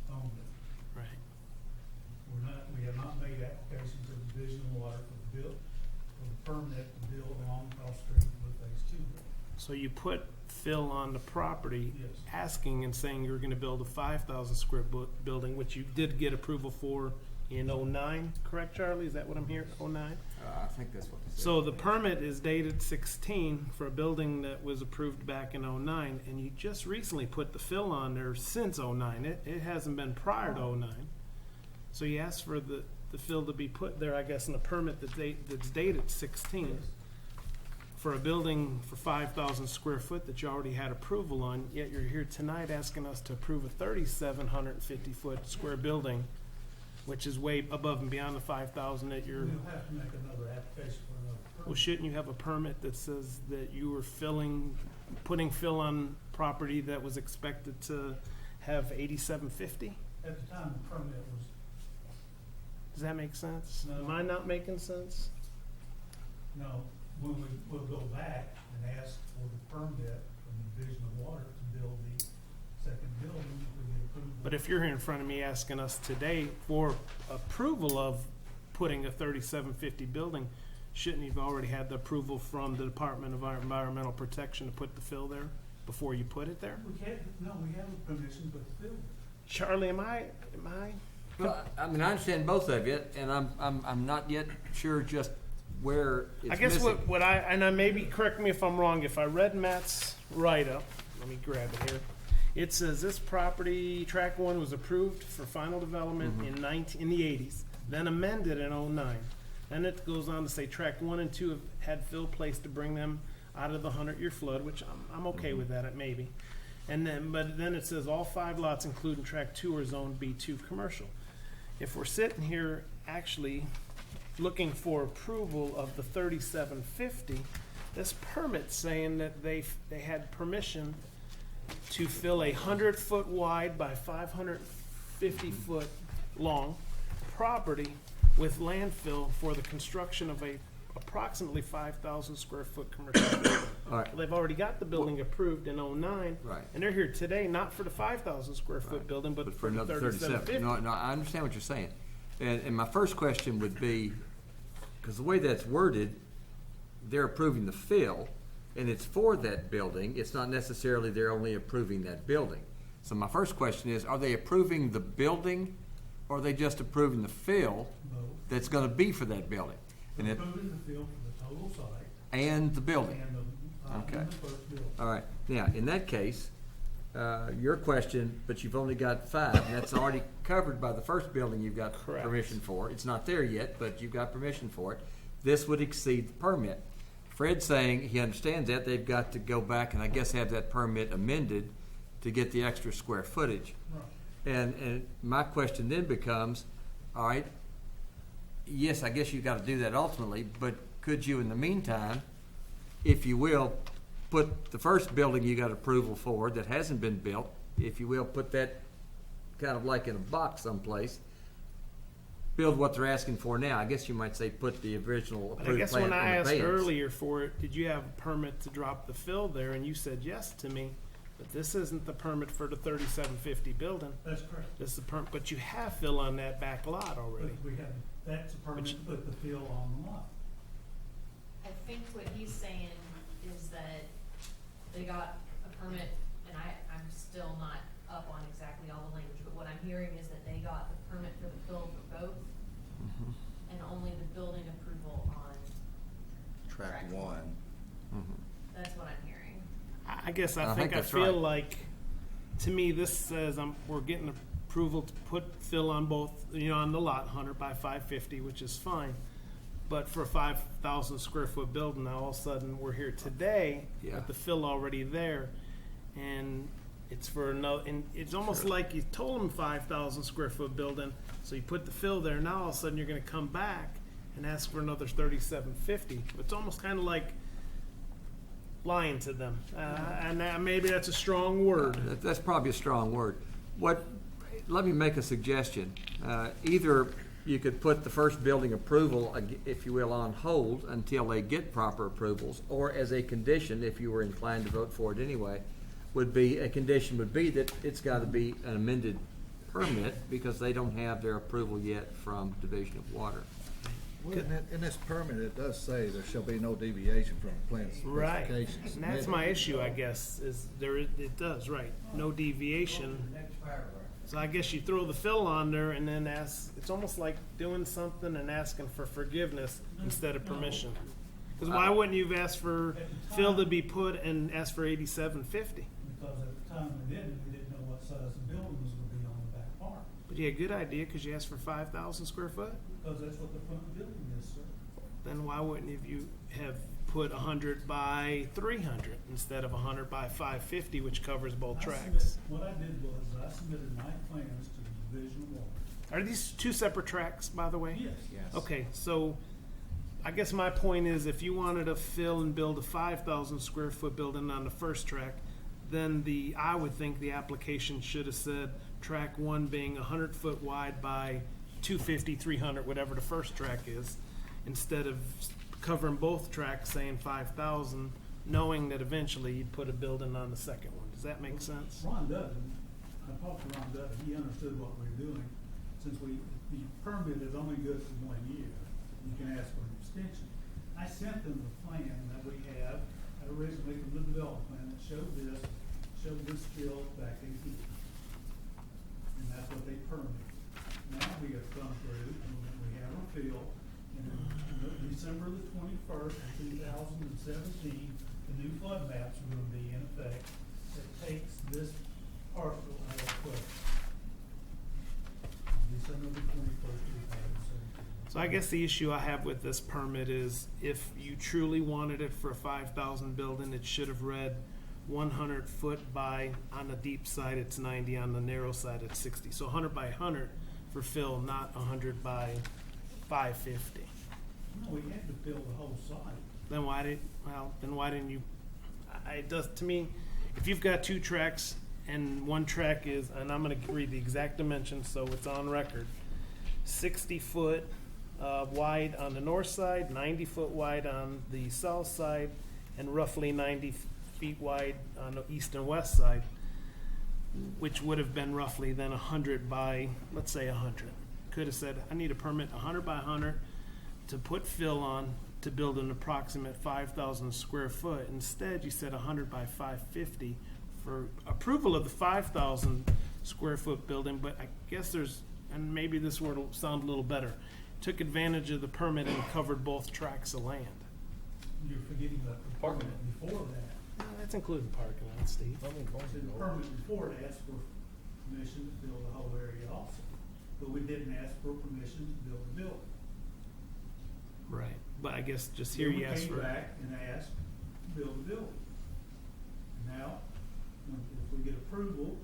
[SPEAKER 21] only.
[SPEAKER 3] Right.
[SPEAKER 21] We have not made application to the Division of Water for the permit to build along Cross Street with phase two building.
[SPEAKER 3] So you put fill on the property,
[SPEAKER 21] Yes.
[SPEAKER 3] asking and saying you're gonna build a 5,000 square building, which you did get approval for in '09, correct, Charlie? Is that what I'm hearing, '09?
[SPEAKER 6] I think that's what they said.
[SPEAKER 3] So the permit is dated 16 for a building that was approved back in '09, and you just recently put the fill on there since '09. It hasn't been prior to '09. So you asked for the fill to be put there, I guess, in a permit that's dated 16 for a building for 5,000 square foot that you already had approval on, yet you're here tonight asking us to approve a 3,750 foot square building, which is way above and beyond the 5,000 that you're.
[SPEAKER 21] We'll have to make another application for another permit.
[SPEAKER 3] Well, shouldn't you have a permit that says that you were putting fill on property that was expected to have 8750?
[SPEAKER 21] At the time the permit was,
[SPEAKER 3] Does that make sense?
[SPEAKER 21] No.
[SPEAKER 3] Am I not making sense?
[SPEAKER 21] no, we'll go back and ask for the permit from the Division of Water to build the second building with the approval.
[SPEAKER 3] But if you're here in front of me asking us today for approval of putting a 3750 building, shouldn't you've already had the approval from the Department of Environmental Protection to put the fill there before you put it there?
[SPEAKER 21] We have a permission to put the building.
[SPEAKER 3] Charlie, am I?
[SPEAKER 6] Well, I mean, I understand both of you, and I'm not yet sure just where it's
[SPEAKER 3] I guess
[SPEAKER 6] missing.
[SPEAKER 3] what I maybe correct me if I'm wrong. If I read Matt's write-up, let me grab it here. It says this property, track one, was approved for final development in the 80s, then amended in '09. Then it goes on to say track one and two have had fill placed to bring them out of the 100-year flood, which I'm okay with that, maybe. And then, but then it says all 5 lots, including track 2, are zoned B2 commercial. If we're sitting here actually looking for approval of the 3750, this permit saying that they had permission to fill a 100-foot wide by 550-foot long property with landfill for the construction of a approximately 5,000 square foot commercial building.
[SPEAKER 6] All right.
[SPEAKER 3] They've already got the building approved in '09.
[SPEAKER 6] Right.
[SPEAKER 3] And they're here today, not for the 5,000 square foot building, but for the
[SPEAKER 6] another
[SPEAKER 3] 3750.
[SPEAKER 6] No, I understand what you're saying. And my first question would be, because the way that's worded, they're approving the fill, and it's for that building. It's not necessarily they're only approving that building. So my first question is, are they approving the building, or are they just approving the fill that's going to be for that building? And it,
[SPEAKER 21] Approving the field for the total site
[SPEAKER 6] and the building.
[SPEAKER 21] and the,
[SPEAKER 6] Okay.
[SPEAKER 21] and the first building.
[SPEAKER 6] All right. Now, in that case, your question, but you've only got 5, and that's already covered by the first building you've got
[SPEAKER 3] Correct.
[SPEAKER 6] permission for. It's not there yet, but you've got permission for it. This would exceed the permit. Fred's saying he understands that. They've got to go back and I guess have that permit amended to get the extra square footage.
[SPEAKER 21] Right.
[SPEAKER 6] And my question then becomes, all right, yes, I guess you've got to do that ultimately, but could you in the meantime, if you will, put the first building you got approval for that hasn't been built, if you will, put that kind of like in a box someplace, build what they're asking for now. I guess you might say put the original
[SPEAKER 3] But I
[SPEAKER 6] approved
[SPEAKER 3] guess
[SPEAKER 6] plan
[SPEAKER 3] when I
[SPEAKER 6] on the
[SPEAKER 3] asked
[SPEAKER 6] plans.
[SPEAKER 3] earlier for it, did you have a permit to drop the fill there? And you said yes to me, but this isn't the permit for the 3750 building.
[SPEAKER 21] That's correct.
[SPEAKER 3] This is the permit, but you have fill on that back lot already.
[SPEAKER 21] But we have, that's a permit to put the field on the lot.
[SPEAKER 5] I think what he's saying is that they got a permit, and I'm still not up on exactly all the language, but what I'm hearing is that they got the permit for the fill for both, and only the building approval on
[SPEAKER 11] Track one.
[SPEAKER 5] That's what I'm hearing.
[SPEAKER 3] I guess I
[SPEAKER 6] I
[SPEAKER 3] think
[SPEAKER 6] think
[SPEAKER 3] I
[SPEAKER 6] that's
[SPEAKER 3] feel
[SPEAKER 6] right.
[SPEAKER 3] like, to me, this says we're getting approval to put fill on both, on the lot, 100 by 550, which is fine. But for a 5,000 square foot building, now all of a sudden, we're here today
[SPEAKER 6] Yeah.
[SPEAKER 3] with the fill already there, and it's for another, and it's almost like you told them 5,000 square foot building, so you put the fill there, now all of a sudden you're gonna come back and ask for another 3,750. It's almost kind of like lying to them, and maybe that's a strong word.
[SPEAKER 6] That's probably a strong word. Let me make a suggestion. Either you could put the first building approval, if you will, on hold until they get proper approvals, or as a condition, if you were inclined to vote for it anyway, would be that it's got to be an amended permit because they don't have their approval yet from Division of Water.
[SPEAKER 1] Well, in this permit, it does say there shall be no deviation from the plan
[SPEAKER 3] Right,
[SPEAKER 1] specifications.
[SPEAKER 3] and that's my issue, I guess, is it does, right, no deviation. So I guess you throw the fill on there and then ask, it's almost like doing something and asking for forgiveness instead of permission. Because why wouldn't you have asked for fill to be put and ask for 8750?
[SPEAKER 21] Because at the time we didn't know what size the building was gonna be on the back part.
[SPEAKER 3] But you had a good idea because you asked for 5,000 square foot.
[SPEAKER 21] Because that's what the front building is, sir.
[SPEAKER 3] Then why wouldn't you have put 100 by 300 instead of 100 by 550, which covers both tracks?
[SPEAKER 21] What I did was I submitted my plans to the Division of Water.
[SPEAKER 3] Are these two separate tracks, by the way?
[SPEAKER 21] Yes.
[SPEAKER 10] Yes.
[SPEAKER 3] Okay, so I guess my point is if you wanted to fill and build a 5,000 square foot building on the first track, then I would think the application should have said track 1 being 100 foot wide by 250, 300, whatever the first track is, instead of covering both tracks saying 5,000, knowing that eventually you'd put a building on the second one. Does that make sense?
[SPEAKER 21] Ron Dutton, I talked to Ron Dutton, he understood what we were doing. Since the permit is only good for 1 year, you can ask for an extension. I sent them the plan that we have, originally from the development plan, that showed this field back in here. And that's what they permitted. Now we have come through, and we have a field, and in December the 21st, 2017, the new flood maps are gonna be in effect that takes this parcel out of play. December the 21st, 2017.
[SPEAKER 3] So I guess the issue I have with this permit is if you truly wanted it for a 5,000 building, it should have read 100 foot by, on the deep side it's 90, on the narrow side it's 60. So 100 by 100 for fill, not 100 by 550.
[SPEAKER 21] No, we had to fill the whole site.
[SPEAKER 3] Then why didn't you, it does, to me, if you've got two tracks and one track is, and I'm gonna read the exact dimensions so it's on record, 60 foot wide on the north side, 90 foot wide on the south side, and roughly 90 feet wide on the east and west side, which would have been roughly then 100 by, let's say 100. Could have said, I need a permit 100 by 100 to put fill on to build an approximate 5,000 square foot. Instead, you said 100 by 550 for approval of the 5,000 square foot building, but I guess there's, and maybe this word will sound a little better, took advantage of the permit and covered both tracts of land.
[SPEAKER 21] You're forgetting the permit before that.
[SPEAKER 3] No, that's including parking lot, Steve.
[SPEAKER 21] The permit before it asked for permission to build the whole area also, but we didn't ask for permission to build the building.
[SPEAKER 3] Right, but I guess just here you asked for.
[SPEAKER 21] We came back and asked to build the building. Now, if we get approval,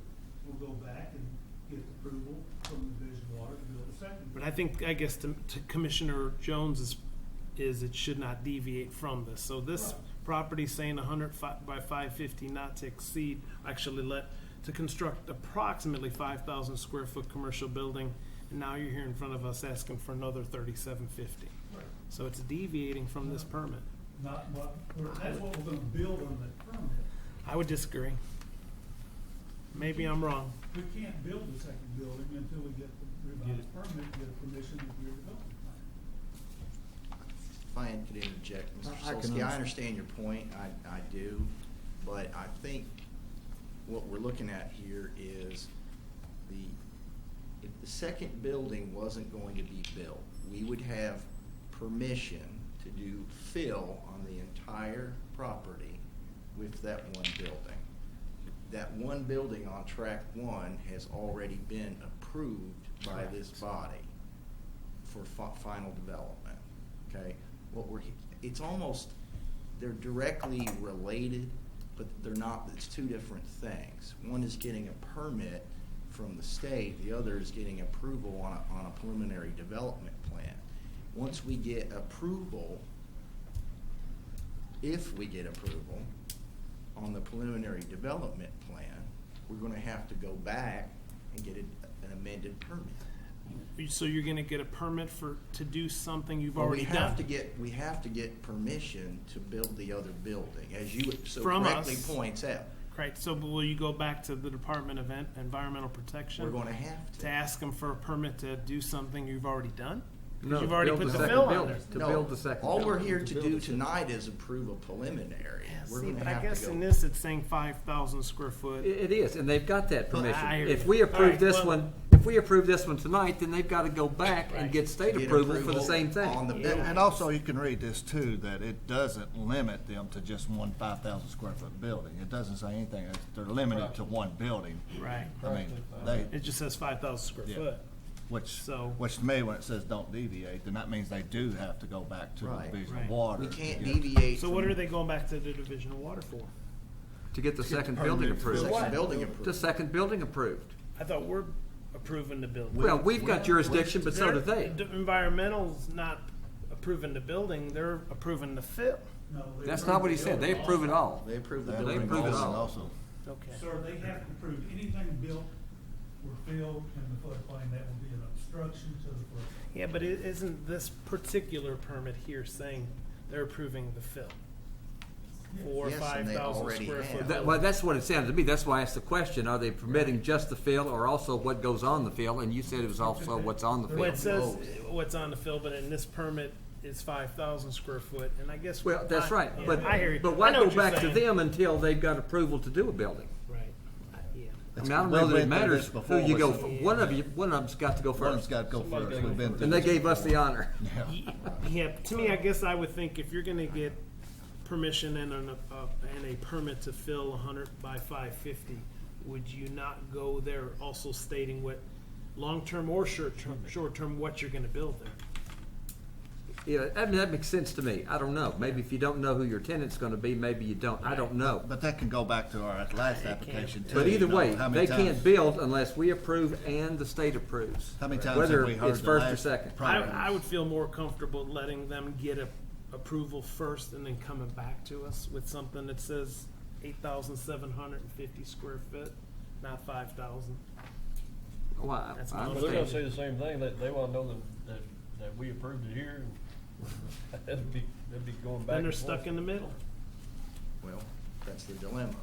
[SPEAKER 21] we'll go back and get approval from the Division of Water to build a second.
[SPEAKER 3] But I think, I guess to Commissioner Jones is it should not deviate from this. So this property saying 100 by 550 not to exceed, actually to construct approximately 5,000 square foot commercial building, and now you're here in front of us asking for another 3,750.
[SPEAKER 21] Right.
[SPEAKER 3] So it's deviating from this permit.
[SPEAKER 21] Not what, that's what we're gonna build on that permit.
[SPEAKER 3] I would disagree. Maybe I'm wrong.
[SPEAKER 21] We can't build the second building until we get the revised permit, get a permission of your development plan.
[SPEAKER 14] If I could interject, Mr.
[SPEAKER 1] I can
[SPEAKER 14] Solsky, I
[SPEAKER 1] understand.
[SPEAKER 14] understand your point, I do, but I think what we're looking at here is if the second building wasn't going to be built, we would have permission to do fill on the entire property with that one building. that one building on track 1 has already been approved by this body for final development, okay? It's almost, they're directly related, but they're not, it's two different things. One is getting a permit from the state, the other is getting approval on a preliminary development plan. Once we get approval, if we get approval on the preliminary development plan, we're gonna have to go back and get an amended permit.
[SPEAKER 3] So you're gonna get a permit to do something you've already done?
[SPEAKER 14] We have to get permission to build the other building, as you so
[SPEAKER 3] From
[SPEAKER 14] correctly
[SPEAKER 3] us.
[SPEAKER 14] points out.
[SPEAKER 3] Right, so will you go back to the Department of Environmental Protection?
[SPEAKER 14] We're gonna have
[SPEAKER 3] to ask them for a permit to do something you've already done? 'Cause
[SPEAKER 6] No,
[SPEAKER 3] you've already
[SPEAKER 6] build
[SPEAKER 3] put
[SPEAKER 6] the
[SPEAKER 3] the
[SPEAKER 6] second
[SPEAKER 3] fill on
[SPEAKER 6] building.
[SPEAKER 3] there.
[SPEAKER 6] To build the second
[SPEAKER 14] All we're
[SPEAKER 6] building.
[SPEAKER 14] here
[SPEAKER 6] To
[SPEAKER 14] to
[SPEAKER 6] build
[SPEAKER 14] do
[SPEAKER 6] the second.
[SPEAKER 14] tonight is approve a preliminary. We're
[SPEAKER 3] See,
[SPEAKER 14] gonna
[SPEAKER 3] but I
[SPEAKER 14] have
[SPEAKER 3] guess
[SPEAKER 14] to go.
[SPEAKER 3] in this, it's saying 5,000 square foot.
[SPEAKER 6] It is, and they've got that
[SPEAKER 3] Well,
[SPEAKER 6] permission.
[SPEAKER 3] I hear
[SPEAKER 6] If
[SPEAKER 3] you.
[SPEAKER 6] we
[SPEAKER 3] All
[SPEAKER 6] approve
[SPEAKER 3] right,
[SPEAKER 6] this
[SPEAKER 3] well-
[SPEAKER 6] one, if we approve this one tonight, then they've got to go back and get state
[SPEAKER 14] Get
[SPEAKER 6] approval for the
[SPEAKER 14] approval
[SPEAKER 6] same thing.
[SPEAKER 14] on the
[SPEAKER 1] And,
[SPEAKER 14] building.
[SPEAKER 1] and also, you can read this too, that it doesn't limit them to just one 5,000 square foot building. It doesn't say anything, they're limited to one building.
[SPEAKER 3] Right.
[SPEAKER 1] I mean,
[SPEAKER 3] It just says 5,000 square
[SPEAKER 1] Yeah.
[SPEAKER 3] foot.
[SPEAKER 1] which
[SPEAKER 3] So-
[SPEAKER 1] to me, when it says don't deviate, then that means they do have to go back to the
[SPEAKER 14] Right.
[SPEAKER 1] Division
[SPEAKER 3] Right.
[SPEAKER 1] of Water.
[SPEAKER 14] We can't
[SPEAKER 1] to get-
[SPEAKER 14] deviate.
[SPEAKER 3] So what are they going back to the Division of Water for?
[SPEAKER 6] To get the second
[SPEAKER 1] permit
[SPEAKER 6] building
[SPEAKER 1] for
[SPEAKER 6] approved.
[SPEAKER 1] the
[SPEAKER 14] Second building approved.
[SPEAKER 6] The second building approved.
[SPEAKER 3] I thought we're approving the building.
[SPEAKER 6] Well, we've got jurisdiction, but so do they.
[SPEAKER 3] Environmental's not approving the building, they're approving the fill.
[SPEAKER 21] No, they
[SPEAKER 6] That's
[SPEAKER 21] approve
[SPEAKER 6] not what
[SPEAKER 21] the
[SPEAKER 6] he said. They
[SPEAKER 21] building
[SPEAKER 6] approve it
[SPEAKER 21] also.
[SPEAKER 6] all.
[SPEAKER 14] They approve the
[SPEAKER 1] They
[SPEAKER 14] building
[SPEAKER 6] approve it
[SPEAKER 14] also.
[SPEAKER 1] also.
[SPEAKER 3] Okay.
[SPEAKER 21] Sir, they have to approve anything built or filled in the floodplain that will be an obstruction to the floodplain.
[SPEAKER 3] Yeah, but isn't this particular permit here saying they're approving the fill? For
[SPEAKER 14] Yes, and they
[SPEAKER 3] 5,000
[SPEAKER 14] already
[SPEAKER 3] square
[SPEAKER 14] have.
[SPEAKER 3] foot
[SPEAKER 6] Well,
[SPEAKER 3] building?
[SPEAKER 6] that's what it sounded to me. That's why I asked the question, are they permitting just the fill or also what goes on the fill? And you said it was also what's on the
[SPEAKER 3] Well,
[SPEAKER 6] fill.
[SPEAKER 3] it says what's on the fill, but in this permit, it's 5,000 square foot, and I guess.
[SPEAKER 6] Well, that's right,
[SPEAKER 3] Yeah,
[SPEAKER 6] but,
[SPEAKER 3] I hear you.
[SPEAKER 6] but
[SPEAKER 3] I
[SPEAKER 6] why
[SPEAKER 3] know
[SPEAKER 6] go
[SPEAKER 3] what you're
[SPEAKER 6] back to
[SPEAKER 3] saying.
[SPEAKER 6] them until they've got approval to do a building?
[SPEAKER 3] Right, yeah.
[SPEAKER 6] I mean, I don't
[SPEAKER 1] We
[SPEAKER 6] know that it
[SPEAKER 1] went through
[SPEAKER 6] matters
[SPEAKER 1] this
[SPEAKER 6] who
[SPEAKER 1] before
[SPEAKER 6] you
[SPEAKER 1] with
[SPEAKER 6] go,
[SPEAKER 1] some-
[SPEAKER 6] one of them's got to go
[SPEAKER 1] One's
[SPEAKER 6] first.
[SPEAKER 1] got to go
[SPEAKER 12] Somebody
[SPEAKER 1] first.
[SPEAKER 12] gotta go
[SPEAKER 1] We've been
[SPEAKER 12] first.
[SPEAKER 1] through
[SPEAKER 6] And they
[SPEAKER 1] this
[SPEAKER 6] gave us the
[SPEAKER 1] before.
[SPEAKER 6] honor.
[SPEAKER 3] Yeah, to me, I guess I would think if you're gonna get permission and a permit to fill 100 by 550, would you not go there also stating what, long-term or short-term, what you're gonna build there?
[SPEAKER 6] Yeah, I mean, that makes sense to me. I don't know. Maybe if you don't know who your tenant's gonna be, maybe you don't. I don't know.
[SPEAKER 1] But that can go back to our last application too.
[SPEAKER 6] But either
[SPEAKER 1] you know,
[SPEAKER 6] way,
[SPEAKER 1] how many
[SPEAKER 6] they can't
[SPEAKER 1] times-
[SPEAKER 6] build unless we approve and the state approves.
[SPEAKER 1] How many times
[SPEAKER 6] Whether
[SPEAKER 1] have we heard
[SPEAKER 6] it's
[SPEAKER 1] the
[SPEAKER 6] first or
[SPEAKER 1] last
[SPEAKER 6] second.
[SPEAKER 3] I would feel more comfortable letting them get approval first and then coming back to us with something that says 8,750 square foot, not 5,000.
[SPEAKER 6] Well, I
[SPEAKER 3] That's my
[SPEAKER 12] Well, they're gonna
[SPEAKER 6] understand.
[SPEAKER 12] say the same thing, they wanna know that we approved it here. That'd be going back
[SPEAKER 3] Then they're
[SPEAKER 12] and
[SPEAKER 3] stuck
[SPEAKER 12] forth.
[SPEAKER 3] in the middle.
[SPEAKER 14] Well, that's the dilemma.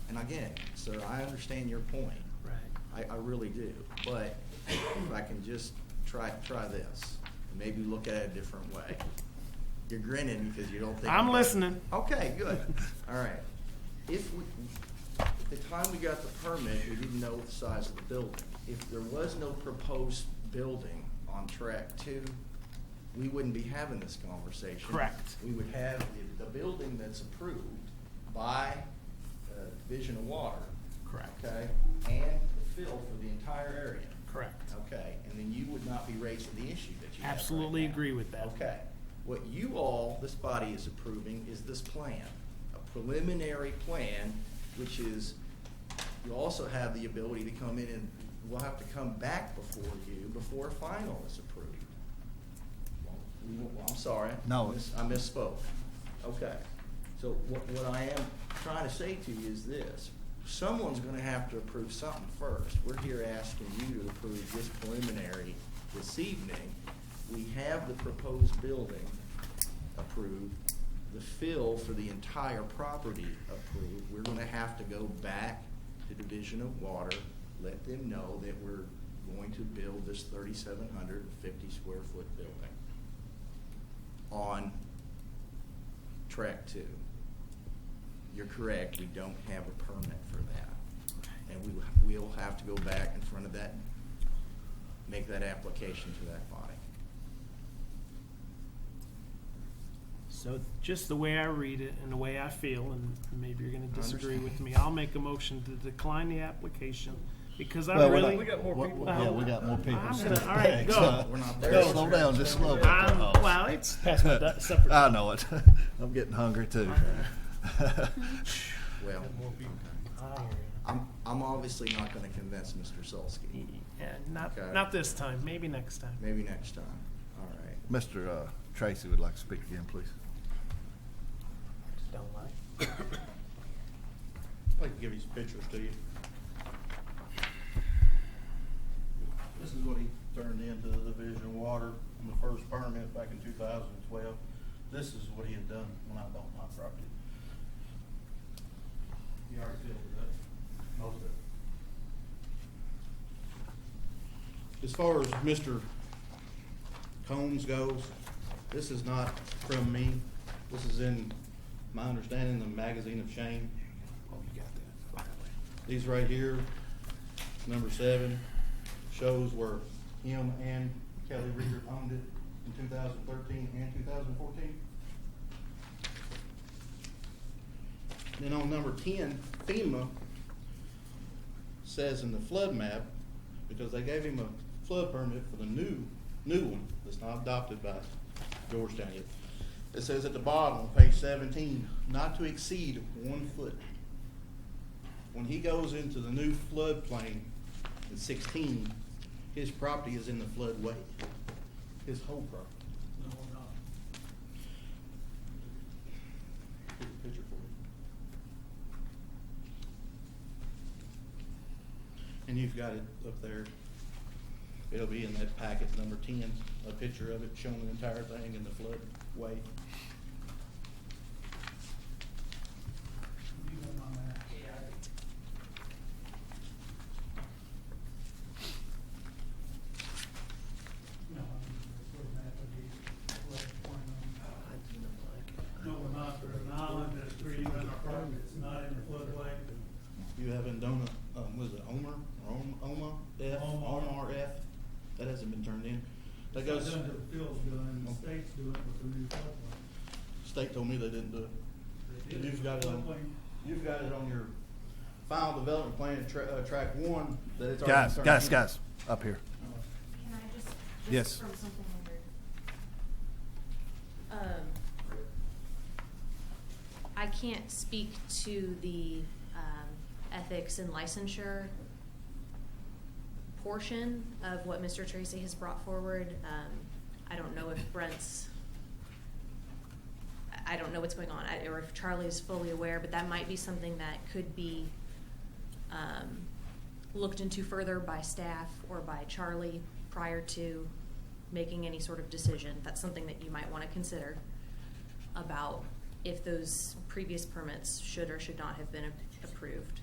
[SPEAKER 14] And again, sir, I understand your point.
[SPEAKER 3] Right.
[SPEAKER 14] I really do. But if I can just try this, and maybe look at it a different way. You're grinning because you don't think.
[SPEAKER 3] I'm listening.
[SPEAKER 14] Okay, good. All right. At the time we got the permit, we didn't know the size of the building. If there was no proposed building on track 2, we wouldn't be having this conversation.
[SPEAKER 3] Correct.
[SPEAKER 14] We would have the building that's approved by Division of Water.
[SPEAKER 3] Correct.
[SPEAKER 14] Okay, and the fill for the entire area.
[SPEAKER 3] Correct.
[SPEAKER 14] Okay, and then you would not be raising the issue that you have right
[SPEAKER 3] Absolutely
[SPEAKER 14] now.
[SPEAKER 3] agree with that.
[SPEAKER 14] Okay, what you all, this body is approving is this plan, a preliminary plan, which is, you also have the ability to come in and we'll have to come back before you before final is approved. Well, I'm sorry.
[SPEAKER 1] No.
[SPEAKER 14] I misspoke. Okay, so what I am trying to say to you is this. Someone's gonna have to approve something first. We're here asking you to approve this preliminary this evening. We have the proposed building approved, the fill for the entire property approved. We're gonna have to go back to Division of Water, let them know that we're going to build this 3,750 square foot building on track 2. You're correct, we don't have a permit for that. And we'll have to go back in front of that, make that application to that body.
[SPEAKER 3] So just the way I read it and the way I feel, and maybe you're gonna disagree with me, I'll make a motion to decline the application because I
[SPEAKER 1] Well,
[SPEAKER 3] really.
[SPEAKER 12] We got more people.
[SPEAKER 1] Yeah, we got more people.
[SPEAKER 3] I'm gonna, all right, go.
[SPEAKER 1] We're not
[SPEAKER 3] Go.
[SPEAKER 1] there. Slow down, just slow down.
[SPEAKER 3] Well, it's past my supper.
[SPEAKER 1] I know it. I'm getting hungry too.
[SPEAKER 14] Well, I'm obviously not gonna convince Mr. Sulsky.
[SPEAKER 3] Yeah,
[SPEAKER 14] Okay.
[SPEAKER 3] not this time, maybe next time.
[SPEAKER 14] Maybe next time. All right.
[SPEAKER 1] Mr. Tracy would like to speak again, please.
[SPEAKER 3] Don't like.
[SPEAKER 11] I'd like to give these pictures to you. This is what he turned into the Division of Water in the first permit back in 2012. This is what he had done when I bought my property. He already filled it up, most of it. As far as Mr. Combs goes, this is not from me. This is in my understanding, the Magazine of Shame.
[SPEAKER 3] Oh, you got that.
[SPEAKER 11] These right here, number 7, shows where him and Kelly Reader owned it in 2013 and 2014. Then on number 10, FEMA says in the flood map, because they gave him a flood permit for the new one that's not adopted by Georgetown yet. It says at the bottom on page 17, not to exceed 1 foot. When he goes into the new floodplain in 16, his property is in the floodway. His whole property.
[SPEAKER 21] No, not.
[SPEAKER 11] Here's a picture for you. And you've got it up there. It'll be in that packet, number 10, a picture of it showing the entire thing in the floodway.
[SPEAKER 21] You got my map. No, where that would be, where it's pointing on. No, we're not, there's an island that's treated on our property, it's not in the floodway.
[SPEAKER 11] You have in Dona, was it Omer or Oma F?
[SPEAKER 21] Omar.
[SPEAKER 11] Omar F. That hasn't been turned in. That
[SPEAKER 21] It's
[SPEAKER 11] goes.
[SPEAKER 21] not done to the field's doing, the state's doing it with the new floodway.
[SPEAKER 11] State told me they didn't do it.
[SPEAKER 21] They did
[SPEAKER 11] You've got it on.
[SPEAKER 21] floodplain.
[SPEAKER 11] You've got it on your final development plan, track 1, that it's already turned in.
[SPEAKER 1] Guys, up here.
[SPEAKER 5] Can I just
[SPEAKER 1] Yes.
[SPEAKER 5] from something under? I can't speak to the ethics and licensure portion of what Mr. Tracy has brought forward. I don't know if Brent's, I don't know what's going on, or if Charlie's fully aware, but that might be something that could be looked into further by staff or by Charlie prior to making any sort of decision. That's something that you might want to consider about if those previous permits should or should not have been approved.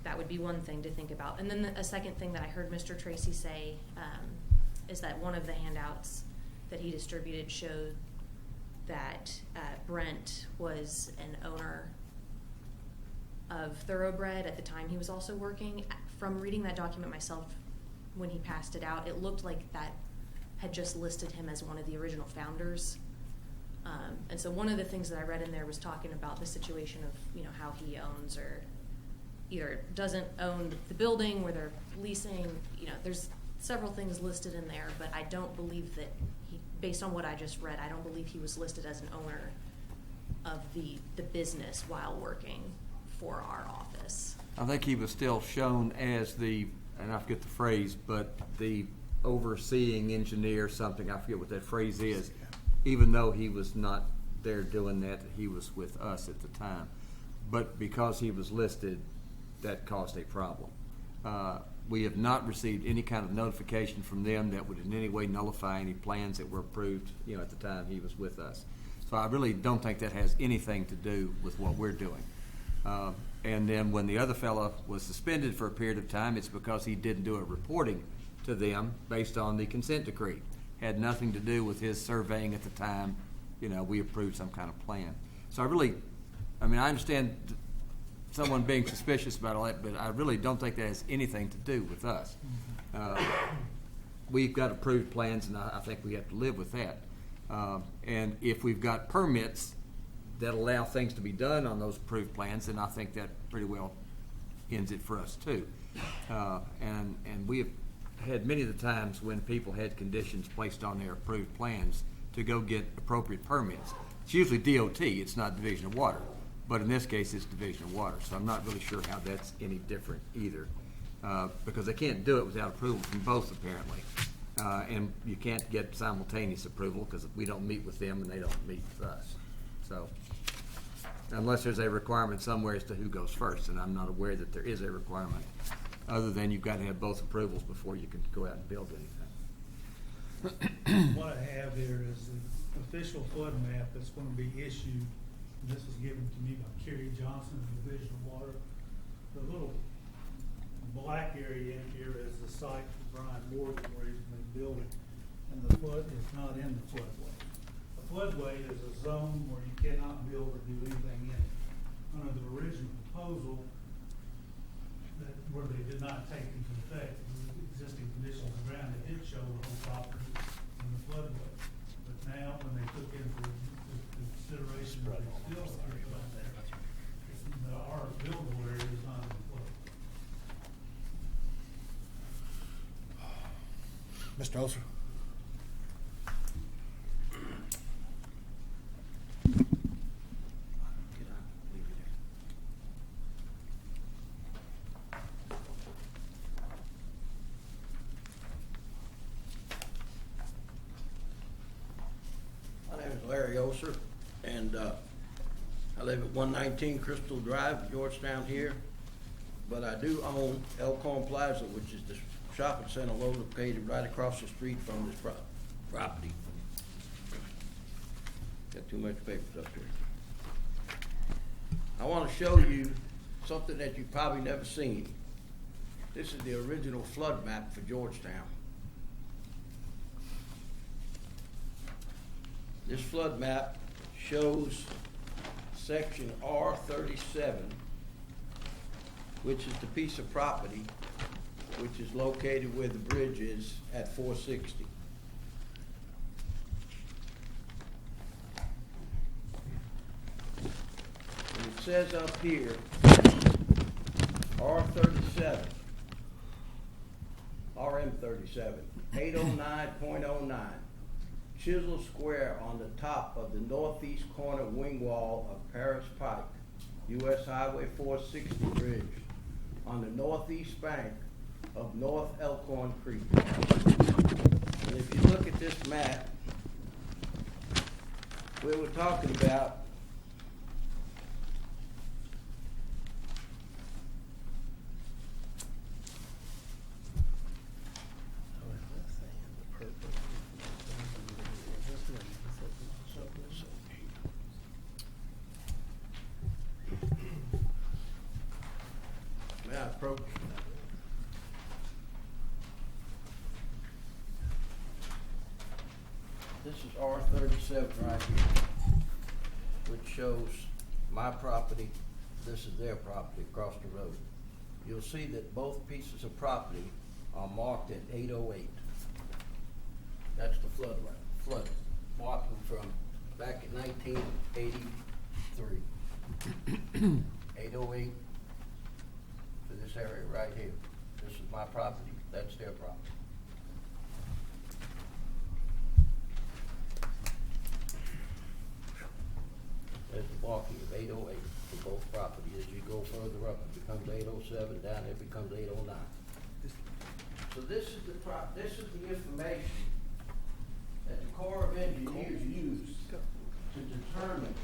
[SPEAKER 5] That would be one thing to think about. And then a second thing that I heard Mr. Tracy say is that one of the handouts that he distributed showed that Brent was an owner of Thoroughbred at the time he was also working. From reading that document myself when he passed it out, it looked like that had just listed him as one of the original founders. And so one of the things that I read in there was talking about the situation of, how he owns or either doesn't own the building where they're leasing. There's several things listed in there, but I don't believe that based on what I just read, I don't believe he was listed as an owner of the business while working for our office.
[SPEAKER 6] I think he was still shown as the, and I forget the phrase, but the overseeing engineer, something, I forget what that phrase is, even though he was not there doing that, he was with us at the time. But because he was listed, that caused a problem. We have not received any kind of notification from them that would in any way nullify any plans that were approved, at the time he was with us. So I really don't think that has anything to do with what we're doing. And then when the other fellow was suspended for a period of time, it's because he didn't do a reporting to them based on the consent decree. Had nothing to do with his surveying at the time, we approved some kind of plan. So I understand someone being suspicious about all that, but I really don't think that has anything to do with us. We've got approved plans, and I think we have to live with that. And if we've got permits that allow things to be done on those approved plans, then I think that pretty well ends it for us too. And we have had many of the times when people had conditions placed on their approved plans to go get appropriate permits. It's usually DOT, it's not Division of Water, but in this case, it's Division of Water, so I'm not really sure how that's any different either, because they can't do it without approval from both apparently, and you can't get simultaneous approval because we don't meet with them and they don't meet with us. So, unless there's a requirement somewhere as to who goes first, and I'm not aware that there is a requirement, other than you've got to have both approvals before you can go out and build anything.
[SPEAKER 21] What I have here is the official flood map that's gonna be issued. And this was given to me by Kerry Johnson, of the Division of Water. The little black area in here is the site for Brian Morgan where he's been building, and the flood is not in the floodway. The floodway is a zone where you cannot build or do anything in it. Under the original proposal, that where they did not take into effect the existing conditions of the ground, it did show the whole property in the floodway. But now, when they took into consideration that it's still on there, our buildable area is not in the flood.
[SPEAKER 9] Mr. Oster?
[SPEAKER 13] My name is Larry Oser, and I live at 119 Crystal Drive, Georgetown here. But I do own Elkhorn Plaza, which is the shopping center located right across the street from this property. Got too much papers up here. I want to show you something that you've probably never seen. This is the original flood map for Georgetown. This flood map shows section R37, which is the piece of property which is located where the bridge is at 460. And it says up here, R37, RM37, 809.09. Chisel Square on the top of the northeast corner wing wall of Paris Pike, US Highway 460 bridge, on the northeast bank of North Elkhorn Creek. And if you look at this map, we were talking about approach. This is R37 right here, which shows my property. This is their property across the road. You'll see that both pieces of property are marked at 808. That's the flood marking from back in 1983. 808 to this area right here. This is my property, that's their property. There's the marking of 808 for both properties. As you go further up, it becomes 807, down there it becomes 809. So this is the information that the Corps of Engineers used to determine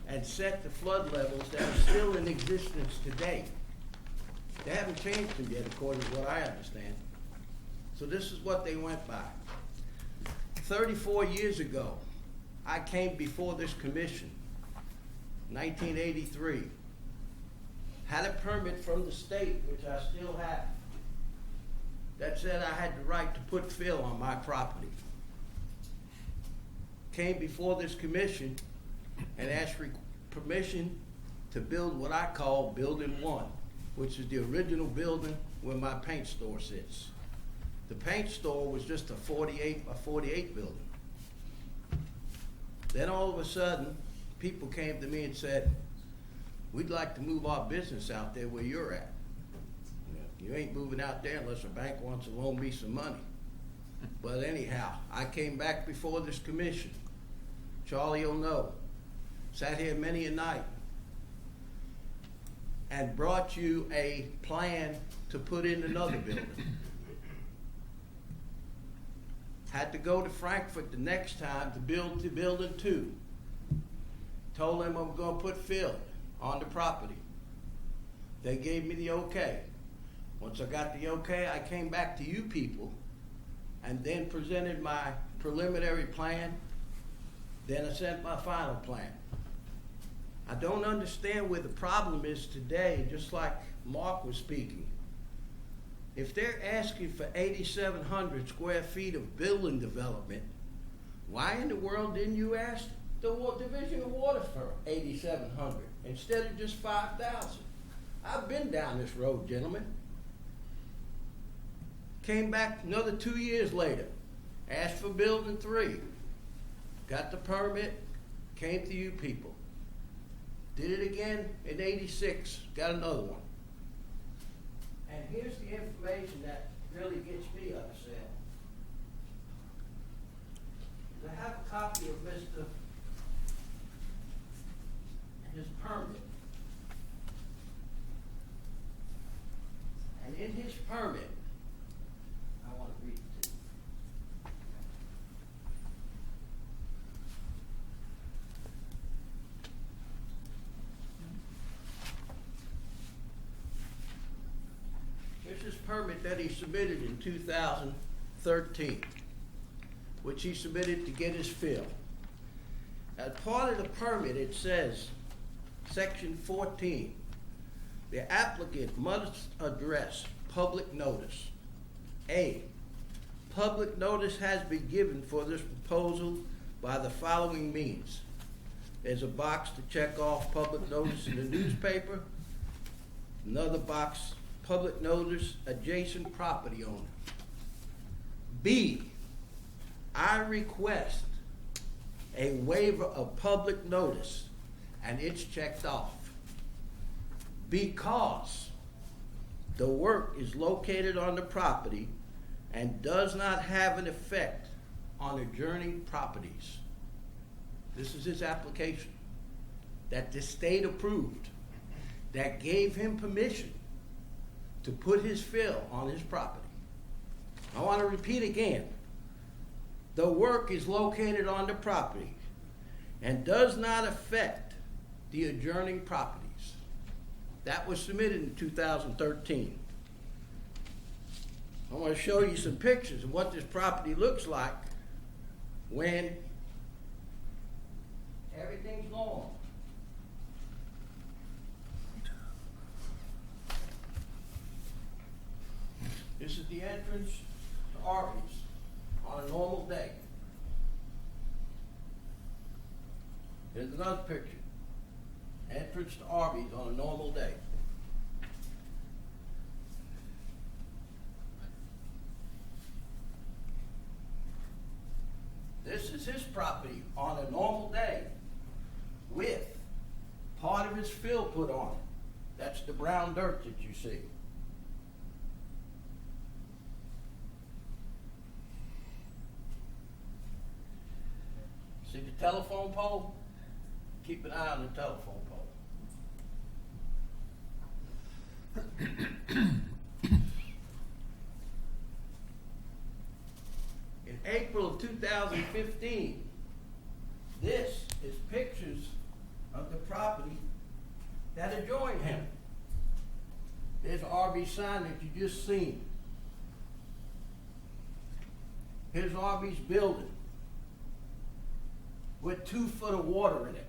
[SPEAKER 13] and set the flood levels that are still in existence today. They haven't changed them yet, according to what I understand. So this is what they went by. 34 years ago, I came before this commission, 1983, had a permit from the state, which I still have, that said I had the right to put fill on my property. Came before this commission and asked for permission to build what I call Building 1, which is the original building where my paint store sits. The paint store was just a 48 building. Then all of a sudden, people came to me and said, we'd like to move our business out there where you're at. You ain't moving out there unless a bank wants to loan me some money. But anyhow, I came back before this commission. Charlie will know. Sat here many a night and brought you a plan to put in another building. Had to go to Frankfurt the next time to build the building 2. Told them I'm gonna put fill on the property. They gave me the okay. Once I got the okay, I came back to you people and then presented my preliminary plan. Then I sent my final plan. I don't understand where the problem is today, just like Mark was speaking. If they're asking for 8,700 square feet of building development, why in the world didn't you ask the Division of Water for 8,700 instead of just 5,000? I've been down this road, gentlemen. Came back another 2 years later, asked for building 3, got the permit, came to you people. Did it again in '86, got another one. And here's the information that really gets me upset. I have a copy of his permit. And in his permit, I want to read it to you. Here's his permit that he submitted in 2013, which he submitted to get his fill. As part of the permit, it says, Section 14, the applicant must address public notice. A, public notice has been given for this proposal by the following means. There's a box to check off public notice in the newspaper. Another box, public notice, adjacent property owner. B, I request a waiver of public notice, and it's checked off. Because the work is located on the property and does not have an effect on adjoining properties. This is his application that the state approved, that gave him permission to put his fill on his property. I want to repeat again. The work is located on the property and does not affect the adjoining properties. That was submitted in 2013. I want to show you some pictures of what this property looks like when everything's normal. This is the entrance to Arby's on a normal day. Here's another picture. Entrance to Arby's on a normal day. This is his property on a normal day with part of his fill put on it. That's the brown dirt that you see. See the telephone pole? Keep an eye on the telephone pole. In April of 2015, this is pictures of the property that adjoin him. There's an RV sign that you just seen. Here's RV's building with 2 foot of water in it.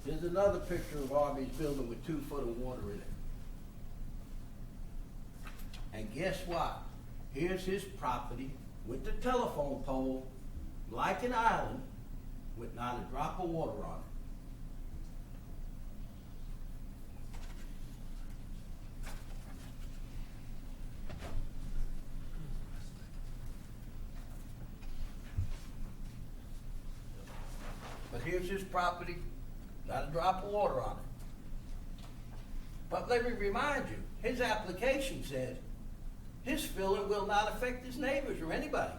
[SPEAKER 13] Here's another picture of RV's building with 2 foot of water in it. And guess what? Here's his property with the telephone pole, like an island, with not a drop of water on it. here's his property, not a drop of water on it. But let me remind you, his application says his filling will not affect his neighbors or anybody.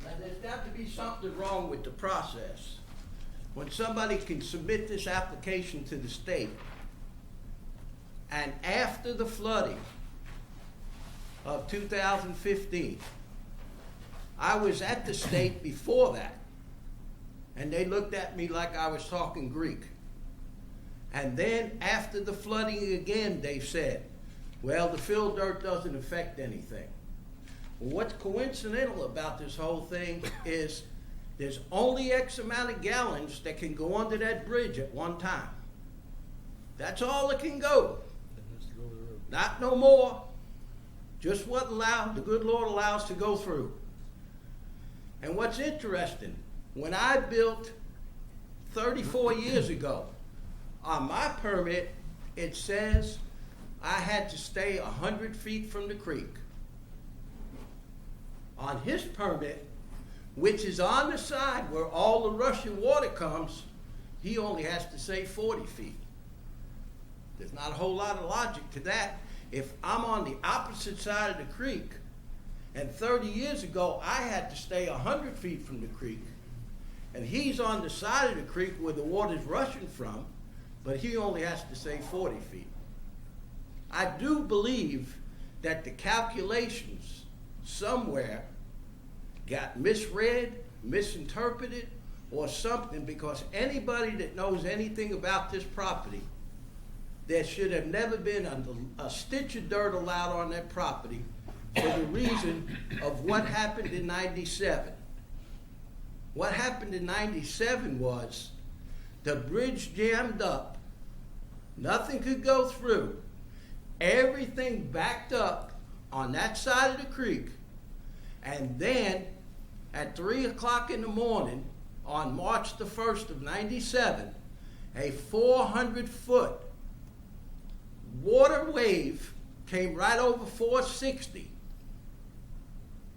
[SPEAKER 13] Now, there's got to be something wrong with the process. When somebody can submit this application to the state, and after the flooding of 2015, I was at the state before that, and they looked at me like I was talking Greek. And then after the flooding again, they said, well, the fill dirt doesn't affect anything. Well, what's coincidental about this whole thing is there's only X amount of gallons that can go under that bridge at one time. That's all it can go. Not no more. Just what the good Lord allows to go through. And what's interesting, when I built 34 years ago, on my permit, it says I had to stay 100 feet from the creek. On his permit, which is on the side where all the rushing water comes, he only has to say 40 feet. There's not a whole lot of logic to that. If I'm on the opposite side of the creek, and 30 years ago I had to stay 100 feet from the creek, and he's on the side of the creek where the water's rushing from, but he only has to say 40 feet. I do believe that the calculations somewhere got misread, misinterpreted, or something, because anybody that knows anything about this property, there should have never been a stitch of dirt allowed on that property for the reason of what happened in 97. What happened in 97 was the bridge jammed up, nothing could go through, everything backed up on that side of the creek, and then at 3 o'clock in the morning on March the 1st of 97, a 400-foot water wave came right over 460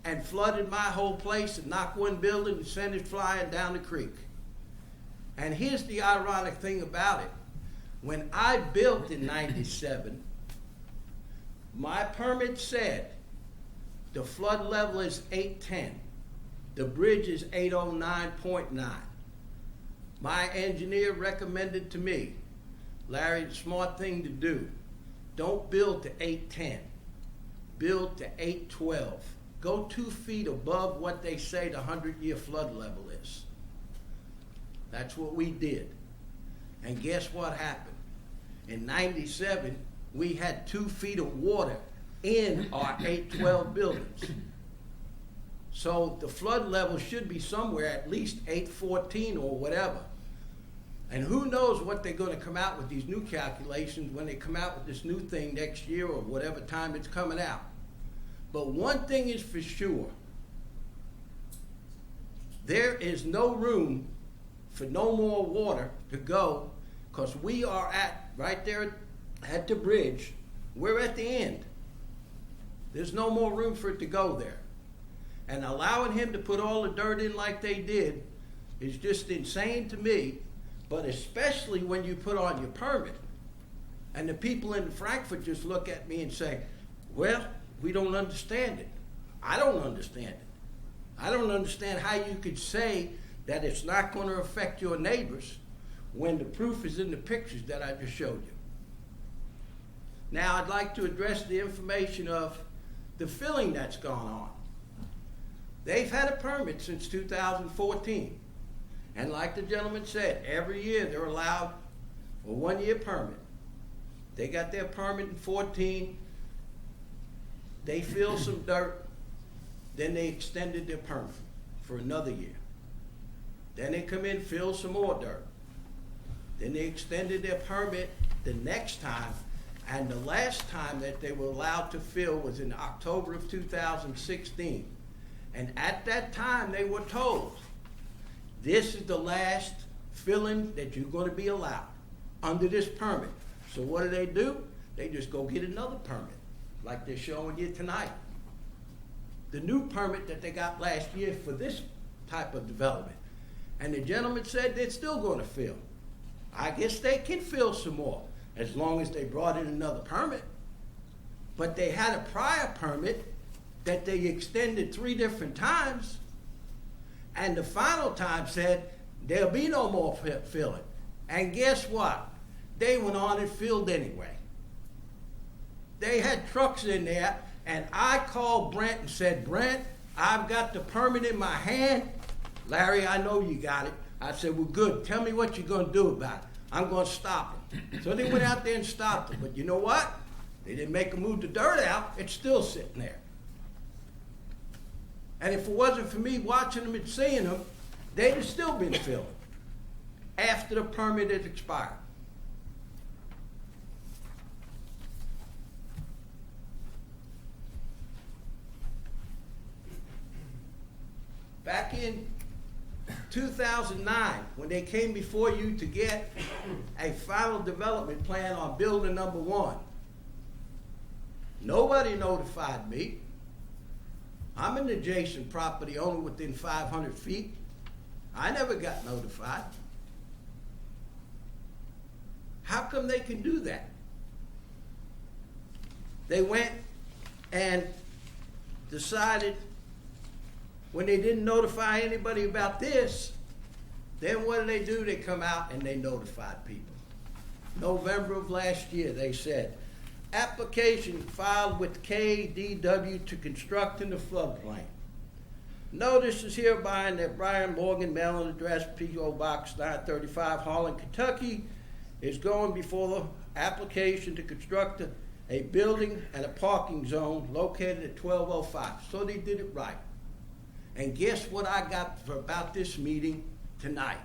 [SPEAKER 13] and flooded my whole place and knocked one building and sent it flying down the creek. And here's the ironic thing about it. When I built in 97, my permit said the flood level is 810. The bridge is 809.9. My engineer recommended to me, Larry, the smart thing to do, don't build to 810. Build to 812. Go 2 feet above what they say the 100-year flood level is. That's what we did. And guess what happened? In 97, we had 2 feet of water in our 812 buildings. So the flood level should be somewhere at least 814 or whatever. And who knows what they're going to come out with these new calculations when they come out with this new thing next year or whatever time it's coming out. But one thing is for sure. There is no room for no more water to go, because we are at, right there at the bridge, we're at the end. There's no more room for it to go there. And allowing him to put all the dirt in like they did is just insane to me, but especially when you put on your permit. And the people in Frankfurt just look at me and say, well, we don't understand it. I don't understand it. I don't understand how you could say that it's not going to affect your neighbors when the proof is in the pictures that I just showed you. Now I'd like to address the information of the filling that's gone on. They've had a permit since 2014. And like the gentleman said, every year they're allowed a 1-year permit. They got their permit in 14. They filled some dirt. Then they extended their permit for another year. Then they come in, fill some more dirt. Then they extended their permit the next time. And the last time that they were allowed to fill was in October of 2016. And at that time, they were told, this is the last filling that you're gonna be allowed under this permit. So what do? They just go get another permit, like they're showing you tonight. The new permit that they got last year for this type of development. And the gentleman said they're still gonna fill. I guess they can fill some more, as long as they brought in another permit. But they had a prior permit that they extended 3 different times, and the final time said there'll be no more filling. And guess what? They went on and filled anyway. They had trucks in there, and I called Brent and said, Brent, I've got the permit in my hand. Larry, I know you got it. I said, well, good. Tell me what you're going to do about it. I'm going to stop them. So they went out there and stopped them. But you know what? They didn't make them move the dirt out. It's still sitting there. And if it wasn't for me watching them and seeing them, they'd have still been filling after the permit had expired. Back in 2009, when they came before you to get a final development plan on building number 1, nobody notified me. I'm an adjacent property owner within 500 feet. I never got notified. How come they can do that? They went and decided, when they didn't notify anybody about this, then what do? They come out and they notified people. November of last year, they said, application filed with KDW to construct in the floodplain. Notice is hereby that Brian Morgan, mailing address P.O. Box 935, Holland, Kentucky, is going before the application to construct a building and a parking zone located at 1205. So they did it right. And guess what I got for about this meeting tonight?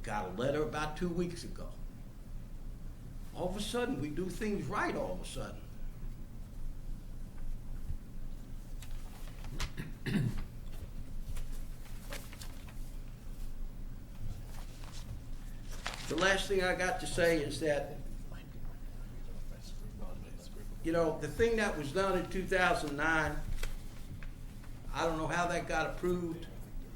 [SPEAKER 13] Got a letter about 2 weeks ago. All of a sudden, we do things right all of a sudden. The last thing I got to say is that, you know, the thing that was done in 2009, I don't know how that got approved.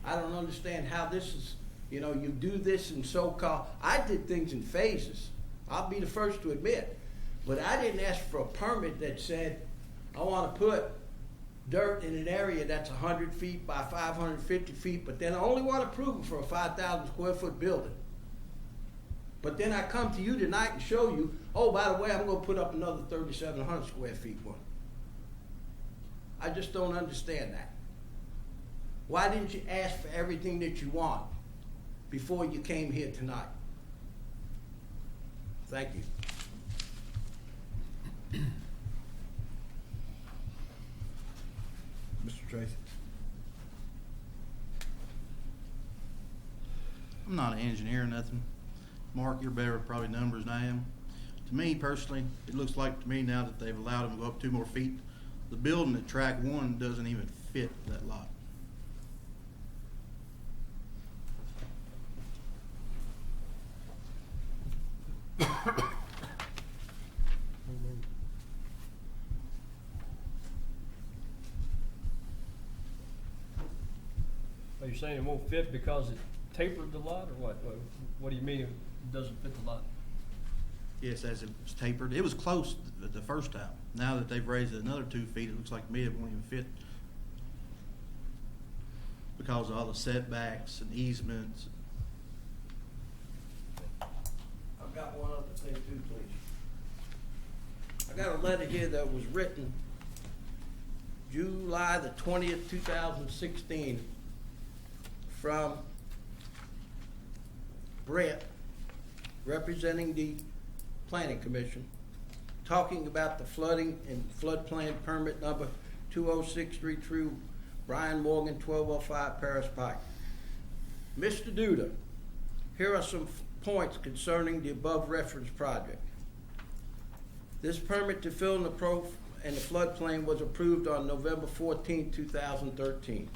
[SPEAKER 13] I don't understand how this is, you know, you do this in so-called, I did things in phases. I'll be the first to admit. But I didn't ask for a permit that said, I want to put dirt in an area that's 100 feet by 550 feet, but then I only want approval for a 5,000 square foot building. But then I come to you tonight and show you, oh, by the way, I'm going to put up another 3,700 square feet one. I just don't understand that. Why didn't you ask for everything that you want before you came here tonight? Thank you.
[SPEAKER 11] Mr. Tracy. I'm not an engineer or nothing. Mark, you're better with probably numbers than I am. To me personally, it looks like to me now that they've allowed them to go up 2 more feet, the building at track 1 doesn't even fit that lot.
[SPEAKER 12] Are you saying it won't fit because it tapered the lot, or what? What do you mean it doesn't fit the lot?
[SPEAKER 11] Yes, as it was tapered. It was close the first time. Now that they've raised it another 2 feet, it looks like to me it won't even fit because of all the setbacks and easements.
[SPEAKER 13] I've got one other thing too, please. I got a letter here that was written July the 20th, 2016 from Brett, representing the Planning Commission, talking about the flooding and floodplain permit number 20633, Brian Morgan, 1205 Paris Pike. Mr. Duda, here are some points concerning the above referenced project. This permit to fill in the and the floodplain was approved on November 14, 2013.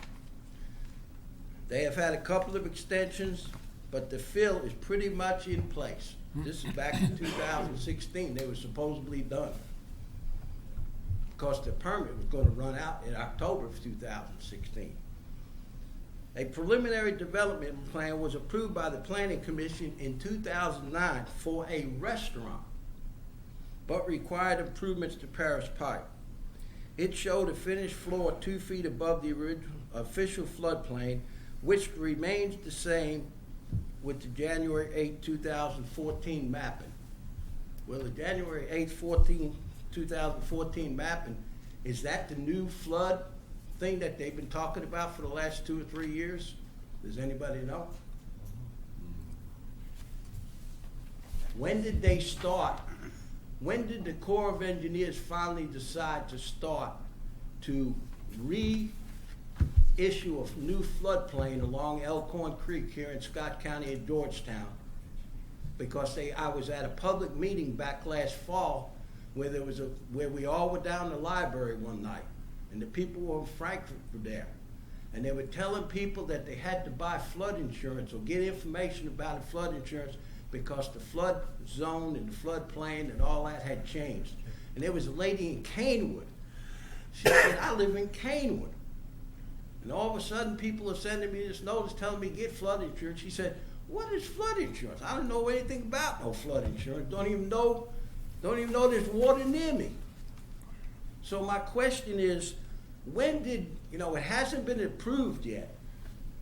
[SPEAKER 13] They have had a couple of extensions, but the fill is pretty much in place. This is back in 2016, they were supposedly done. Because the permit was gonna run out in October of 2016. A preliminary development plan was approved by the Planning Commission in 2009 for a restaurant, but required improvements to Parish Pipe. It showed a finished floor 2 feet above the original official floodplain, which remains the same with the January 8, 2014 mapping. Well, the January 8, 2014 mapping, is that the new flood thing that they've been talking about for the last 2 or 3 years? Does anybody know? When did they start? When did the Corps of Engineers finally decide to start to reissue a new floodplain along Elkhorn Creek here in Scott County at Georgetown? Because I was at a public meeting back last fall where we all were down in the library one night, and the people were in Frankfurt were there, and they were telling people that they had to buy flood insurance or get information about the flood insurance because the flood zone and the floodplain and all that had changed. And there was a lady in Canewood. She said, I live in Canewood. And all of a sudden people are sending me this notice telling me get flood insurance. She said, what is flood insurance? I don't know anything about no flood insurance. Don't even know there's water near me. So my question is, when did, it hasn't been approved yet,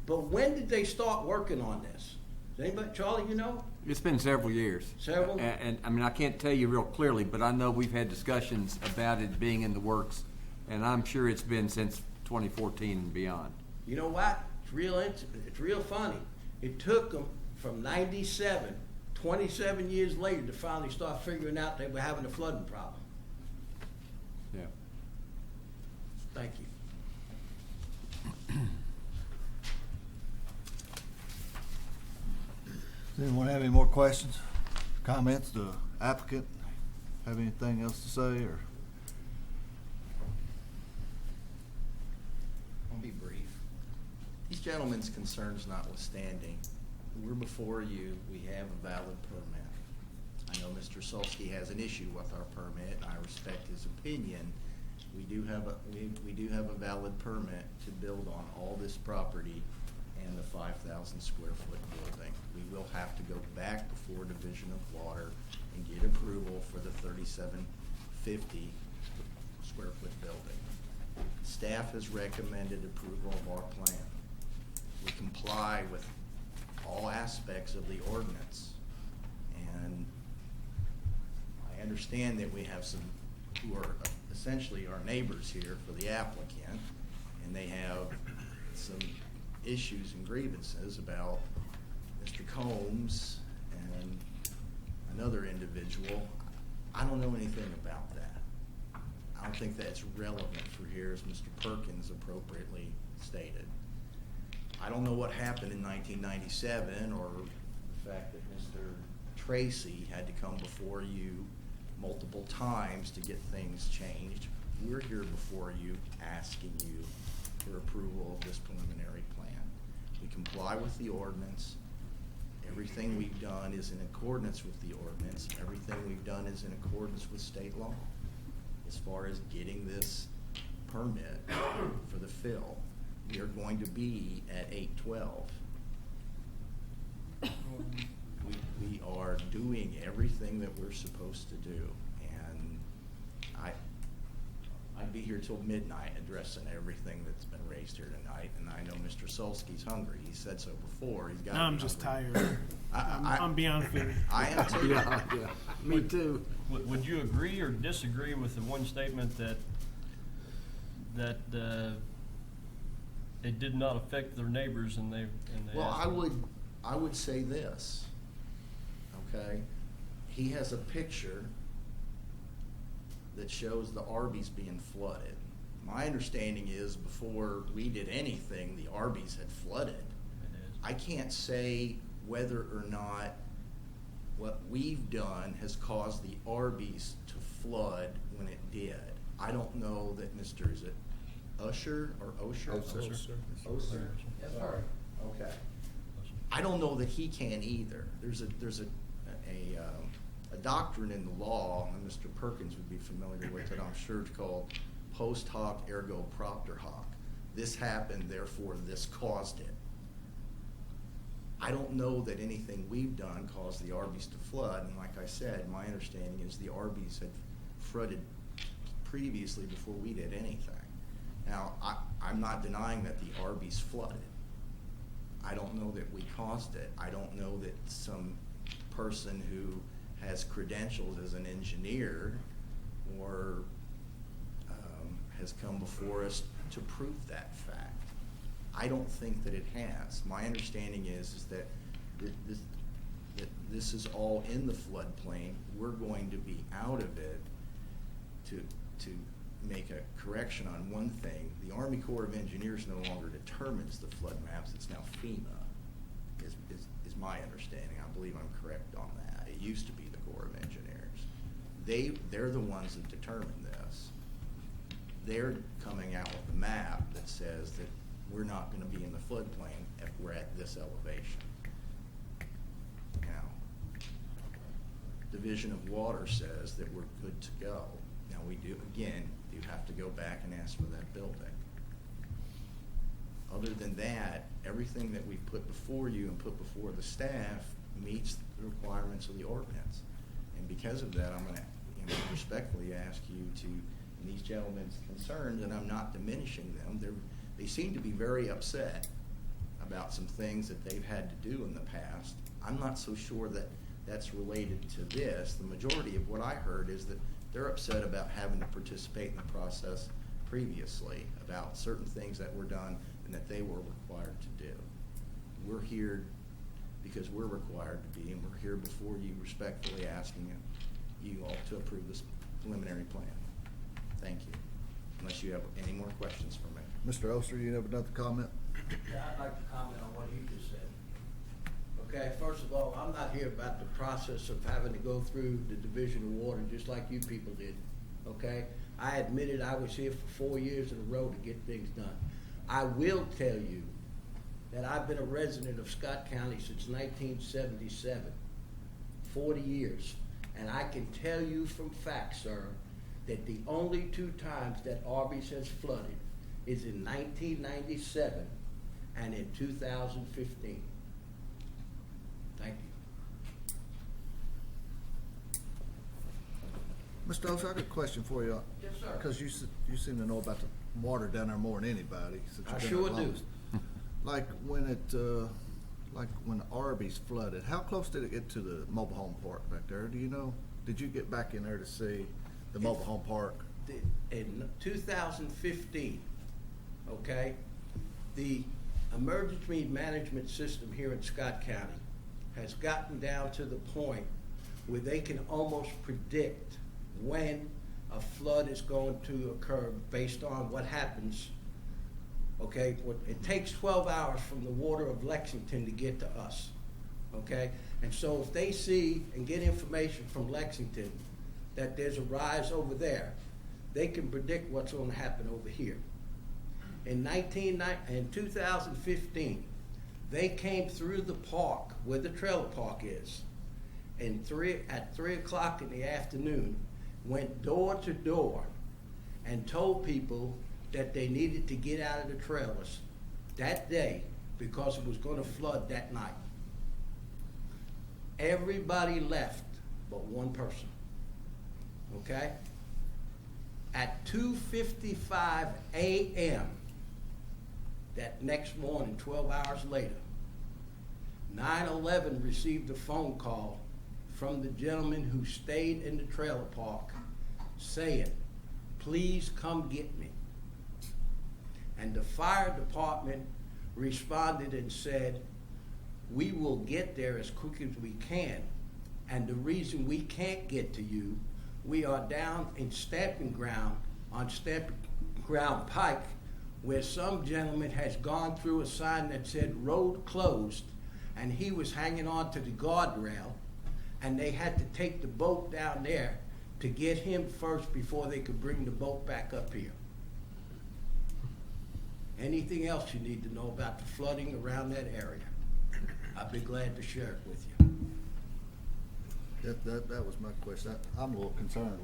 [SPEAKER 13] but when did they start working on this? Does anybody, Charlie, you know?
[SPEAKER 6] It's been several years.
[SPEAKER 13] Several?
[SPEAKER 6] And I mean, I can't tell you real clearly, but I know we've had discussions about it being in the works, and I'm sure it's been since 2014 and beyond.
[SPEAKER 13] You know what? It's real funny. It took them from 97, 27 years later to finally start figuring out they were having a flooding problem.
[SPEAKER 6] Yeah.
[SPEAKER 13] Thank you.
[SPEAKER 1] Does anyone have any more questions, comments? The applicant have anything else to say, or?
[SPEAKER 14] I'll be brief. These gentlemen's concerns notwithstanding, we're before you, we have a valid permit. I know Mr. Solsky has an issue with our permit, and I respect his opinion. We do have a valid permit to build on all this property and the 5,000 square foot building. We will have to go back before Division of Water and get approval for the 3,750 square foot building. Staff has recommended approval of our plan. We comply with all aspects of the ordinance. And I understand that we have some who are essentially our neighbors here for the applicant, and they have some issues and grievances about Mr. Combs and another individual. I don't know anything about that. I don't think that's relevant for here, as Mr. Perkins appropriately stated. I don't know what happened in 1997, or the fact that Mr. Tracy had to come before you multiple times to get things changed. We're here before you asking you for approval of this preliminary plan. We comply with the ordinance. Everything we've done is in accordance with the ordinance. Everything we've done is in accordance with state law. As far as getting this permit for the fill, we are going to be at 812. We are doing everything that we're supposed to do, and I'd be here till midnight addressing everything that's been raised here tonight, and I know Mr. Solsky's hungry. He said so before. He's got.
[SPEAKER 3] No, I'm just tired. I'm beyond food.
[SPEAKER 14] I am too.
[SPEAKER 6] Yeah. Me too.
[SPEAKER 12] Would you agree or disagree with the one statement that it did not affect their neighbors and they
[SPEAKER 14] Well, I would say this. Okay, he has a picture that shows the Arby's being flooded. My understanding is before we did anything, the Arby's had flooded. I can't say whether or not what we've done has caused the Arby's to flood when it did. I don't know that Mr., is it Usher or Osher? Osher. Sorry. Okay. I don't know that he can either. There's a doctrine in the law, and Mr. Perkins would be familiar with it, I'm sure, it's called post hoc ergo propter hoc. This happened, therefore this caused it. I don't know that anything we've done caused the Arby's to flood, and like I said, my understanding is the Arby's had flooded previously before we did anything. Now, I'm not denying that the Arby's flooded. I don't know that we caused it. I don't know that some person who has credentials as an engineer or has come before us to prove that fact. I don't think that it has. My understanding is that this is all in the floodplain. We're going to be out of it to make a correction on one thing. The Army Corps of Engineers no longer determines the flood maps. It's now FEMA, is my understanding. I believe I'm correct on that. It used to be the Corps of Engineers. They're the ones that determine this. They're coming out with a map that says that we're not going to be in the floodplain if we're at this elevation. Now, Division of Water says that we're good to go. Now we do, again, you have to go back and ask for that building. Other than that, everything that we've put before you and put before the staff meets the requirements of the ordinance. And because of that, I'm going to respectfully ask you to, and these gentlemen's concerns, and I'm not diminishing them, they seem to be very upset about some things that they've had to do in the past. I'm not so sure that that's related to this. The majority of what I heard is that they're upset about having to participate in the process previously, about certain things that were done and that they were required to do. We're here because we're required to be, and we're here before you respectfully asking you all to approve this preliminary plan. Thank you. Unless you have any more questions for me.
[SPEAKER 1] Mr. Oster, you have another comment?
[SPEAKER 13] Yeah, I'd like to comment on what he just said. Okay, first of all, I'm not here about the process of having to go through the Division of Water just like you people did, okay? I admitted I was here for 4 years in a row to get things done. I will tell you that I've been a resident of Scott County since 1977, 40 years. And I can tell you from fact, sir, that the only 2 times that Arby's has flooded is in 1997 and in 2015. Thank you.
[SPEAKER 1] Mr. Oster, I got a question for you.
[SPEAKER 13] Yes, sir.
[SPEAKER 1] Because you seem to know about the water down there more than anybody. Since
[SPEAKER 13] I
[SPEAKER 1] you've been
[SPEAKER 13] sure
[SPEAKER 1] there
[SPEAKER 13] do.
[SPEAKER 1] longest. Like when Arby's flooded, how close did it get to the mobile home park back there? Do you know? Did you get back in there to see the mobile home park?
[SPEAKER 13] In 2015, okay, the emergency management system here in Scott County has gotten down to the point where they can almost predict when a flood is going to occur based on what happens. Okay, it takes 12 hours from the water of Lexington to get to us. Okay, and so if they see and get information from Lexington that there's a rise over there, they can predict what's going to happen over here. In 2015, they came through the park where the trailer park is, and at 3 o'clock in the afternoon, went door to door and told people that they needed to get out of the trailers that day because it was going to flood that night. Everybody left but one person, okay? At 2:55 a.m. that next morning, 12 hours later, 911 received a phone call from the gentleman who stayed in the trailer park saying, "Please come get me." And the fire department responded and said, "We will get there as quick as we can. And the reason we can't get to you, we are down in Stamping Ground on Stamping Ground Pike, where some gentleman has gone through a sign that said road closed, and he was hanging on to the guardrail, and they had to take the boat down there to get him first before they could bring the boat back up here. Anything else you need to know about the flooding around that area, I'd be glad to share it with you.
[SPEAKER 1] That was my question. I'm a little concerned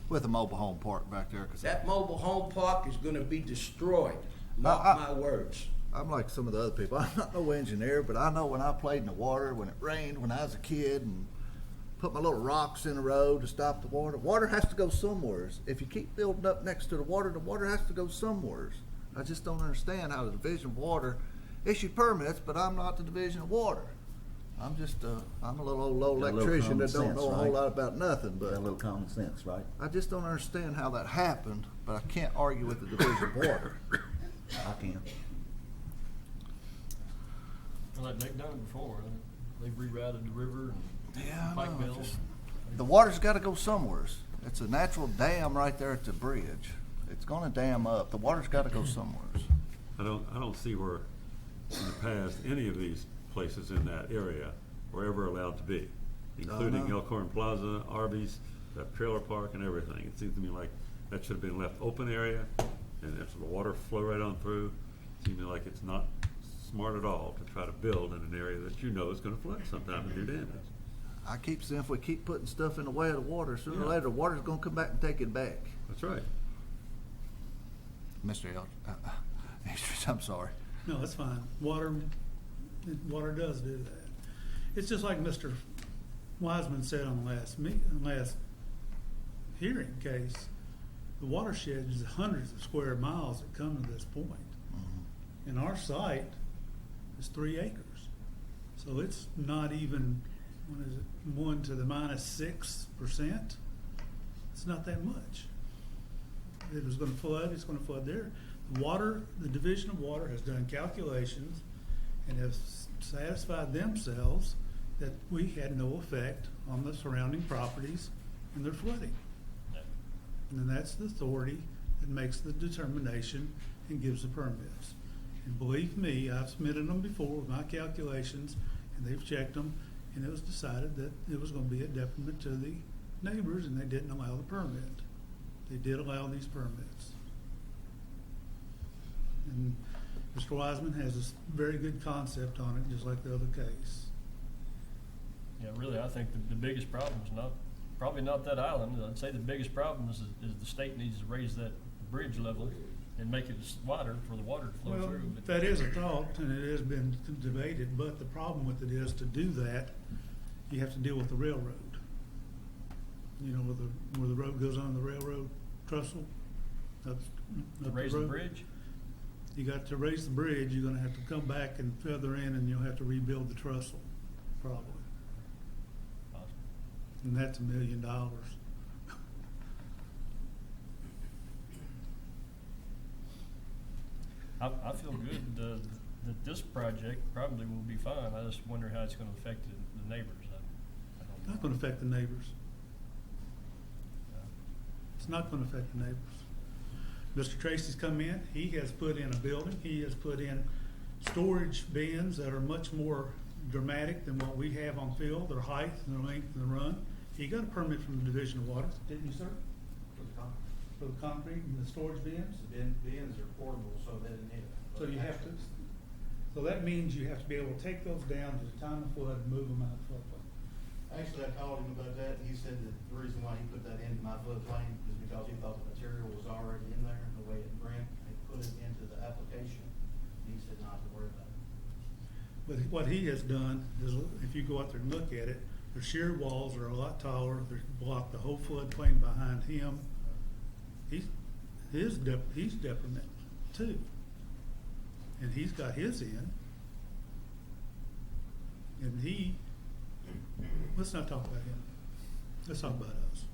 [SPEAKER 1] with the mobile home park back there.
[SPEAKER 13] That mobile home park is gonna be destroyed, mark my words.
[SPEAKER 1] I'm like some of the other people. I'm not no engineer, but I know when I played in the water, when it rained, when I was a kid, and put my little rocks in the road to stop the water. Water has to go somewhere. If you keep building up next to the water has to go somewhere. I just don't understand how the Division of Water issued permits, but I'm not the Division of Water. I'm just I'm a little old low electrician that don't know a whole lot about nothing. But
[SPEAKER 18] a little common sense, right?
[SPEAKER 1] I just don't understand how that happened, but I can't argue with the Division of Water.
[SPEAKER 18] I can.
[SPEAKER 12] Well, they've done it before. They've rerouted the river and
[SPEAKER 1] Yeah, I
[SPEAKER 12] Pike
[SPEAKER 1] know.
[SPEAKER 12] Mill.
[SPEAKER 1] The water's got to go somewhere. It's a natural dam right there at the bridge. It's going to dam up. The water's got to go somewhere.
[SPEAKER 8] I don't see where in the past any of these places in that area were ever allowed to be, including
[SPEAKER 1] no.
[SPEAKER 8] Elkhorn Plaza, Arby's, that trailer park and everything. It seems to me like that should have been left open area and if the water flow right on through. It seems to me like it's not smart at all to try to build in an area that you know is going to flood sometime and do damage.
[SPEAKER 1] I keep saying if we keep putting stuff in the way of the water, sooner or
[SPEAKER 8] Yeah.
[SPEAKER 1] later the water's going to come back and take it back.
[SPEAKER 8] That's right.
[SPEAKER 1] Mr. I'm sorry.
[SPEAKER 21] No, it's fine. Water does do that. It's just like Mr. Wiseman said on the last hearing case. The watershed is hundreds of square miles that come to this point.
[SPEAKER 1] Mm-hmm.
[SPEAKER 21] And our site is 3 acres. So it's not even, what is it, 1 to the -6%? It's not that much. If it was gonna flood, it's gonna flood there. The Division of Water has done calculations and has satisfied themselves that we had no effect on the surrounding properties and their flooding. And then that's the authority that makes the determination and gives the permits. And believe me, I've submitted them before with my calculations, and they've checked them, and it was decided that it was gonna be a detriment to the neighbors, and they didn't allow the permit. They did allow these permits. And Mr. Wiseman has a very good concept on it, just like the other case.
[SPEAKER 12] Yeah, really, I think the biggest problem is probably not that island. I'd say the biggest problem is the state needs to raise that bridge level and make it wider for the water to flow
[SPEAKER 21] Well,
[SPEAKER 12] through. But
[SPEAKER 21] that is a thought, and it has been debated, but the problem with it is to do that, you have to deal with the railroad. You know, where the road goes on the railroad trestle.
[SPEAKER 12] to raise the
[SPEAKER 21] road.
[SPEAKER 12] bridge?
[SPEAKER 21] You got to raise the bridge, you're gonna have to come back and feather in, and you'll have to rebuild the trestle, probably. And that's $1 million.
[SPEAKER 12] I feel good that this project probably will be fine. I just wonder how it's going to affect the neighbors. I don't know.
[SPEAKER 21] Not gonna affect the neighbors. It's not gonna affect the neighbors. Mr. Tracy's come in, he has put in a building, he has put in storage bins that are much more dramatic than what we have on field, their height and their length and their run. He got a permit from the Division of Water, didn't you, sir? For the concrete and the storage bins?
[SPEAKER 11] The bins are portable, so they didn't need it.
[SPEAKER 21] So you have to, so that means you have to be able to take those down to the time of flood and move them out of the floodplain.
[SPEAKER 11] Actually, I called him about that, and he said that the reason why he put that into my floodplain is because he thought the material was already in there, the way it Brent had put it into the application. He said not to worry about it.
[SPEAKER 21] But what he has done is, if you go out there and look at it, their shear walls are a lot taller, they block the whole floodplain behind him. He's detriment too. And he's got his in. And let's not talk about him. Let's talk about us.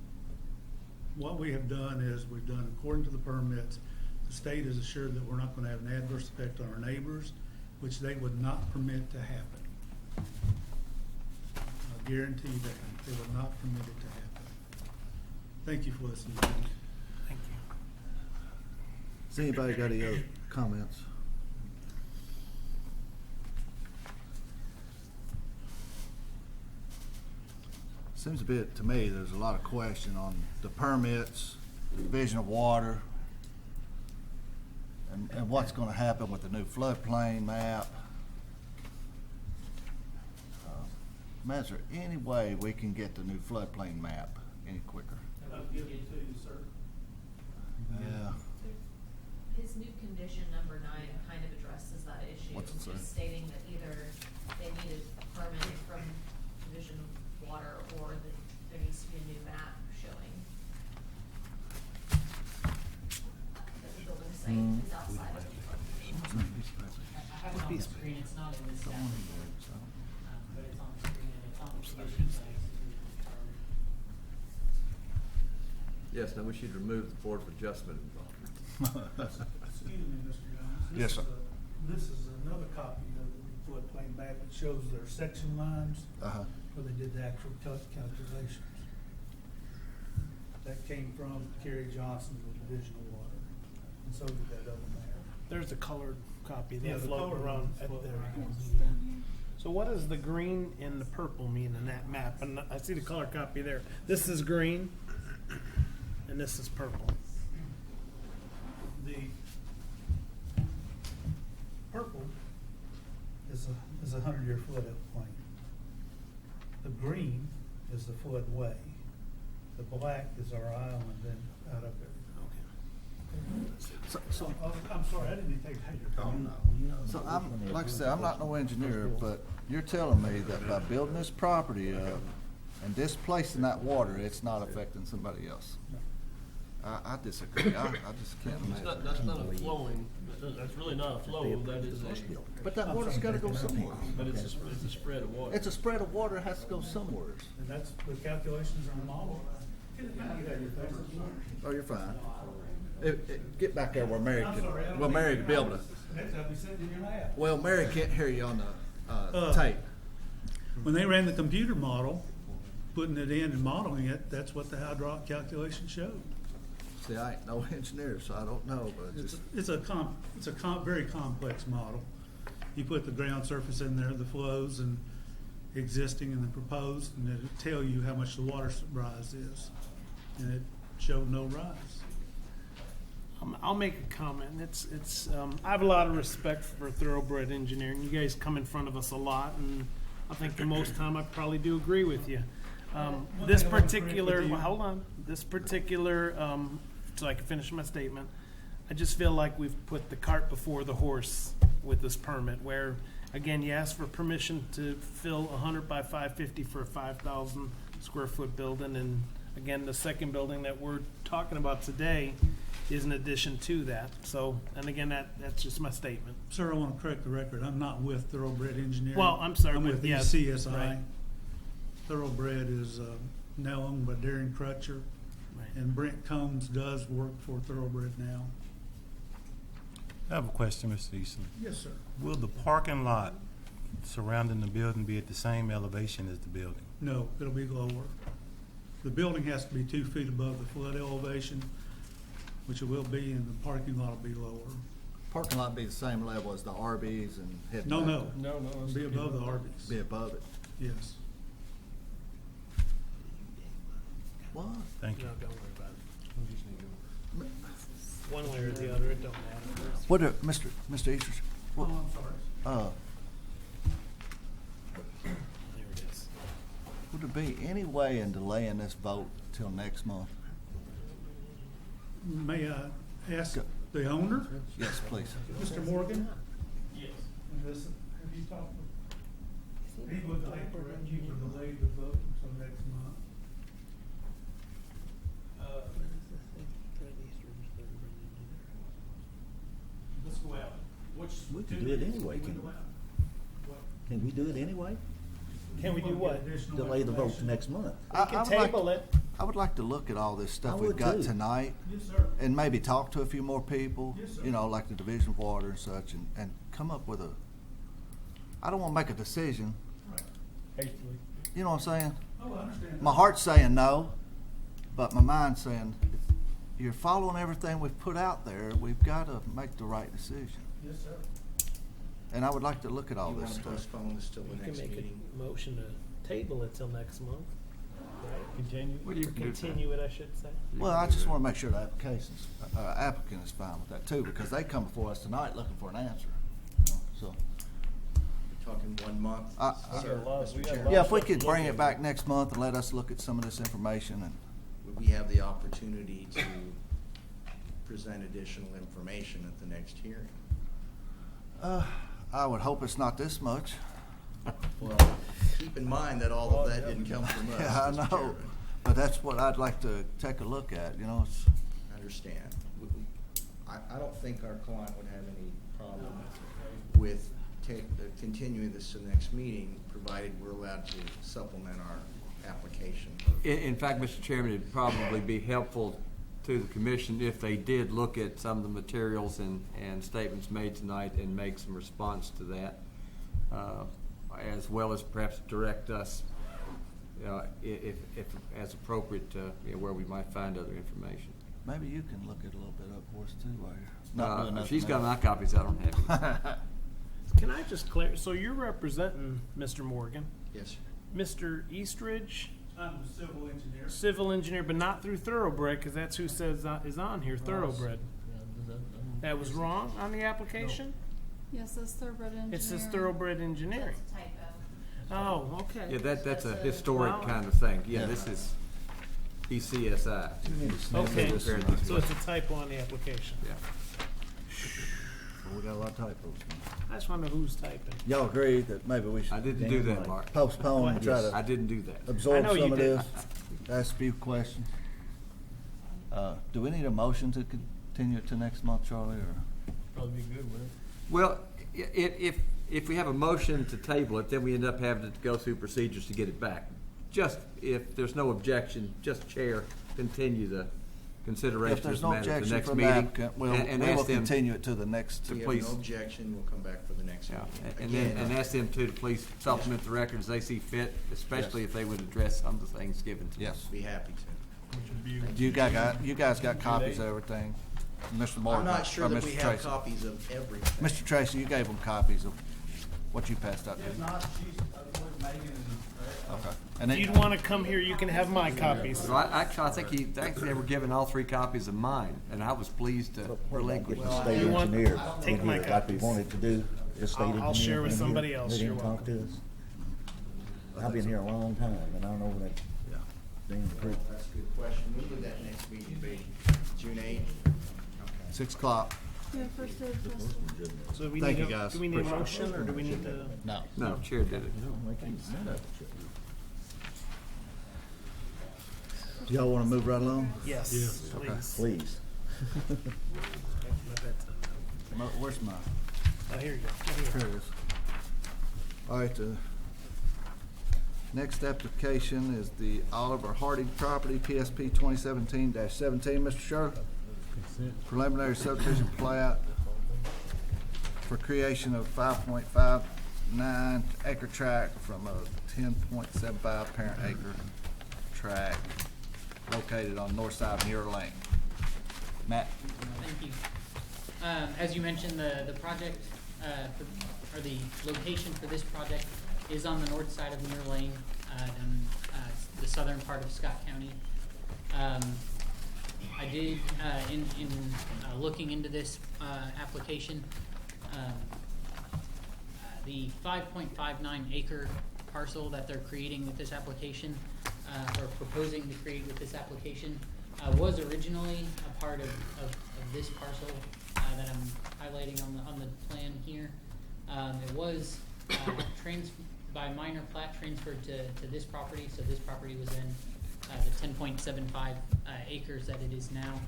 [SPEAKER 21] What we have done is we've done according to the permits. The state is assured that we're not going to have an adverse effect on our neighbors, which they would not permit to happen. I guarantee that they would not permit it to happen. Thank you for listening to me.
[SPEAKER 3] Thank you.
[SPEAKER 1] Has anybody got any other comments? Seems a bit, to me, there's a lot of question on the permits, the division of water, and what's gonna happen with the new floodplain map. Man, is there any way we can get the new floodplain map any quicker?
[SPEAKER 21] I'll give it to you, sir.
[SPEAKER 1] Yeah.
[SPEAKER 5] His new condition number 9 kind of addresses that issue.
[SPEAKER 1] What's it say?
[SPEAKER 5] Just stating that either they needed a permit from Division of Water or that there needs to be a new map showing that the building site is outside of the flood.
[SPEAKER 7] I have it on the screen, it's not in this stack report, but it's on the screen and it's on the condition site.
[SPEAKER 6] Yes, now we should remove the Board of Adjustment involvement.
[SPEAKER 21] Excuse me, Mr. Jones.
[SPEAKER 1] Yes, sir.
[SPEAKER 21] This is another copy of the floodplain map. It shows their section lines where they did the actual calculations. That came from Kerry Johnson with Division of Water, and so did that other map.
[SPEAKER 3] There's a colored copy
[SPEAKER 21] Yeah,
[SPEAKER 3] that
[SPEAKER 21] the
[SPEAKER 3] floating
[SPEAKER 21] colored
[SPEAKER 3] around
[SPEAKER 21] one's
[SPEAKER 3] at
[SPEAKER 21] floating
[SPEAKER 3] there.
[SPEAKER 21] around.
[SPEAKER 3] So what does the green and the purple mean in that map? And I see the color copy there. This is green, and this is purple.
[SPEAKER 21] The purple is a 100-year flood plain. The green is the floodway. The black is our island and out of it.
[SPEAKER 1] So,
[SPEAKER 21] I'm sorry, I didn't even take that.
[SPEAKER 1] So I'm, like I said, I'm not no engineer, but you're telling me that by building this property up and displacing that water, it's not affecting somebody else? I disagree. I just can't imagine.
[SPEAKER 12] That's not a flowing, that's really not a flow, that is a.
[SPEAKER 1] But that water's gotta go somewhere.
[SPEAKER 12] But it's a spread of water.
[SPEAKER 1] It's a spread of water, it has to go somewhere.
[SPEAKER 21] And that's, the calculations are in the model. Can you get your face?
[SPEAKER 1] Oh, you're fine. Get back there where Mary can, well, Mary can be able to.
[SPEAKER 21] Next, I'll be sitting in your lap.
[SPEAKER 1] Well, Mary can't hear you on the tape.
[SPEAKER 21] When they ran the computer model, putting it in and modeling it, that's what the hydraulic calculation showed.
[SPEAKER 1] See, I ain't no engineer, so I don't know, but it's just.
[SPEAKER 21] Very complex model. You put the ground surface in there, the flows and existing and the proposed, and it'll tell you how much the water rise is. And it showed no rise.
[SPEAKER 3] I'll make a comment. I have a lot of respect for thoroughbred engineering. You guys come in front of us a lot, and I think the most time I probably do agree with you. This particular, hold on, this particular, so I can finish my statement. I just feel like we've put the cart before the horse with this permit, where, again, you ask for permission to fill 100 by 550 for a 5,000 square foot building, and again, the second building that we're talking about today is in addition to that. So, and again, that's just my statement.
[SPEAKER 21] Sir, I want to correct the record. I'm not with Thoroughbred Engineering.
[SPEAKER 3] Well, I'm sorry,
[SPEAKER 21] I'm
[SPEAKER 3] but
[SPEAKER 21] with
[SPEAKER 3] yes,
[SPEAKER 21] ECSI.
[SPEAKER 3] right.
[SPEAKER 21] Thoroughbred is now owned by Darren Crutcher,
[SPEAKER 3] Right.
[SPEAKER 21] and Brent Combs does work for Thoroughbred now.
[SPEAKER 16] I have a question, Mr. Easton.
[SPEAKER 21] Yes, sir.
[SPEAKER 16] Will the parking lot surrounding the building be at the same elevation as the building?
[SPEAKER 21] No, it'll be lower. The building has to be 2 feet above the flood elevation, which it will be, and the parking lot will be lower.
[SPEAKER 1] Parking lot be the same level as the RVs and head.
[SPEAKER 21] No,
[SPEAKER 1] back.
[SPEAKER 21] no. It'll be above the Arby's.
[SPEAKER 1] Be above it.
[SPEAKER 21] Yes.
[SPEAKER 1] What?
[SPEAKER 16] Thank you.
[SPEAKER 3] No, don't worry about it. One way or the other, it don't matter.
[SPEAKER 1] What, Mr. Easters? What,
[SPEAKER 21] Oh, I'm sorry.
[SPEAKER 3] There it is.
[SPEAKER 1] would there be any way in delaying this vote till next month?
[SPEAKER 21] May I ask the owner?
[SPEAKER 1] Yes, please.
[SPEAKER 21] Mr. Morgan?
[SPEAKER 3] Yes.
[SPEAKER 21] Have you talked with, he would like for you to delay the vote until next month. Let's go out.
[SPEAKER 18] We can do it anyway, can we? Can we do it anyway?
[SPEAKER 3] Can we do what?
[SPEAKER 18] Delay the vote to next month.
[SPEAKER 3] We can table it.
[SPEAKER 1] I would like to look at all this stuff
[SPEAKER 18] I
[SPEAKER 1] we've
[SPEAKER 18] would
[SPEAKER 1] got
[SPEAKER 18] too.
[SPEAKER 1] tonight
[SPEAKER 21] Yes, sir.
[SPEAKER 1] and maybe talk to a few more people,
[SPEAKER 21] Yes, sir.
[SPEAKER 1] you know, like the Division of Water and such, and come up with I don't wanna make a decision,
[SPEAKER 12] Hastily.
[SPEAKER 1] you know what I'm saying?
[SPEAKER 21] Oh, I understand.
[SPEAKER 1] My heart's saying no, but my mind's saying, if you're following everything we've put out there, we've gotta make the right decision.
[SPEAKER 21] Yes, sir.
[SPEAKER 1] And I would like to look at all
[SPEAKER 14] You
[SPEAKER 1] this
[SPEAKER 14] want to
[SPEAKER 1] stuff.
[SPEAKER 14] postpone this till the
[SPEAKER 3] You can
[SPEAKER 14] next
[SPEAKER 3] make
[SPEAKER 14] meeting?
[SPEAKER 3] a motion to table it till next month.
[SPEAKER 12] Continue.
[SPEAKER 6] Well, you can do that.
[SPEAKER 3] Continue it, I should say.
[SPEAKER 1] Well, I just want to make sure the applicant is fine with that too, because they come before us tonight looking for an answer. You know, so,
[SPEAKER 14] Talking 1 month, sir, Mr.
[SPEAKER 12] we got a
[SPEAKER 14] Chairman.
[SPEAKER 12] lot.
[SPEAKER 1] yeah, if we could bring it back next month and let us look at some of this information and.
[SPEAKER 14] Would we have the opportunity to present additional information at the next hearing?
[SPEAKER 1] I would hope it's not this much.
[SPEAKER 14] Well, keep in mind that all of that didn't come from us,
[SPEAKER 1] Yeah, I
[SPEAKER 14] Mr.
[SPEAKER 1] know,
[SPEAKER 14] Chairman.
[SPEAKER 1] but that's what I'd like to take a look at, you know, it's,
[SPEAKER 14] I understand. I don't think our client would have any problem with continuing this to the next meeting, provided we're allowed to supplement our application.
[SPEAKER 6] In fact, Mr. Chairman, it'd probably be helpful to the commission if they did look at some of the materials and statements made tonight and make some response to that, as well as perhaps direct us, if as appropriate, where we might find other information.
[SPEAKER 1] maybe you can look it a little bit up for us too while you're not doing
[SPEAKER 6] If
[SPEAKER 1] nothing
[SPEAKER 6] she's got
[SPEAKER 1] else.
[SPEAKER 6] my copies, I don't have any.
[SPEAKER 3] Can I just clear, so you're representing Mr. Morgan,
[SPEAKER 14] Yes, sir.
[SPEAKER 3] Mr. Eastridge,
[SPEAKER 21] I'm a civil engineer.
[SPEAKER 3] civil engineer, but not through Thoroughbred, because that's who says is on here, Thoroughbred. That was wrong on the application?
[SPEAKER 2] Yes, that's Thoroughbred Engineering.
[SPEAKER 3] It says Thoroughbred Engineering.
[SPEAKER 5] That's a typo.
[SPEAKER 3] Oh, okay.
[SPEAKER 6] Yeah, that's a
[SPEAKER 5] That's a-
[SPEAKER 6] historic
[SPEAKER 3] Wow.
[SPEAKER 6] kind of thing. Yeah,
[SPEAKER 1] Yeah.
[SPEAKER 6] this is ECSI.
[SPEAKER 3] Okay,
[SPEAKER 6] This
[SPEAKER 3] so
[SPEAKER 6] is-
[SPEAKER 3] it's a typo on the application.
[SPEAKER 6] Yeah.
[SPEAKER 1] Well, we got a lot of typos.
[SPEAKER 3] I just want to know who's typing.
[SPEAKER 1] Y'all agree that maybe we should.
[SPEAKER 6] I didn't do that, Mark.
[SPEAKER 1] Postpone and try
[SPEAKER 6] I
[SPEAKER 1] to
[SPEAKER 6] didn't do that.
[SPEAKER 1] absorb
[SPEAKER 3] I know you
[SPEAKER 1] some of
[SPEAKER 3] did.
[SPEAKER 1] this, ask a few questions. Do we need a motion to continue it to next month, Charlie, or?
[SPEAKER 12] Probably be good with it.
[SPEAKER 6] Well, if we have a motion to table it, then we end up having to go through procedures to get it back. Just if there's no objection, just chair, continue the consideration
[SPEAKER 1] If
[SPEAKER 6] of
[SPEAKER 1] there's
[SPEAKER 6] the
[SPEAKER 1] no
[SPEAKER 6] matter at the
[SPEAKER 1] objection
[SPEAKER 6] next
[SPEAKER 1] from the
[SPEAKER 6] meeting.
[SPEAKER 1] applicant,
[SPEAKER 6] and
[SPEAKER 1] we will
[SPEAKER 6] ask them,
[SPEAKER 1] continue it to the next.
[SPEAKER 14] If we
[SPEAKER 6] please.
[SPEAKER 14] have no objection, we'll come back for the next
[SPEAKER 6] yeah,
[SPEAKER 14] meeting.
[SPEAKER 6] and
[SPEAKER 14] Again,
[SPEAKER 6] ask them to please supplement the record as they see fit, especially
[SPEAKER 1] Yes.
[SPEAKER 6] if they would address some of the things given to us.
[SPEAKER 1] Yes.
[SPEAKER 14] Be happy to.
[SPEAKER 12] Which would be.
[SPEAKER 1] You guys got copies of everything? Mr. Morgan?
[SPEAKER 14] I'm not sure
[SPEAKER 1] or
[SPEAKER 14] that
[SPEAKER 1] Mr.
[SPEAKER 14] we have
[SPEAKER 1] Tracy?
[SPEAKER 14] copies of everything.
[SPEAKER 1] Mr. Tracy, you gave them copies of what you passed out,
[SPEAKER 21] If
[SPEAKER 1] didn't you?
[SPEAKER 21] not, she's, with Megan
[SPEAKER 1] Okay.
[SPEAKER 3] If
[SPEAKER 1] And
[SPEAKER 3] you'd
[SPEAKER 1] then,
[SPEAKER 3] want to come here, you can have my copies.
[SPEAKER 6] So I think they were given all 3 copies of mine, and I was pleased to relinquish.
[SPEAKER 9] Get the state
[SPEAKER 3] you want-
[SPEAKER 9] engineer
[SPEAKER 3] take
[SPEAKER 9] in
[SPEAKER 3] my
[SPEAKER 9] here like we
[SPEAKER 3] copies.
[SPEAKER 9] wanted to do. The state
[SPEAKER 3] I'll
[SPEAKER 9] engineer
[SPEAKER 3] share with
[SPEAKER 9] in here,
[SPEAKER 3] somebody else.
[SPEAKER 9] let
[SPEAKER 3] You're
[SPEAKER 9] him talk to us. I've been here a long time, and I don't know when that damn creek.
[SPEAKER 14] That's a good question. When would that next meeting be? June 8th?
[SPEAKER 1] 6 o'clock.
[SPEAKER 2] Yeah, first day of festival.
[SPEAKER 3] So we
[SPEAKER 1] Thank
[SPEAKER 3] need
[SPEAKER 1] you, guys.
[SPEAKER 3] Do we need a motion, or do we need to?
[SPEAKER 1] No.
[SPEAKER 6] No, chair did it.
[SPEAKER 1] Do y'all want to move right along?
[SPEAKER 3] Yes, please.
[SPEAKER 9] Please.
[SPEAKER 1] Where's mine?
[SPEAKER 3] Oh, here you go.
[SPEAKER 1] Here it is. All right, the next application is the Oliver Harding property, PSP 2017-17. Mr. Shirley? Preliminary subdivision plat for creation of 5.59 acre tract from a 10.75 parent acre tract located on north side of Muir Lane. Matt?
[SPEAKER 7] Thank you. As you mentioned, the project, or the location for this project is on the north side of Muir Lane, in the southern part of Scott County. I did, in looking into this application, the 5.59 acre parcel that they're creating with this application, or proposing to create with this application, was originally a part of this parcel that I'm highlighting on the plan here. It was by minor plat transferred to this property, so this property was in the 10.75 acres that it is now.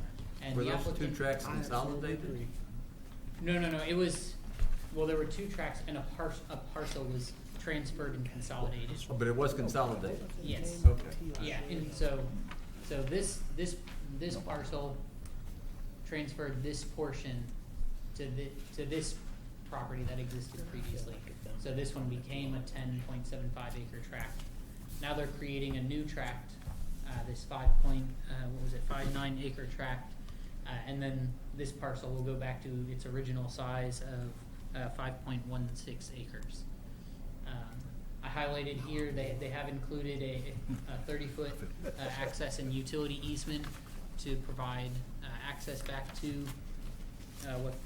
[SPEAKER 7] And
[SPEAKER 6] Were
[SPEAKER 7] the
[SPEAKER 6] those 2
[SPEAKER 7] applicant-
[SPEAKER 6] tracks consolidated?
[SPEAKER 7] No, it was, well, there were 2 tracks and a parcel was transferred and consolidated.
[SPEAKER 6] But it was consolidated?
[SPEAKER 7] Yes.
[SPEAKER 6] Okay.
[SPEAKER 7] Yeah, and so this parcel transferred this portion to this property that existed previously. So this one became a 10.75 acre tract. Now they're creating a new tract, this 5.9 acre tract, and then this parcel will go back to its original size of 5.16 acres. I highlighted here, they have included a 30-foot access and utility easement to provide access back to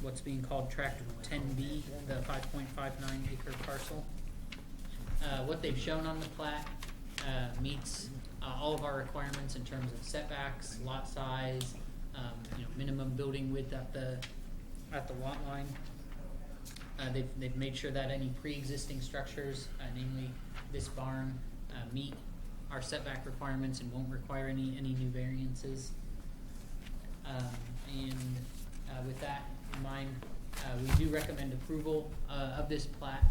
[SPEAKER 7] what's being called Tract 10B, the 5.59 acre parcel. What they've shown on the plat meets all of our requirements in terms of setbacks, lot size, minimum building width at the lot line. They've made sure that any pre-existing structures, namely this barn, meet our setback requirements and won't require any new variances. With that in mind, we do recommend approval of this plat.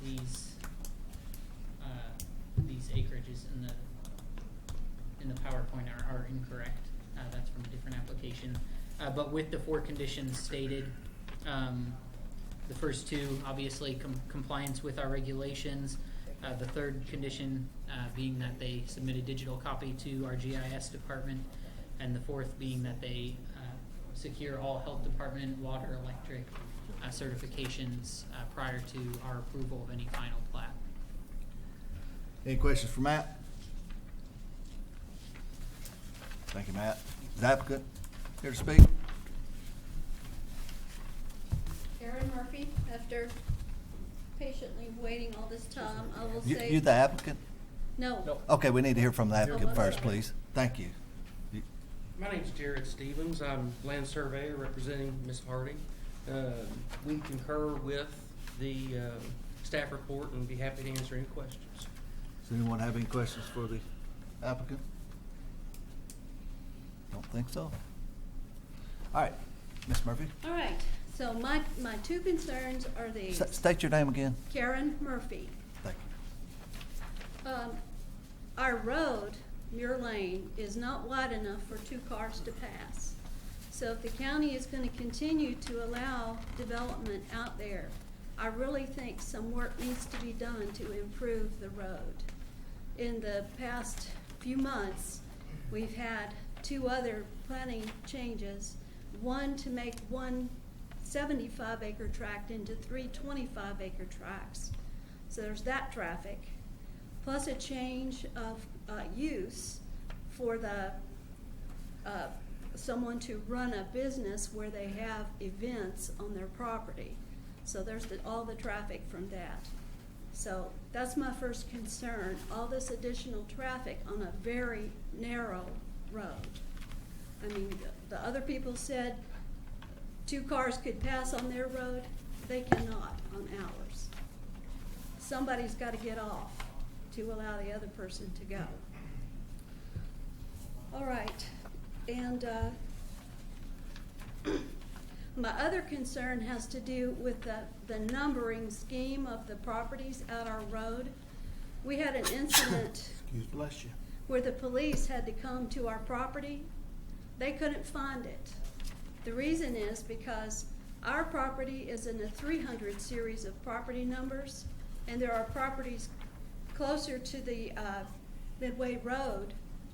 [SPEAKER 7] These acreages in the PowerPoint are incorrect. That's from a different application. But with the 4 conditions stated, the first 2, obviously compliance with our regulations. The 3rd condition being that they submit a digital copy to our GIS department, and the 4th being that they secure all health department, water, electric certifications prior to our approval of any final plat.
[SPEAKER 1] Any questions for Matt? Thank you, Matt. Is the applicant here to speak?
[SPEAKER 15] Karen Murphy, after patiently waiting all this time, I will say.
[SPEAKER 1] You the applicant?
[SPEAKER 15] No.
[SPEAKER 1] Okay, we need to hear from the applicant
[SPEAKER 15] Oh,
[SPEAKER 1] first,
[SPEAKER 15] okay.
[SPEAKER 1] please. Thank you.
[SPEAKER 22] My name's Jared Stevens. I'm land surveyor representing Ms. Harding. We concur with the staff report and be happy to answer any questions.
[SPEAKER 1] Does anyone have any questions for the applicant? Don't think so. All right, Ms. Murphy.
[SPEAKER 15] All right, so my 2 concerns are these.
[SPEAKER 1] State your name again.
[SPEAKER 15] Karen Murphy.
[SPEAKER 1] Thank you.
[SPEAKER 15] Our road, Muir Lane, is not wide enough for 2 cars to pass. So if the county is going to continue to allow development out there, I really think some work needs to be done to improve the road. In the past few months, we've had 2 other planning changes. One to make 1 75-acre tract into 3 25-acre tracts. So there's that traffic. Plus a change of use for the someone to run a business where they have events on their property. So there's all the traffic from that. So that's my first concern, all this additional traffic on a very narrow road. I mean, the other people said 2 cars could pass on their road. They cannot on ours. Somebody's got to get off to allow the other person to go. All right, and my other concern has to do with the numbering scheme of the properties out our road. We had an incident
[SPEAKER 1] Bless you.
[SPEAKER 15] where the police had to come to our property. They couldn't find it. The reason is because our property is in a 300 series of property numbers, and there are properties closer to the Midway Road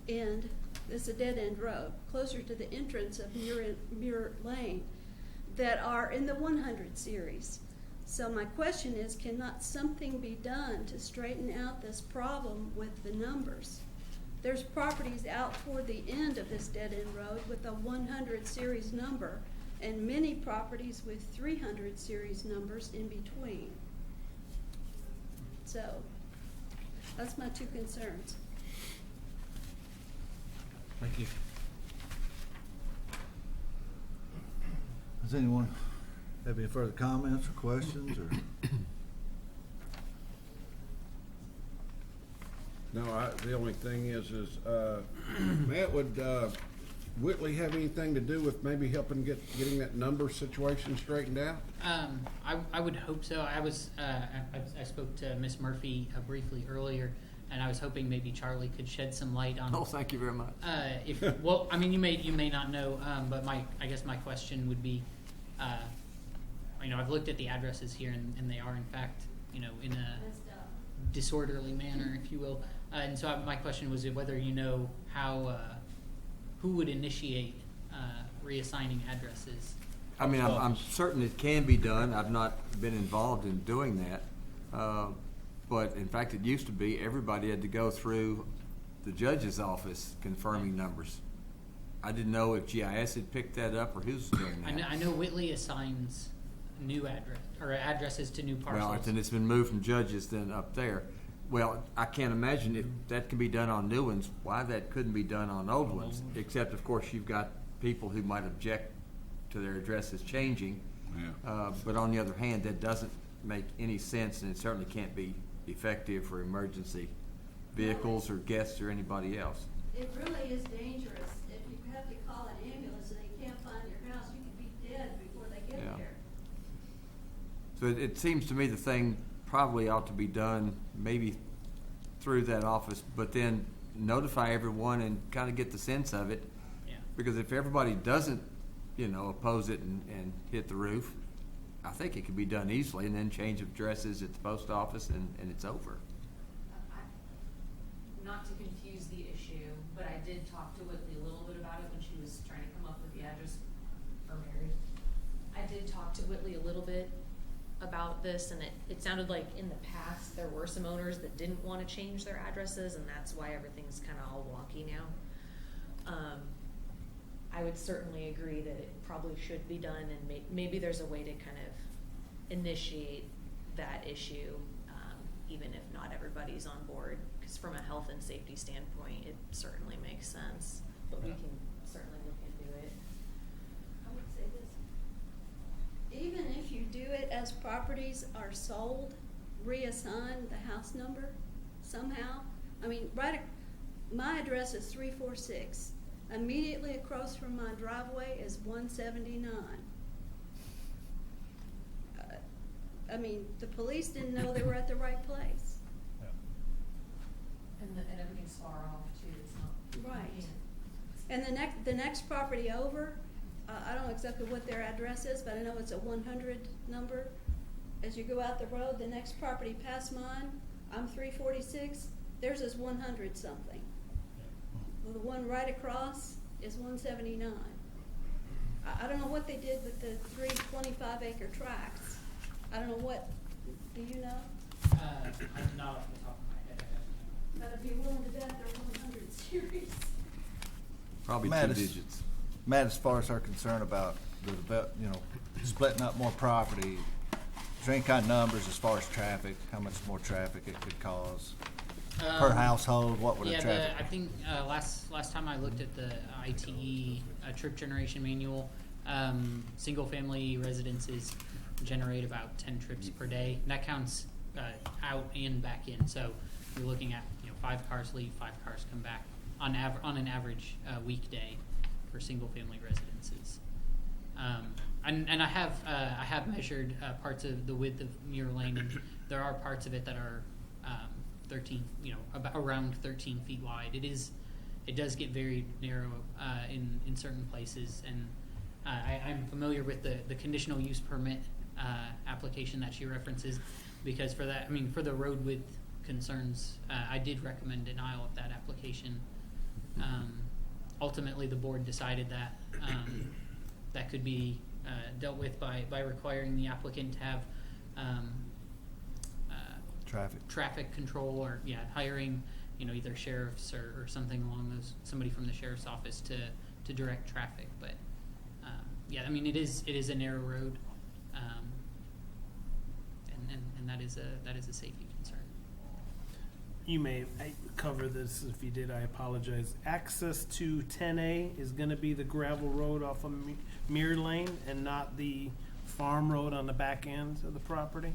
[SPEAKER 15] end. It's a dead-end road, closer to the entrance of Muir Lane, that are in the 100 series. So my question is, cannot something be done to straighten out this problem with the numbers? There's properties out toward the end of this dead-end road with a 100 series number, and many properties with 300 series numbers in between. So that's my 2 concerns.
[SPEAKER 1] Thank you. Does anyone have any further comments or questions or?
[SPEAKER 4] No, the only thing is Matt, would Whitley have anything to do with maybe helping getting that number situation straightened out?
[SPEAKER 7] I would hope so. I spoke to Miss Murphy briefly earlier, and I was hoping maybe Charlie could shed some light on.
[SPEAKER 6] Oh, thank you very much.
[SPEAKER 7] Well, I mean, you may not know, but I guess my question would be, I've looked at the addresses here, and they are in fact, in a disorderly manner, if you will. And so my question was whether you know how, who would initiate reassigning addresses.
[SPEAKER 6] I mean, I'm certain it can be done. I've not been involved in doing that. but in fact, it used to be everybody had to go through the judge's office confirming numbers. I didn't know if GIS had picked that up or who's doing that.
[SPEAKER 7] I know Whitley assigns new addresses to new parcels.
[SPEAKER 6] Well, then it's been moved from judges then up there. Well, I can't imagine if that can be done on new ones, why that couldn't be done on old ones. Except, of course, you've got people who might object to their addresses changing.
[SPEAKER 4] Yeah.
[SPEAKER 6] But on the other hand, that doesn't make any sense, and it certainly can't be effective for emergency vehicles or guests or anybody else.
[SPEAKER 15] It really is dangerous. If you have to call an ambulance and they can't find your house, you could be dead before they get
[SPEAKER 6] Yeah.
[SPEAKER 15] there.
[SPEAKER 6] So it seems to me the thing probably ought to be done maybe through that office, but then notify everyone and kind of get the sense of it.
[SPEAKER 7] Yeah.
[SPEAKER 6] Because if everybody doesn't, oppose it and hit the roof, I think it could be done easily, and then change of addresses at the post office and it's over.
[SPEAKER 5] Not to confuse the issue, but I did talk to Whitley a little bit about it when she was trying to come up with the address for Mary. I did talk to Whitley a little bit about this, and it sounded like in the past there were some owners that didn't want to change their addresses, and that's why everything's kind of all wonky now. I would certainly agree that it probably should be done, and maybe there's a way to kind of initiate that issue, even if not everybody's on board. Because from a health and safety standpoint, it certainly makes sense, but we can certainly look into it.
[SPEAKER 15] I would say this. Even if you do it as properties are sold, reassign the house number somehow. I mean, my address is 346. Immediately across from my driveway is 179. I mean, the police didn't know they were at the right place.
[SPEAKER 5] And everything's far off too, it's not.
[SPEAKER 15] Right. And the next property over, I don't know exactly what their address is, but I know it's a 100 number. As you go out the road, the next property past mine, I'm 346, theirs is 100 something. Well, the one right across is 179. I don't know what they did with the 3 25-acre tracts. I don't know what, do you know?
[SPEAKER 7] I'm not off the top of my head.
[SPEAKER 15] But if you're willing to bet they're 100 series.
[SPEAKER 6] Probably
[SPEAKER 1] Matt,
[SPEAKER 6] two
[SPEAKER 1] as-
[SPEAKER 6] digits.
[SPEAKER 1] Matt, as far as our concern about splitting up more property, is there any kind of numbers as far as traffic, how much more traffic it could cause? Per household, what would the traffic?
[SPEAKER 7] I think last time I looked at the ITE trip generation manual, single family residences generate about 10 trips per day. And that counts out and back in. So you're looking at 5 cars leave, 5 cars come back on an average weekday for single family residences. And I have measured parts of the width of Muir Lane, and there are parts of it that are 13, about around 13 feet wide. It does get very narrow in certain places, and I'm familiar with the conditional use permit application that she references, because for that, for the road width concerns, I did recommend denial of that application. Ultimately, the board decided that that could be dealt with by requiring the applicant to have traffic control, or hiring either sheriffs or something along those, somebody from the sheriff's office to direct traffic. But it is a narrow road, and that is a safety concern.
[SPEAKER 3] You may cover this. If you did, I apologize. Access to 10A is going to be the gravel road off of Muir Lane and not the farm road on the back end of the property?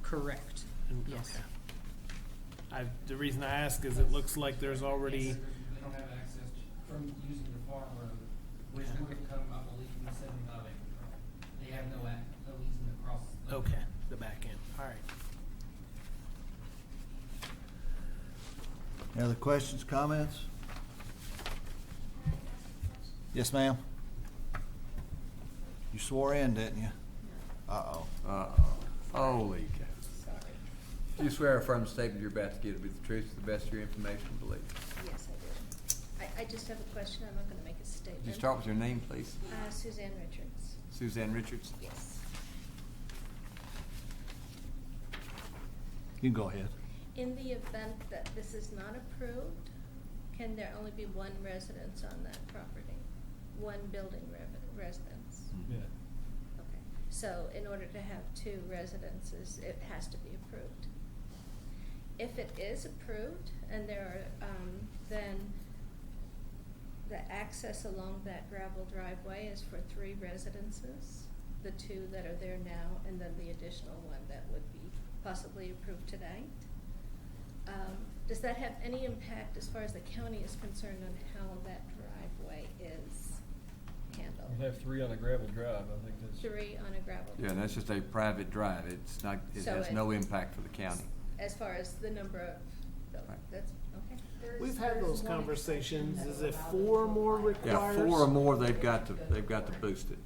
[SPEAKER 7] Correct. Yes.
[SPEAKER 3] Okay. The reason I ask is it looks like there's already...
[SPEAKER 22] Yes, they don't have access from using the farm road, which would come, I believe, from the 75 acre tract. They have no easement across.
[SPEAKER 3] Okay, the back end. All right.
[SPEAKER 1] Any other questions, comments? Yes, ma'am. You swore in, didn't you? Uh-oh.
[SPEAKER 6] Holy cow. Do you swear a firm statement you're about to give to be the truth to the best of your information and belief?
[SPEAKER 15] Yes, I do. I just have a question. I'm not going to make a statement.
[SPEAKER 6] Could you start with your name, please?
[SPEAKER 15] Suzanne Richards.
[SPEAKER 6] Suzanne Richards?
[SPEAKER 15] Yes.
[SPEAKER 1] You can go ahead.
[SPEAKER 17] In the event that this is not approved, can there only be one residence on that property? One building residence?
[SPEAKER 12] Yeah.
[SPEAKER 17] Okay, so in order to have two residences, it has to be approved. If it is approved and there are, then the access along that gravel driveway is for 3 residences, the 2 that are there now, and then the additional one that would be possibly approved tonight. Does that have any impact as far as the county is concerned on how that driveway is handled?
[SPEAKER 12] You have 3 on a gravel drive, I think that's.
[SPEAKER 17] 3 on a gravel
[SPEAKER 6] Yeah,
[SPEAKER 17] drive.
[SPEAKER 6] that's just a private drive. It's not, it
[SPEAKER 17] So
[SPEAKER 6] has
[SPEAKER 17] it-
[SPEAKER 6] no impact for the county.
[SPEAKER 17] As far as the number of, that's, okay.
[SPEAKER 3] We've had those conversations. Is it 4 more
[SPEAKER 6] Yeah,
[SPEAKER 3] requires?
[SPEAKER 6] 4 or more, they've got to boost it.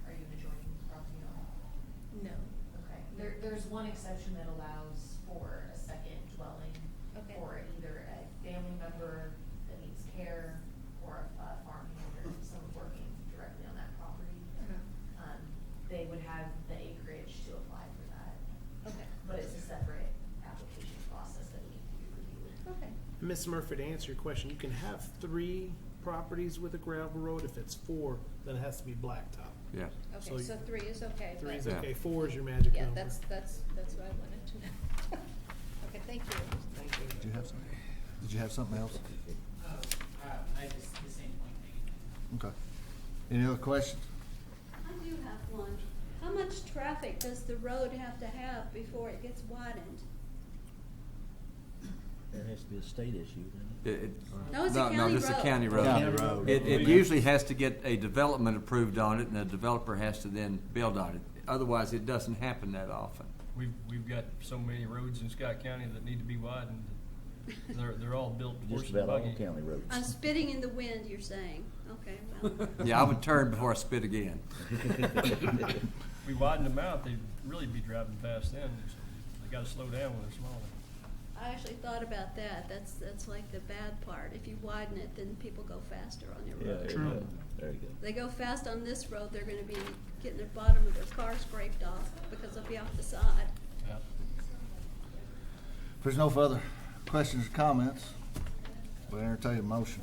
[SPEAKER 5] Are you an adjoining property owner?
[SPEAKER 17] No.
[SPEAKER 5] Okay, there's one exception that allows for a second dwelling
[SPEAKER 17] Okay.
[SPEAKER 5] for either a family member that needs care or a farm hand or someone working directly on that property.
[SPEAKER 17] Uh-huh.
[SPEAKER 5] They would have the acreage to apply for that.
[SPEAKER 17] Okay.
[SPEAKER 5] But it's a separate application process that needs to be reviewed.
[SPEAKER 17] Okay.
[SPEAKER 3] Ms. Murphy, to answer your question, you can have 3 properties with a gravel road. If it's 4, then it has to be blacktop.
[SPEAKER 6] Yeah.
[SPEAKER 17] Okay, so 3 is okay.
[SPEAKER 3] 3 is
[SPEAKER 17] but-
[SPEAKER 3] okay. 4 is your magic
[SPEAKER 17] Yeah,
[SPEAKER 3] number.
[SPEAKER 17] that's what I wanted to know. Okay, thank you.
[SPEAKER 3] Thank you.
[SPEAKER 1] Did you have something? Did you have something else?
[SPEAKER 7] I just, the same point.
[SPEAKER 1] Okay. Any other questions?
[SPEAKER 15] I do have one. How much traffic does the road have to have before it gets widened?
[SPEAKER 18] That has to be a state issue, doesn't it?
[SPEAKER 15] No, it's a
[SPEAKER 6] No,
[SPEAKER 15] county
[SPEAKER 6] this is a
[SPEAKER 15] road.
[SPEAKER 6] county road.
[SPEAKER 18] County road.
[SPEAKER 6] It usually has to get a development approved on it, and the developer has to then build on it. Otherwise, it doesn't happen that often.
[SPEAKER 12] We've got so many roads in Scott County that need to be widened. They're all built for
[SPEAKER 18] Just
[SPEAKER 12] horse and
[SPEAKER 18] about all
[SPEAKER 12] buggy.
[SPEAKER 18] county roads.
[SPEAKER 15] I'm spitting in the wind, you're saying. Okay, well.
[SPEAKER 6] Yeah, I would turn before I spit again.
[SPEAKER 12] We widened them out, they'd really be driving fast then, so they gotta slow down when they're smaller.
[SPEAKER 15] I actually thought about that. That's like the bad part. If you widen it, then people go faster on your road.
[SPEAKER 18] There you go. There you go.
[SPEAKER 15] They go fast on this road, they're gonna be getting the bottom of their car scraped off because they'll be off the side.
[SPEAKER 12] Yeah.
[SPEAKER 1] If there's no further questions or comments, we'll entertain a motion.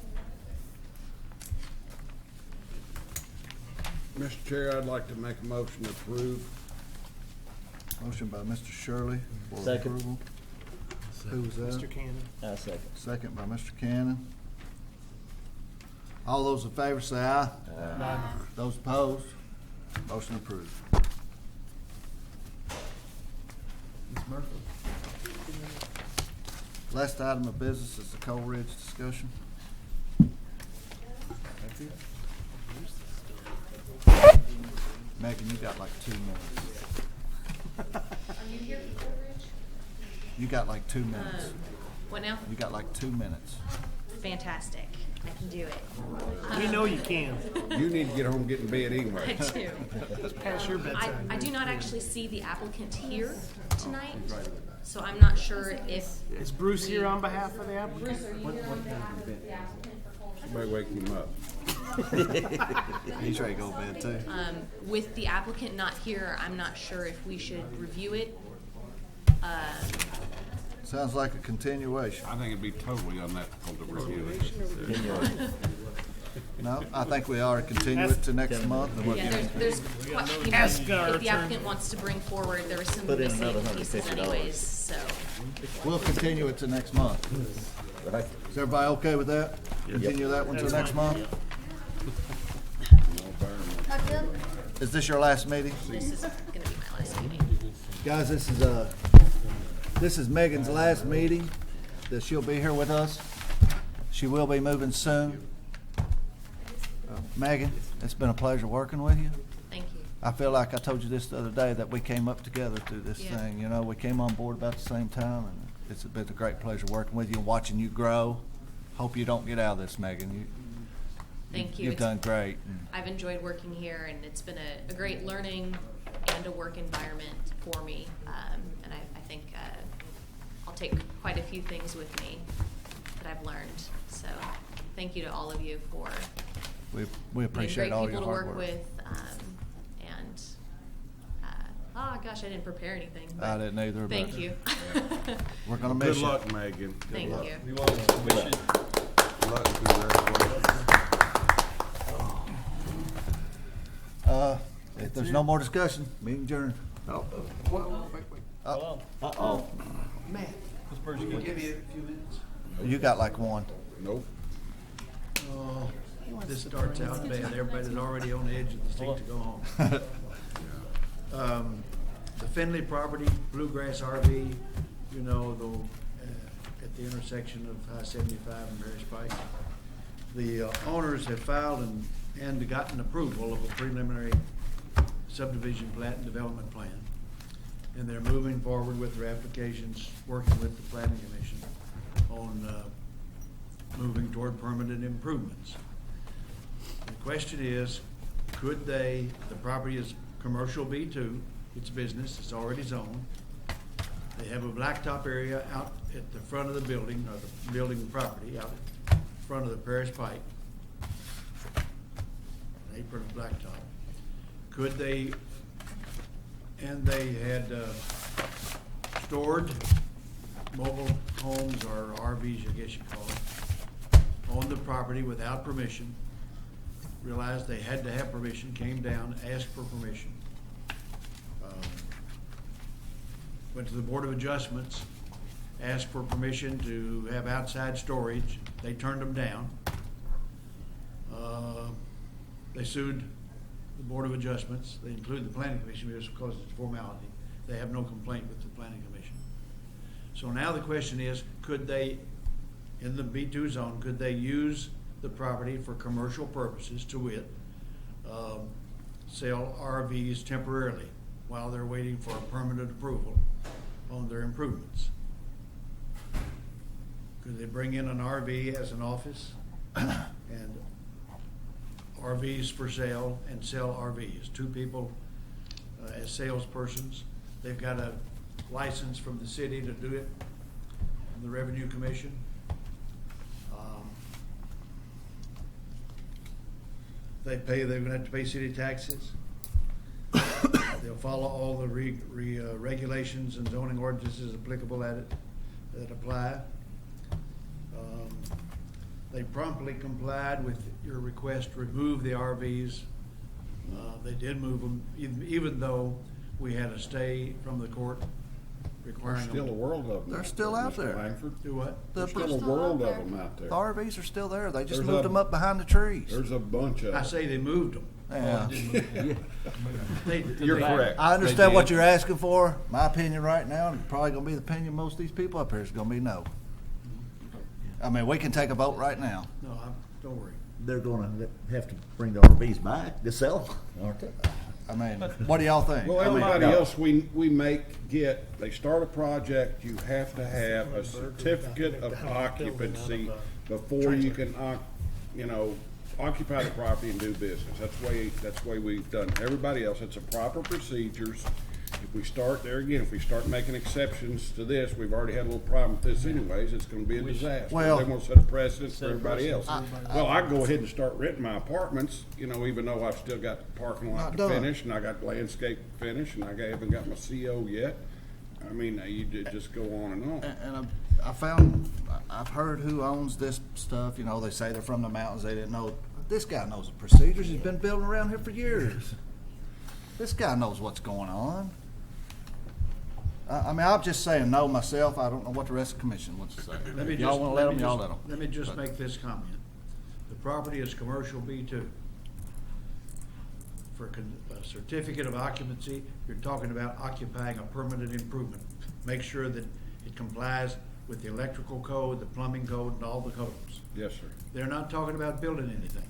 [SPEAKER 4] Mr. Chair, I'd like to make a motion to approve.
[SPEAKER 1] Motion by Mr. Shirley for
[SPEAKER 18] Second.
[SPEAKER 1] approval. Who was that?
[SPEAKER 3] Mr. Cannon.
[SPEAKER 18] I second.
[SPEAKER 1] Second by Mr. Cannon. All those in favor say aye.
[SPEAKER 3] Aye.
[SPEAKER 1] Those opposed, motion approved. Ms. Murphy? Last item of business is the Coal Ridge discussion. That's it. Megan, you got like 2 minutes.
[SPEAKER 5] Are you here for Ridge?
[SPEAKER 1] You got like 2 minutes.
[SPEAKER 5] What now?
[SPEAKER 1] You got like 2 minutes.
[SPEAKER 5] Fantastic. I can do it.
[SPEAKER 3] We know you can.
[SPEAKER 4] You need to get home and get in bed anyway.
[SPEAKER 5] I do.
[SPEAKER 3] It's past your bedtime.
[SPEAKER 5] I do not actually see the applicant here tonight, so I'm not sure if.
[SPEAKER 3] Is Bruce here on behalf of the applicant?
[SPEAKER 5] Bruce, are you here on behalf of the applicant for Coal Ridge?
[SPEAKER 4] Somebody wake him up.
[SPEAKER 1] He's ready to go to bed too.
[SPEAKER 5] With the applicant not here, I'm not sure if we should review it.
[SPEAKER 1] Sounds like a continuation.
[SPEAKER 4] I think it'd be totally unethical to review it.
[SPEAKER 1] No, I think we ought to continue it to next month. and we'll
[SPEAKER 5] Yeah,
[SPEAKER 1] get-
[SPEAKER 5] there's quite, you know,
[SPEAKER 3] Ask our
[SPEAKER 5] if the
[SPEAKER 3] attorney.
[SPEAKER 5] applicant wants to bring forward, there was some
[SPEAKER 18] Put in
[SPEAKER 5] missing
[SPEAKER 18] another
[SPEAKER 5] pieces
[SPEAKER 18] $150.
[SPEAKER 5] anyways, so.
[SPEAKER 1] We'll continue it to next month.
[SPEAKER 18] Right.
[SPEAKER 1] Is everybody okay with that? Continue that one to
[SPEAKER 3] That's
[SPEAKER 1] next
[SPEAKER 3] fine.
[SPEAKER 1] month? Is this your last meeting?
[SPEAKER 5] This is gonna be my last meeting.
[SPEAKER 1] Guys, this is Megan's last meeting that she'll be here with us. She will be moving soon. Megan, it's been a pleasure working with you.
[SPEAKER 5] Thank you.
[SPEAKER 1] I feel like I told you this the other day, that we came up together through this
[SPEAKER 5] Yeah.
[SPEAKER 1] thing. You know, we came on board about the same time, and it's been a great pleasure working with you and watching you grow. Hope you don't get out of this, Megan.
[SPEAKER 5] Thank you.
[SPEAKER 1] You've
[SPEAKER 5] It's-
[SPEAKER 1] done great.
[SPEAKER 5] I've enjoyed working here, and it's been a great learning and a work environment for me. And I think I'll take quite a few things with me that I've learned. So thank you to all of you for
[SPEAKER 1] We appreciate all your
[SPEAKER 5] being great people
[SPEAKER 1] hard
[SPEAKER 5] to work
[SPEAKER 1] work.
[SPEAKER 5] with, and Oh, gosh, I didn't prepare anything.
[SPEAKER 1] I
[SPEAKER 5] but
[SPEAKER 1] didn't either.
[SPEAKER 5] Thank
[SPEAKER 1] but
[SPEAKER 5] you.
[SPEAKER 1] We're gonna miss
[SPEAKER 4] Good
[SPEAKER 1] you.
[SPEAKER 4] luck, Megan. Good
[SPEAKER 5] Thank
[SPEAKER 4] luck.
[SPEAKER 5] you.
[SPEAKER 12] We want to, we should,
[SPEAKER 4] Good luck and congratulations.
[SPEAKER 1] If there's no more discussion, meeting adjourned.
[SPEAKER 6] Oh,
[SPEAKER 12] well,
[SPEAKER 1] Uh-oh.
[SPEAKER 14] Matt,
[SPEAKER 12] this person
[SPEAKER 14] can we
[SPEAKER 12] gets-
[SPEAKER 14] give you a few minutes?
[SPEAKER 1] You got like one.
[SPEAKER 4] Nope.
[SPEAKER 14] Oh, this starts out bad. Everybody's already on the edge of the seat to go home. The Finley property, Bluegrass RV, you know, at the intersection of I-75 and Bears Pike. The owners have filed and gotten approval of a preliminary subdivision plat and development plan. And they're moving forward with their applications, working with the planning commission on moving toward permanent improvements. The question is, could they, the property is commercial B2, it's business, it's already zoned. They have a blacktop area out at the front of the building, or the building property, out at front of the Parish Pike. An apron of blacktop. Could they, and they had stored mobile homes or RVs, I guess you call it, on the property without permission. Realized they had to have permission, came down, asked for permission. Went to the Board of Adjustments, asked for permission to have outside storage. They turned them down. They sued the Board of Adjustments. They include the Planning Commission just because it's a formality. They have no complaint with the Planning Commission. So now the question is, could they, in the B2 zone, could they use the property for commercial purposes, to wit, sell RVs temporarily while they're waiting for a permanent approval on their improvements? Could they bring in an RV as an office and RVs for sale and sell RVs? Two people as salespersons. They've got a license from the city to do it, from the Revenue Commission. They're gonna have to pay city taxes. They'll follow all the regulations and zoning ordinances applicable that apply. They promptly complied with your request to remove the RVs. They did move them, even though we had a stay from the court requiring
[SPEAKER 4] There's
[SPEAKER 14] them.
[SPEAKER 4] still a world of them.
[SPEAKER 1] They're still out
[SPEAKER 4] Mr.
[SPEAKER 1] there.
[SPEAKER 4] Langford.
[SPEAKER 14] Do what?
[SPEAKER 4] There's still a world of them out there.
[SPEAKER 1] The RVs are still there. They just
[SPEAKER 4] There's
[SPEAKER 1] moved
[SPEAKER 4] a-
[SPEAKER 1] them up behind the trees.
[SPEAKER 4] There's a bunch of
[SPEAKER 14] I
[SPEAKER 4] them.
[SPEAKER 14] say they moved them.
[SPEAKER 1] Yeah.
[SPEAKER 4] You're correct.
[SPEAKER 1] I
[SPEAKER 4] They
[SPEAKER 1] understand what
[SPEAKER 4] did.
[SPEAKER 1] you're asking for. My opinion right now, and probably gonna be the opinion of most of these people up here, is gonna be no. I mean, we can take a vote right now.
[SPEAKER 14] No, don't worry.
[SPEAKER 18] They're gonna have to bring the RVs back to sell them, aren't they?
[SPEAKER 1] I mean, what do y'all think?
[SPEAKER 4] Well,
[SPEAKER 1] I mean,
[SPEAKER 4] everybody
[SPEAKER 1] no.
[SPEAKER 4] else they start a project, you have to have a certificate of occupancy before you can, occupy the property and do business. That's the way we've done everybody else. It's a proper procedures. If we start there again, if we start making exceptions to this, we've already had a little problem with this anyways, it's gonna be a disaster.
[SPEAKER 1] Well-
[SPEAKER 4] They want to set a precedent for everybody else. Well, I can go ahead and start renting my apartments, even though I've still got the parking lot
[SPEAKER 1] Not
[SPEAKER 4] to
[SPEAKER 1] done.
[SPEAKER 4] finish, and I got landscape to finish, and I haven't got my CO yet. I mean, you just go on and on.
[SPEAKER 1] And I've heard who owns this stuff. They say they're from the mountains. They didn't know. This guy knows the procedures. He's been building around here for years. This guy knows what's going on. I'm just saying no myself. I don't know what the rest of the commission wants to say. If y'all want to let them, y'all let them.
[SPEAKER 14] Let me just make this comment. The property is commercial B2. For a certificate of occupancy, you're talking about occupying a permanent improvement. Make sure that it complies with the electrical code, the plumbing code, and all the codes.
[SPEAKER 4] Yes, sir.
[SPEAKER 14] They're not talking about building anything.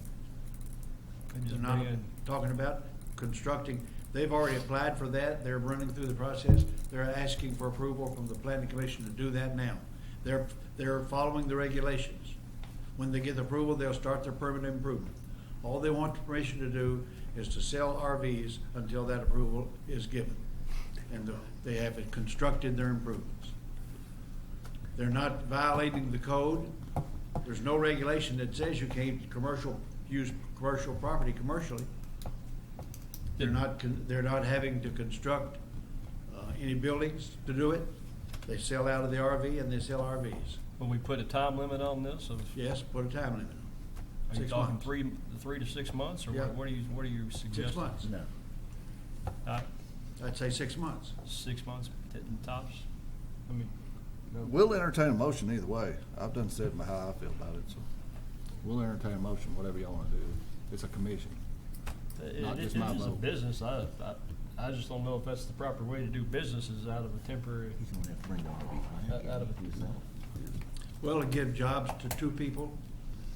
[SPEAKER 14] They're not talking about constructing. They've already applied for that. They're running through the process. They're asking for approval from the Planning Commission to do that now. They're following the regulations. When they get the approval, they'll start their permanent improvement. All they want permission to do is to sell RVs until that approval is given. And they have constructed their improvements. They're not violating the code. There's no regulation that says you can't use commercial property commercially. They're not having to construct
[SPEAKER 9] any buildings to do it. They sell out of the RV and they sell RVs.
[SPEAKER 12] Will we put a time limit on this of,
[SPEAKER 9] Yes, put a time limit on
[SPEAKER 12] are you
[SPEAKER 9] 6
[SPEAKER 12] talking
[SPEAKER 9] months.
[SPEAKER 12] 3 to 6 months, or
[SPEAKER 9] Yeah.
[SPEAKER 12] what are you suggesting?
[SPEAKER 9] 6 months.
[SPEAKER 18] No.
[SPEAKER 9] I'd say 6 months.
[SPEAKER 12] 6 months, tops? I mean,
[SPEAKER 1] We'll entertain a motion either way. I've done said how I feel about it, so we'll entertain a motion, whatever y'all wanna do. It's a commission. Not
[SPEAKER 12] it
[SPEAKER 1] just
[SPEAKER 12] is
[SPEAKER 1] my
[SPEAKER 12] a
[SPEAKER 1] vote.
[SPEAKER 12] business. I just don't know if that's the proper way to do business, is out of a temporary, out of a,
[SPEAKER 9] Well, to give jobs to 2 people,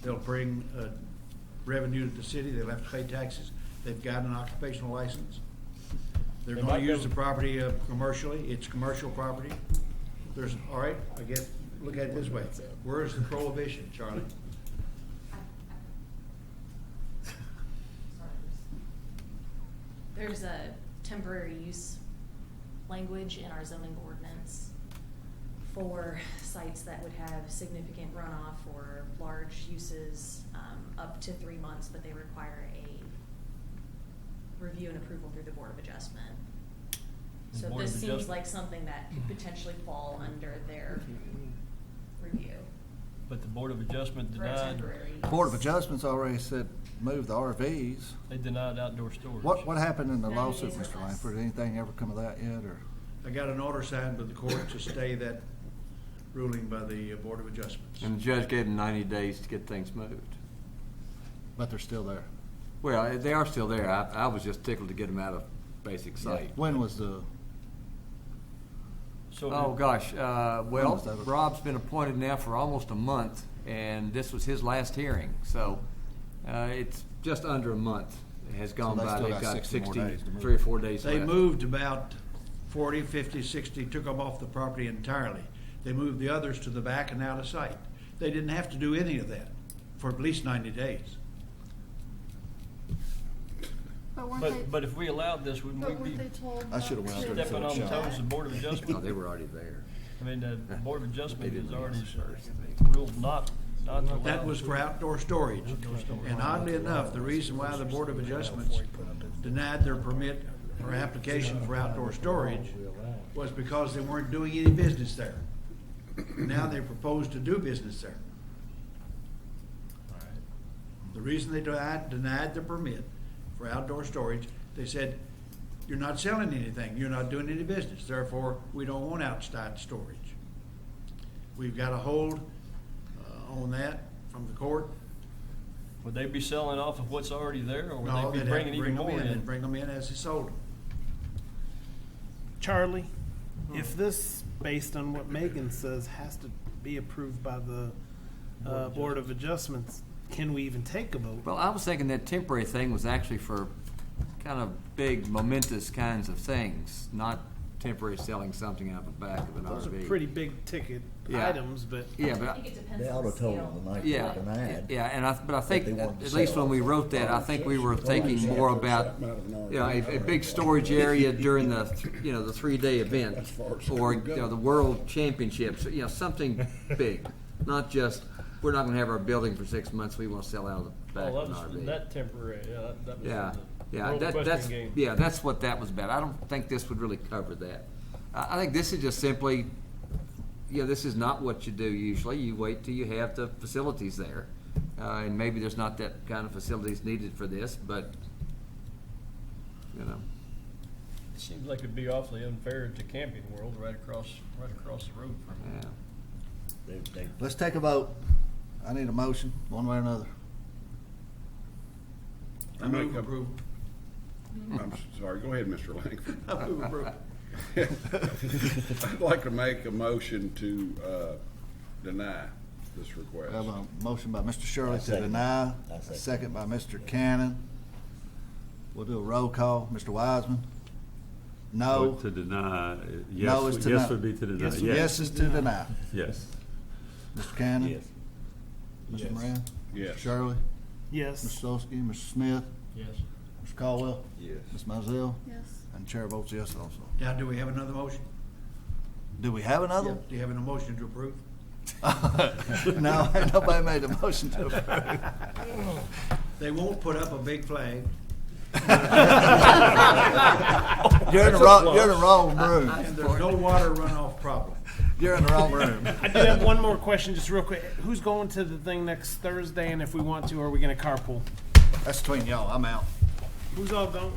[SPEAKER 9] they'll bring revenue to the city, they'll have to pay taxes, they've got an occupational license. They're
[SPEAKER 12] They
[SPEAKER 9] gonna
[SPEAKER 12] might
[SPEAKER 9] use
[SPEAKER 12] be-
[SPEAKER 9] the property commercially, it's commercial property. There's, all right, I guess, look at it this way, where is the prohibition, Charlie?
[SPEAKER 5] There's a temporary use language in our zoning ordinance for sites that would have significant runoff or large uses, up to 3 months, but they require a review and approval through the Board of Adjustment.
[SPEAKER 12] The
[SPEAKER 5] So
[SPEAKER 12] Board
[SPEAKER 5] this
[SPEAKER 12] of
[SPEAKER 5] seems
[SPEAKER 12] Adjustment-
[SPEAKER 5] like something that could potentially fall under their review
[SPEAKER 12] but the Board of Adjustment
[SPEAKER 5] for a
[SPEAKER 12] denied,
[SPEAKER 5] temporary use.
[SPEAKER 1] Board of Adjustments already said move the RVs.
[SPEAKER 12] they denied outdoor storage.
[SPEAKER 1] What happened in the
[SPEAKER 5] 90
[SPEAKER 1] lawsuit,
[SPEAKER 5] days or
[SPEAKER 1] Mr.
[SPEAKER 5] less.
[SPEAKER 1] Langford? Anything ever come of that yet, or?
[SPEAKER 9] I got an order signed by the court to stay that ruling by the Board of Adjustments.
[SPEAKER 6] And the judge gave them 90 days to get things moved.
[SPEAKER 1] But they're still there.
[SPEAKER 6] Well, they are still there. I was just tickled to get them out of basic site.
[SPEAKER 1] When was the,
[SPEAKER 12] So
[SPEAKER 6] Oh, gosh, well,
[SPEAKER 1] was that?
[SPEAKER 6] Rob's been appointed now for almost a month, and this was his last hearing, so, it's just under a month has gone
[SPEAKER 1] they
[SPEAKER 6] by.
[SPEAKER 1] still
[SPEAKER 6] They've
[SPEAKER 1] got
[SPEAKER 6] got
[SPEAKER 1] 60 more days to move.
[SPEAKER 6] 3 or 4 days left.
[SPEAKER 9] They moved about 40, 50, 60, took them off the property entirely. They moved the others to the back and out of sight. They didn't have to do any of that for at least 90 days.
[SPEAKER 2] But weren't they,
[SPEAKER 12] But if we allowed this, wouldn't
[SPEAKER 2] but
[SPEAKER 12] we
[SPEAKER 2] weren't
[SPEAKER 12] be
[SPEAKER 2] they told
[SPEAKER 1] I should've
[SPEAKER 2] not
[SPEAKER 1] went out
[SPEAKER 2] to
[SPEAKER 1] there
[SPEAKER 12] stepping on the
[SPEAKER 2] do
[SPEAKER 12] toes
[SPEAKER 2] that?
[SPEAKER 12] of the Board of
[SPEAKER 6] No,
[SPEAKER 12] Adjustment?
[SPEAKER 6] they were already there.
[SPEAKER 12] I mean, the Board of
[SPEAKER 6] They
[SPEAKER 12] Adjustment
[SPEAKER 6] didn't
[SPEAKER 12] has already
[SPEAKER 6] announce first.
[SPEAKER 12] ruled not to allow.
[SPEAKER 9] That was for outdoor storage.
[SPEAKER 12] Outdoor storage.
[SPEAKER 9] And oddly enough, the reason why the Board of Adjustments denied their permit or application for outdoor storage was because they weren't doing any business there. Now they propose to do business there. The reason they denied the permit for outdoor storage, they said, you're not selling anything, you're not doing any business, therefore, we don't want outside storage. We've got a hold on that from the court.
[SPEAKER 12] Would they be selling off of what's already there, or would
[SPEAKER 9] No,
[SPEAKER 12] they
[SPEAKER 9] they'd
[SPEAKER 12] be
[SPEAKER 9] have
[SPEAKER 12] bringing
[SPEAKER 9] to
[SPEAKER 12] even
[SPEAKER 9] bring them
[SPEAKER 12] more
[SPEAKER 9] in
[SPEAKER 12] in?
[SPEAKER 9] and bring them in as they sold them.
[SPEAKER 3] Charlie, if this, based on what Megan says, has to be approved by the Board of Adjustments, can we even take a vote?
[SPEAKER 6] Well, I was thinking that temporary thing was actually for kind of big, momentous kinds of things, not temporary selling something out the back of an RV.
[SPEAKER 3] Those are pretty big ticket
[SPEAKER 6] Yeah.
[SPEAKER 3] items, but
[SPEAKER 6] Yeah,
[SPEAKER 5] I
[SPEAKER 6] but
[SPEAKER 5] think it depends
[SPEAKER 18] They
[SPEAKER 5] on
[SPEAKER 18] ought
[SPEAKER 5] the
[SPEAKER 18] to told
[SPEAKER 5] scale.
[SPEAKER 18] them the night
[SPEAKER 6] Yeah,
[SPEAKER 18] they denied.
[SPEAKER 6] yeah, but I think,
[SPEAKER 18] they wanted to
[SPEAKER 6] at least
[SPEAKER 18] sell.
[SPEAKER 6] when we wrote that, I think we were thinking more about, a big storage area during the 3-day event, or, the World Championships, something big, not just, we're not gonna have our building for 6 months, we wanna sell out of the back
[SPEAKER 12] Oh,
[SPEAKER 6] of an
[SPEAKER 12] that was
[SPEAKER 6] RV.
[SPEAKER 12] that temporary, that was
[SPEAKER 6] Yeah,
[SPEAKER 12] the
[SPEAKER 6] yeah,
[SPEAKER 12] World
[SPEAKER 6] that's,
[SPEAKER 12] Equestrian Game.
[SPEAKER 6] that's what that was about. I don't think this would really cover that. I think this is just simply, this is not what you do usually. You wait till you have the facilities there. And maybe there's not that kind of facilities needed for this, but,
[SPEAKER 12] It seems like it'd be awfully unfair to Camping World right across the road from it.
[SPEAKER 6] yeah.
[SPEAKER 1] Let's take a vote. I need a motion, one way or another.
[SPEAKER 4] I make a-
[SPEAKER 9] Approve.
[SPEAKER 4] I'm sorry, go ahead, Mr. Langford.
[SPEAKER 9] I move approve.
[SPEAKER 4] I'd like to make a motion to deny this
[SPEAKER 1] We have
[SPEAKER 4] request.
[SPEAKER 1] a motion by Mr. Shirley
[SPEAKER 18] I
[SPEAKER 1] to
[SPEAKER 18] second.
[SPEAKER 1] deny,
[SPEAKER 18] I
[SPEAKER 1] a
[SPEAKER 18] second.
[SPEAKER 1] second by Mr. Cannon. We'll do a roll call. Mr. Wiseman? No.
[SPEAKER 8] To deny,
[SPEAKER 1] No is
[SPEAKER 8] yes,
[SPEAKER 1] to
[SPEAKER 8] yes
[SPEAKER 1] no.
[SPEAKER 8] would be to deny,
[SPEAKER 1] Yes
[SPEAKER 8] yes,
[SPEAKER 1] is to deny.
[SPEAKER 8] yes.
[SPEAKER 1] Mr. Cannon?
[SPEAKER 18] Yes.
[SPEAKER 1] Mr. Moran?
[SPEAKER 4] Yes.
[SPEAKER 1] Mr. Shirley?
[SPEAKER 3] yes.
[SPEAKER 1] Mr. Solsky? Mr. Smith?
[SPEAKER 12] Yes.
[SPEAKER 1] Mr. Caldwell?
[SPEAKER 18] Yes.
[SPEAKER 1] Ms. Mizell?
[SPEAKER 2] Yes.
[SPEAKER 1] And the chair votes yes also.
[SPEAKER 9] Now, do we have another motion?
[SPEAKER 1] Do we have another?
[SPEAKER 9] Do you have a motion to approve?
[SPEAKER 1] one? No, ain't nobody made a motion to approve.
[SPEAKER 9] They won't put up a big flag
[SPEAKER 1] You're in the wrong room.
[SPEAKER 9] And there's no water runoff problem.
[SPEAKER 1] You're in the wrong room.
[SPEAKER 3] I do have one more question, just real quick. Who's going to the thing next Thursday, and if we want to, are we gonna carpool?
[SPEAKER 1] That's between y'all. I'm out.
[SPEAKER 3] Who's all going?